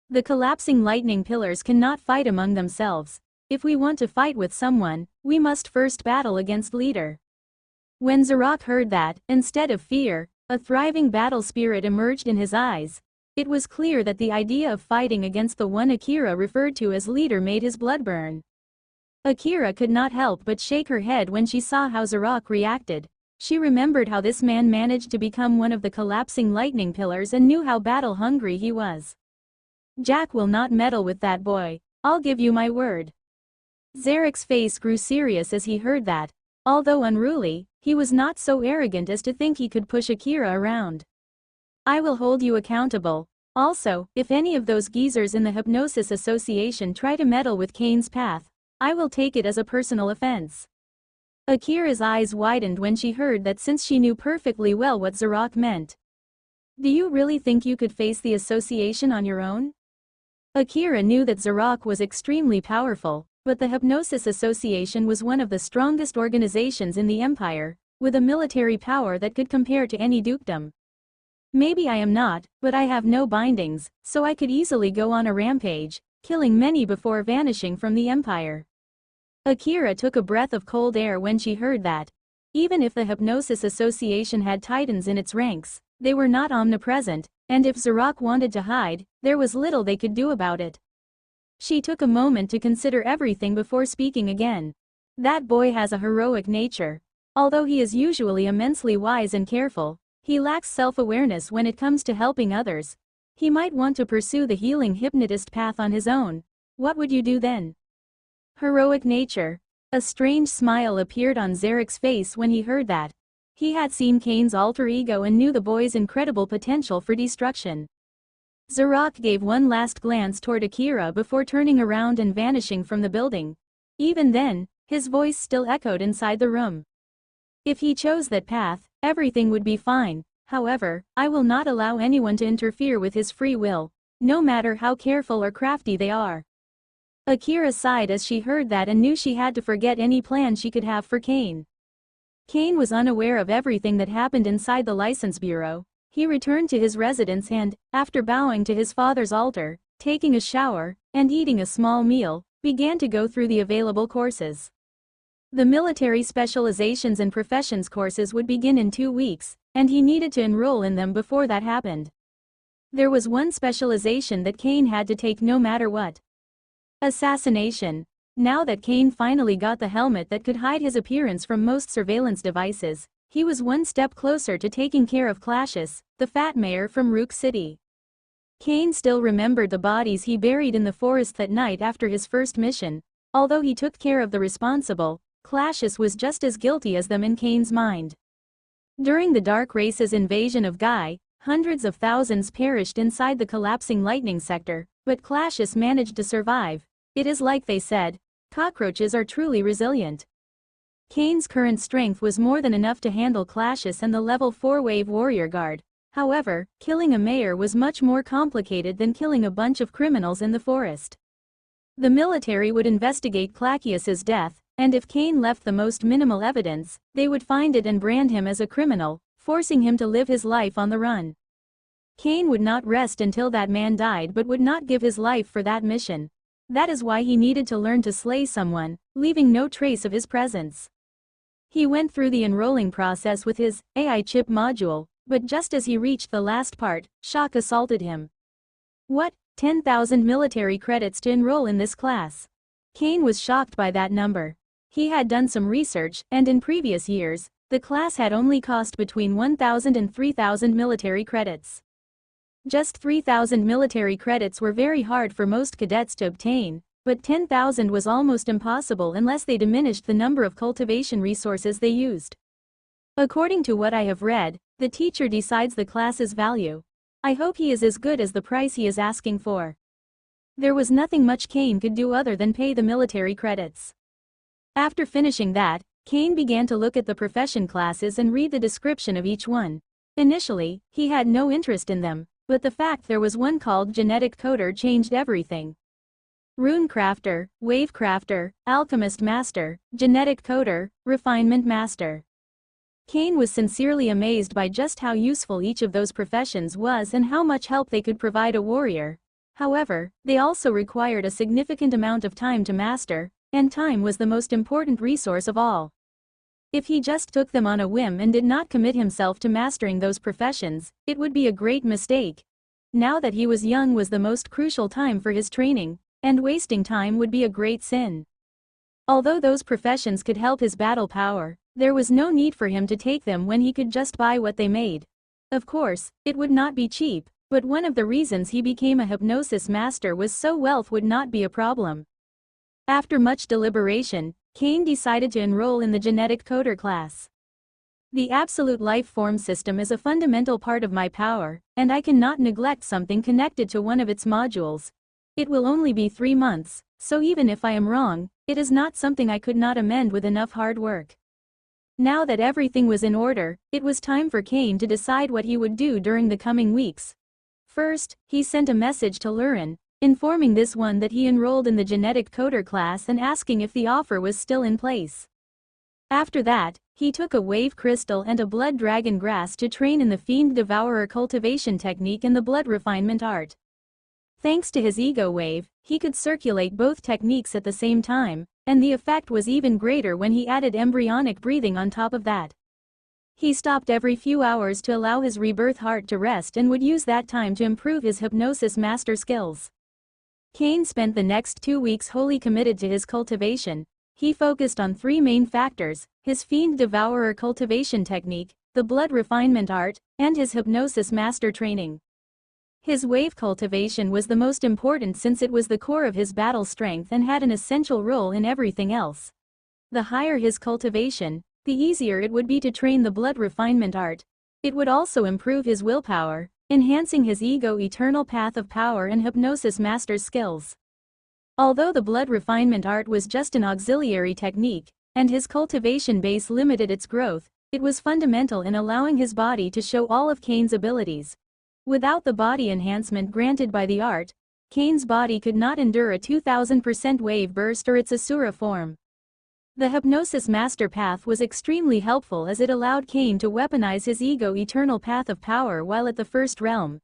The collapsing lightning pillars cannot fight among themselves. If we want to fight with someone, we must first battle against leader. When Zarok heard that, instead of fear, a thriving battle spirit emerged in his eyes. It was clear that the idea of fighting against the one Akira referred to as leader made his blood burn. Akira could not help but shake her head when she saw how Zarok reacted. She remembered how this man managed to become one of the collapsing lightning pillars and knew how battle-hungry he was. Jack will not meddle with that boy, I'll give you my word. Zarek's face grew serious as he heard that. Although unruly, he was not so arrogant as to think he could push Akira around. I will hold you accountable. Also, if any of those geezers in the Hypnosis Association try to meddle with Kane's path, I will take it as a personal offense. Akira's eyes widened when she heard that, since she knew perfectly well what Zarok meant. Do you really think you could face the association on your own? Akira knew that Zarok was extremely powerful, but the Hypnosis Association was one of the strongest organizations in the Empire, with a military power that could compare to any dukedom. Maybe I am not, but I have no bindings, so I could easily go on a rampage, killing many before vanishing from the Empire. Akira took a breath of cold air when she heard that. Even if the Hypnosis Association had titans in its ranks, they were not omnipresent, and if Zarok wanted to hide, there was little they could do about it. She took a moment to consider everything before speaking again. That boy has a heroic nature. Although he is usually immensely wise and careful, he lacks self-awareness when it comes to helping others. He might want to pursue the healing hypnotist path on his own. What would you do then? Heroic nature. A strange smile appeared on Zarek's face when he heard that. He had seen Kane's alter ego and knew the boy's incredible potential for destruction. Zarok gave one last glance toward Akira before turning around and vanishing from the building. Even then, his voice still echoed inside the room. If he chose that path, everything would be fine. However, I will not allow anyone to interfere with his free will, no matter how careful or crafty they are. Akira sighed as she heard that and knew she had to forget any plan she could have for Kane. Kane was unaware of everything that happened inside the license bureau. He returned to his residence and, after bowing to his father's altar, taking a shower, and eating a small meal, began to go through the available courses. The military specializations and professions courses would begin in 2 weeks, and he needed to enroll in them before that happened. There was one specialization that Kane had to take no matter what. Assassination. Now that Kane finally got the helmet that could hide his appearance from most surveillance devices, he was one step closer to taking care of Classius, the fat mayor from Rook City. Kane still remembered the bodies he buried in the forest that night after his first mission. Although he took care of the responsible, Classius was just as guilty as them in Kane's mind. During the Dark Race's invasion of Guy, hundreds of thousands perished inside the collapsing lightning sector, but Classius managed to survive. It is like they said, cockroaches are truly resilient. Kane's current strength was more than enough to handle Classius and the level 4 wave warrior guard. However, killing a mayor was much more complicated than killing a bunch of criminals in the forest. The military would investigate Classius's death, and if Kane left the most minimal evidence, they would find it and brand him as a criminal, forcing him to live his life on the run. Kane would not rest until that man died but would not give his life for that mission. That is why he needed to learn to slay someone, leaving no trace of his presence. He went through the enrolling process with his AI chip module, but just as he reached the last part, shock assaulted him. What? 10,000 military credits to enroll in this class. Kane was shocked by that number. He had done some research, and in previous years, the class had only cost between 1,000 and 3,000 military credits. Just 3,000 military credits were very hard for most cadets to obtain, but 10,000 was almost impossible unless they diminished the number of cultivation resources they used. According to what I have read, the teacher decides the class's value. I hope he is as good as the price he is asking for. There was nothing much Kane could do other than pay the military credits. After finishing that, Kane began to look at the profession classes and read the description of each one. Initially, he had no interest in them, but the fact there was one called Genetic Coder changed everything. Rune Crafter, Wave Crafter, Alchemist Master, Genetic Coder, Refinement Master. Kane was sincerely amazed by just how useful each of those professions was and how much help they could provide a warrior. However, they also required a significant amount of time to master, and time was the most important resource of all. If he just took them on a whim and did not commit himself to mastering those professions, it would be a great mistake. Now that he was young was the most crucial time for his training, and wasting time would be a great sin. Although those professions could help his battle power, there was no need for him to take them when he could just buy what they made. Of course, it would not be cheap, but one of the reasons he became a hypnosis master was so wealth would not be a problem. After much deliberation, Kane decided to enroll in the Genetic Coder class. The absolute life form system is a fundamental part of my power, and I cannot neglect something connected to one of its modules. It will only be 3 months, so even if I am wrong, it is not something I could not amend with enough hard work. Now that everything was in order, it was time for Kane to decide what he would do during the coming weeks. First, he sent a message to Lurin, informing this one that he enrolled in the Genetic Coder class and asking if the offer was still in place. After that, he took a wave crystal and a blood dragon grass to train in the Fiend Devourer cultivation technique and the blood refinement art. Thanks to his ego wave, he could circulate both techniques at the same time, and the effect was even greater when he added embryonic breathing on top of that. He stopped every few hours to allow his rebirth heart to rest and would use that time to improve his hypnosis master skills. Kane spent the next 2 weeks wholly committed to his cultivation. He focused on 3 main factors: his Fiend Devourer cultivation technique, the blood refinement art, and his hypnosis master training. His wave cultivation was the most important since it was the core of his battle strength and had an essential role in everything else. The higher his cultivation, the easier it would be to train the blood refinement art. It would also improve his willpower, enhancing his ego eternal path of power and hypnosis master's skills. Although the blood refinement art was just an auxiliary technique, and his cultivation base limited its growth, it was fundamental in allowing his body to show all of Kane's abilities. Without the body enhancement granted by the art, Kane's body could not endure a 2000% wave burst or its Asura form. The hypnosis master path was extremely helpful as it allowed Kane to weaponize his ego eternal path of power while at the first realm.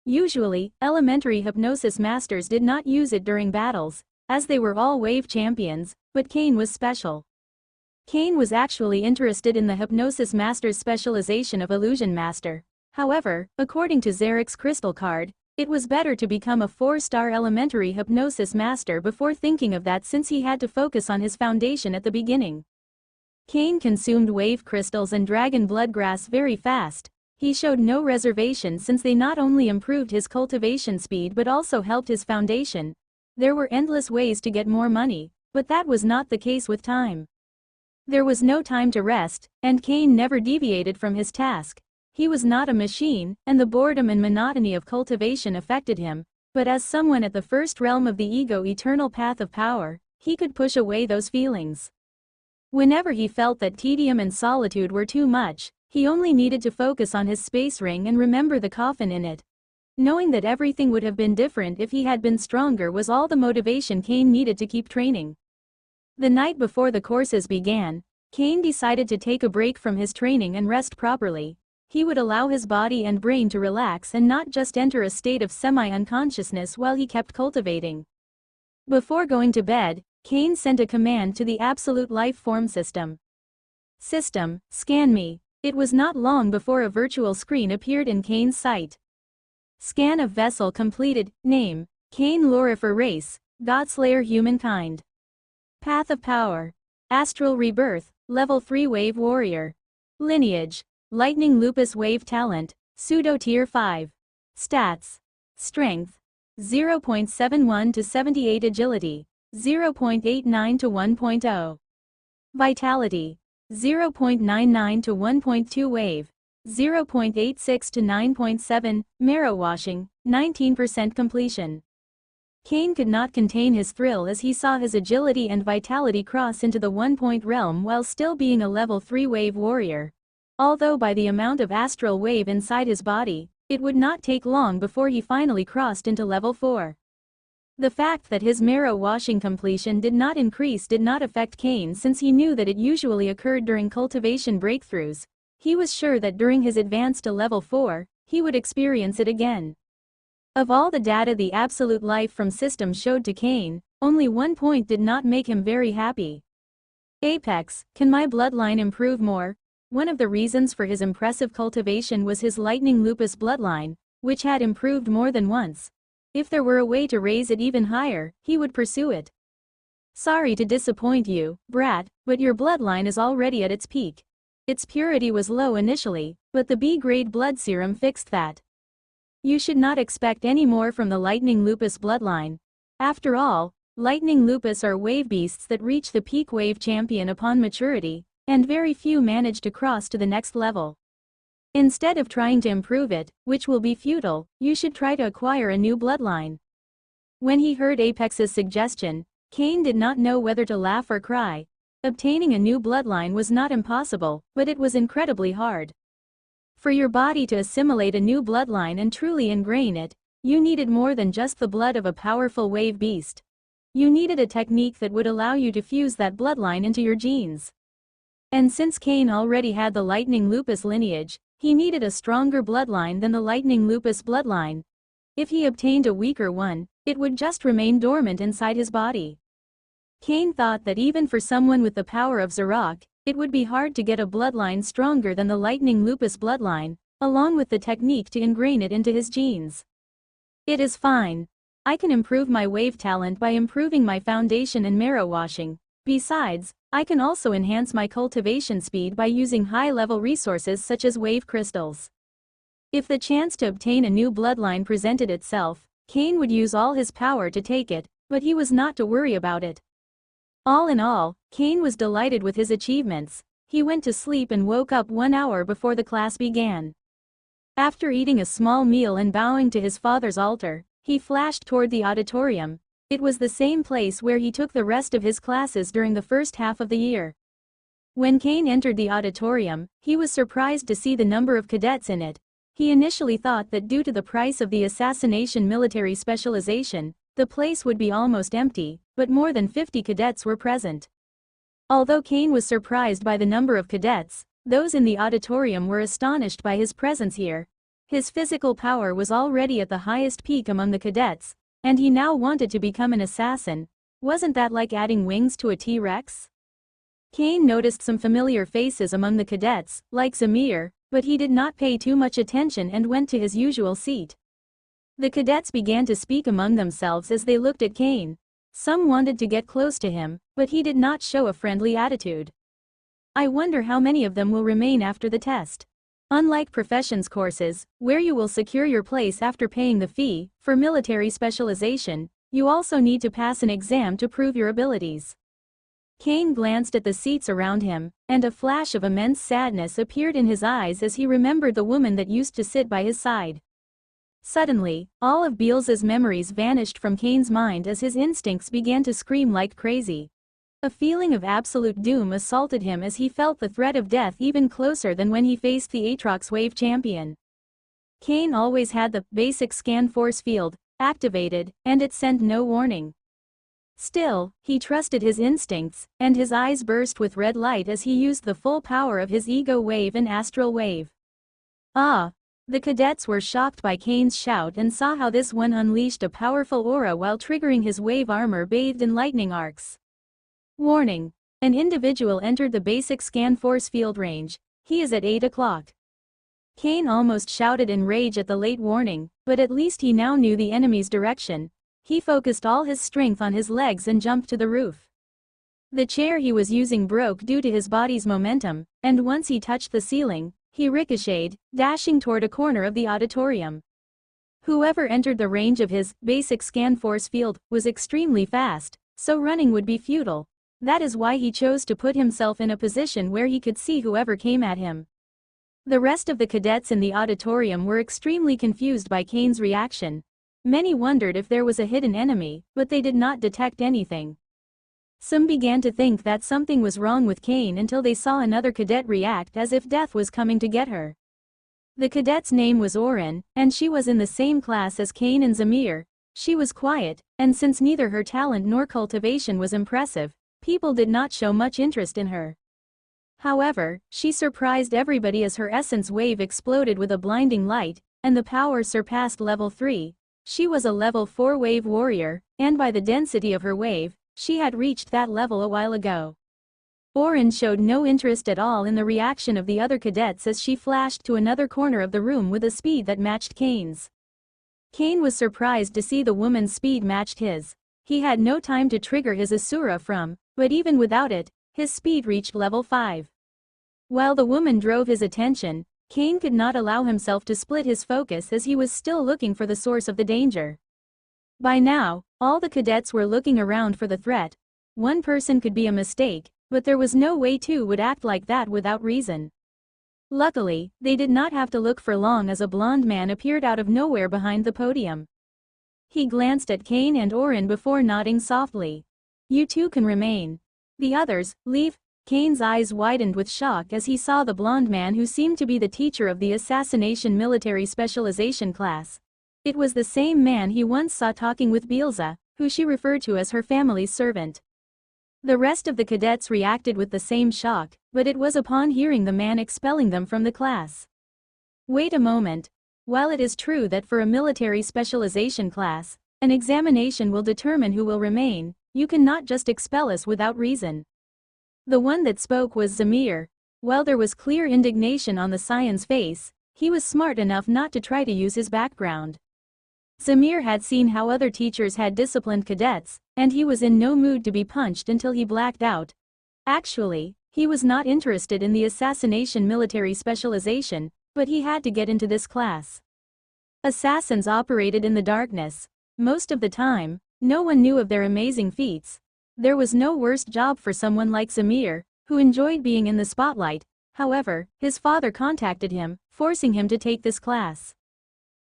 Usually, elementary hypnosis masters did not use it during battles, as they were all wave champions, but Kane was special. Kane was actually interested in the hypnosis master's specialization of illusion master. However, according to Zarek's crystal card, it was better to become a 4-star elementary hypnosis master before thinking of that since he had to focus on his foundation at the beginning. Kane consumed wave crystals and dragon bloodgrass very fast. He showed no reservation since they not only improved his cultivation speed but also helped his foundation. There were endless ways to get more money, but that was not the case with time. There was no time to rest, and Kane never deviated from his task. He was not a machine, and the boredom and monotony of cultivation affected him, but as someone at the first realm of the ego eternal path of power, he could push away those feelings. Whenever he felt that tedium and solitude were too much, he only needed to focus on his space ring and remember the coffin in it. Knowing that everything would have been different if he had been stronger was all the motivation Kane needed to keep training. The night before the courses began, Kane decided to take a break from his training and rest properly. He would allow his body and brain to relax and not just enter a state of semi-unconsciousness while he kept cultivating. Before going to bed, Kane sent a command to the absolute life form system. "System, scan me." It was not long before a virtual screen appeared in Kane's sight. Scan of vessel completed. Name: Kane Lorifer race, Godslayer humankind. Path of power: Astral rebirth, level 3 wave warrior. Lineage: Lightning Lupus wave talent, pseudo tier 5. Stats: Strength 0.71 to 78, agility 0.89 to 1.0. Vitality, 0.99 to 1.2. Wave, 0.86 to 9.7. Marrow washing, 19% completion. Cain could not contain his thrill as he saw his agility and vitality cross into the 1-point realm while still being a level 3 wave warrior. Although by the amount of astral wave inside his body, it would not take long before he finally crossed into level 4. The fact that his marrow washing completion did not increase did not affect Cain since he knew that it usually occurred during cultivation breakthroughs. He was sure that during his advance to level 4, he would experience it again. Of all the data the absolute life from system showed to Cain, only one point did not make him very happy. Apex, can my bloodline improve more? One of the reasons for his impressive cultivation was his lightning lupus bloodline, which had improved more than once. If there were a way to raise it even higher, he would pursue it. Sorry to disappoint you, brat, but your bloodline is already at its peak. Its purity was low initially, but the B-grade blood serum fixed that. You should not expect any more from the lightning lupus bloodline. After all, lightning lupus are wave beasts that reach the peak wave champion upon maturity, and very few manage to cross to the next level. Instead of trying to improve it, which will be futile, you should try to acquire a new bloodline. When he heard Apex's suggestion, Cain did not know whether to laugh or cry. Obtaining a new bloodline was not impossible, but it was incredibly hard. For your body to assimilate a new bloodline and truly ingrain it, you needed more than just the blood of a powerful wave beast. You needed a technique that would allow you to fuse that bloodline into your genes. And since Cain already had the lightning lupus lineage, he needed a stronger bloodline than the lightning lupus bloodline. If he obtained a weaker one, it would just remain dormant inside his body. Cain thought that even for someone with the power of Zarok, it would be hard to get a bloodline stronger than the lightning lupus bloodline, along with the technique to ingrain it into his genes. It is fine. I can improve my wave talent by improving my foundation and marrow washing. Besides, I can also enhance my cultivation speed by using high-level resources such as wave crystals. If the chance to obtain a new bloodline presented itself, Cain would use all his power to take it, but he was not to worry about it. All in all, Cain was delighted with his achievements. He went to sleep and woke up 1 hour before the class began. After eating a small meal and bowing to his father's altar, he flashed toward the auditorium. It was the same place where he took the rest of his classes during the first half of the year. When Cain entered the auditorium, he was surprised to see the number of cadets in it. He initially thought that due to the price of the assassination military specialization, the place would be almost empty, but more than 50 cadets were present. Although Cain was surprised by the number of cadets, those in the auditorium were astonished by his presence here. His physical power was already at the highest peak among the cadets, and he now wanted to become an assassin. Wasn't that like adding wings to a T-Rex? Cain noticed some familiar faces among the cadets, like Zamir, but he did not pay too much attention and went to his usual seat. The cadets began to speak among themselves as they looked at Cain. Some wanted to get close to him, but he did not show a friendly attitude. I wonder how many of them will remain after the test. Unlike professions courses, where you will secure your place after paying the fee, for military specialization, you also need to pass an exam to prove your abilities. Cain glanced at the seats around him, and a flash of immense sadness appeared in his eyes as he remembered the woman that used to sit by his side. Suddenly, all of Beelz's memories vanished from Cain's mind as his instincts began to scream like crazy. A feeling of absolute doom assaulted him as he felt the threat of death even closer than when he faced the Aatrox Wave Champion. Cain always had the basic scan force field activated, and it sent no warning. Still, he trusted his instincts, and his eyes burst with red light as he used the full power of his ego wave and astral wave. Ah! The cadets were shocked by Cain's shout and saw how this one unleashed a powerful aura while triggering his wave armor bathed in lightning arcs. Warning! An individual entered the basic scan force field range. He is at 8 o'clock. Cain almost shouted in rage at the late warning, but at least he now knew the enemy's direction. He focused all his strength on his legs and jumped to the roof. The chair he was using broke due to his body's momentum, and once he touched the ceiling, he ricocheted, dashing toward a corner of the auditorium. Whoever entered the range of his basic scan force field was extremely fast, so running would be futile. That is why he chose to put himself in a position where he could see whoever came at him. The rest of the cadets in the auditorium were extremely confused by Kane's reaction. Many wondered if there was a hidden enemy, but they did not detect anything. Some began to think that something was wrong with Kane until they saw another cadet react as if death was coming to get her. The cadet's name was Orin, and she was in the same class as Kane and Zamir. She was quiet, and since neither her talent nor cultivation was impressive, people did not show much interest in her. However, she surprised everybody as her essence wave exploded with a blinding light, and the power surpassed level 3. She was a level 4 wave warrior, and by the density of her wave, she had reached that level a while ago. Orin showed no interest at all in the reaction of the other cadets as she flashed to another corner of the room with a speed that matched Kane's. Kane was surprised to see the woman's speed matched his. He had no time to trigger his Asura but even without it, his speed reached level 5. While the woman drove his attention, Kane could not allow himself to split his focus as he was still looking for the source of the danger. By now, all the cadets were looking around for the threat. One person could be a mistake, but there was no way two would act like that without reason. Luckily, they did not have to look for long as a blonde man appeared out of nowhere behind the podium. He glanced at Kane and Orin before nodding softly. "You two can remain. The others, leave." Kane's eyes widened with shock as he saw the blonde man who seemed to be the teacher of the assassination military specialization class. It was the same man he once saw talking with Bielsa, who she referred to as her family's servant. The rest of the cadets reacted with the same shock, but it was upon hearing the man expelling them from the class. Wait a moment. While it is true that for a military specialization class, an examination will determine who will remain, you cannot just expel us without reason. The one that spoke was Zamir. While there was clear indignation on the Scion's face, he was smart enough not to try to use his background. Zamir had seen how other teachers had disciplined cadets, and he was in no mood to be punched until he blacked out. Actually, he was not interested in the assassination military specialization, but he had to get into this class. Assassins operated in the darkness. Most of the time, no one knew of their amazing feats. There was no worse job for someone like Zamir, who enjoyed being in the spotlight. However, his father contacted him, forcing him to take this class.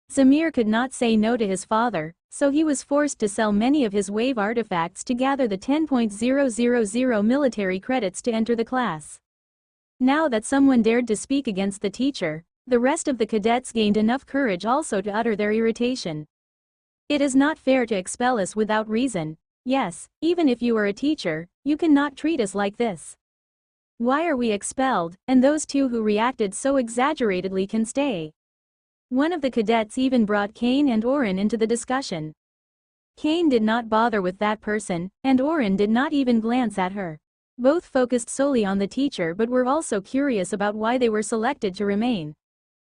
Zamir could not say no to his father, so he was forced to sell many of his wave artifacts to gather the 10,000 military credits to enter the class. Now that someone dared to speak against the teacher, the rest of the cadets gained enough courage also to utter their irritation. "It is not fair to expel us without reason. Yes, even if you are a teacher, you cannot treat us like this. Why are we expelled, and those two who reacted so exaggeratedly can stay?" One of the cadets even brought Kane and Orin into the discussion. Kane did not bother with that person, and Orin did not even glance at her. Both focused solely on the teacher but were also curious about why they were selected to remain.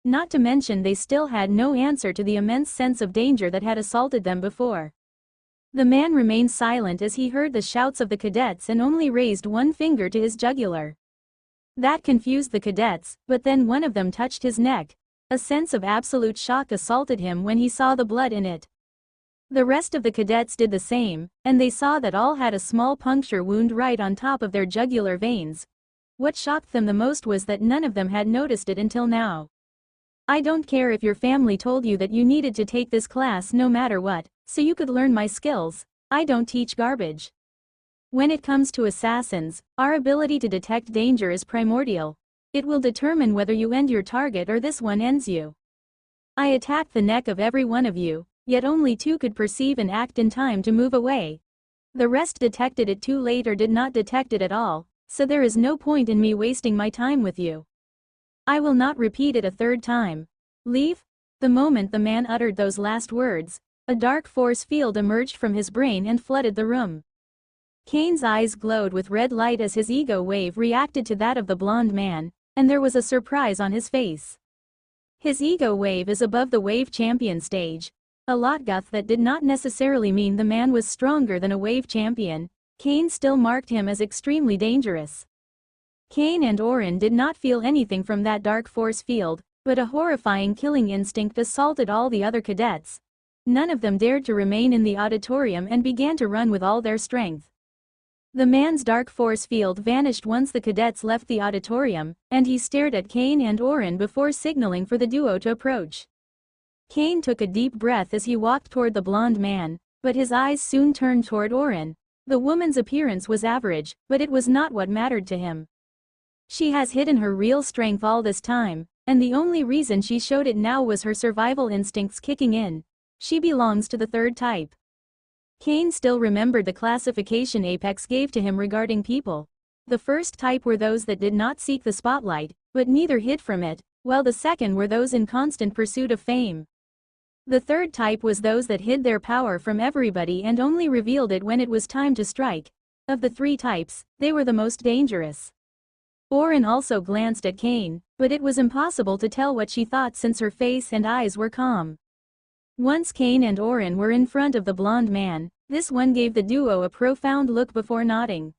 Not to mention they still had no answer to the immense sense of danger that had assaulted them before. The man remained silent as he heard the shouts of the cadets and only raised one finger to his jugular. That confused the cadets, but then one of them touched his neck. A sense of absolute shock assaulted him when he saw the blood in it. The rest of the cadets did the same, and they saw that all had a small puncture wound right on top of their jugular veins. What shocked them the most was that none of them had noticed it until now. "I don't care if your family told you that you needed to take this class no matter what, so you could learn my skills. I don't teach garbage. When it comes to assassins, our ability to detect danger is primordial. It will determine whether you end your target or this one ends you. I attacked the neck of every one of you, yet only two could perceive and act in time to move away. The rest detected it too late or did not detect it at all, so there is no point in me wasting my time with you. I will not repeat it a third time. Leave." The moment the man uttered those last words, a dark force field emerged from his brain and flooded the room. Kane's eyes glowed with red light as his ego wave reacted to that of the blonde man, and there was a surprise on his face. His ego wave is above the wave champion stage. A Lotgoth that did not necessarily mean the man was stronger than a wave champion. Kane still marked him as extremely dangerous. Kane and Orin did not feel anything from that dark force field, but a horrifying killing instinct assaulted all the other cadets. None of them dared to remain in the auditorium and began to run with all their strength. The man's dark force field vanished once the cadets left the auditorium, and he stared at Kane and Oren before signaling for the duo to approach. Kane took a deep breath as he walked toward the blonde man, but his eyes soon turned toward Oren. The woman's appearance was average, but it was not what mattered to him. She has hidden her real strength all this time, and the only reason she showed it now was her survival instincts kicking in. She belongs to the third type. Kane still remembered the classification Apex gave to him regarding people. The first type were those that did not seek the spotlight, but neither hid from it, while the second were those in constant pursuit of fame. The third type was those that hid their power from everybody and only revealed it when it was time to strike. Of the three types, they were the most dangerous. Oren also glanced at Kane, but it was impossible to tell what she thought since her face and eyes were calm. Once Kane and Oren were in front of the blonde man, this one gave the duo a profound look before nodding.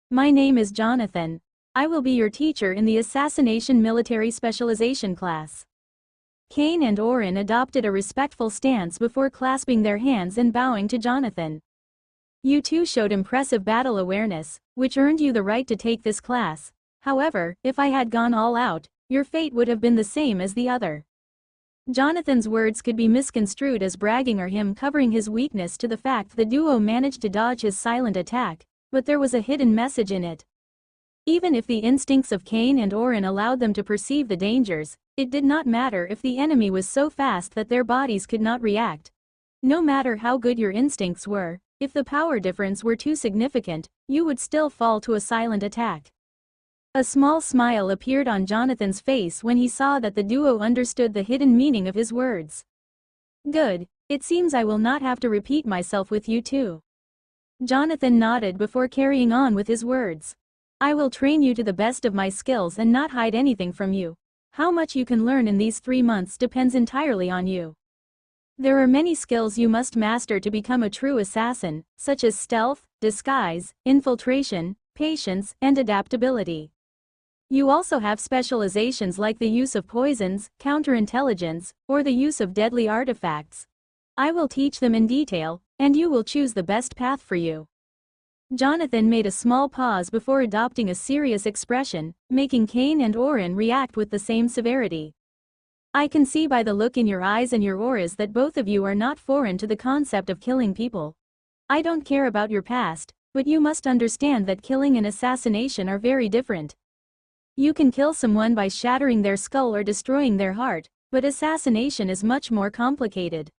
"My name is Jonathan. I will be your teacher in the Assassination Military Specialization class." Kane and Oren adopted a respectful stance before clasping their hands and bowing to Jonathan. "You two showed impressive battle awareness, which earned you the right to take this class. However, if I had gone all out, your fate would have been the same as the other." Jonathan's words could be misconstrued as bragging or him covering his weakness to the fact the duo managed to dodge his silent attack, but there was a hidden message in it. Even if the instincts of Kane and Oren allowed them to perceive the dangers, it did not matter if the enemy was so fast that their bodies could not react. No matter how good your instincts were, if the power difference were too significant, you would still fall to a silent attack. A small smile appeared on Jonathan's face when he saw that the duo understood the hidden meaning of his words. "Good, it seems I will not have to repeat myself with you two." Jonathan nodded before carrying on with his words. "I will train you to the best of my skills and not hide anything from you. How much you can learn in these 3 months depends entirely on you. There are many skills you must master to become a true assassin, such as stealth, disguise, infiltration, patience, and adaptability. You also have specializations like the use of poisons, counterintelligence, or the use of deadly artifacts. I will teach them in detail, and you will choose the best path for you." Jonathan made a small pause before adopting a serious expression, making Kane and Oren react with the same severity. "I can see by the look in your eyes and your auras that both of you are not foreign to the concept of killing people. I don't care about your past, but you must understand that killing and assassination are very different. You can kill someone by shattering their skull or destroying their heart, but assassination is much more complicated.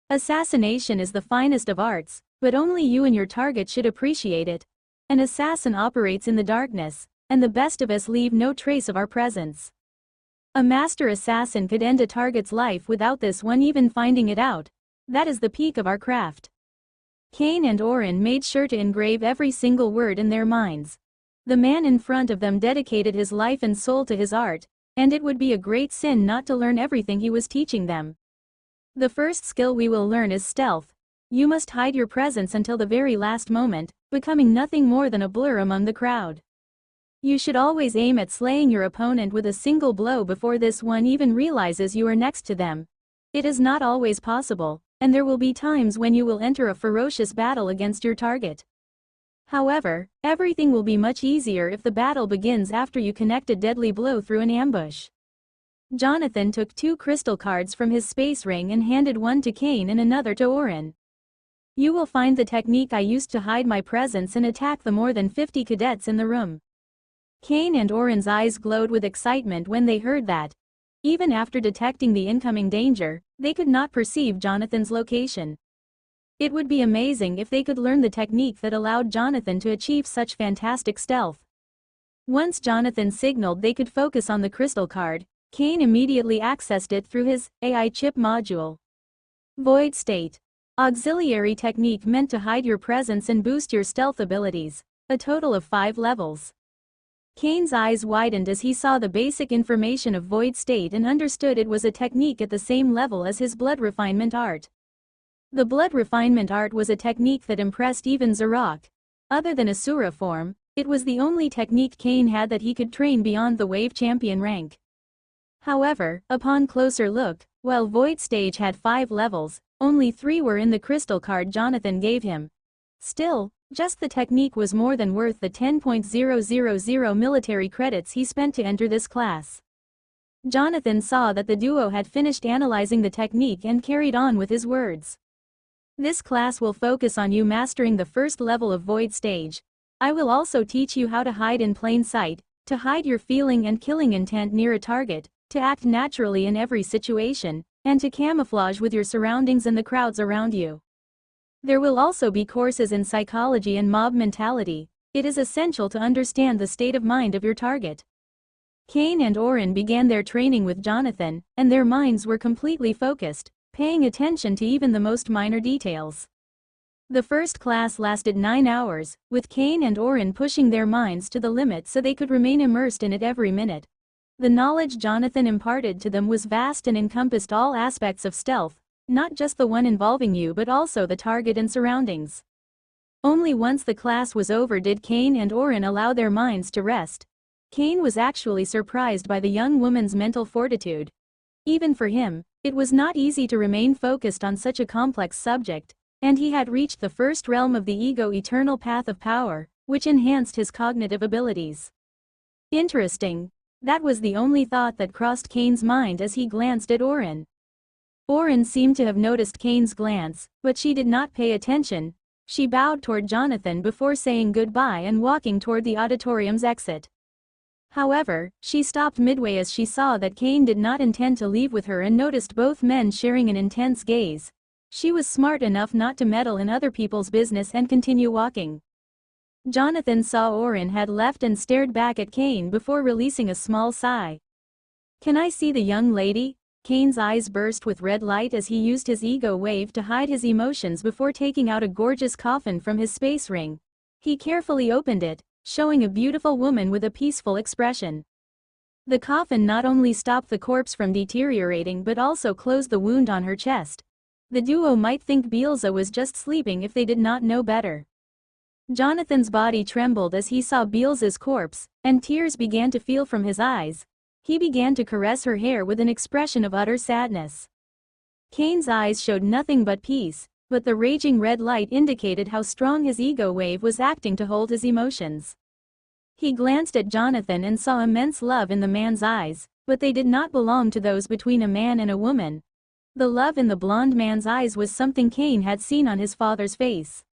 Assassination is the finest of arts, but only you and your target should appreciate it. An assassin operates in the darkness, and the best of us leave no trace of our presence. A master assassin could end a target's life without this one even finding it out. That is the peak of our craft." Kane and Oren made sure to engrave every single word in their minds. The man in front of them dedicated his life and soul to his art, and it would be a great sin not to learn everything he was teaching them. "The first skill we will learn is stealth. You must hide your presence until the very last moment, becoming nothing more than a blur among the crowd. You should always aim at slaying your opponent with a single blow before this one even realizes you are next to them. It is not always possible, and there will be times when you will enter a ferocious battle against your target. However, everything will be much easier if the battle begins after you connect a deadly blow through an ambush." Jonathan took 2 crystal cards from his space ring and handed one to Kane and another to Oren. "You will find the technique I used to hide my presence and attack the more than 50 cadets in the room." Kane and Oren's eyes glowed with excitement when they heard that. Even after detecting the incoming danger, they could not perceive Jonathan's location. It would be amazing if they could learn the technique that allowed Jonathan to achieve such fantastic stealth. Once Jonathan signaled they could focus on the crystal card, Kane immediately accessed it through his AI chip module. Void State. Auxiliary technique meant to hide your presence and boost your stealth abilities. A total of 5 levels. Kane's eyes widened as he saw the basic information of Void State and understood it was a technique at the same level as his blood refinement art. The blood refinement art was a technique that impressed even Zarok. Other than Asura form, it was the only technique Kane had that he could train beyond the Wave Champion rank. However, upon closer look, while Void Stage had 5 levels, only 3 were in the crystal card Jonathan gave him. Still, Just the technique was more than worth the 10,000 military credits he spent to enter this class. Jonathan saw that the duo had finished analyzing the technique and carried on with his words. This class will focus on you mastering the first level of void stage. I will also teach you how to hide in plain sight, to hide your feeling and killing intent near a target, to act naturally in every situation, and to camouflage with your surroundings and the crowds around you. There will also be courses in psychology and mob mentality. It is essential to understand the state of mind of your target. Kane and Oren began their training with Jonathan, and their minds were completely focused, paying attention to even the most minor details. The first class lasted 9 hours, with Kane and Oren pushing their minds to the limit so they could remain immersed in it every minute. The knowledge Jonathan imparted to them was vast and encompassed all aspects of stealth, not just the one involving you but also the target and surroundings. Only once the class was over did Kane and Oren allow their minds to rest. Kane was actually surprised by the young woman's mental fortitude. Even for him, it was not easy to remain focused on such a complex subject, and he had reached the first realm of the ego-eternal path of power, which enhanced his cognitive abilities. Interesting. That was the only thought that crossed Kane's mind as he glanced at Oren. Oren seemed to have noticed Kane's glance, but she did not pay attention. She bowed toward Jonathan before saying goodbye and walking toward the auditorium's exit. However, she stopped midway as she saw that Kane did not intend to leave with her and noticed both men sharing an intense gaze. She was smart enough not to meddle in other people's business and continue walking. Jonathan saw Oren had left and stared back at Kane before releasing a small sigh. "Can I see the young lady?" Kane's eyes burst with red light as he used his ego wave to hide his emotions before taking out a gorgeous coffin from his space ring. He carefully opened it, showing a beautiful woman with a peaceful expression. The coffin not only stopped the corpse from deteriorating but also closed the wound on her chest. The duo might think Bielsa was just sleeping if they did not know better. Jonathan's body trembled as he saw Bielsa's corpse, and tears began to feel from his eyes. He began to caress her hair with an expression of utter sadness. Kane's eyes showed nothing but peace, but the raging red light indicated how strong his ego wave was acting to hold his emotions. He glanced at Jonathan and saw immense love in the man's eyes, but they did not belong to those between a man and a woman. The love in the blonde man's eyes was something Kane had seen on his father's face.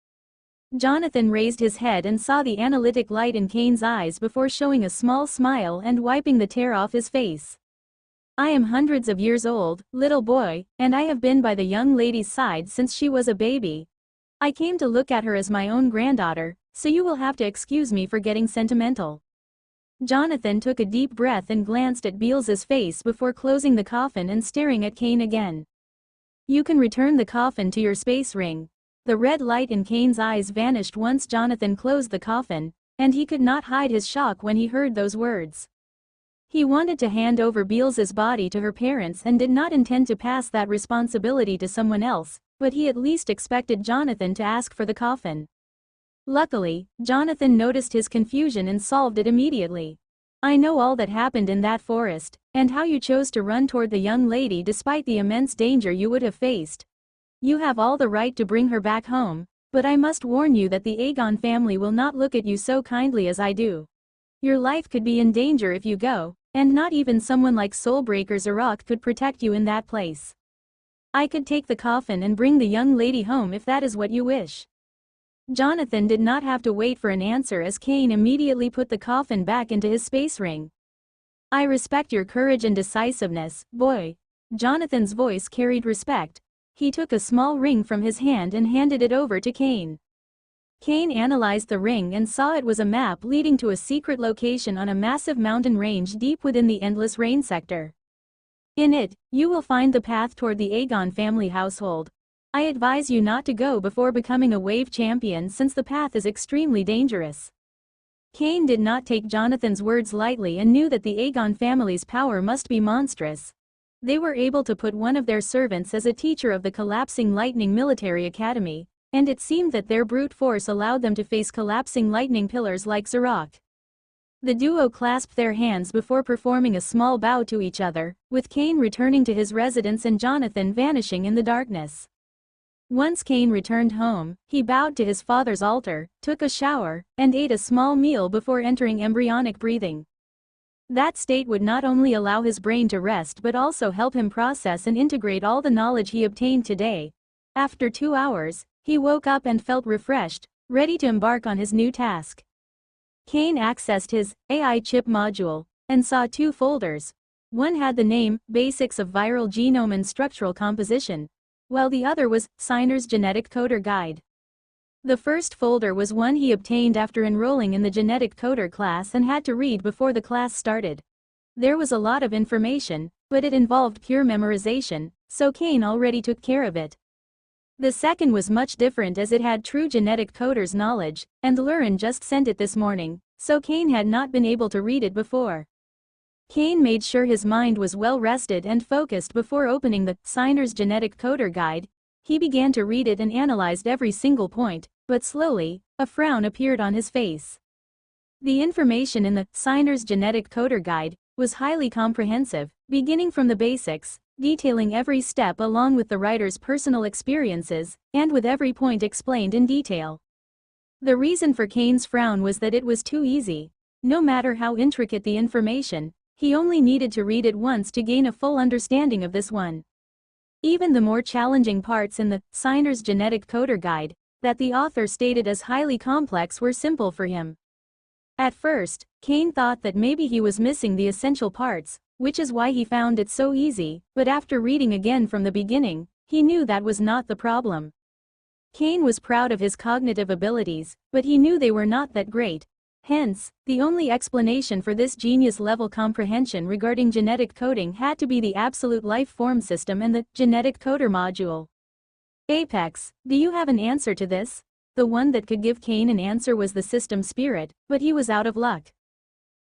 Jonathan raised his head and saw the analytic light in Kane's eyes before showing a small smile and wiping the tear off his face. "I am hundreds of years old, little boy, and I have been by the young lady's side since she was a baby. I came to look at her as my own granddaughter, so you will have to excuse me for getting sentimental." Jonathan took a deep breath and glanced at Bielsa's face before closing the coffin and staring at Kane again. "You can return the coffin to your space ring." The red light in Kane's eyes vanished once Jonathan closed the coffin, and he could not hide his shock when he heard those words. He wanted to hand over Bielsa's body to her parents and did not intend to pass that responsibility to someone else, but he at least expected Jonathan to ask for the coffin. Luckily, Jonathan noticed his confusion and solved it immediately. "I know all that happened in that forest, and how you chose to run toward the young lady despite the immense danger you would have faced. You have all the right to bring her back home, but I must warn you that the Aegon family will not look at you so kindly as I do. Your life could be in danger if you go, and not even someone like Soulbreaker Zarok could protect you in that place. I could take the coffin and bring the young lady home if that is what you wish." Jonathan did not have to wait for an answer as Kane immediately put the coffin back into his space ring. "I respect your courage and decisiveness, boy." Jonathan's voice carried respect. He took a small ring from his hand and handed it over to Kane. Kane analyzed the ring and saw it was a map leading to a secret location on a massive mountain range deep within the Endless Rain sector. "In it, you will find the path toward the Aegon family household. I advise you not to go before becoming a wave champion since the path is extremely dangerous." Kane did not take Jonathan's words lightly and knew that the Aegon family's power must be monstrous. They were able to put one of their servants as a teacher of the Collapsing Lightning Military Academy, and it seemed that their brute force allowed them to face collapsing lightning pillars like Zarok. The duo clasped their hands before performing a small bow to each other, with Kane returning to his residence and Jonathan vanishing in the darkness. Once Cain returned home, he bowed to his father's altar, took a shower, and ate a small meal before entering embryonic breathing. That state would not only allow his brain to rest but also help him process and integrate all the knowledge he obtained today. After 2 hours, he woke up and felt refreshed, ready to embark on his new task. Cain accessed his AI chip module and saw 2 folders. One had the name, Basics of Viral Genome and Structural Composition, while the other was, Signer's Genetic Coder Guide. The first folder was one he obtained after enrolling in the genetic coder class and had to read before the class started. There was a lot of information, but it involved pure memorization, so Cain already took care of it. The second was much different as it had true genetic coders knowledge, and Lurin just sent it this morning, so Cain had not been able to read it before. Cain made sure his mind was well rested and focused before opening the Signer's Genetic Coder Guide. He began to read it and analyzed every single point, but slowly, a frown appeared on his face. The information in the Signer's Genetic Coder Guide was highly comprehensive, beginning from the basics, detailing every step along with the writer's personal experiences, and with every point explained in detail. The reason for Cain's frown was that it was too easy. No matter how intricate the information, he only needed to read it once to gain a full understanding of this one. Even the more challenging parts in the Signer's Genetic Coder Guide, that the author stated as highly complex, were simple for him. At first, Cain thought that maybe he was missing the essential parts, which is why he found it so easy, but after reading again from the beginning, he knew that was not the problem. Cain was proud of his cognitive abilities, but he knew they were not that great. Hence, the only explanation for this genius-level comprehension regarding genetic coding had to be the absolute life form system and the genetic coder module. Apex, do you have an answer to this? The one that could give Cain an answer was the system spirit, but he was out of luck.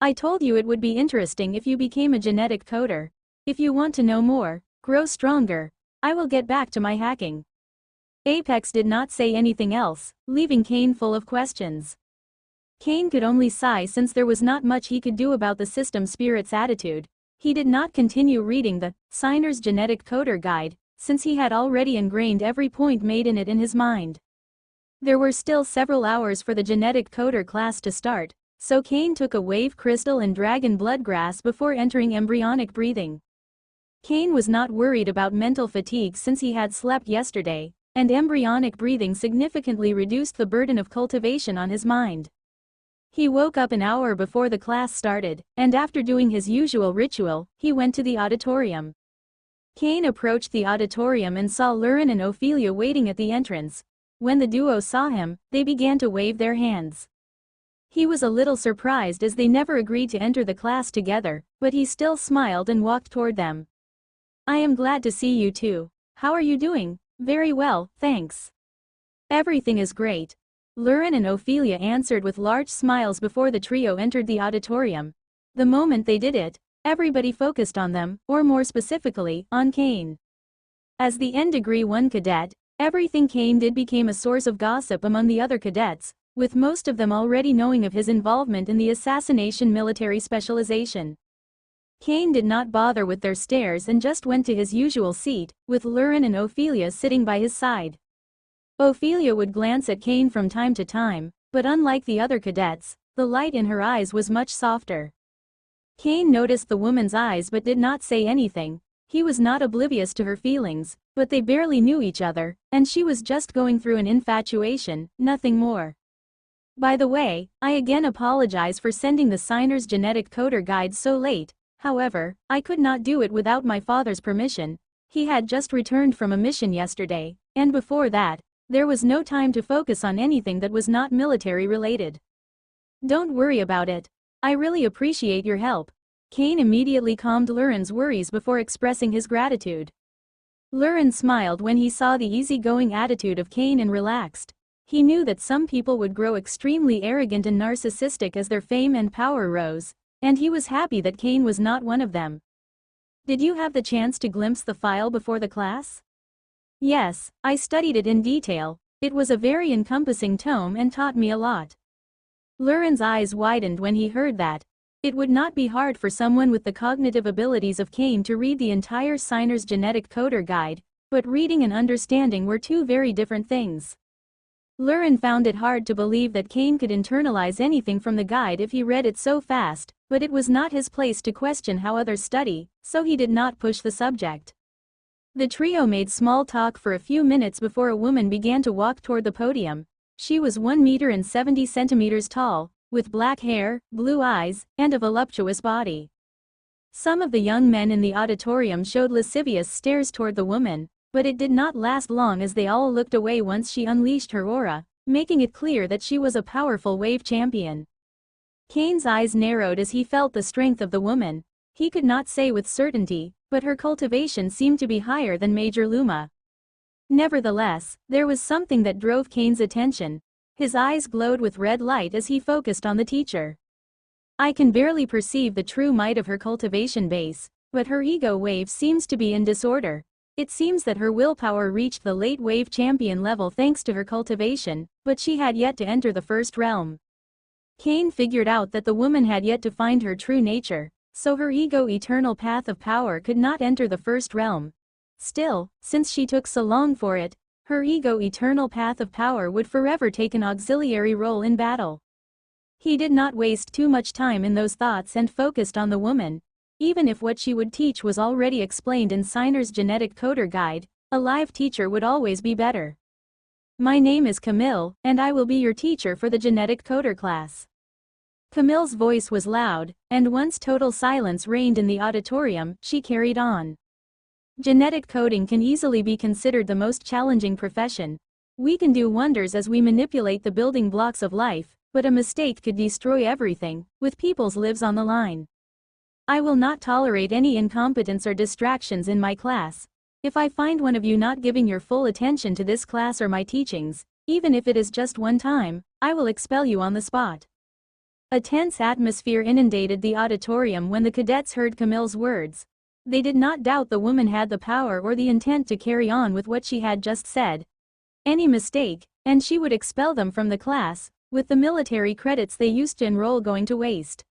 I told you it would be interesting if you became a genetic coder. If you want to know more, grow stronger. I will get back to my hacking. Apex did not say anything else, leaving Cain full of questions. Cain could only sigh since there was not much he could do about the system spirit's attitude. He did not continue reading the Signer's Genetic Coder Guide, since he had already ingrained every point made in it in his mind. There were still several hours for the genetic coder class to start, so Cain took a wave crystal and dragon blood grass before entering embryonic breathing. Cain was not worried about mental fatigue since he had slept yesterday, and embryonic breathing significantly reduced the burden of cultivation on his mind. He woke up an hour before the class started, and after doing his usual ritual, he went to the auditorium. Cain approached the auditorium and saw Lurin and Ophelia waiting at the entrance. When the duo saw him, they began to wave their hands. He was a little surprised as they never agreed to enter the class together, but he still smiled and walked toward them. I am glad to see you too. How are you doing? Very well, thanks. Everything is great. Lurin and Ophelia answered with large smiles before the trio entered the auditorium. The moment they did it, everybody focused on them, or more specifically, on Cain. As the N-Degree 1 cadet, everything Cain did became a source of gossip among the other cadets, with most of them already knowing of his involvement in the assassination military specialization. Cain did not bother with their stares and just went to his usual seat, with Lurin and Ophelia sitting by his side. Ophelia would glance at Cain from time to time, but unlike the other cadets, the light in her eyes was much softer. Cain noticed the woman's eyes but did not say anything. He was not oblivious to her feelings, but they barely knew each other, and she was just going through an infatuation, nothing more. By the way, I again apologize for sending the Signer's Genetic Coder Guide so late. However, I could not do it without my father's permission. He had just returned from a mission yesterday, and before that, there was no time to focus on anything that was not military related. Don't worry about it. I really appreciate your help. Cain immediately calmed Lurin's worries before expressing his gratitude. Lurin smiled when he saw the easygoing attitude of Cain and relaxed. He knew that some people would grow extremely arrogant and narcissistic as their fame and power rose, and he was happy that Cain was not one of them. Did you have the chance to glimpse the file before the class? Yes, I studied it in detail. It was a very encompassing tome and taught me a lot. Lurin's eyes widened when he heard that. It would not be hard for someone with the cognitive abilities of Cain to read the entire Signer's Genetic Coder Guide. But reading and understanding were two very different things. Lurin found it hard to believe that Kane could internalize anything from the guide if he read it so fast, but it was not his place to question how others study, so he did not push the subject. The trio made small talk for a few minutes before a woman began to walk toward the podium. She was 1 meter and 70 centimeters tall, with black hair, blue eyes, and a voluptuous body. Some of the young men in the auditorium showed lascivious stares toward the woman, but it did not last long as they all looked away once she unleashed her aura, making it clear that she was a powerful wave champion. Kane's eyes narrowed as he felt the strength of the woman. He could not say with certainty, but her cultivation seemed to be higher than Major Luma. Nevertheless, there was something that drove Kane's attention. His eyes glowed with red light as he focused on the teacher. I can barely perceive the true might of her cultivation base, but her ego wave seems to be in disorder. It seems that her willpower reached the late wave champion level thanks to her cultivation, but she had yet to enter the first realm. Kane figured out that the woman had yet to find her true nature, so her ego eternal path of power could not enter the first realm. Still, since she took so long for it, her ego eternal path of power would forever take an auxiliary role in battle. He did not waste too much time in those thoughts and focused on the woman. Even if what she would teach was already explained in Signer's genetic coder guide, a live teacher would always be better. My name is Camille, and I will be your teacher for the genetic coder class. Camille's voice was loud, and once total silence reigned in the auditorium, she carried on. Genetic coding can easily be considered the most challenging profession. We can do wonders as we manipulate the building blocks of life, but a mistake could destroy everything, with people's lives on the line. I will not tolerate any incompetence or distractions in my class. If I find one of you not giving your full attention to this class or my teachings, even if it is just one time, I will expel you on the spot. A tense atmosphere inundated the auditorium when the cadets heard Camille's words. They did not doubt the woman had the power or the intent to carry on with what she had just said. Any mistake, and she would expel them from the class, with the military credits they used to enroll going to waste.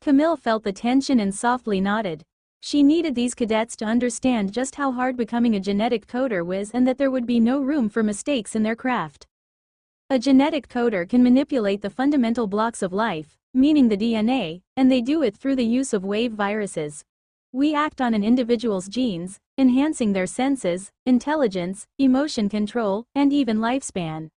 Camille felt the tension and softly nodded. She needed these cadets to understand just how hard becoming a genetic coder was and that there would be no room for mistakes in their craft. A genetic coder can manipulate the fundamental blocks of life, meaning the DNA, and they do it through the use of wave viruses. We act on an individual's genes, enhancing their senses, intelligence, emotion control, and even lifespan.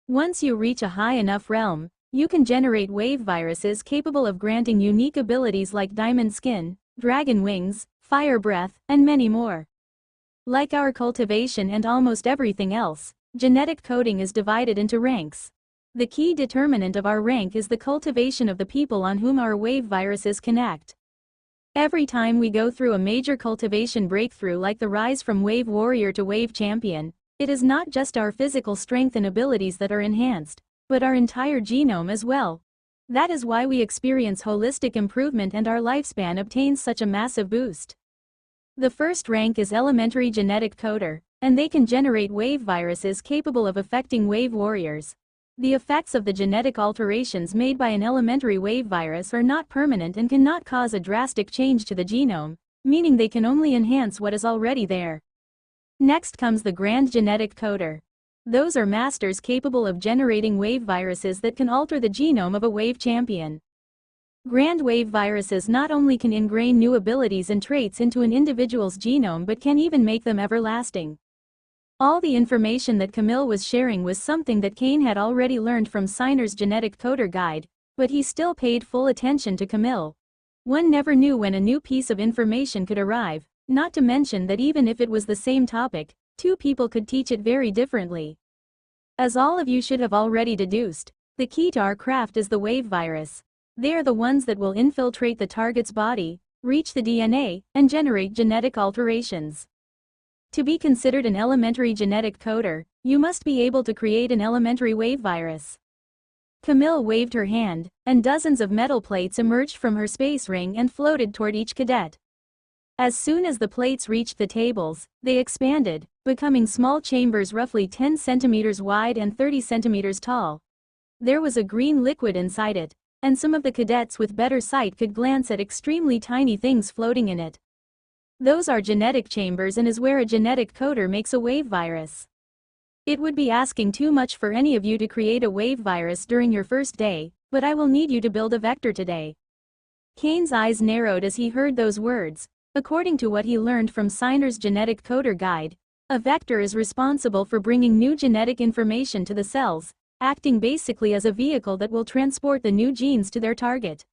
Once you reach a high enough realm, you can generate wave viruses capable of granting unique abilities like diamond skin, dragon wings, fire breath, and many more. Like our cultivation and almost everything else, genetic coding is divided into ranks. The key determinant of our rank is the cultivation of the people on whom our wave viruses can act. Every time we go through a major cultivation breakthrough like the rise from wave warrior to wave champion, it is not just our physical strength and abilities that are enhanced, but our entire genome as well. That is why we experience holistic improvement and our lifespan obtains such a massive boost. The first rank is elementary genetic coder, and they can generate wave viruses capable of affecting wave warriors. The effects of the genetic alterations made by an elementary wave virus are not permanent and cannot cause a drastic change to the genome, meaning they can only enhance what is already there. Next comes the grand genetic coder. Those are masters capable of generating wave viruses that can alter the genome of a wave champion. Grand wave viruses not only can ingrain new abilities and traits into an individual's genome but can even make them everlasting. All the information that Camille was sharing was something that Kane had already learned from Signer's genetic coder guide, but he still paid full attention to Camille. One never knew when a new piece of information could arrive, not to mention that even if it was the same topic, two people could teach it very differently. As all of you should have already deduced, the key to our craft is the wave virus. They are the ones that will infiltrate the target's body, reach the DNA, and generate genetic alterations. To be considered an elementary genetic coder, you must be able to create an elementary wave virus. Camille waved her hand, and dozens of metal plates emerged from her space ring and floated toward each cadet. As soon as the plates reached the tables, they expanded, becoming small chambers roughly 10 centimeters wide and 30 centimeters tall. There was a green liquid inside it, and some of the cadets with better sight could glance at extremely tiny things floating in it. Those are genetic chambers and is where a genetic coder makes a wave virus. It would be asking too much for any of you to create a wave virus during your first day, but I will need you to build a vector today. Kane's eyes narrowed as he heard those words. According to what he learned from Signer's genetic coder guide, a vector is responsible for bringing new genetic information to the cells, acting basically as a vehicle that will transport the new genes to their target.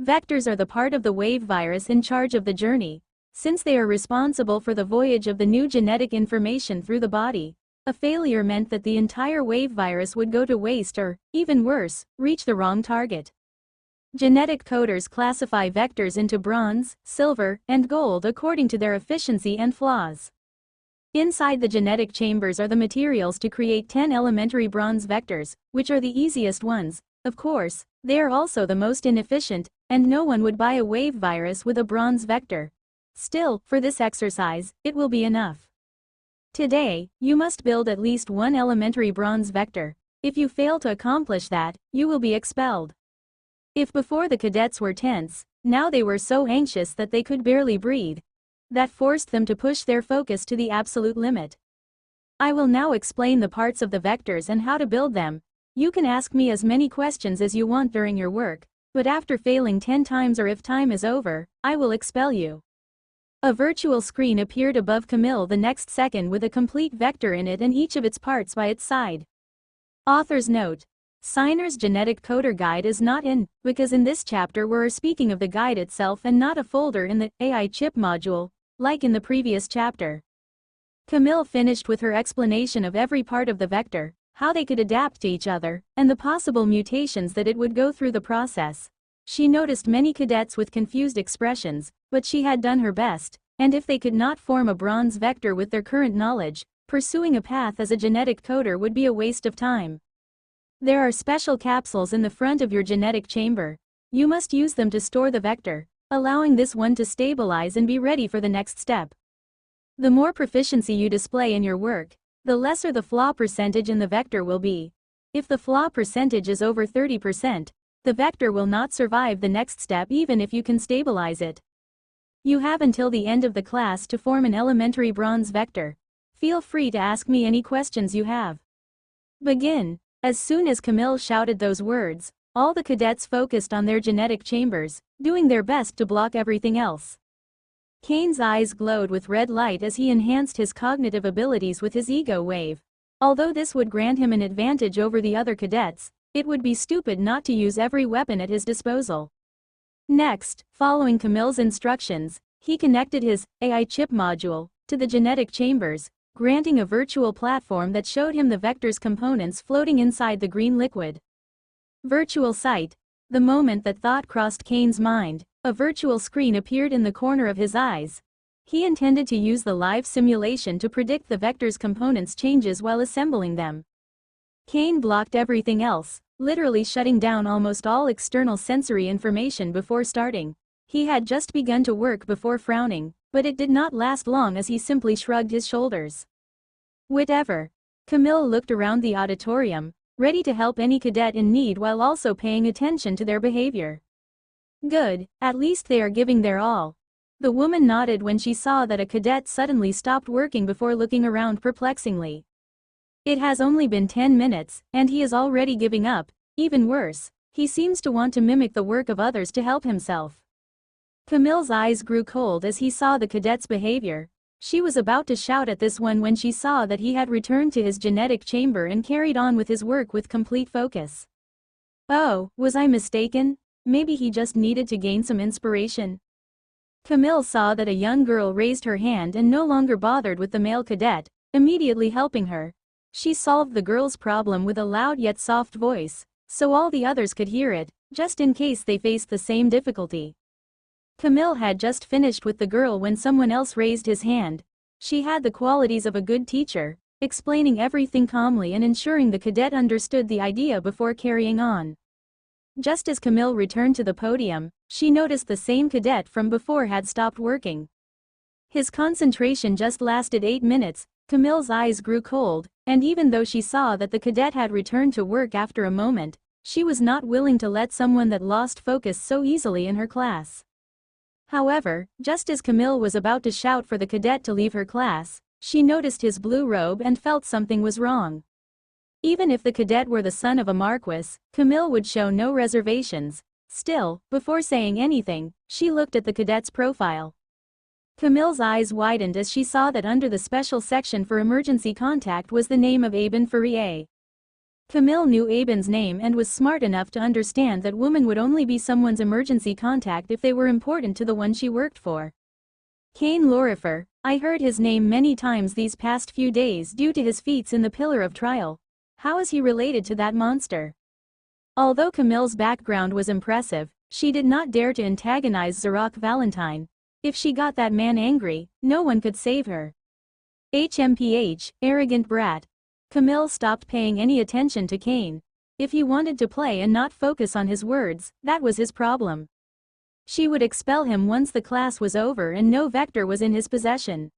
Vectors are the part of the wave virus in charge of the journey, since they are responsible for the voyage of the new genetic information through the body. A failure meant that the entire wave virus would go to waste or, even worse, reach the wrong target. Genetic coders classify vectors into bronze, silver, and gold according to their efficiency and flaws. Inside the genetic chambers are the materials to create 10 elementary bronze vectors, which are the easiest ones. Of course, they are also the most inefficient, and no one would buy a wave virus with a bronze vector. Still, for this exercise, it will be enough. Today, you must build at least one elementary bronze vector. If you fail to accomplish that, you will be expelled. If before the cadets were tense, now they were so anxious that they could barely breathe. That forced them to push their focus to the absolute limit. I will now explain the parts of the vectors and how to build them. You can ask me as many questions as you want during your work, but after failing 10 times or if time is over, I will expel you. A virtual screen appeared above Camille the next second with a complete vector in it and each of its parts by its side. Author's note. Signer's genetic coder guide is not in, because in this chapter we're speaking of the guide itself and not a folder in the AI chip module, like in the previous chapter. Camille finished with her explanation of every part of the vector, how they could adapt to each other, and the possible mutations that it would go through the process. She noticed many cadets with confused expressions, but she had done her best, and if they could not form a bronze vector with their current knowledge, pursuing a path as a genetic coder would be a waste of time. There are special capsules in the front of your genetic chamber. You must use them to store the vector, allowing this one to stabilize and be ready for the next step. The more proficiency you display in your work, the lesser the flaw percentage in the vector will be. If the flaw percentage is over 30%, the vector will not survive the next step even if you can stabilize it. You have until the end of the class to form an elementary bronze vector. Feel free to ask me any questions you have. Begin. As soon as Camille shouted those words, all the cadets focused on their genetic chambers, doing their best to block everything else. Kane's eyes glowed with red light as he enhanced his cognitive abilities with his ego wave. Although this would grant him an advantage over the other cadets, it would be stupid not to use every weapon at his disposal. Next, following Camille's instructions, he connected his AI chip module to the genetic chambers, granting a virtual platform that showed him the vector's components floating inside the green liquid. Virtual sight. The moment that thought crossed Kane's mind, a virtual screen appeared in the corner of his eyes. He intended to use the live simulation to predict the vector's components' changes while assembling them. Kane blocked everything else, literally shutting down almost all external sensory information before starting. He had just begun to work before frowning, but it did not last long as he simply shrugged his shoulders. Whatever. Camille looked around the auditorium, ready to help any cadet in need while also paying attention to their behavior. Good, at least they are giving their all. The woman nodded when she saw that a cadet suddenly stopped working before looking around perplexingly. It has only been 10 minutes, and he is already giving up. Even worse, he seems to want to mimic the work of others to help himself. Camille's eyes grew cold as he saw the cadet's behavior. She was about to shout at this one when she saw that he had returned to his genetic chamber and carried on with his work with complete focus. Oh, was I mistaken? Maybe he just needed to gain some inspiration. Camille saw that a young girl raised her hand and no longer bothered with the male cadet, immediately helping her. She solved the girl's problem with a loud yet soft voice, so all the others could hear it, just in case they faced the same difficulty. Camille had just finished with the girl when someone else raised his hand. She had the qualities of a good teacher, explaining everything calmly and ensuring the cadet understood the idea before carrying on. Just as Camille returned to the podium, she noticed the same cadet from before had stopped working. His concentration just lasted 8 minutes. Camille's eyes grew cold, and even though she saw that the cadet had returned to work after a moment, she was not willing to let someone that lost focus so easily in her class. However, just as Camille was about to shout for the cadet to leave her class, she noticed his blue robe and felt something was wrong. Even if the cadet were the son of a marquis, Camille would show no reservations. Still, before saying anything, she looked at the cadet's profile. Camille's eyes widened as she saw that under the special section for emergency contact was the name of Aben Fourier. Camille knew Aben's name and was smart enough to understand that woman would only be someone's emergency contact if they were important to the one she worked for. Cain Lorifer, I heard his name many times these past few days due to his feats in the Pillar of Trial. How is he related to that monster? Although Camille's background was impressive, she did not dare to antagonize Zarok Valentine. If she got that man angry, no one could save her. HMPH, arrogant brat. Camille stopped paying any attention to Cain. If he wanted to play and not focus on his words, that was his problem. She would expel him once the class was over and no vector was in his possession.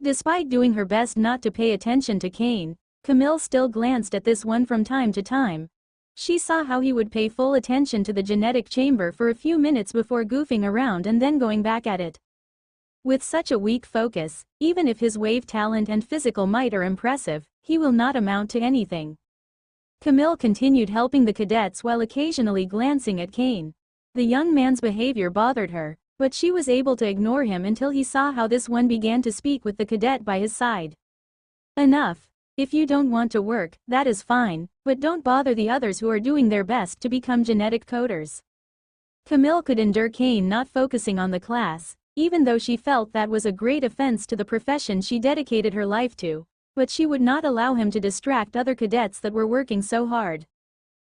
Despite doing her best not to pay attention to Cain, Camille still glanced at this one from time to time. She saw how he would pay full attention to the genetic chamber for a few minutes before goofing around and then going back at it. With such a weak focus, even if his wave talent and physical might are impressive, he will not amount to anything. Camille continued helping the cadets while occasionally glancing at Cain. The young man's behavior bothered her, but she was able to ignore him until he saw how this one began to speak with the cadet by his side. Enough. If you don't want to work, that is fine, but don't bother the others who are doing their best to become genetic coders. Camille could endure Cain not focusing on the class, even though she felt that was a great offense to the profession she dedicated her life to, but she would not allow him to distract other cadets that were working so hard.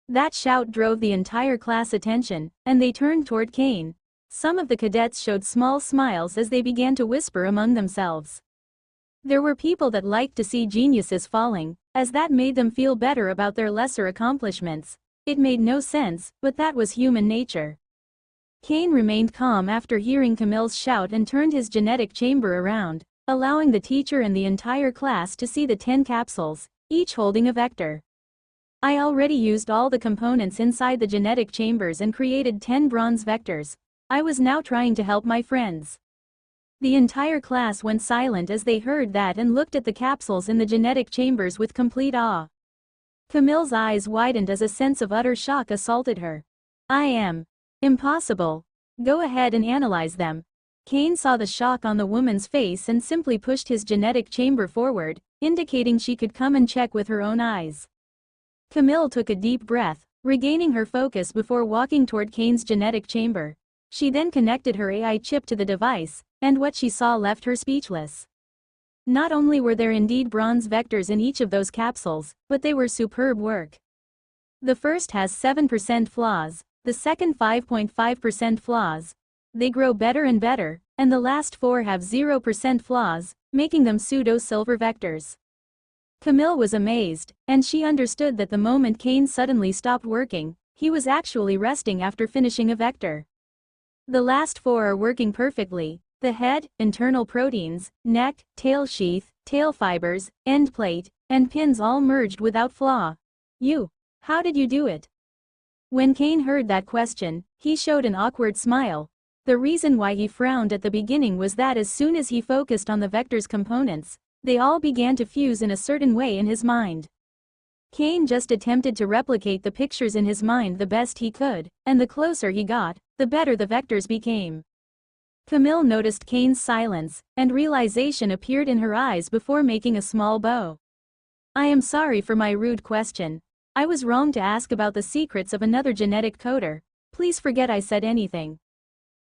That shout drove the entire class attention, and they turned toward Cain. Some of the cadets showed small smiles as they began to whisper among themselves. There were people that liked to see geniuses falling, as that made them feel better about their lesser accomplishments. It made no sense, but that was human nature. Cain remained calm after hearing Camille's shout and turned his genetic chamber around, allowing the teacher and the entire class to see the 10 capsules, each holding a vector. I already used all the components inside the genetic chambers and created 10 bronze vectors. I was now trying to help my friends. The entire class went silent as they heard that and looked at the capsules in the genetic chambers with complete awe. Camille's eyes widened as a sense of utter shock assaulted her. I am. Impossible. Go ahead and analyze them. Cain saw the shock on the woman's face and simply pushed his genetic chamber forward, indicating she could come and check with her own eyes. Camille took a deep breath, regaining her focus before walking toward Cain's genetic chamber. She then connected her AI chip to the device, and what she saw left her speechless. Not only were there indeed bronze vectors in each of those capsules, but they were superb work. The first has 7% flaws, the second 5.5% flaws. They grow better and better, and the last 4 have 0% flaws, making them pseudo-silver vectors. Camille was amazed, and she understood that the moment Cain suddenly stopped working, he was actually resting after finishing a vector. The last 4 are working perfectly: the head, internal proteins, neck, tail sheath, tail fibers, end plate, and pins all merged without flaw. How did you do it? When Cain heard that question, he showed an awkward smile. The reason why he frowned at the beginning was that as soon as he focused on the vector's components, they all began to fuse in a certain way in his mind. Cain just attempted to replicate the pictures in his mind the best he could, and the closer he got, the better the vectors became. Camille noticed Cain's silence, and realization appeared in her eyes before making a small bow. I am sorry for my rude question. I was wrong to ask about the secrets of another genetic coder. Please forget I said anything.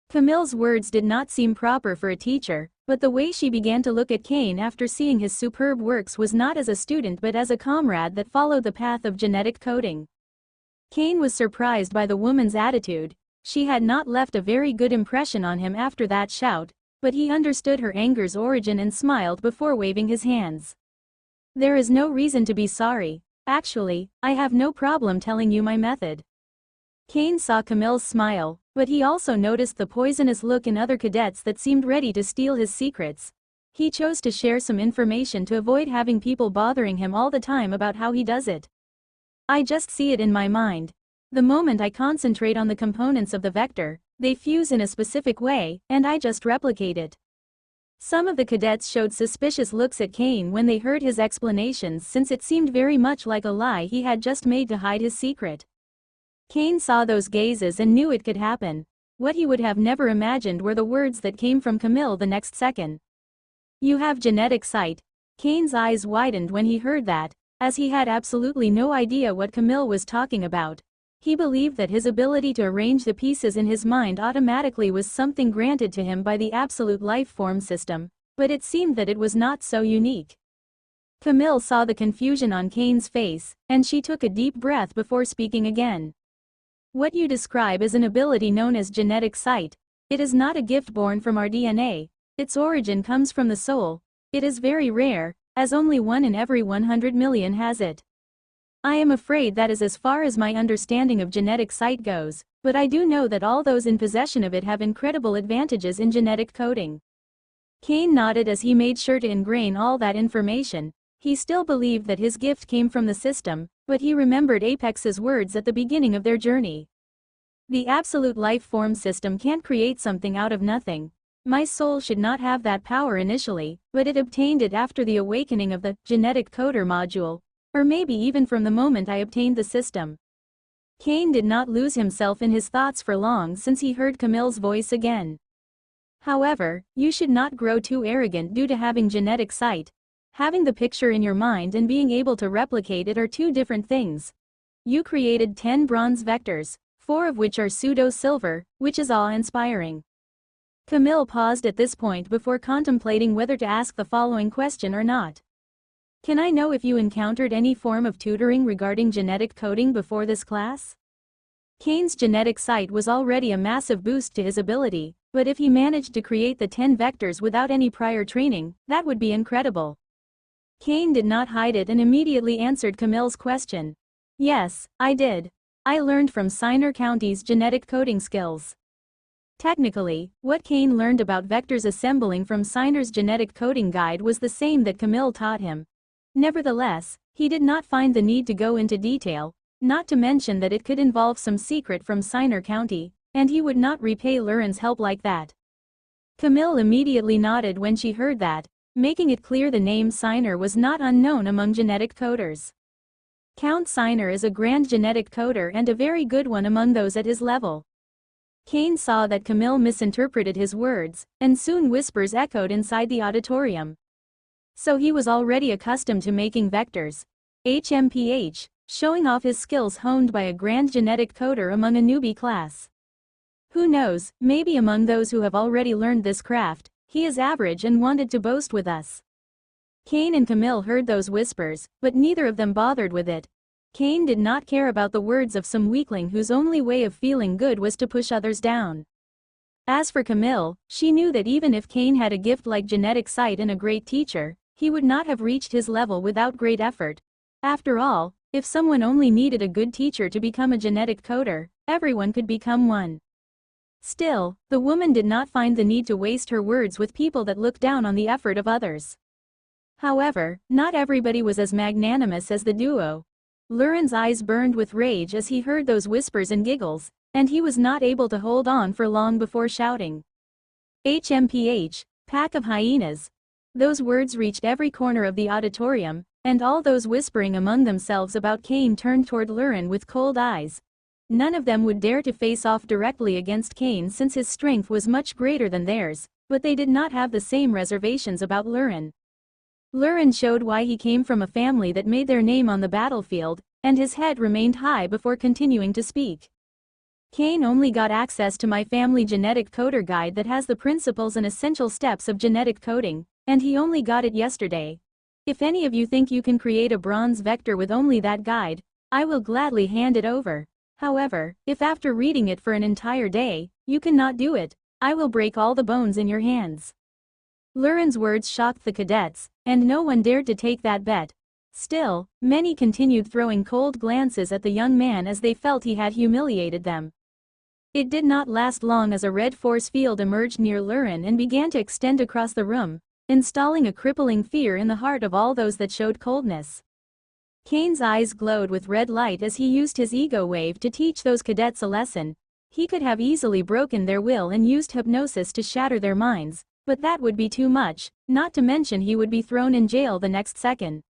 Camille's words did not seem proper for a teacher, but the way she began to look at Cain after seeing his superb works was not as a student but as a comrade that followed the path of genetic coding. Cain was surprised by the woman's attitude. She had not left a very good impression on him after that shout, but he understood her anger's origin and smiled before waving his hands. There is no reason to be sorry. Actually, I have no problem telling you my method. Cain saw Camille's smile, but he also noticed the poisonous look in other cadets that seemed ready to steal his secrets. He chose to share some information to avoid having people bothering him all the time about how he does it. I just see it in my mind. The moment I concentrate on the components of the vector, They fuse in a specific way, and I just replicate it. Some of the cadets showed suspicious looks at Kane when they heard his explanations, since it seemed very much like a lie he had just made to hide his secret. Kane saw those gazes and knew it could happen. What he would have never imagined were the words that came from Camille the next second. "You have genetic sight." Kane's eyes widened when he heard that, as he had absolutely no idea what Camille was talking about. He believed that his ability to arrange the pieces in his mind automatically was something granted to him by the absolute life form system, but it seemed that it was not so unique. Camille saw the confusion on Kane's face, and she took a deep breath before speaking again. "What you describe is an ability known as genetic sight. It is not a gift born from our DNA. Its origin comes from the soul. It is very rare, as only 1 in every 100 million has it. I am afraid that is as far as my understanding of genetic sight goes, but I do know that all those in possession of it have incredible advantages in genetic coding." Kane nodded as he made sure to ingrain all that information. He still believed that his gift came from the system, but he remembered Apex's words at the beginning of their journey. "The absolute life form system can't create something out of nothing. My soul should not have that power initially, but it obtained it after the awakening of the genetic coder module, or maybe even from the moment I obtained the system." Kane did not lose himself in his thoughts for long since he heard Camille's voice again. "However, you should not grow too arrogant due to having genetic sight. Having the picture in your mind and being able to replicate it are two different things. You created 10 bronze vectors, 4 of which are pseudo-silver, which is awe-inspiring." Camille paused at this point before contemplating whether to ask the following question or not. "Can I know if you encountered any form of tutoring regarding genetic coding before this class?" Kane's genetic sight was already a massive boost to his ability, but if he managed to create the 10 vectors without any prior training, that would be incredible. Kane did not hide it and immediately answered Camille's question. "Yes, I did. I learned from Siner County's genetic coding skills." Technically, what Kane learned about vectors assembling from Siner's genetic coding guide was the same that Camille taught him. Nevertheless, he did not find the need to go into detail, not to mention that it could involve some secret from Siner County, and he would not repay Luren's help like that. Camille immediately nodded when she heard that, making it clear the name Siner was not unknown among genetic coders. Count Siner is a grand genetic coder and a very good one among those at his level. Kane saw that Camille misinterpreted his words, and soon whispers echoed inside the auditorium. So he was already accustomed to making vectors. HMPH, showing off his skills honed by a grand genetic coder among a newbie class. Who knows, maybe among those who have already learned this craft, he is average and wanted to boast with us. Kane and Camille heard those whispers, but neither of them bothered with it. Kane did not care about the words of some weakling whose only way of feeling good was to push others down. As for Camille, she knew that even if Kane had a gift like genetic sight and a great teacher, he would not have reached his level without great effort. After all, if someone only needed a good teacher to become a genetic coder, everyone could become one. Still, the woman did not find the need to waste her words with people that looked down on the effort of others. However, not everybody was as magnanimous as the duo. Luren's eyes burned with rage as he heard those whispers and giggles, and he was not able to hold on for long before shouting. HMPH, pack of hyenas. Those words reached every corner of the auditorium, and all those whispering among themselves about Kane turned toward Luren with cold eyes. None of them would dare to face off directly against Kane since his strength was much greater than theirs, but they did not have the same reservations about Luren. Luren showed why he came from a family that made their name on the battlefield, and his head remained high before continuing to speak. Kane only got access to my family genetic coder guide that has the principles and essential steps of genetic coding, and he only got it yesterday. If any of you think you can create a bronze vector with only that guide, I will gladly hand it over. However, if after reading it for an entire day, you cannot do it, I will break all the bones in your hands. Luren's words shocked the cadets, and no one dared to take that bet. Still, many continued throwing cold glances at the young man as they felt he had humiliated them. It did not last long as a red force field emerged near Luren and began to extend across the room, installing a crippling fear in the heart of all those that showed coldness. Kane's eyes glowed with red light as he used his ego wave to teach those cadets a lesson. He could have easily broken their will and used hypnosis to shatter their minds, but that would be too much, not to mention he would be thrown in jail the next second.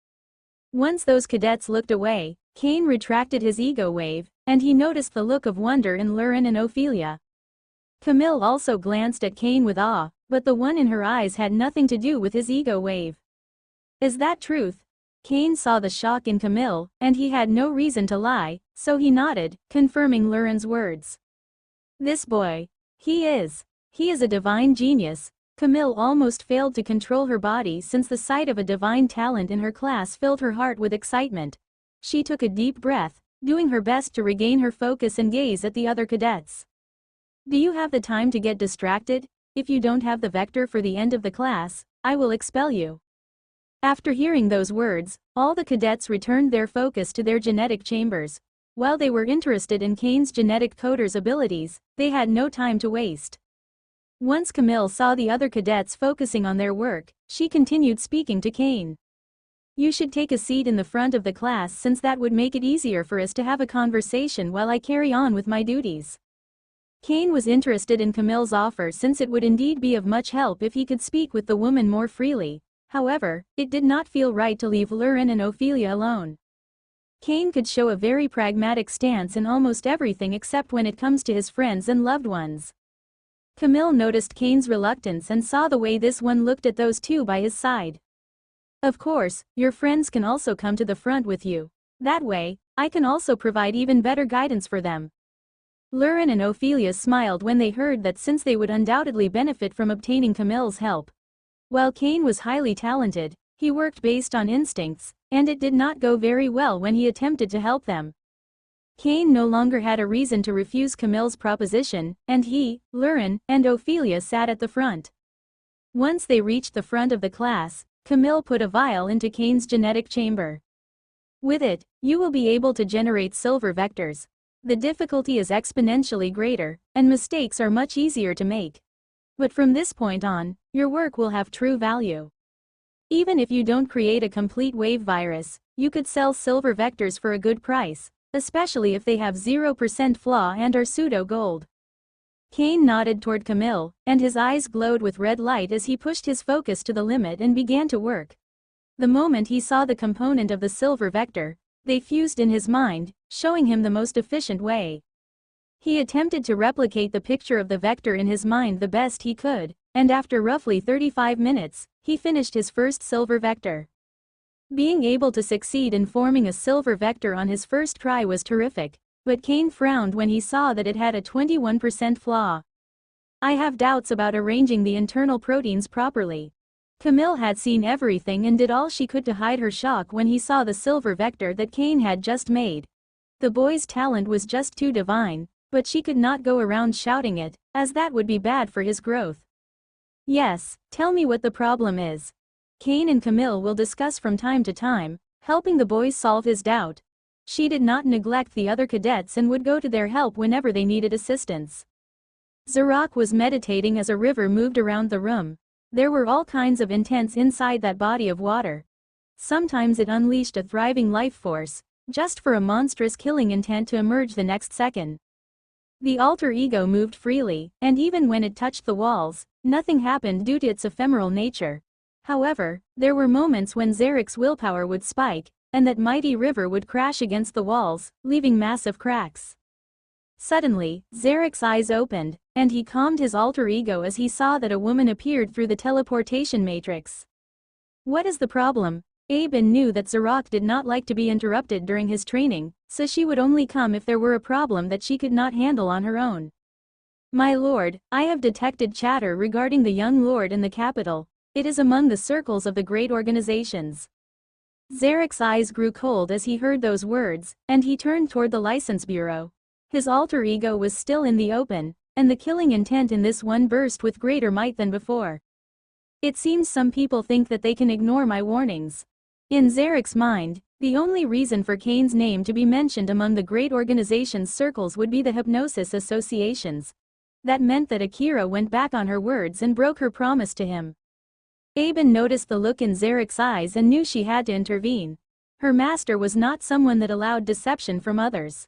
Once those cadets looked away, Kane retracted his ego wave, and he noticed the look of wonder in Lurin and Ophelia. Camille also glanced at Kane with awe, but the one in her eyes had nothing to do with his ego wave. Is that truth? Kane saw the shock in Camille, and he had no reason to lie, so he nodded, confirming Lurin's words. This boy. He is a divine genius. Camille almost failed to control her body since the sight of a divine talent in her class filled her heart with excitement. She took a deep breath, doing her best to regain her focus and gaze at the other cadets. Do you have the time to get distracted? If you don't have the vector for the end of the class, I will expel you. After hearing those words, all the cadets returned their focus to their genetic chambers. While they were interested in Kane's genetic coder's abilities, they had no time to waste. Once Camille saw the other cadets focusing on their work, she continued speaking to Kane. You should take a seat in the front of the class since that would make it easier for us to have a conversation while I carry on with my duties. Kane was interested in Camille's offer since it would indeed be of much help if he could speak with the woman more freely. However, it did not feel right to leave Lurin and Ophelia alone. Kane could show a very pragmatic stance in almost everything except when it comes to his friends and loved ones. Camille noticed Kane's reluctance and saw the way this one looked at those two by his side. Of course, your friends can also come to the front with you. That way, I can also provide even better guidance for them. Lurin and Ophelia smiled when they heard that since they would undoubtedly benefit from obtaining Camille's help. While Kane was highly talented, he worked based on instincts, and it did not go very well when he attempted to help them. Kane no longer had a reason to refuse Camille's proposition, and he, Lurin, and Ophelia sat at the front. Once they reached the front of the class, Camille put a vial into Kane's genetic chamber. With it, you will be able to generate silver vectors. The difficulty is exponentially greater, and mistakes are much easier to make. But from this point on, your work will have true value. Even if you don't create a complete wave virus, you could sell silver vectors for a good price, especially if they have 0% flaw and are pseudo-gold. Kane nodded toward Camille, and his eyes glowed with red light as he pushed his focus to the limit and began to work. The moment he saw the component of the silver vector, they fused in his mind, showing him the most efficient way. He attempted to replicate the picture of the vector in his mind the best he could, and after roughly 35 minutes, he finished his first silver vector. Being able to succeed in forming a silver vector on his first try was terrific, but Kane frowned when he saw that it had a 21% flaw. I have doubts about arranging the internal proteins properly. Camille had seen everything and did all she could to hide her shock when he saw the silver vector that Kane had just made. The boy's talent was just too divine, but she could not go around shouting it, as that would be bad for his growth. Yes, tell me what the problem is. Kane and Camille will discuss from time to time, helping the boy solve his doubt. She did not neglect the other cadets and would go to their help whenever they needed assistance. Zarok was meditating as a river moved around the room. There were all kinds of intents inside that body of water. Sometimes it unleashed a thriving life force, just for a monstrous killing intent to emerge the next second. The alter ego moved freely, and even when it touched the walls, nothing happened due to its ephemeral nature. However, there were moments when Zarek's willpower would spike, and that mighty river would crash against the walls, leaving massive cracks. Suddenly, Zarek's eyes opened, and he calmed his alter ego as he saw that a woman appeared through the teleportation matrix. What is the problem? Aben knew that Zarok did not like to be interrupted during his training, so she would only come if there were a problem that she could not handle on her own. My lord, I have detected chatter regarding the young lord in the capital. It is among the circles of the great organizations. Zarek's eyes grew cold as he heard those words, and he turned toward the license bureau. His alter ego was still in the open, and the killing intent in this one burst with greater might than before. It seems some people think that they can ignore my warnings. In Zarek's mind, the only reason for Kane's name to be mentioned among the great organization's circles would be the hypnosis associations. That meant that Akira went back on her words and broke her promise to him. Aben noticed the look in Zarek's eyes and knew she had to intervene. Her master was not someone that allowed deception from others.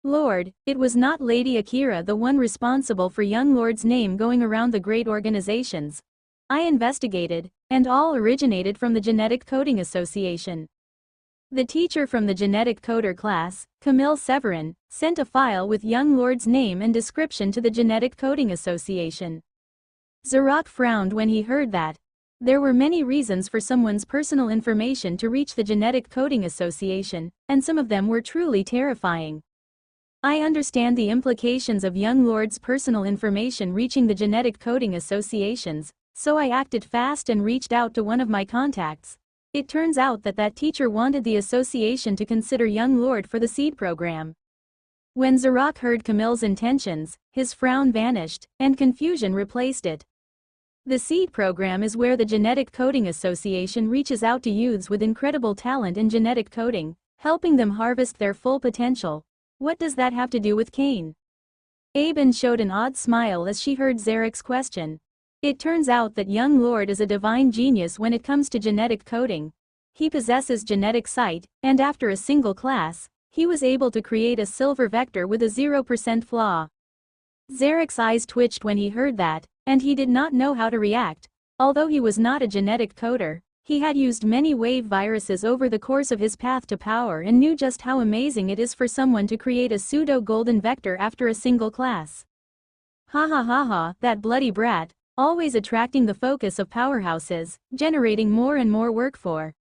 Lord, it was not Lady Akira the one responsible for young Lord's name going around the great organizations. I investigated, and all originated from the Genetic Coding Association. The teacher from the genetic coder class, Camille Severin, sent a file with young Lord's name and description to the Genetic Coding Association. Zarok frowned when he heard that. There were many reasons for someone's personal information to reach the Genetic Coding Association, and some of them were truly terrifying. I understand the implications of young Lord's personal information reaching the Genetic Coding Associations, so I acted fast and reached out to one of my contacts. It turns out that teacher wanted the association to consider young Lord for the seed program. When Zarok heard Camille's intentions, his frown vanished, and confusion replaced it. The seed program is where the Genetic Coding Association reaches out to youths with incredible talent in genetic coding, helping them harvest their full potential. What does that have to do with Kane? Aben showed an odd smile as she heard Zarek's question. It turns out that young Lord is a divine genius when it comes to genetic coding. He possesses genetic sight, and after a single class, he was able to create a silver vector with a 0% flaw. Zarek's eyes twitched when he heard that, and he did not know how to react. Although he was not a genetic coder, he had used many wave viruses over the course of his path to power and knew just how amazing it is for someone to create a pseudo-golden vector after a single class. Ha ha ha ha, that bloody brat, always attracting the focus of powerhouses, generating more and more work for.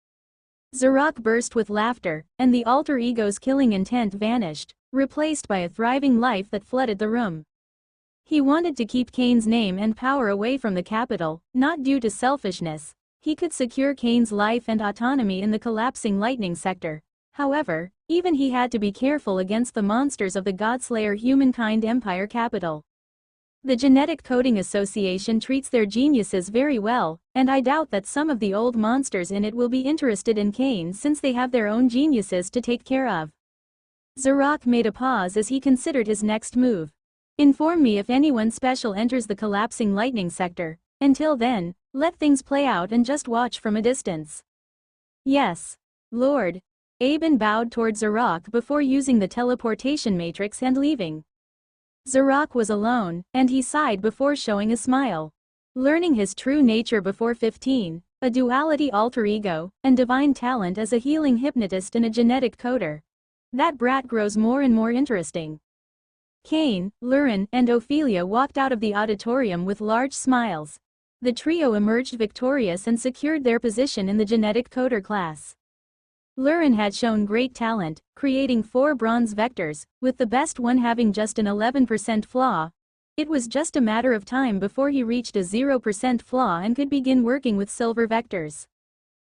Zarok burst with laughter, and the alter ego's killing intent vanished, replaced by a thriving life that flooded the room. He wanted to keep Kane's name and power away from the capital, not due to selfishness. He could secure Kane's life and autonomy in the collapsing lightning sector. However, even he had to be careful against the monsters of the Godslayer Humankind Empire capital. The Genetic Coding Association treats their geniuses very well, and I doubt that some of the old monsters in it will be interested in Kane since they have their own geniuses to take care of. Zarok made a pause as he considered his next move. Inform me if anyone special enters the collapsing lightning sector. Until then, let things play out and just watch from a distance. Yes, Lord. Aben bowed toward Zarok before using the teleportation matrix and leaving. Zarok was alone, and he sighed before showing a smile. Learning his true nature before 15, a duality alter ego, and divine talent as a healing hypnotist and a genetic coder. That brat grows more and more interesting. Kane, Lurin, and Ophelia walked out of the auditorium with large smiles. The trio emerged victorious and secured their position in the genetic coder class. Lurin had shown great talent, creating 4 bronze vectors, with the best one having just an 11% flaw. It was just a matter of time before he reached a 0% flaw and could begin working with silver vectors.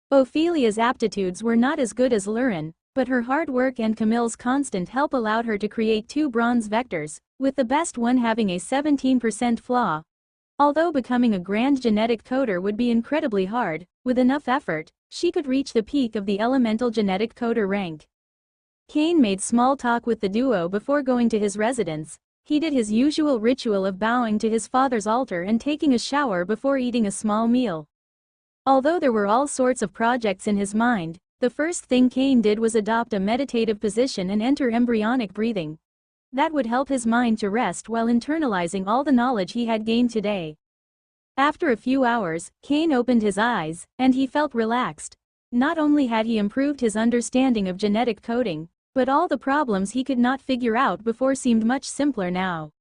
Ophelia's aptitudes were not as good as Lurin, but her hard work and Camille's constant help allowed her to create 2 bronze vectors, with the best one having a 17% flaw. Although becoming a grand genetic coder would be incredibly hard, with enough effort, she could reach the peak of the elemental genetic coder rank. Kane made small talk with the duo before going to his residence. He did his usual ritual of bowing to his father's altar and taking a shower before eating a small meal. Although there were all sorts of projects in his mind, the first thing Kane did was adopt a meditative position and enter embryonic breathing. That would help his mind to rest while internalizing all the knowledge he had gained today. After a few hours, Kane opened his eyes, and he felt relaxed. Not only had he improved his understanding of genetic coding, but all the problems he could not figure out before seemed much simpler now.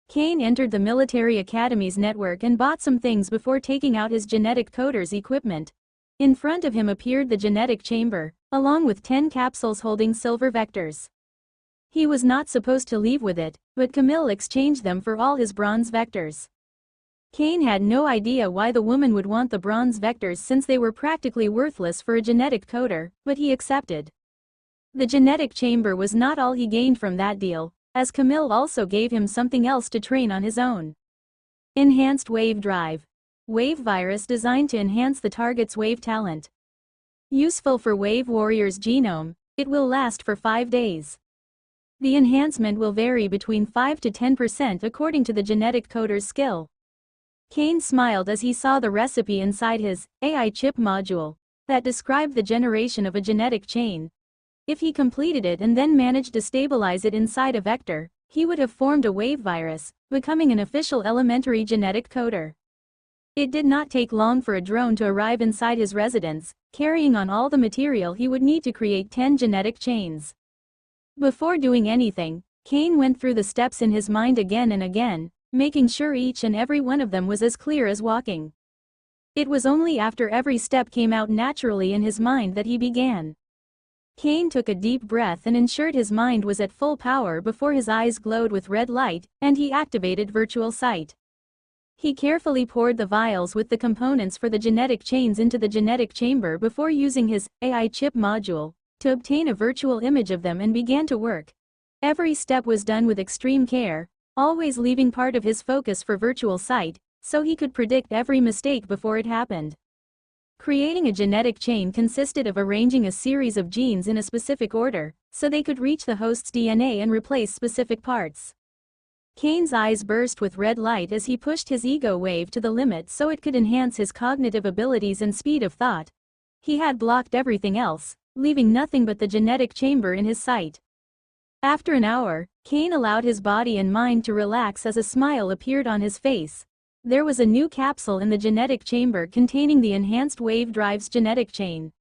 Kane entered the military academy's network and bought some things before taking out his genetic coder's equipment. In front of him appeared the genetic chamber, along with 10 capsules holding silver vectors. He was not supposed to leave with it, but Camille exchanged them for all his bronze vectors. Kane had no idea why the woman would want the bronze vectors since they were practically worthless for a genetic coder, but he accepted. The genetic chamber was not all he gained from that deal, as Camille also gave him something else to train on his own. Enhanced Wave Drive. Wave virus designed to enhance the target's wave talent. Useful for Wave Warrior's genome, it will last for 5 days. The enhancement will vary between 5 to 10% according to the genetic coder's skill. Kane smiled as he saw the recipe inside his AI chip module that described the generation of a genetic chain. If he completed it and then managed to stabilize it inside a vector, he would have formed a wave virus, becoming an official elementary genetic coder. It did not take long for a drone to arrive inside his residence, carrying on all the material he would need to create 10 genetic chains. Before doing anything, Kane went through the steps in his mind again and again, making sure each and every one of them was as clear as walking. It was only after every step came out naturally in his mind that he began. Kane took a deep breath and ensured his mind was at full power before his eyes glowed with red light, and he activated virtual sight. He carefully poured the vials with the components for the genetic chains into the genetic chamber before using his AI chip module to obtain a virtual image of them and began to work. Every step was done with extreme care, always leaving part of his focus for virtual sight, so he could predict every mistake before it happened. Creating a genetic chain consisted of arranging a series of genes in a specific order, so they could reach the host's DNA and replace specific parts. Kane's eyes burst with red light as he pushed his ego wave to the limit so it could enhance his cognitive abilities and speed of thought. He had blocked everything else, leaving nothing but the genetic chamber in his sight. After an hour, Kane allowed his body and mind to relax as a smile appeared on his face. There was a new capsule in the genetic chamber containing the enhanced wave drive's genetic chain.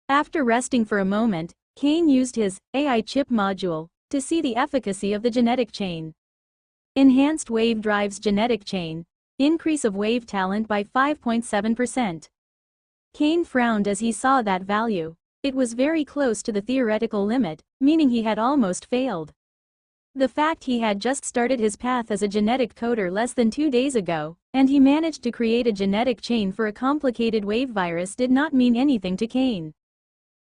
After resting for a moment, Kane used his AI chip module to see the efficacy of the genetic chain. Enhanced wave drive's genetic chain. Increase of wave talent by 5.7%. Kane frowned as he saw that value. It was very close to the theoretical limit, meaning he had almost failed. The fact he had just started his path as a genetic coder less than 2 days ago, and he managed to create a genetic chain for a complicated wave virus did not mean anything to Kane.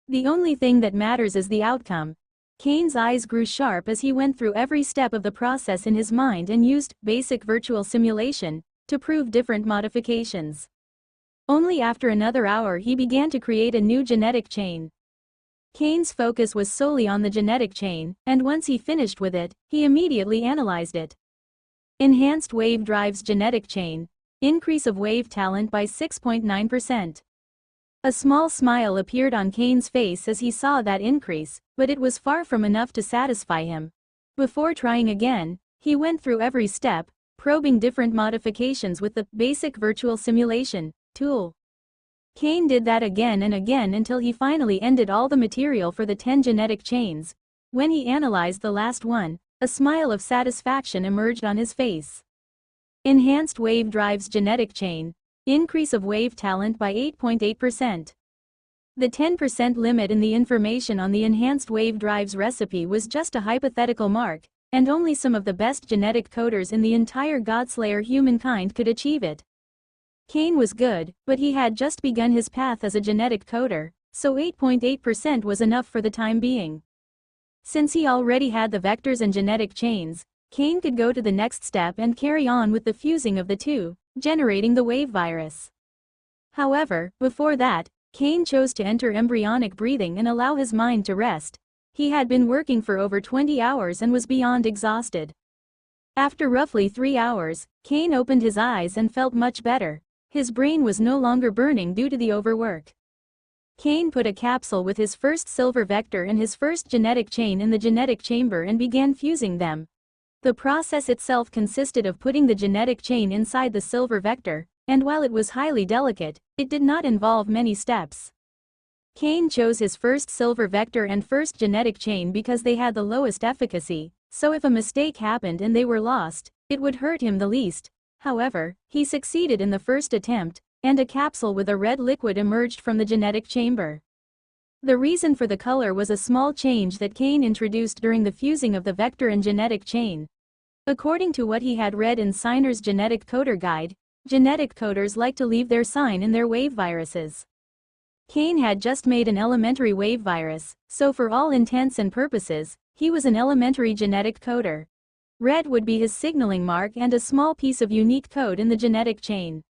The only thing that matters is the outcome. Kane's eyes grew sharp as he went through every step of the process in his mind and used basic virtual simulation to prove different modifications. Only after another hour he began to create a new genetic chain. Kane's focus was solely on the genetic chain, and once he finished with it, he immediately analyzed it. Enhanced wave drive's genetic chain. Increase of wave talent by 6.9%. A small smile appeared on Kane's face as he saw that increase, but it was far from enough to satisfy him. Before trying again, he went through every step, probing different modifications with the basic virtual simulation tool. Kane did that again and again until he finally ended all the material for the 10 genetic chains. When he analyzed the last one, a smile of satisfaction emerged on his face. Enhanced wave drive's genetic chain. Increase of wave talent by 8.8%. The 10% limit in the information on the enhanced wave drive's recipe was just a hypothetical mark, and only some of the best genetic coders in the entire Godslayer humankind could achieve it. Kane was good, but he had just begun his path as a genetic coder, so 8.8% was enough for the time being. Since he already had the vectors and genetic chains, Kane could go to the next step and carry on with the fusing of the two, generating the wave virus. However, before that, Kane chose to enter embryonic breathing and allow his mind to rest. He had been working for over 20 hours and was beyond exhausted. After roughly 3 hours, Kane opened his eyes and felt much better. His brain was no longer burning due to the overwork. Kane put a capsule with his first silver vector and his first genetic chain in the genetic chamber and began fusing them. The process itself consisted of putting the genetic chain inside the silver vector, and while it was highly delicate, it did not involve many steps. Kane chose his first silver vector and first genetic chain because they had the lowest efficacy, so if a mistake happened and they were lost, it would hurt him the least. However, he succeeded in the first attempt, and a capsule with a red liquid emerged from the genetic chamber. The reason for the color was a small change that Kane introduced during the fusing of the vector and genetic chain. According to what he had read in Signer's Genetic Coder Guide, genetic coders like to leave their sign in their wave viruses. Kane had just made an elementary wave virus, so for all intents and purposes, he was an elementary genetic coder. Red would be his signaling mark and a small piece of unique code in the genetic chain.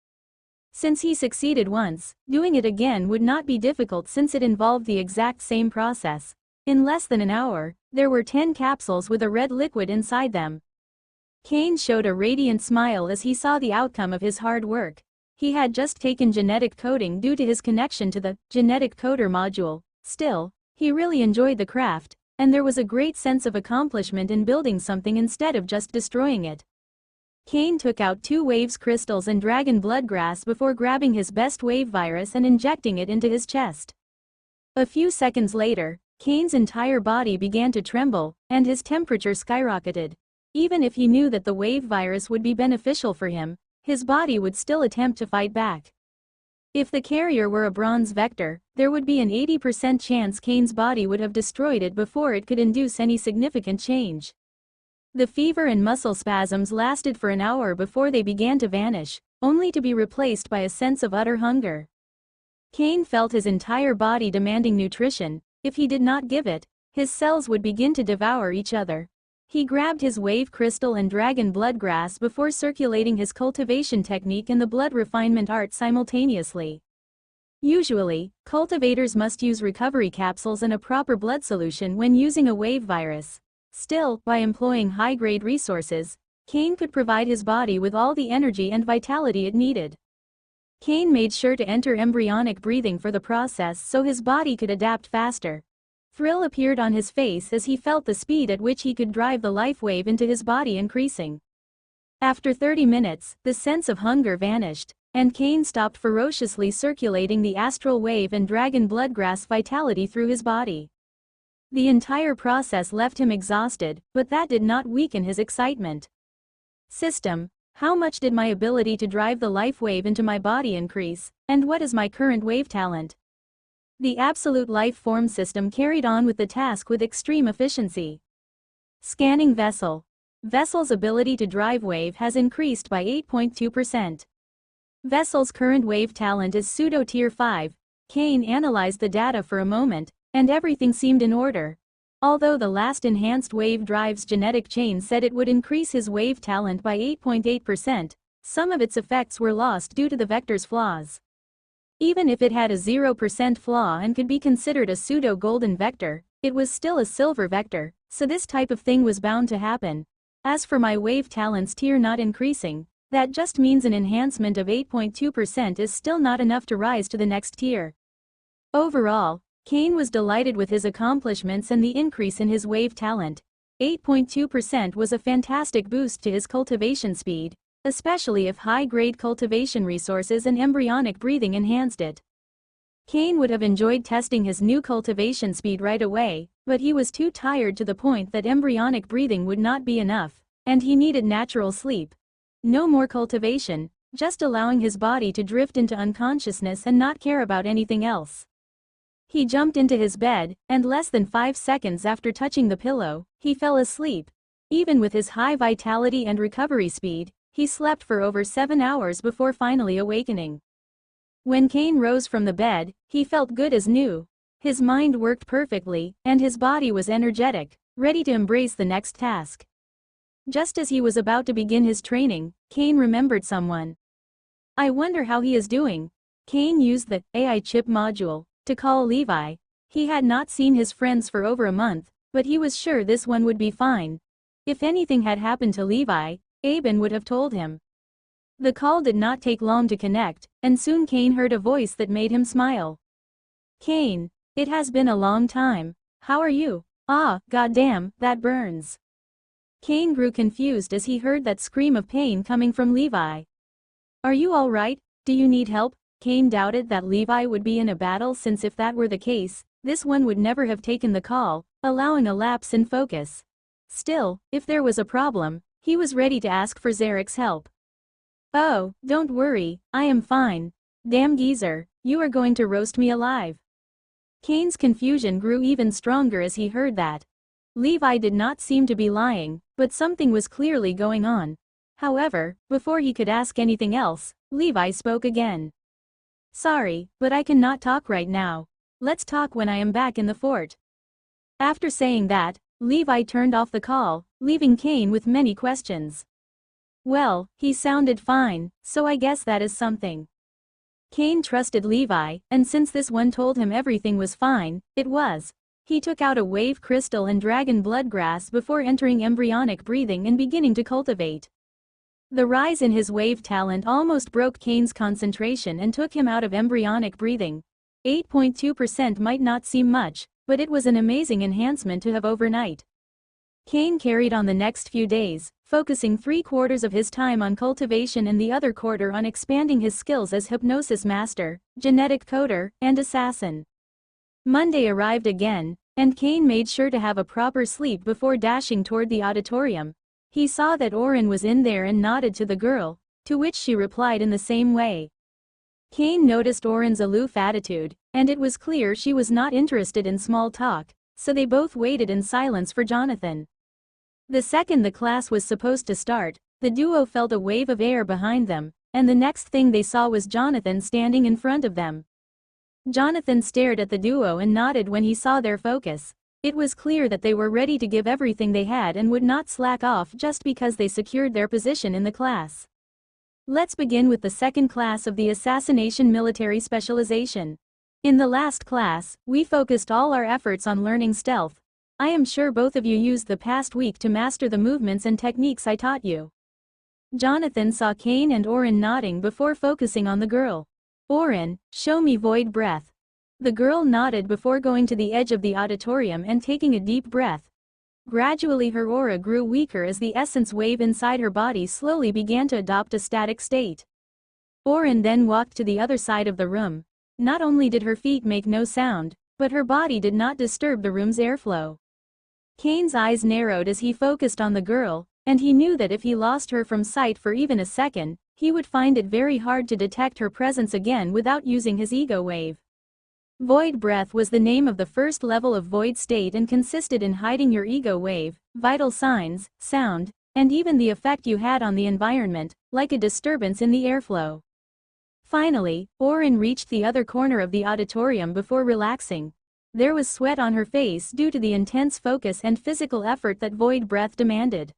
Since he succeeded once, doing it again would not be difficult since it involved the exact same process. In less than an hour, there were 10 capsules with a red liquid inside them. Kane showed a radiant smile as he saw the outcome of his hard work. He had just taken genetic coding due to his connection to the genetic coder module. Still, He really enjoyed the craft, and there was a great sense of accomplishment in building something instead of just destroying it. Kane took out 2 waves crystals and dragon blood grass before grabbing his best wave virus and injecting it into his chest. A few seconds later, Kane's entire body began to tremble, and his temperature skyrocketed. Even if he knew that the wave virus would be beneficial for him, his body would still attempt to fight back. If the carrier were a bronze vector, there would be an 80% chance Kane's body would have destroyed it before it could induce any significant change. The fever and muscle spasms lasted for an hour before they began to vanish, only to be replaced by a sense of utter hunger. Kane felt his entire body demanding nutrition. If he did not give it, his cells would begin to devour each other. He grabbed his wave crystal and dragon blood grass before circulating his cultivation technique and the blood refinement art simultaneously. Usually, cultivators must use recovery capsules and a proper blood solution when using a wave virus. Still, by employing high-grade resources, Kane could provide his body with all the energy and vitality it needed. Kane made sure to enter embryonic breathing for the process so his body could adapt faster. Thrill appeared on his face as he felt the speed at which he could drive the life wave into his body increasing. After 30 minutes, the sense of hunger vanished, and Kane stopped ferociously circulating the astral wave and dragon bloodgrass vitality through his body. The entire process left him exhausted, but that did not weaken his excitement. System: how much did my ability to drive the life wave into my body increase, and what is my current wave talent? The absolute life form system carried on with the task with extreme efficiency. Scanning vessel. Vessel's ability to drive wave has increased by 8.2%. Vessel's current wave talent is pseudo tier 5. Kane analyzed the data for a moment, and everything seemed in order. Although the last enhanced wave drive's genetic chain said it would increase his wave talent by 8.8%, some of its effects were lost due to the vector's flaws. Even if it had a 0% flaw and could be considered a pseudo-golden vector, it was still a silver vector, so this type of thing was bound to happen. As for my wave talent's tier not increasing, that just means an enhancement of 8.2% is still not enough to rise to the next tier. Overall, Kane was delighted with his accomplishments and the increase in his wave talent. 8.2% was a fantastic boost to his cultivation speed, especially if high-grade cultivation resources and embryonic breathing enhanced it. Kane would have enjoyed testing his new cultivation speed right away, but he was too tired to the point that embryonic breathing would not be enough, and he needed natural sleep. No more cultivation, just allowing his body to drift into unconsciousness and not care about anything else. He jumped into his bed, and less than 5 seconds after touching the pillow, he fell asleep. Even with his high vitality and recovery speed, he slept for over 7 hours before finally awakening. When Kane rose from the bed, he felt good as new. His mind worked perfectly, and his body was energetic, ready to embrace the next task. Just as he was about to begin his training, Kane remembered someone. I wonder how he is doing. Kane used the AI chip module to call Levi. He had not seen his friends for over a month, but he was sure this one would be fine. If anything had happened to Levi, Aben would have told him. The call did not take long to connect, and soon Kane heard a voice that made him smile. Kane, it has been a long time. How are you? Ah, goddamn, that burns. Kane grew confused as he heard that scream of pain coming from Levi. Are you all right? Do you need help? Kane doubted that Levi would be in a battle, since if that were the case, this one would never have taken the call, allowing a lapse in focus. Still, if there was a problem, he was ready to ask for Zarek's help. Oh, don't worry, I am fine. Damn geezer, you are going to roast me alive. Kane's confusion grew even stronger as he heard that. Levi did not seem to be lying, but something was clearly going on. However, before he could ask anything else, Levi spoke again. Sorry, but I cannot talk right now. Let's talk when I am back in the fort. After saying that, Levi turned off the call, leaving Kane with many questions. Well, he sounded fine, so I guess that is something. Kane trusted Levi, and since this one told him everything was fine, it was. He took out a wave crystal and dragon bloodgrass before entering embryonic breathing and beginning to cultivate. The rise in his wave talent almost broke Kane's concentration and took him out of embryonic breathing. 8.2% might not seem much, but it was an amazing enhancement to have overnight. Kane carried on the next few days, focusing 3/4 of his time on cultivation and the other quarter on expanding his skills as hypnosis master, genetic coder, and assassin. Monday arrived again, and Kane made sure to have a proper sleep before dashing toward the auditorium. He saw that Orin was in there and nodded to the girl, to which she replied in the same way. Kane noticed Orin's aloof attitude, and it was clear she was not interested in small talk, so they both waited in silence for Jonathan. The second the class was supposed to start, the duo felt a wave of air behind them, and the next thing they saw was Jonathan standing in front of them. Jonathan stared at the duo and nodded when he saw their focus. It was clear that they were ready to give everything they had and would not slack off just because they secured their position in the class. Let's begin with the second class of the Assassination Military Specialization. In the last class, we focused all our efforts on learning stealth. I am sure both of you used the past week to master the movements and techniques I taught you. Jonathan saw Kane and Orin nodding before focusing on the girl. Orin, show me void breath. The girl nodded before going to the edge of the auditorium and taking a deep breath. Gradually her aura grew weaker as the essence wave inside her body slowly began to adopt a static state. Orin then walked to the other side of the room. Not only did her feet make no sound, but her body did not disturb the room's airflow. Kane's eyes narrowed as he focused on the girl, and he knew that if he lost her from sight for even a second, he would find it very hard to detect her presence again without using his ego wave. Void breath was the name of the first level of void state and consisted in hiding your ego wave, vital signs, sound, and even the effect you had on the environment, like a disturbance in the airflow. Finally, Orin reached the other corner of the auditorium before relaxing. There was sweat on her face due to the intense focus and physical effort that void breath demanded.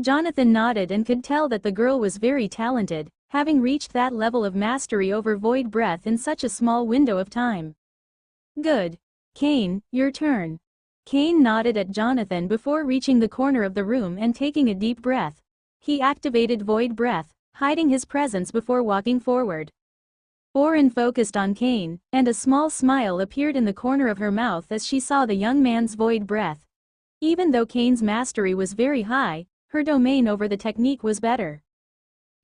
Jonathan nodded and could tell that the girl was very talented, having reached that level of mastery over void breath in such a small window of time. Good. Kane, your turn. Kane nodded at Jonathan before reaching the corner of the room and taking a deep breath. He activated void breath, hiding his presence before walking forward. Orin focused on Kane, and a small smile appeared in the corner of her mouth as she saw the young man's void breath. Even though Kane's mastery was very high, her domain over the technique was better.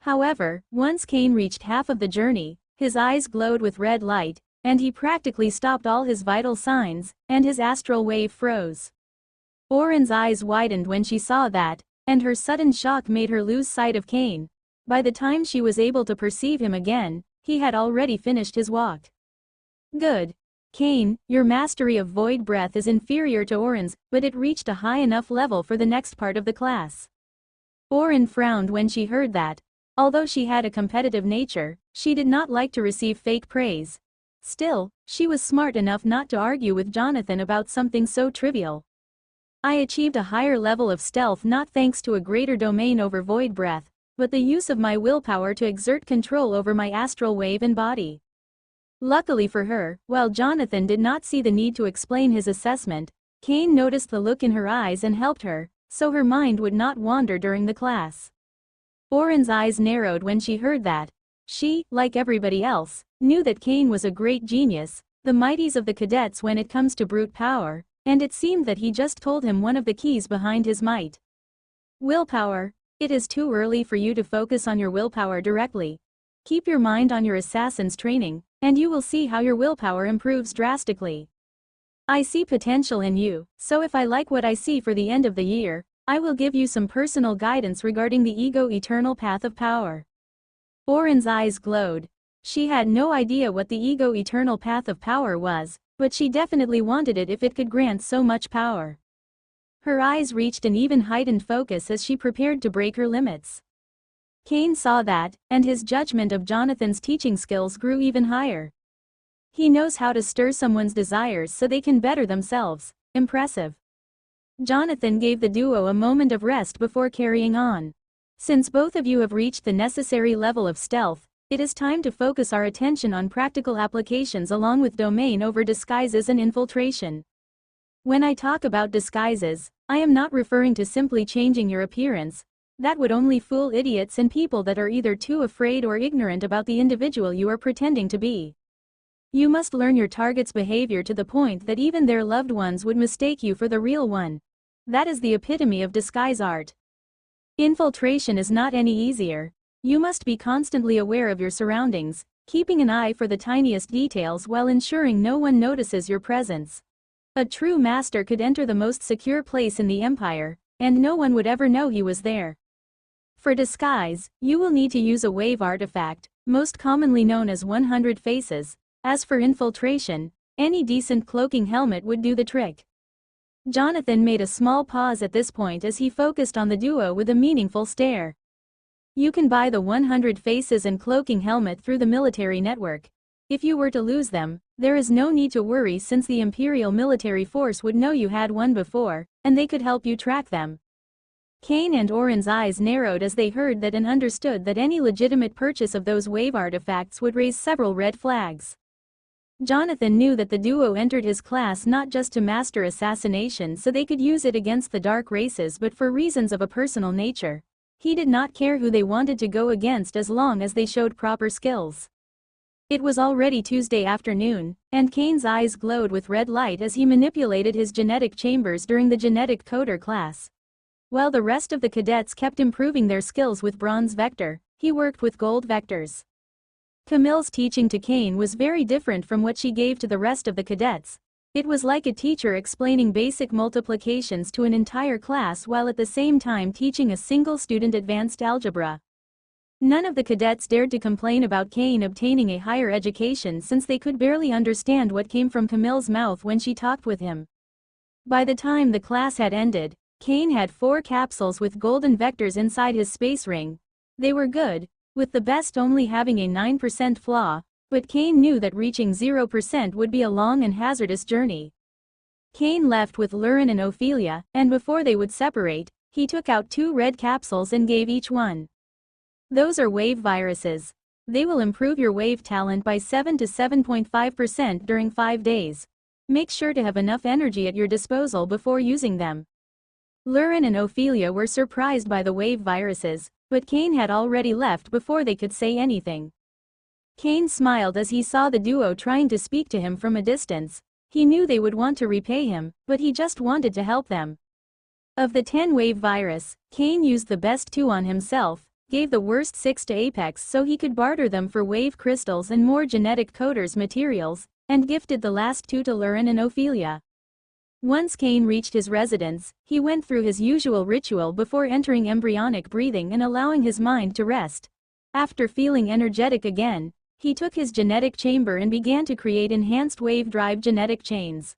However, once Kane reached half of the journey, his eyes glowed with red light, and he practically stopped all his vital signs, and his astral wave froze. Orin's eyes widened when she saw that, and her sudden shock made her lose sight of Kane. By the time she was able to perceive him again, he had already finished his walk. Good. Kane, your mastery of void breath is inferior to Orin's, but it reached a high enough level for the next part of the class. Orin frowned when she heard that. Although she had a competitive nature, she did not like to receive fake praise. Still, she was smart enough not to argue with Jonathan about something so trivial. I achieved a higher level of stealth not thanks to a greater domain over void breath, but the use of my willpower to exert control over my astral wave and body. Luckily for her, while Jonathan did not see the need to explain his assessment, Kane noticed the look in her eyes and helped her, so her mind would not wander during the class. Orin's eyes narrowed when she heard that. She, like everybody else, knew that Kane was a great genius, the mightiest of the cadets when it comes to brute power, and it seemed that he just told him one of the keys behind his might. Willpower. It is too early for you to focus on your willpower directly. Keep your mind on your assassin's training, and you will see how your willpower improves drastically. I see potential in you, so if I like what I see for the end of the year, I will give you some personal guidance regarding the ego eternal path of power. Orin's eyes glowed. She had no idea what the ego eternal path of power was, but she definitely wanted it if it could grant so much power. Her eyes reached an even heightened focus as she prepared to break her limits. Kane saw that, and his judgment of Jonathan's teaching skills grew even higher. He knows how to stir someone's desires so they can better themselves. Impressive. Jonathan gave the duo a moment of rest before carrying on. Since both of you have reached the necessary level of stealth, it is time to focus our attention on practical applications along with domain over disguises and infiltration. When I talk about disguises, I am not referring to simply changing your appearance. That would only fool idiots and people that are either too afraid or ignorant about the individual you are pretending to be. You must learn your target's behavior to the point that even their loved ones would mistake you for the real one. That is the epitome of disguise art. Infiltration is not any easier. You must be constantly aware of your surroundings, keeping an eye for the tiniest details while ensuring no one notices your presence. A true master could enter the most secure place in the empire, and no one would ever know he was there. For disguise, you will need to use a wave artifact, most commonly known as 100 faces. As for infiltration, any decent cloaking helmet would do the trick. Jonathan made a small pause at this point as he focused on the duo with a meaningful stare. You can buy the 100 faces and cloaking helmet through the military network. If you were to lose them, there is no need to worry since the Imperial military force would know you had one before, and they could help you track them. Kane and Oren's eyes narrowed as they heard that and understood that any legitimate purchase of those wave artifacts would raise several red flags. Jonathan knew that the duo entered his class not just to master assassination so they could use it against the dark races but for reasons of a personal nature. He did not care who they wanted to go against as long as they showed proper skills. It was already Tuesday afternoon, and Kane's eyes glowed with red light as he manipulated his genetic chambers during the genetic coder class. While the rest of the cadets kept improving their skills with bronze vector, he worked with gold vectors. Camille's teaching to Kane was very different from what she gave to the rest of the cadets. It was like a teacher explaining basic multiplications to an entire class while at the same time teaching a single student advanced algebra. None of the cadets dared to complain about Kane obtaining a higher education since they could barely understand what came from Camille's mouth when she talked with him. By the time the class had ended, Kane had 4 capsules with golden vectors inside his space ring. They were good, with the best only having a 9% flaw, but Kane knew that reaching 0% would be a long and hazardous journey. Kane left with Lurin and Ophelia, and before they would separate, he took out 2 red capsules and gave each one. Those are wave viruses. They will improve your wave talent by 7 to 7.5% during 5 days. Make sure to have enough energy at your disposal before using them. Lurin and Ophelia were surprised by the wave viruses, but Kane had already left before they could say anything. Kane smiled as he saw the duo trying to speak to him from a distance. He knew they would want to repay him, but he just wanted to help them. Of the 10 wave virus, Kane used the best 2 on himself, gave the worst 6 to Apex so he could barter them for wave crystals and more genetic coders materials, and gifted the last 2 to Lurin and Ophelia. Once Kane reached his residence, he went through his usual ritual before entering embryonic breathing and allowing his mind to rest. After feeling energetic again, he took his genetic chamber and began to create enhanced wave drive genetic chains.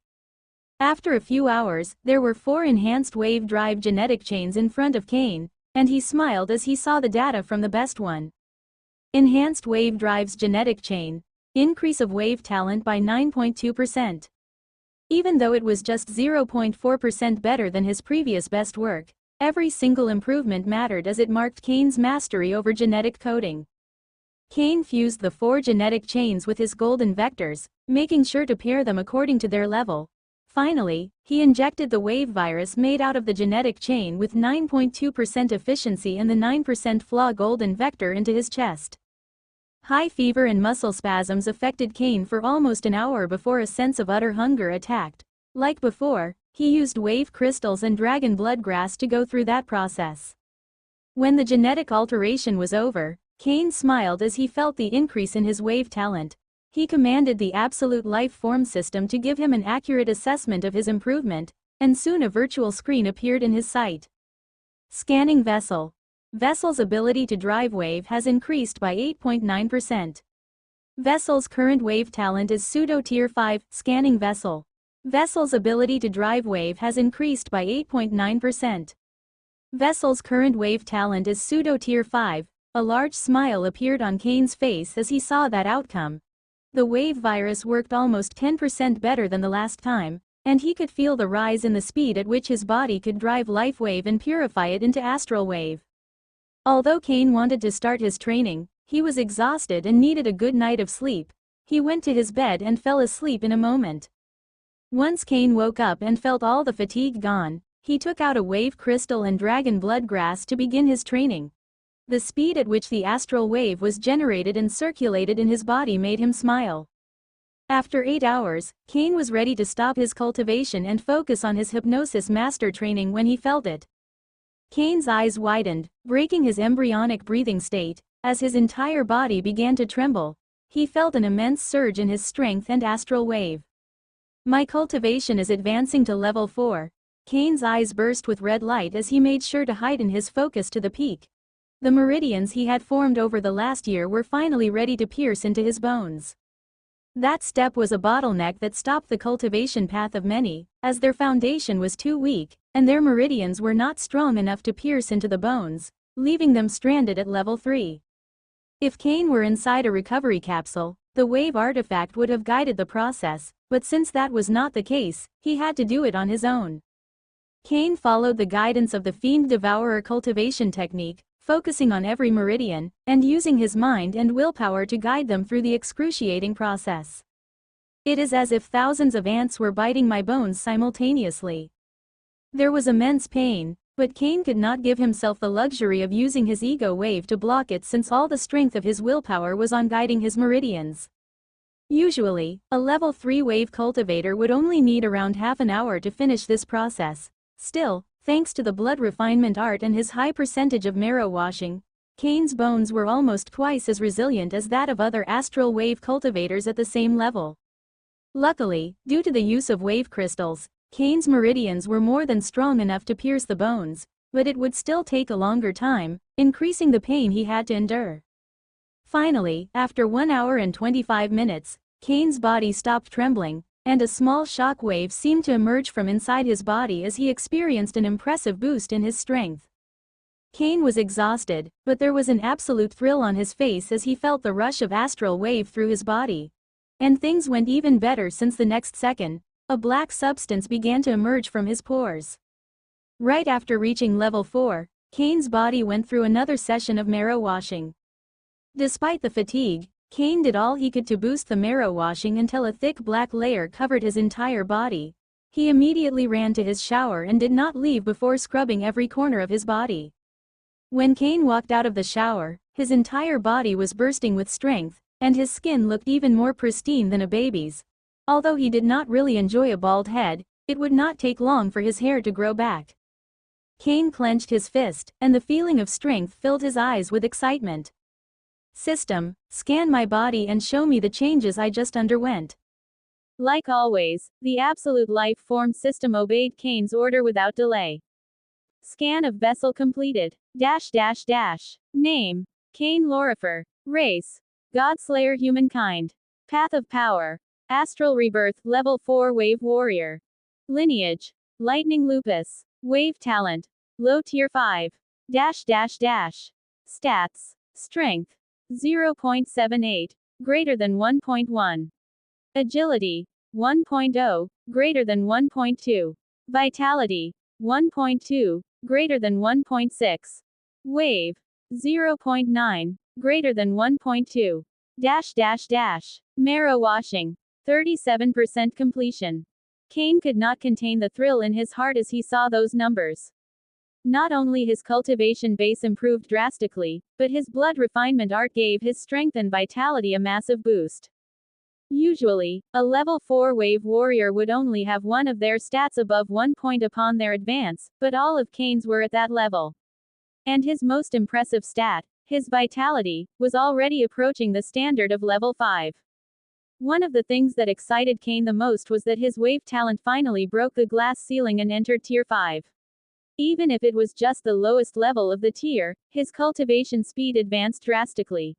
After a few hours, there were 4 enhanced wave drive genetic chains in front of Kane, and he smiled as he saw the data from the best one. Enhanced wave drives genetic chain. Increase of wave talent by 9.2%. Even though it was just 0.4% better than his previous best work, every single improvement mattered as it marked Kane's mastery over genetic coding. Kane fused the 4 genetic chains with his golden vectors, making sure to pair them according to their level. Finally, he injected the wave virus made out of the genetic chain with 9.2% efficiency and the 9% flaw golden vector into his chest. High fever and muscle spasms affected Kane for almost an hour before a sense of utter hunger attacked. Like before, he used wave crystals and dragon blood grass to go through that process. When the genetic alteration was over, Kane smiled as he felt the increase in his wave talent. He commanded the absolute life form system to give him an accurate assessment of his improvement, and soon a virtual screen appeared in his sight. Scanning vessel. Vessel's ability to drive wave has increased by 8.9%. Vessel's current wave talent is pseudo tier 5, scanning vessel. Vessel's ability to drive wave has increased by 8.9%. Vessel's current wave talent is pseudo tier 5. A large smile appeared on Kane's face as he saw that outcome. The wave virus worked almost 10% better than the last time, and he could feel the rise in the speed at which his body could drive life wave and purify it into astral wave. Although Kane wanted to start his training, he was exhausted and needed a good night of sleep. He went to his bed and fell asleep in a moment. Once Kane woke up and felt all the fatigue gone, he took out a wave crystal and dragon blood grass to begin his training. The speed at which the astral wave was generated and circulated in his body made him smile. After 8 hours, Kane was ready to stop his cultivation and focus on his hypnosis master training when he felt it. Kane's eyes widened, breaking his embryonic breathing state. As his entire body began to tremble, he felt an immense surge in his strength and astral wave. My cultivation is advancing to level 4. Kane's eyes burst with red light as he made sure to heighten his focus to the peak. The meridians he had formed over the last year were finally ready to pierce into his bones. That step was a bottleneck that stopped the cultivation path of many, as their foundation was too weak, and their meridians were not strong enough to pierce into the bones, leaving them stranded at level 3. If Kane were inside a recovery capsule, the wave artifact would have guided the process, but since that was not the case, he had to do it on his own. Kane followed the guidance of the Fiend Devourer cultivation technique, focusing on every meridian, and using his mind and willpower to guide them through the excruciating process. It is as if thousands of ants were biting my bones simultaneously. There was immense pain, but Kane could not give himself the luxury of using his ego wave to block it since all the strength of his willpower was on guiding his meridians. Usually, a level 3 wave cultivator would only need around half an hour to finish this process. Still, thanks to the blood refinement art and his high percentage of marrow washing, Kane's bones were almost twice as resilient as that of other astral wave cultivators at the same level. Luckily, due to the use of wave crystals, Kane's meridians were more than strong enough to pierce the bones, but it would still take a longer time, increasing the pain he had to endure. Finally, after 1 hour and 25 minutes, Kane's body stopped trembling, and a small shock wave seemed to emerge from inside his body as he experienced an impressive boost in his strength. Kane was exhausted, but there was an absolute thrill on his face as he felt the rush of astral wave through his body. And things went even better since the next second, a black substance began to emerge from his pores. Right after reaching level 4, Kane's body went through another session of marrow washing. Despite the fatigue, Kane did all he could to boost the marrow washing until a thick black layer covered his entire body. He immediately ran to his shower and did not leave before scrubbing every corner of his body. When Kane walked out of the shower, his entire body was bursting with strength, and his skin looked even more pristine than a baby's. Although he did not really enjoy a bald head, it would not take long for his hair to grow back. Kane clenched his fist, and the feeling of strength filled his eyes with excitement. System, scan my body and show me the changes I just underwent. Like always, the absolute life form system obeyed Kane's order without delay. Scan of vessel completed. Name, Kane Lorifer. Race, Godslayer humankind. Path of power, astral rebirth, level 4 wave warrior. Lineage, lightning lupus. Wave talent, low tier 5. Stats, strength, 0.78, greater than 1.1. Agility, 1.0, greater than 1.2. Vitality, 1.2, greater than 1.6. Wave, 0.9, greater than 1.2. Marrow washing, 37% completion. Kane could not contain the thrill in his heart as he saw those numbers. Not only his cultivation base improved drastically, but his blood refinement art gave his strength and vitality a massive boost. Usually, a level 4 wave warrior would only have one of their stats above 1 point upon their advance, but all of Kane's were at that level. And his most impressive stat, his vitality, was already approaching the standard of level 5. One of the things that excited Kane the most was that his wave talent finally broke the glass ceiling and entered tier 5. Even if it was just the lowest level of the tier, his cultivation speed advanced drastically.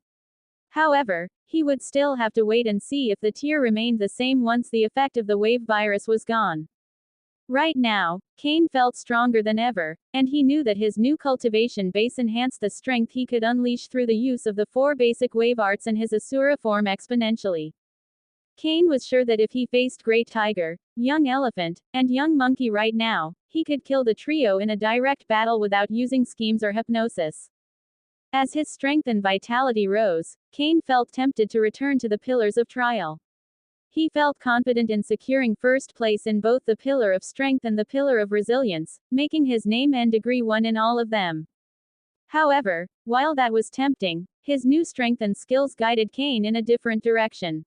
However, he would still have to wait and see if the tier remained the same once the effect of the wave virus was gone. Right now, Kane felt stronger than ever, and he knew that his new cultivation base enhanced the strength he could unleash through the use of the 4 basic wave arts and his Asura form exponentially. Kane was sure that if he faced Great Tiger, Young Elephant, and Young Monkey right now, he could kill the trio in a direct battle without using schemes or hypnosis. As his strength and vitality rose, Kane felt tempted to return to the Pillars of Trial. He felt confident in securing first place in both the Pillar of Strength and the Pillar of Resilience, making his name and degree 1 in all of them. However, while that was tempting, his new strength and skills guided Kane in a different direction.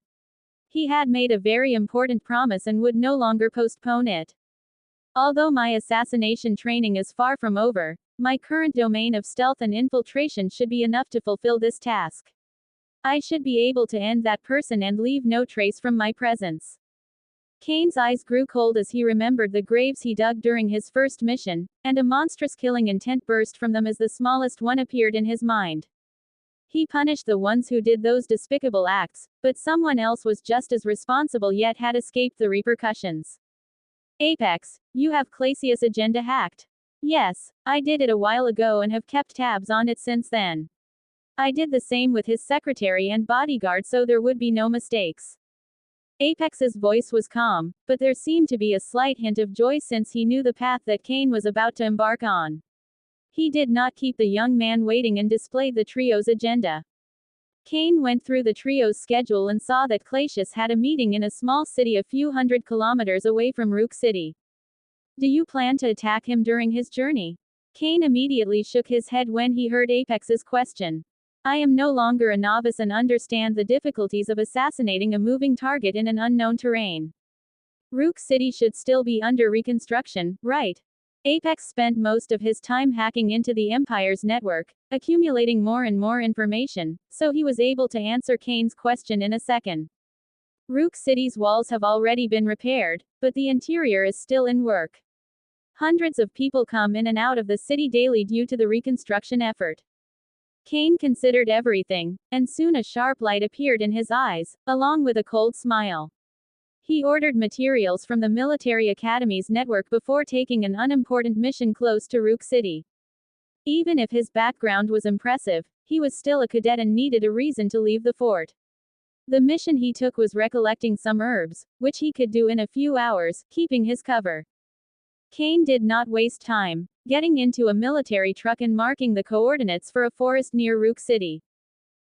He had made a very important promise and would no longer postpone it. Although my assassination training is far from over, my current domain of stealth and infiltration should be enough to fulfill this task. I should be able to end that person and leave no trace from my presence. Kane's eyes grew cold as he remembered the graves he dug during his first mission, and a monstrous killing intent burst from them as the smallest one appeared in his mind. He punished the ones who did those despicable acts, but someone else was just as responsible yet had escaped the repercussions. Apex, you have Clasius' agenda hacked. Yes, I did it a while ago and have kept tabs on it since then. I did the same with his secretary and bodyguard so there would be no mistakes. Apex's voice was calm, but there seemed to be a slight hint of joy since he knew the path that Kane was about to embark on. He did not keep the young man waiting and displayed the trio's agenda. Kane went through the trio's schedule and saw that Clasius had a meeting in a small city a few hundred kilometers away from Rook City. Do you plan to attack him during his journey? Kane immediately shook his head when he heard Apex's question. I am no longer a novice and understand the difficulties of assassinating a moving target in an unknown terrain. Rook City should still be under reconstruction, right? Apex spent most of his time hacking into the Empire's network, accumulating more and more information, so he was able to answer Kane's question in a second. Rook City's walls have already been repaired, but the interior is still in work. Hundreds of people come in and out of the city daily due to the reconstruction effort. Kane considered everything, and soon a sharp light appeared in his eyes, along with a cold smile. He ordered materials from the military academy's network before taking an unimportant mission close to Rook City. Even if his background was impressive, he was still a cadet and needed a reason to leave the fort. The mission he took was recollecting some herbs, which he could do in a few hours, keeping his cover. Kane did not waste time, getting into a military truck and marking the coordinates for a forest near Rook City.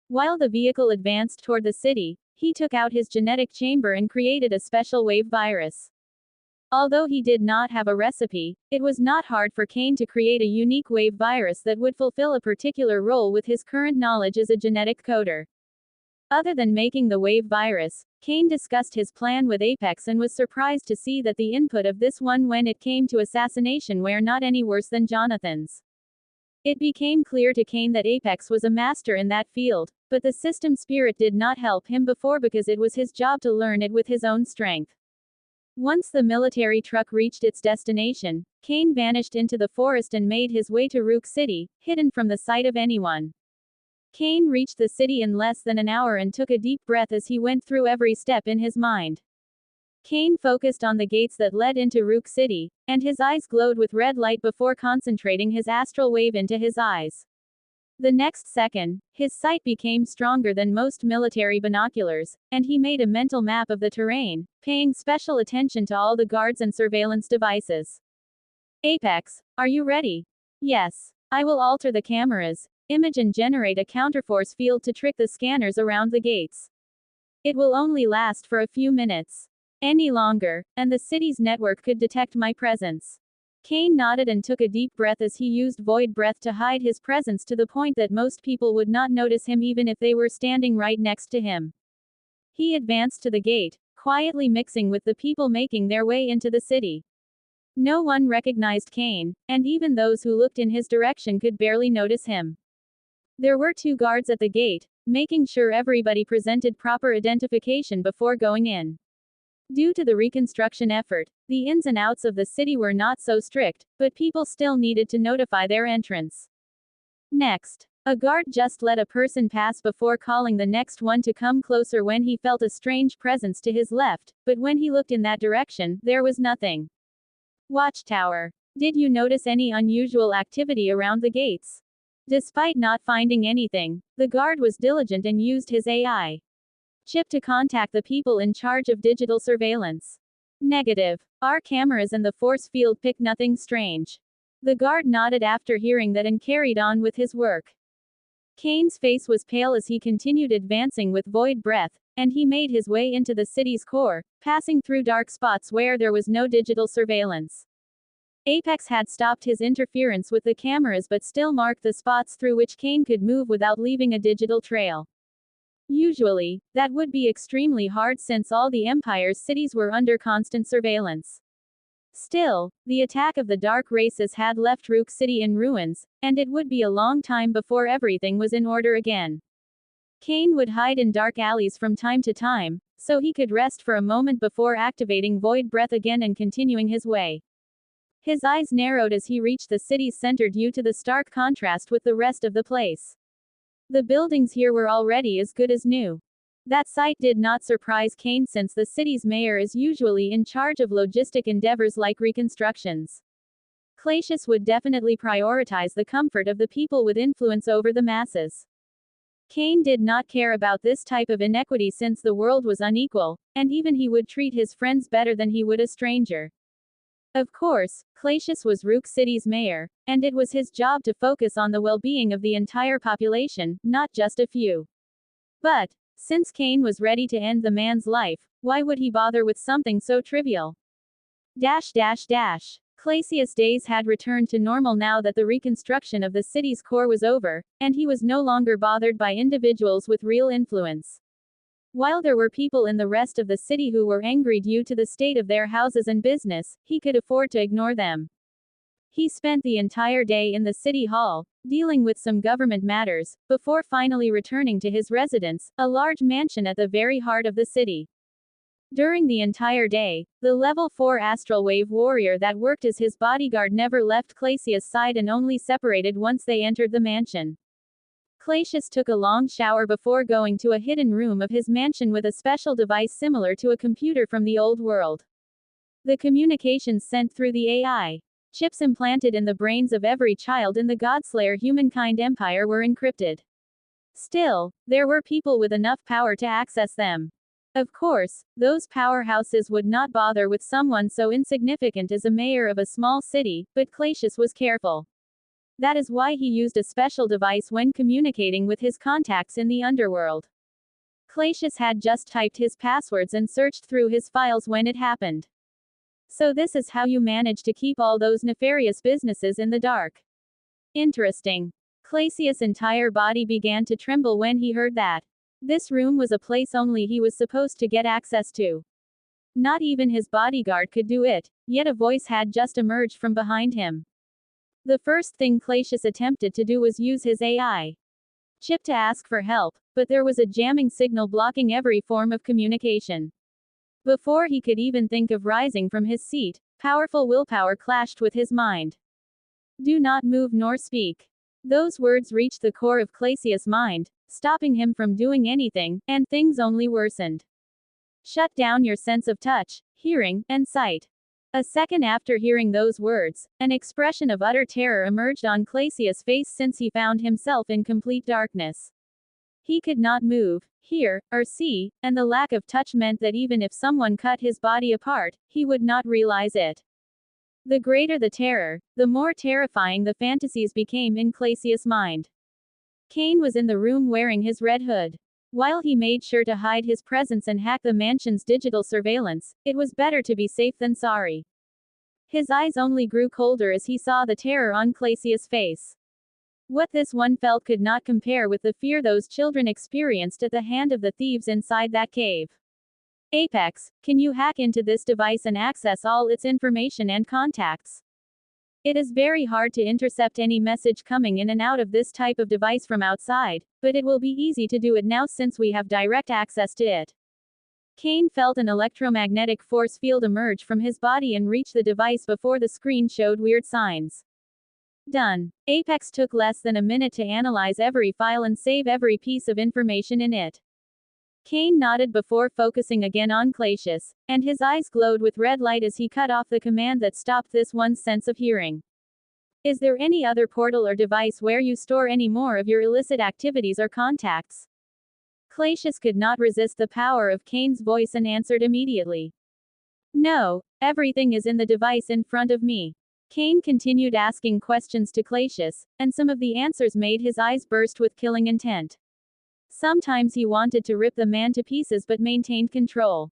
While the vehicle advanced toward the city, he took out his genetic chamber and created a special wave virus. Although he did not have a recipe, it was not hard for Kane to create a unique wave virus that would fulfill a particular role with his current knowledge as a genetic coder. Other than making the wave virus, Kane discussed his plan with Apex and was surprised to see that the input of this one when it came to assassination were not any worse than Jonathan's. It became clear to Kane that Apex was a master in that field, but the system spirit did not help him before because it was his job to learn it with his own strength. Once the military truck reached its destination, Kane vanished into the forest and made his way to Rook City, hidden from the sight of anyone. Kane reached the city in less than an hour and took a deep breath as he went through every step in his mind. Kane focused on the gates that led into Rook City, and his eyes glowed with red light before concentrating his astral wave into his eyes. The next second, his sight became stronger than most military binoculars, and he made a mental map of the terrain, paying special attention to all the guards and surveillance devices. Apex, are you ready? Yes. I will alter the cameras, image and generate a counterforce field to trick the scanners around the gates. It will only last for a few minutes. Any longer, and the city's network could detect my presence. Kane nodded and took a deep breath as he used void breath to hide his presence to the point that most people would not notice him even if they were standing right next to him. He advanced to the gate, quietly mixing with the people making their way into the city. No one recognized Kane, and even those who looked in his direction could barely notice him. There were 2 guards at the gate, making sure everybody presented proper identification before going in. Due to the reconstruction effort, the ins and outs of the city were not so strict, but people still needed to notify their entrance. Next, a guard just let a person pass before calling the next one to come closer when he felt a strange presence to his left, but when he looked in that direction, there was nothing. Watchtower. Did you notice any unusual activity around the gates? Despite not finding anything, the guard was diligent and used his AI chip to contact the people in charge of digital surveillance. Negative. Our cameras and the force field pick nothing strange. The guard nodded after hearing that and carried on with his work. Kane's face was pale as he continued advancing with void breath, and he made his way into the city's core, passing through dark spots where there was no digital surveillance. Apex had stopped his interference with the cameras but still marked the spots through which Kane could move without leaving a digital trail. Usually, that would be extremely hard since all the Empire's cities were under constant surveillance. Still, the attack of the dark races had left Rook City in ruins, and it would be a long time before everything was in order again. Kane would hide in dark alleys from time to time, so he could rest for a moment before activating Void Breath again and continuing his way. His eyes narrowed as he reached the city's center due to the stark contrast with the rest of the place. The buildings here were already as good as new. That sight did not surprise Kane since the city's mayor is usually in charge of logistic endeavors like reconstructions. Clacius would definitely prioritize the comfort of the people with influence over the masses. Kane did not care about this type of inequity since the world was unequal, and even he would treat his friends better than he would a stranger. Of course, Clacius was Rook City's mayor, and it was his job to focus on the well-being of the entire population, not just a few. But, since Kane was ready to end the man's life, why would he bother with something so trivial? Clacius' days had returned to normal now that the reconstruction of the city's core was over, and he was no longer bothered by individuals with real influence. While there were people in the rest of the city who were angry due to the state of their houses and business, he could afford to ignore them. He spent the entire day in the city hall, dealing with some government matters, before finally returning to his residence, a large mansion at the very heart of the city. During the entire day, the level 4 astral wave warrior that worked as his bodyguard never left Clacius' side and only separated once they entered the mansion. Clacius took a long shower before going to a hidden room of his mansion with a special device similar to a computer from the old world. The communications sent through the AI chips implanted in the brains of every child in the Godslayer humankind empire were encrypted. Still, there were people with enough power to access them. Of course, those powerhouses would not bother with someone so insignificant as a mayor of a small city, but Clacius was careful. That is why he used a special device when communicating with his contacts in the underworld. Clacius had just typed his passwords and searched through his files when it happened. So this is how you manage to keep all those nefarious businesses in the dark. Interesting. Clacius' entire body began to tremble when he heard that. This room was a place only he was supposed to get access to. Not even his bodyguard could do it, yet a voice had just emerged from behind him. The first thing Clacius attempted to do was use his AI chip to ask for help, but there was a jamming signal blocking every form of communication. Before he could even think of rising from his seat, powerful willpower clashed with his mind. Do not move nor speak. Those words reached the core of Clacius' mind, stopping him from doing anything, and things only worsened. Shut down your sense of touch, hearing, and sight. A second after hearing those words, an expression of utter terror emerged on Clacius' face since he found himself in complete darkness. He could not move, hear, or see, and the lack of touch meant that even if someone cut his body apart, he would not realize it. The greater the terror, the more terrifying the fantasies became in Clacius' mind. Kane was in the room wearing his red hood. While he made sure to hide his presence and hack the mansion's digital surveillance, it was better to be safe than sorry. His eyes only grew colder as he saw the terror on Clacius' face. What this one felt could not compare with the fear those children experienced at the hand of the thieves inside that cave. Apex, can you hack into this device and access all its information and contacts? It is very hard to intercept any message coming in and out of this type of device from outside, but it will be easy to do it now since we have direct access to it. Kane felt an electromagnetic force field emerge from his body and reach the device before the screen showed weird signs. Done. Apex took less than a minute to analyze every file and save every piece of information in it. Kane nodded before focusing again on Clacius, and his eyes glowed with red light as he cut off the command that stopped this one's sense of hearing. Is there any other portal or device where you store any more of your illicit activities or contacts? Clacius could not resist the power of Kane's voice and answered immediately. No, everything is in the device in front of me. Kane continued asking questions to Clacius, and some of the answers made his eyes burst with killing intent. Sometimes he wanted to rip the man to pieces but maintained control.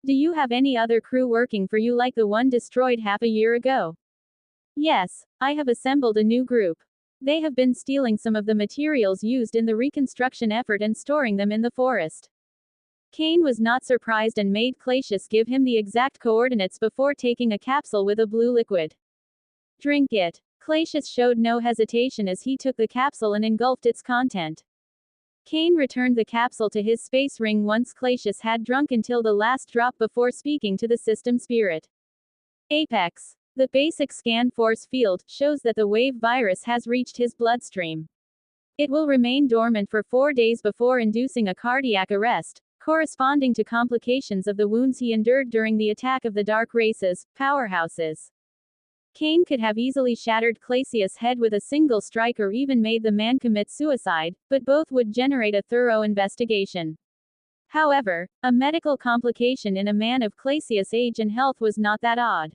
Do you have any other crew working for you like the one destroyed half a year ago? Yes, I have assembled a new group. They have been stealing some of the materials used in the reconstruction effort and storing them in the forest. Cain was not surprised and made Clacius give him the exact coordinates before taking a capsule with a blue liquid. Drink it. Clacius showed no hesitation as he took the capsule and engulfed its content. Cain returned the capsule to his space ring once Clacius had drunk until the last drop before speaking to the system spirit. Apex. The basic scan force field shows that the wave virus has reached his bloodstream. It will remain dormant for 4 days before inducing a cardiac arrest, corresponding to complications of the wounds he endured during the attack of the Dark Races, powerhouses. Cain could have easily shattered Clacius' head with a single strike or even made the man commit suicide, but both would generate a thorough investigation. However, a medical complication in a man of Clacius' age and health was not that odd.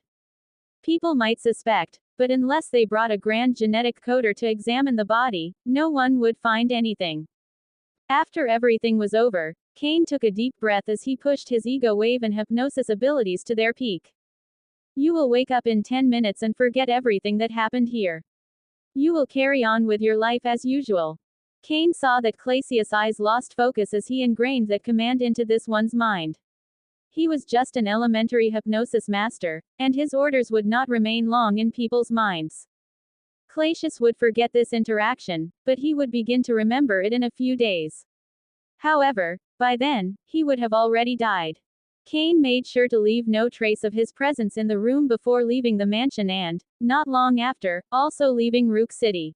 People might suspect, but unless they brought a grand genetic coder to examine the body, no one would find anything. After everything was over, Cain took a deep breath as he pushed his ego wave and hypnosis abilities to their peak. You will wake up in 10 minutes and forget everything that happened here. You will carry on with your life as usual. Cain saw that Clacius' eyes lost focus as he ingrained that command into this one's mind. He was just an elementary hypnosis master, and his orders would not remain long in people's minds. Clacius would forget this interaction, but he would begin to remember it in a few days. However, by then, he would have already died. Cain made sure to leave no trace of his presence in the room before leaving the mansion and, not long after, also leaving Rook City.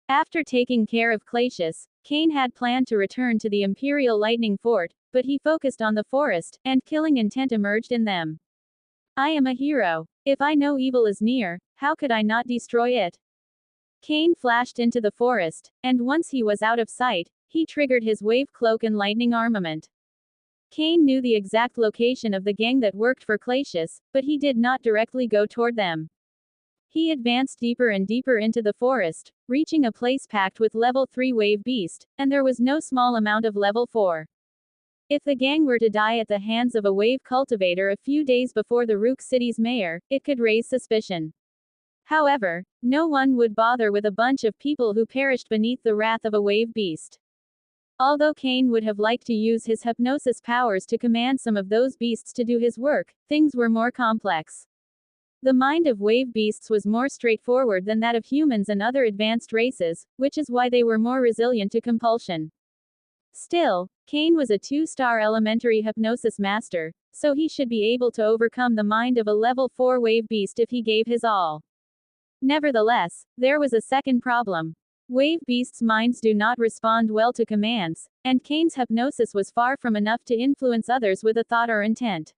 After taking care of Clacius, Cain had planned to return to the Imperial Lightning Fort, but he focused on the forest, and killing intent emerged in them. I am a hero. If I know evil is near, how could I not destroy it? Cain flashed into the forest, and once he was out of sight, he triggered his wave cloak and lightning armament. Cain knew the exact location of the gang that worked for Clacius, but he did not directly go toward them. He advanced deeper and deeper into the forest, reaching a place packed with level 3 wave beast, and there was no small amount of level 4. If the gang were to die at the hands of a wave cultivator a few days before the Rook City's mayor, it could raise suspicion. However, no one would bother with a bunch of people who perished beneath the wrath of a wave beast. Although Cain would have liked to use his hypnosis powers to command some of those beasts to do his work, things were more complex. The mind of wave beasts was more straightforward than that of humans and other advanced races, which is why they were more resilient to compulsion. Still, Cain was a 2-star elementary hypnosis master, so he should be able to overcome the mind of a level 4 wave beast if he gave his all. Nevertheless, there was a second problem. Wave beasts' minds do not respond well to commands, and Cain's hypnosis was far from enough to influence others with a thought or intent.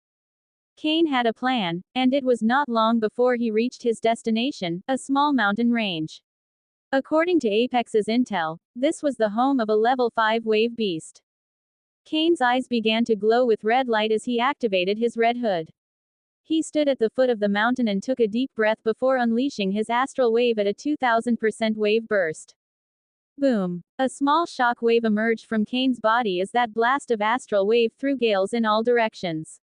Cain had a plan, and it was not long before he reached his destination, a small mountain range. According to Apex's intel, this was the home of a level 5 wave beast. Cain's eyes began to glow with red light as he activated his red hood. He stood at the foot of the mountain and took a deep breath before unleashing his astral wave at a 2000% wave burst. Boom! A small shock wave emerged from Cain's body as that blast of astral wave threw gales in all directions.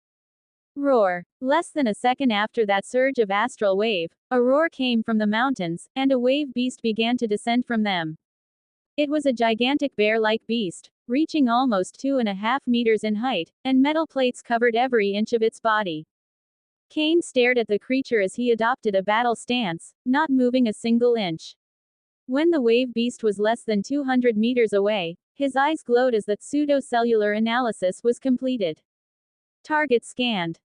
Roar! Less than a second after that surge of astral wave, a roar came from the mountains, and a wave beast began to descend from them. It was a gigantic bear-like beast, reaching almost 2.5 meters in height, and metal plates covered every inch of its body. Cain stared at the creature as he adopted a battle stance, not moving a single inch. When the wave beast was less than 200 meters away, his eyes glowed as that pseudo-cellular analysis was completed. Target scanned.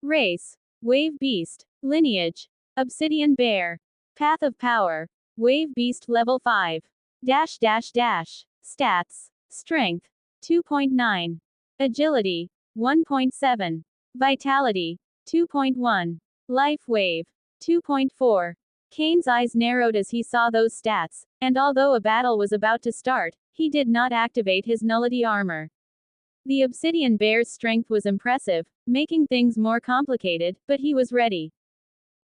Race. Wave beast. Lineage. Obsidian bear. Path of power. Wave beast level 5. Stats. Strength. 2.9. Agility. 1.7. Vitality. 2.1. Life wave. 2.4. Cain's eyes narrowed as he saw those stats, and although a battle was about to start, he did not activate his nullity armor. The obsidian bear's strength was impressive, making things more complicated, but he was ready.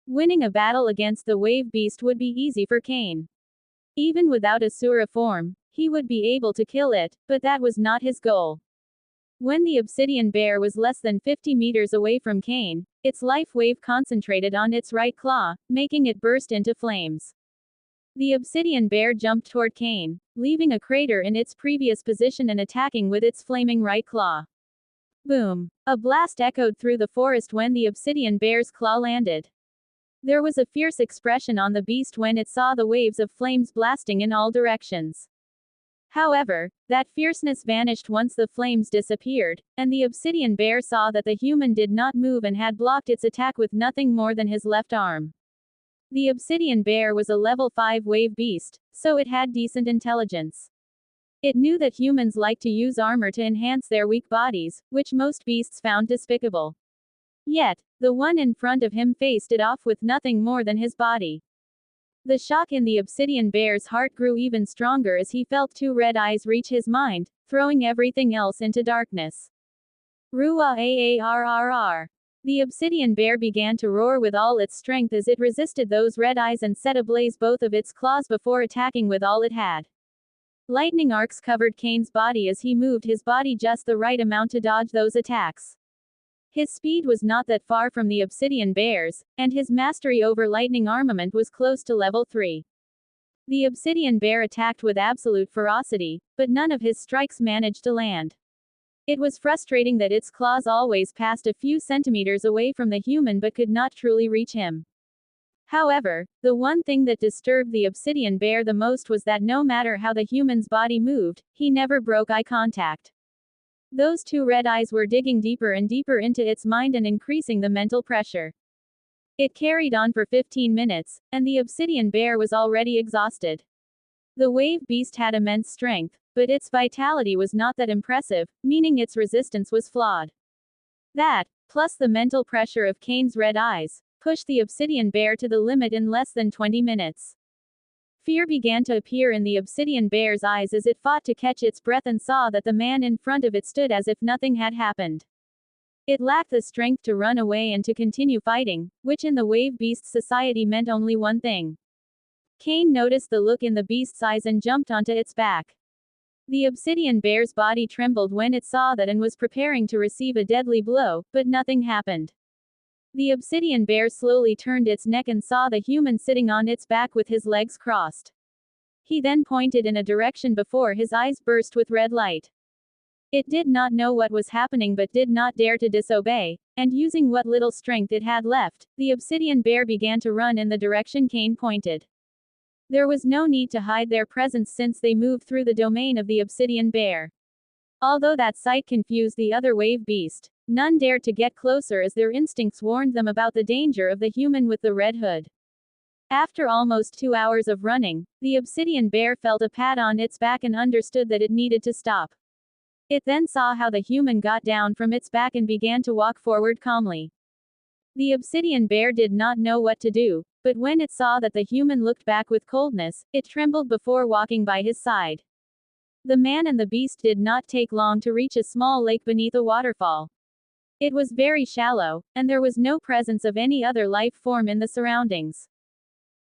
Winning a battle against the wave beast would be easy for Cain. Even without Asura form, he would be able to kill it, but that was not his goal. When the obsidian bear was less than 50 meters away from Cain, its life wave concentrated on its right claw, making it burst into flames. The obsidian bear jumped toward Cain, leaving a crater in its previous position and attacking with its flaming right claw. Boom! A blast echoed through the forest when the obsidian bear's claw landed. There was a fierce expression on the beast when it saw the waves of flames blasting in all directions. However, that fierceness vanished once the flames disappeared, and the obsidian bear saw that the human did not move and had blocked its attack with nothing more than his left arm. The obsidian bear was a level 5 wave beast, so it had decent intelligence. It knew that humans like to use armor to enhance their weak bodies, which most beasts found despicable. Yet, the one in front of him faced it off with nothing more than his body. The shock in the obsidian bear's heart grew even stronger as he felt two red eyes reach his mind, throwing everything else into darkness. Ruah. The obsidian bear began to roar with all its strength as it resisted those red eyes and set ablaze both of its claws before attacking with all it had. Lightning arcs covered Cain's body as he moved his body just the right amount to dodge those attacks. His speed was not that far from the obsidian bear's, and his mastery over lightning armament was close to level 3. The obsidian bear attacked with absolute ferocity, but none of his strikes managed to land. It was frustrating that its claws always passed a few centimeters away from the human but could not truly reach him. However, the one thing that disturbed the obsidian bear the most was that no matter how the human's body moved, he never broke eye contact. Those two red eyes were digging deeper and deeper into its mind and increasing the mental pressure. It carried on for 15 minutes, and the obsidian bear was already exhausted. The wave beast had immense strength, but its vitality was not that impressive, meaning its resistance was flawed. That, plus the mental pressure of Cain's red eyes, pushed the obsidian bear to the limit in less than 20 minutes. Fear began to appear in the obsidian bear's eyes as it fought to catch its breath and saw that the man in front of it stood as if nothing had happened. It lacked the strength to run away and to continue fighting, which in the wave beast society meant only one thing. Cain noticed the look in the beast's eyes and jumped onto its back. The obsidian bear's body trembled when it saw that and was preparing to receive a deadly blow, but nothing happened. The obsidian bear slowly turned its neck and saw the human sitting on its back with his legs crossed. He then pointed in a direction before his eyes burst with red light. It did not know what was happening but did not dare to disobey, and using what little strength it had left, the obsidian bear began to run in the direction Cain pointed. There was no need to hide their presence since they moved through the domain of the obsidian bear. Although that sight confused the other wave beast, none dared to get closer as their instincts warned them about the danger of the human with the red hood. After almost 2 hours of running, the obsidian bear felt a pat on its back and understood that it needed to stop. It then saw how the human got down from its back and began to walk forward calmly. The obsidian bear did not know what to do, but when it saw that the human looked back with coldness, it trembled before walking by his side. The man and the beast did not take long to reach a small lake beneath a waterfall. It was very shallow, and there was no presence of any other life form in the surroundings.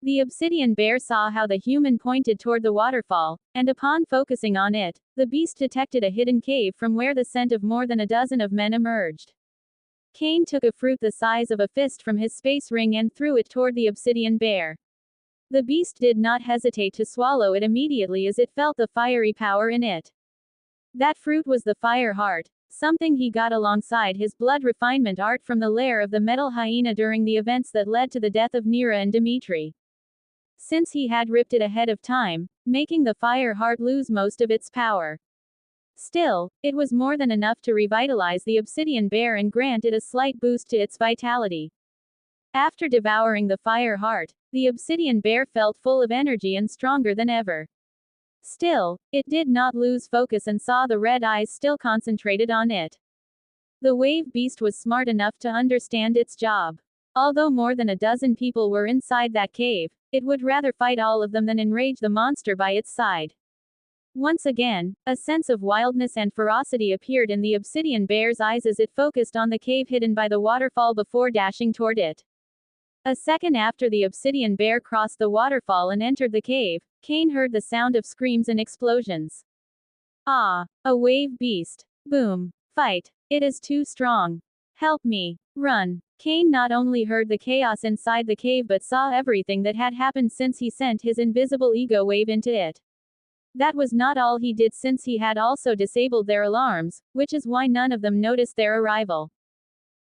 The obsidian bear saw how the human pointed toward the waterfall, and upon focusing on it, the beast detected a hidden cave from where the scent of more than a dozen of men emerged. Cain took a fruit the size of a fist from his space ring and threw it toward the obsidian bear. The beast did not hesitate to swallow it immediately as it felt the fiery power in it. That fruit was the fire heart, something he got alongside his blood refinement art from the lair of the metal hyena during the events that led to the death of Nera and Dimitri. Since he had ripped it ahead of time, making the fire heart lose most of its power. Still, it was more than enough to revitalize the obsidian bear and grant it a slight boost to its vitality. After devouring the fire heart, the obsidian bear felt full of energy and stronger than ever. Still, it did not lose focus and saw the red eyes still concentrated on it. The wave beast was smart enough to understand its job. Although more than a dozen people were inside that cave, it would rather fight all of them than enrage the monster by its side. Once again, a sense of wildness and ferocity appeared in the obsidian bear's eyes as it focused on the cave hidden by the waterfall before dashing toward it. A second after the obsidian bear crossed the waterfall and entered the cave, Cain heard the sound of screams and explosions. Ah! A wave beast! Boom! Fight! It is too strong! Help me! Run. Kane not only heard the chaos inside the cave but saw everything that had happened since he sent his invisible ego wave into it. That was not all he did, since he had also disabled their alarms, which is why none of them noticed their arrival.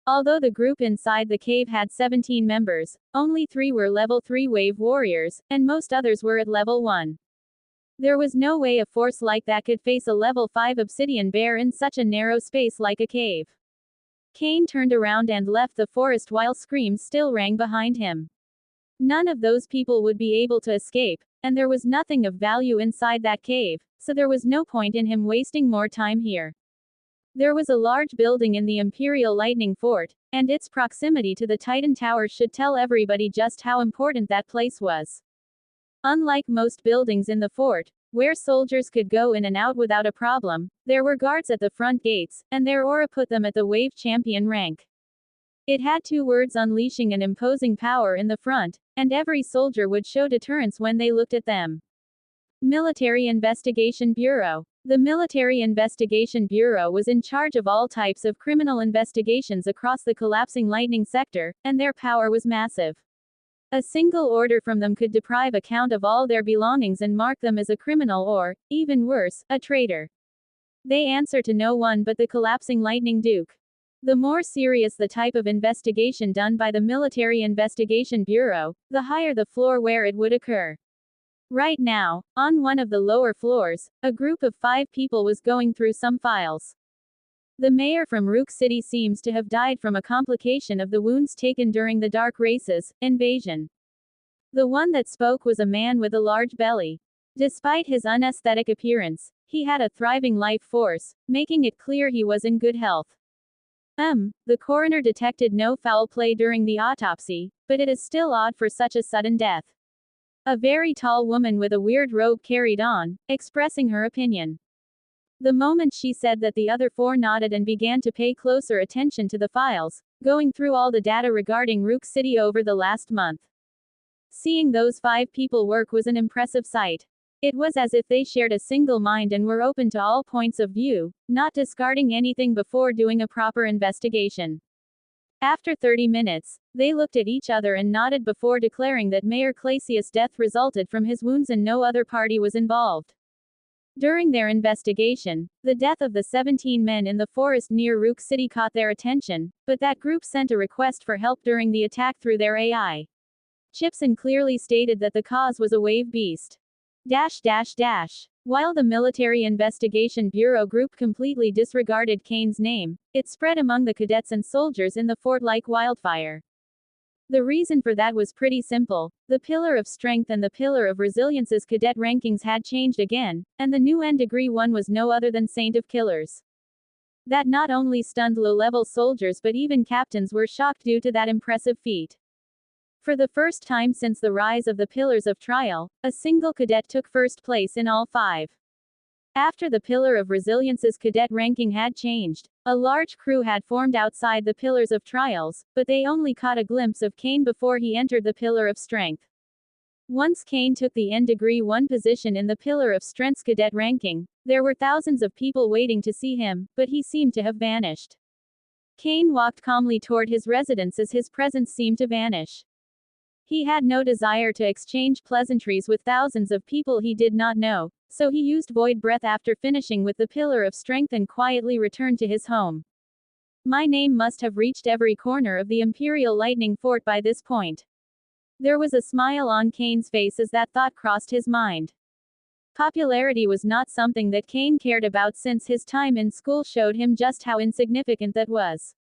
Although the group inside the cave had 17 members, only 3 were level 3 wave warriors, and most others were at level 1. There was no way a force like that could face a level 5 obsidian bear in such a narrow space like a cave. Kane turned around and left the forest while screams still rang behind him. None of those people would be able to escape, and there was nothing of value inside that cave, so there was no point in him wasting more time here. There was a large building in the Imperial Lightning Fort, and its proximity to the Titan Tower should tell everybody just how important that place was. Unlike most buildings in the fort, where soldiers could go in and out without a problem, there were guards at the front gates, and their aura put them at the wave champion rank. It had 2 words unleashing an imposing power in the front, and every soldier would show deterrence when they looked at them. Military Investigation Bureau. The Military Investigation Bureau was in charge of all types of criminal investigations across the collapsing lightning sector, and their power was massive. A single order from them could deprive a count of all their belongings and mark them as a criminal or, even worse, a traitor. They answer to no one but the collapsing Lightning Duke. The more serious the type of investigation done by the Military Investigation Bureau, the higher the floor where it would occur. Right now, on one of the lower floors, a group of 5 people was going through some files. The mayor from Rook City seems to have died from a complication of the wounds taken during the Dark Races invasion. The one that spoke was a man with a large belly. Despite his unesthetic appearance, he had a thriving life force, making it clear he was in good health. The coroner detected no foul play during the autopsy, but it is still odd for such a sudden death. A very tall woman with a weird robe carried on, expressing her opinion. The moment she said that, the other 4 nodded and began to pay closer attention to the files, going through all the data regarding Rook City over the last month. Seeing those 5 people work was an impressive sight. It was as if they shared a single mind and were open to all points of view, not discarding anything before doing a proper investigation. After 30 minutes, they looked at each other and nodded before declaring that Mayor Clasius' death resulted from his wounds and no other party was involved. During their investigation, the death of the 17 men in the forest near Rook City caught their attention, but that group sent a request for help during the attack through their AI chips and clearly stated that the cause was a wave beast. While the Military Investigation Bureau group completely disregarded Kane's name, it spread among the cadets and soldiers in the fort like wildfire. The reason for that was pretty simple. The Pillar of Strength and the Pillar of Resilience's cadet rankings had changed again, and the new N Degree 1 was no other than Saint of Killers. That not only stunned low-level soldiers but even captains were shocked due to that impressive feat. For the first time since the rise of the Pillars of Trial, a single cadet took first place in all 5. After the Pillar of Resilience's cadet ranking had changed, a large crew had formed outside the Pillars of Trials, but they only caught a glimpse of Kane before he entered the Pillar of Strength. Once Kane took the N Degree 1 position in the Pillar of Strength's cadet ranking, there were thousands of people waiting to see him, but he seemed to have vanished. Kane walked calmly toward his residence as his presence seemed to vanish. He had no desire to exchange pleasantries with thousands of people he did not know, so he used void breath after finishing with the Pillar of Strength and quietly returned to his home. My name must have reached every corner of the Imperial Lightning Fort by this point. There was a smile on Kane's face as that thought crossed his mind. Popularity was not something that Kane cared about, since his time in school showed him just how insignificant that was.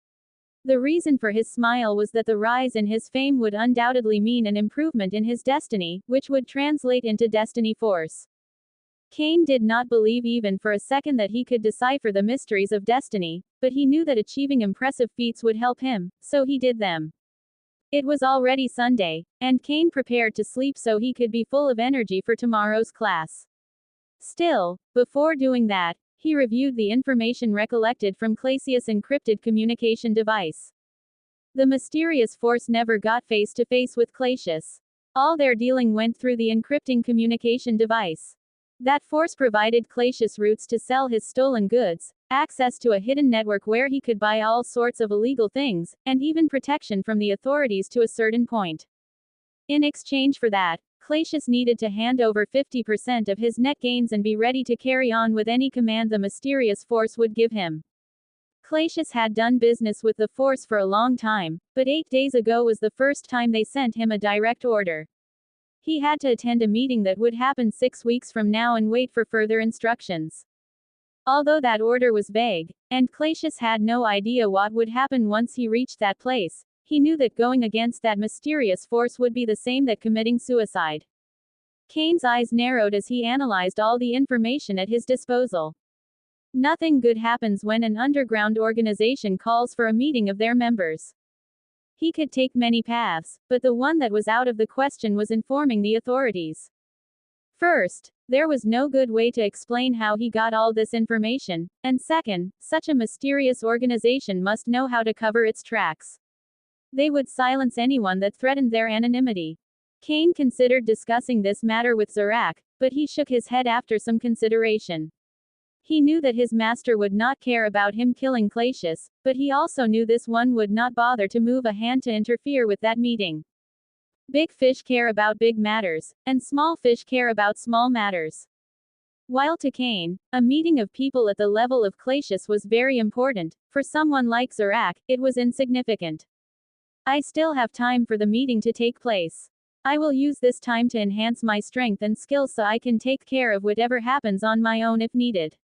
The reason for his smile was that the rise in his fame would undoubtedly mean an improvement in his destiny, which would translate into destiny force. Kane did not believe even for a second that he could decipher the mysteries of destiny, but he knew that achieving impressive feats would help him, so he did them. It was already Sunday, and Kane prepared to sleep so he could be full of energy for tomorrow's class. Still, before doing that, he reviewed the information recollected from Clasius' encrypted communication device. The mysterious force never got face-to-face with Clasius. All their dealing went through the encrypting communication device. That force provided Clasius routes to sell his stolen goods, access to a hidden network where he could buy all sorts of illegal things, and even protection from the authorities to a certain point. In exchange for that, Clacius needed to hand over 50% of his net gains and be ready to carry on with any command the mysterious force would give him. Clacius had done business with the force for a long time, but 8 days ago was the first time they sent him a direct order. He had to attend a meeting that would happen 6 weeks from now and wait for further instructions. Although that order was vague, and Clacius had no idea what would happen once he reached that place, he knew that going against that mysterious force would be the same that committing suicide. Kane's eyes narrowed as he analyzed all the information at his disposal. Nothing good happens when an underground organization calls for a meeting of their members. He could take many paths, but the one that was out of the question was informing the authorities. First, there was no good way to explain how he got all this information, and second, such a mysterious organization must know how to cover its tracks. They would silence anyone that threatened their anonymity. Kane considered discussing this matter with Zarak, but he shook his head after some consideration. He knew that his master would not care about him killing Clacius, but he also knew this one would not bother to move a hand to interfere with that meeting. Big fish care about big matters, and small fish care about small matters. While to Kane, a meeting of people at the level of Clacius was very important, for someone like Zarak, it was insignificant. I still have time for the meeting to take place. I will use this time to enhance my strength and skills so I can take care of whatever happens on my own if needed.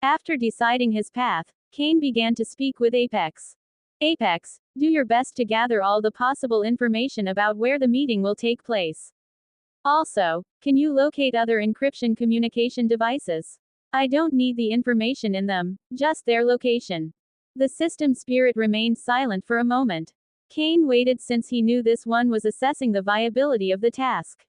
After deciding his path, Kane began to speak with Apex. Apex, do your best to gather all the possible information about where the meeting will take place. Also, can you locate other encryption communication devices? I don't need the information in them, just their location. The system spirit remained silent for a moment. Kane waited since he knew this one was assessing the viability of the task.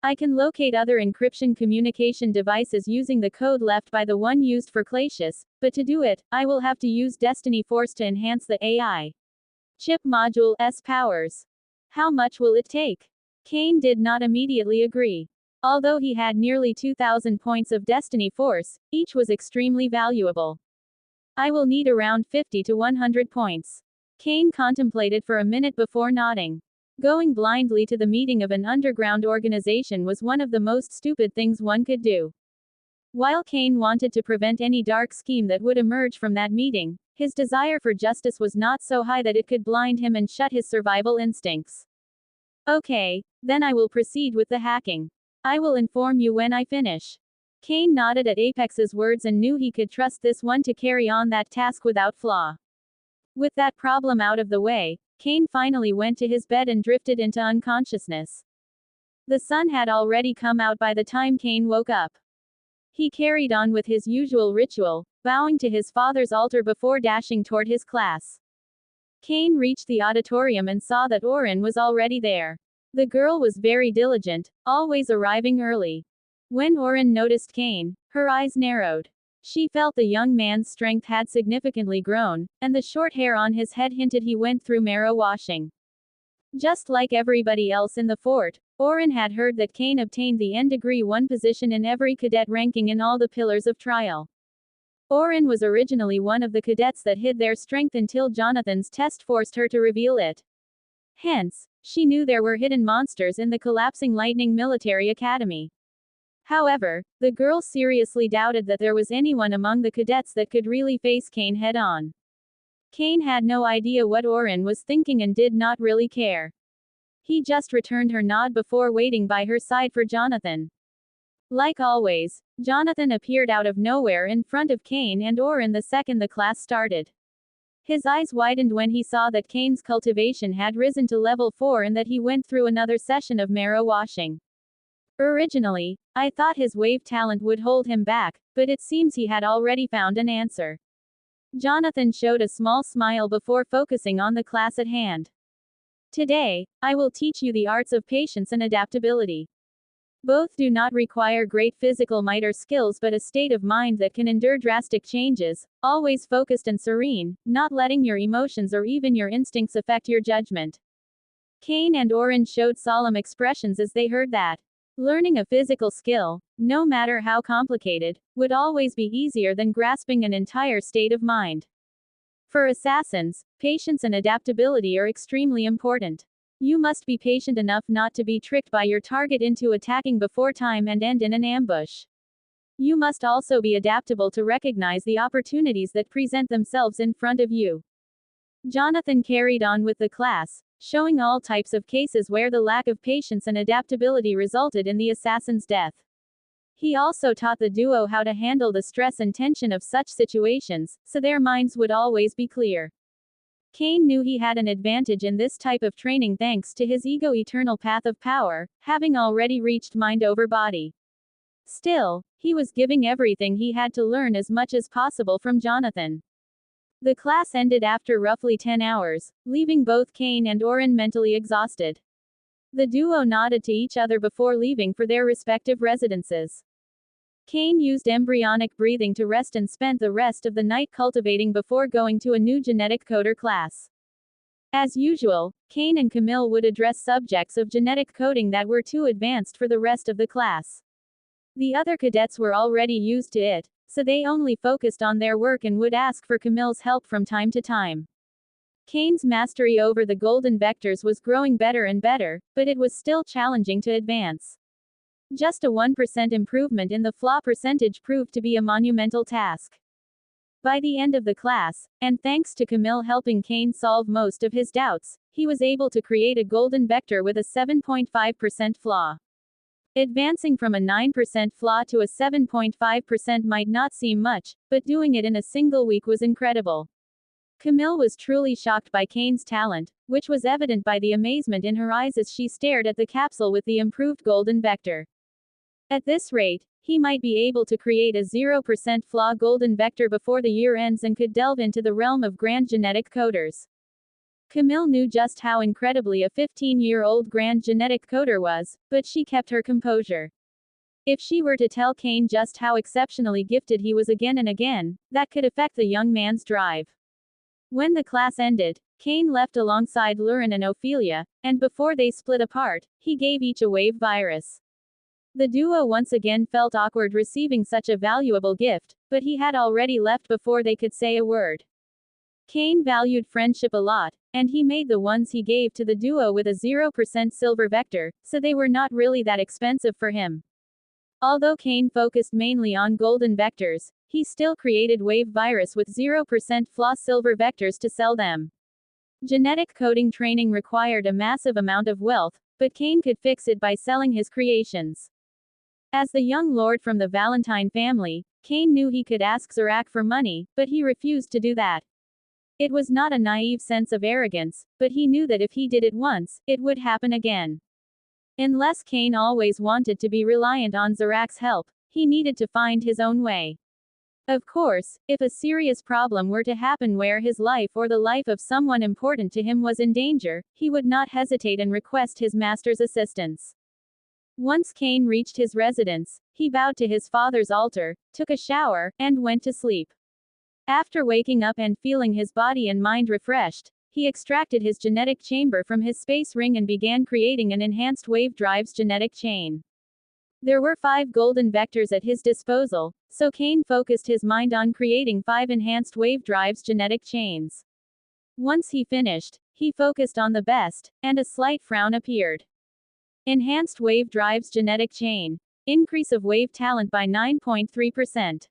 I can locate other encryption communication devices using the code left by the one used for Clacius, but to do it, I will have to use Destiny Force to enhance the AI chip module's powers. How much will it take? Kane did not immediately agree. Although he had nearly 2,000 points of Destiny Force, each was extremely valuable. I will need around 50 to 100 points. Kane contemplated for a minute before nodding. Going blindly to the meeting of an underground organization was one of the most stupid things one could do. While Kane wanted to prevent any dark scheme that would emerge from that meeting, his desire for justice was not so high that it could blind him and shut his survival instincts. Okay, then I will proceed with the hacking. I will inform you when I finish. Kane nodded at Apex's words and knew he could trust this one to carry on that task without flaw. With that problem out of the way, Kane finally went to his bed and drifted into unconsciousness. The sun had already come out by the time Kane woke up. He carried on with his usual ritual, bowing to his father's altar before dashing toward his class. Kane reached the auditorium and saw that Orin was already there. The girl was very diligent, always arriving early. When Orin noticed Kane, her eyes narrowed. She felt the young man's strength had significantly grown, and the short hair on his head hinted he went through marrow washing. Just like everybody else in the fort, Orin had heard that Kane obtained the N-degree 1 position in every cadet ranking in all the pillars of trial. Orin was originally one of the cadets that hid their strength until Jonathan's test forced her to reveal it. Hence, she knew there were hidden monsters in the collapsing Lightning Military Academy. However, the girl seriously doubted that there was anyone among the cadets that could really face Kane head-on. Kane had no idea what Orin was thinking and did not really care. He just returned her nod before waiting by her side for Jonathan. Like always, Jonathan appeared out of nowhere in front of Kane and Orin the second the class started. His eyes widened when he saw that Kane's cultivation had risen to level 4 and that he went through another session of marrow washing. Originally, I thought his wave talent would hold him back, but it seems he had already found an answer. Jonathan showed a small smile before focusing on the class at hand. Today, I will teach you the arts of patience and adaptability. Both do not require great physical might or skills but a state of mind that can endure drastic changes, always focused and serene, not letting your emotions or even your instincts affect your judgment. Kane and Orin showed solemn expressions as they heard that. Learning a physical skill, no matter how complicated, would always be easier than grasping an entire state of mind. For assassins, patience and adaptability are extremely important. You must be patient enough not to be tricked by your target into attacking before time and end in an ambush. You must also be adaptable to recognize the opportunities that present themselves in front of you. Jonathan carried on with the class, showing all types of cases where the lack of patience and adaptability resulted in the assassin's death. He also taught the duo how to handle the stress and tension of such situations, so their minds would always be clear. Cain knew he had an advantage in this type of training thanks to his ego-eternal path of power, having already reached mind over body. Still, he was giving everything he had to learn as much as possible from Jonathan. The class ended after roughly 10 hours, leaving both Cain and Oren mentally exhausted. The duo nodded to each other before leaving for their respective residences. Cain used embryonic breathing to rest and spent the rest of the night cultivating before going to a new genetic coder class. As usual, Cain and Camille would address subjects of genetic coding that were too advanced for the rest of the class. The other cadets were already used to it, so they only focused on their work and would ask for Camille's help from time to time. Cain's mastery over the golden vectors was growing better and better, but it was still challenging to advance. Just a 1% improvement in the flaw percentage proved to be a monumental task. By the end of the class, and thanks to Camille helping Cain solve most of his doubts, he was able to create a golden vector with a 7.5% flaw. Advancing from a 9% flaw to a 7.5% might not seem much, but doing it in a single week was incredible. Camille was truly shocked by Cain's talent, which was evident by the amazement in her eyes as she stared at the capsule with the improved golden vector. At this rate, he might be able to create a 0% flaw golden vector before the year ends and could delve into the realm of grand genetic coders. Camille knew just how incredibly a 15-year-old grand genetic coder was, but she kept her composure. If she were to tell Cain just how exceptionally gifted he was again and again, that could affect the young man's drive. When the class ended, Cain left alongside Lauren and Ophelia, and before they split apart, he gave each a wave virus. The duo once again felt awkward receiving such a valuable gift, but he had already left before they could say a word. Cain valued friendship a lot, and he made the ones he gave to the duo with a 0% silver vector, so they were not really that expensive for him. Although Cain focused mainly on golden vectors, he still created wave virus with 0% flaw silver vectors to sell them. Genetic coding training required a massive amount of wealth, but Cain could fix it by selling his creations. As the young lord from the Valentine family, Cain knew he could ask Zarak for money, but he refused to do that. It was not a naive sense of arrogance, but he knew that if he did it once, it would happen again. Unless Cain always wanted to be reliant on Zarak's help, he needed to find his own way. Of course, if a serious problem were to happen where his life or the life of someone important to him was in danger, he would not hesitate and request his master's assistance. Once Cain reached his residence, he bowed to his father's altar, took a shower, and went to sleep. After waking up and feeling his body and mind refreshed, he extracted his genetic chamber from his space ring and began creating an enhanced wave drive's genetic chain. There were 5 golden vectors at his disposal, so Cain focused his mind on creating 5 enhanced wave drive's genetic chains. Once he finished, he focused on the best, and a slight frown appeared. Enhanced wave drive's genetic chain. Increase of wave talent by 9.3%.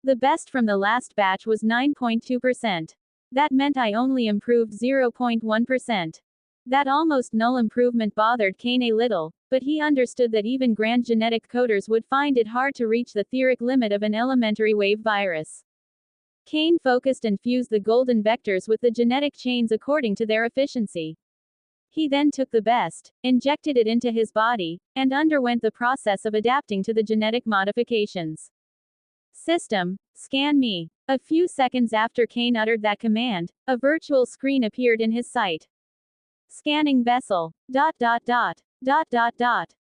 The best from the last batch was 9.2%. That meant I only improved 0.1%. That almost null improvement bothered Cain a little, but he understood that even grand genetic coders would find it hard to reach the theoric limit of an elementary wave virus. Cain focused and fused the golden vectors with the genetic chains according to their efficiency. He then took the best, injected it into his body, and underwent the process of adapting to the genetic modifications. System, scan me. A few seconds after Cain uttered that command, a virtual screen appeared in his sight. Scanning vessel. ...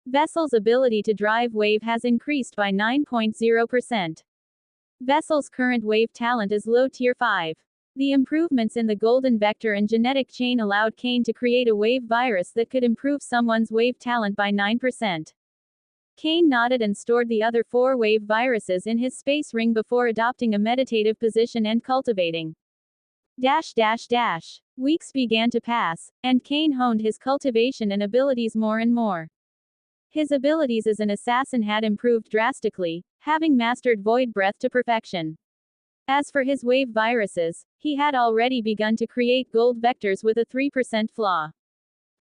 Vessel's ability to drive wave has increased by 9.0%. Vessel's current wave talent is low tier 5. The improvements in the golden vector and genetic chain allowed Cain to create a wave virus that could improve someone's wave talent by 9%. Kane nodded and stored the other 4 wave viruses in his space ring before adopting a meditative position and cultivating. Weeks began to pass, and Kane honed his cultivation and abilities more and more. His abilities as an assassin had improved drastically, having mastered Void Breath to perfection. As for his wave viruses, he had already begun to create gold vectors with a 3% flaw.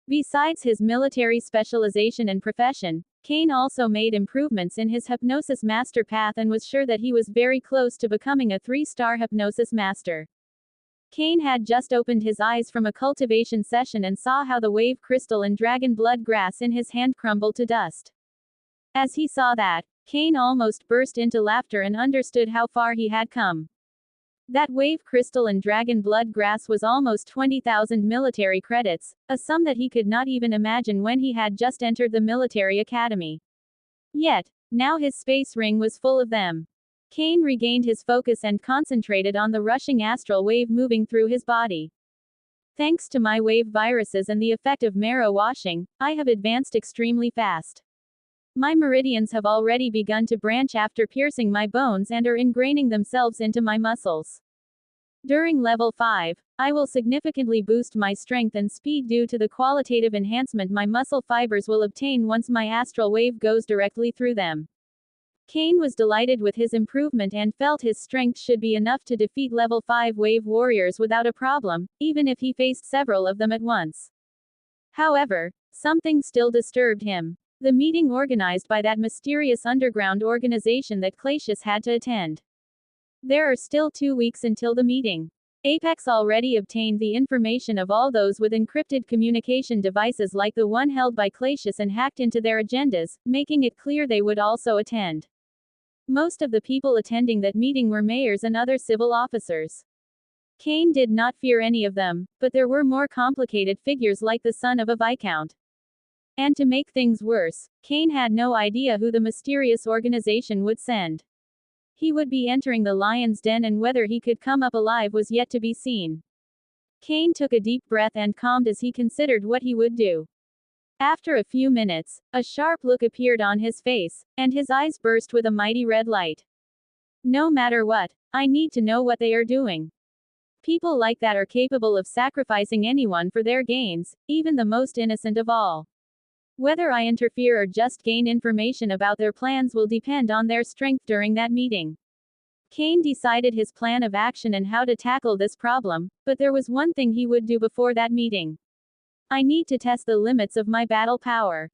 Besides his military specialization and profession, Kane also made improvements in his hypnosis master path and was sure that he was very close to becoming a 3-star hypnosis master. Kane had just opened his eyes from a cultivation session and saw how the wave crystal and dragon blood grass in his hand crumbled to dust. As he saw that, Kane almost burst into laughter and understood how far he had come. That wave crystal and dragon blood grass was almost 20,000 military credits, a sum that he could not even imagine when he had just entered the military academy. Yet, now his space ring was full of them. Kane regained his focus and concentrated on the rushing astral wave moving through his body. Thanks to my wave viruses and the effect of marrow washing, I have advanced extremely fast. My meridians have already begun to branch after piercing my bones and are ingraining themselves into my muscles. During level 5, I will significantly boost my strength and speed due to the qualitative enhancement my muscle fibers will obtain once my astral wave goes directly through them. Kane was delighted with his improvement and felt his strength should be enough to defeat level 5 wave warriors without a problem, even if he faced several of them at once. However, something still disturbed him. The meeting organized by that mysterious underground organization that Clacius had to attend. There are still 2 weeks until the meeting. Apex already obtained the information of all those with encrypted communication devices like the one held by Clacius and hacked into their agendas, making it clear they would also attend. Most of the people attending that meeting were mayors and other civil officers. Kane did not fear any of them, but there were more complicated figures like the son of a viscount. And to make things worse, Kane had no idea who the mysterious organization would send. He would be entering the lion's den and whether he could come up alive was yet to be seen. Kane took a deep breath and calmed as he considered what he would do. After a few minutes, a sharp look appeared on his face, and his eyes burst with a mighty red light. No matter what, I need to know what they are doing. People like that are capable of sacrificing anyone for their gains, even the most innocent of all. Whether I interfere or just gain information about their plans will depend on their strength during that meeting. Kane decided his plan of action and how to tackle this problem, but there was one thing he would do before that meeting. I need to test the limits of my battle power.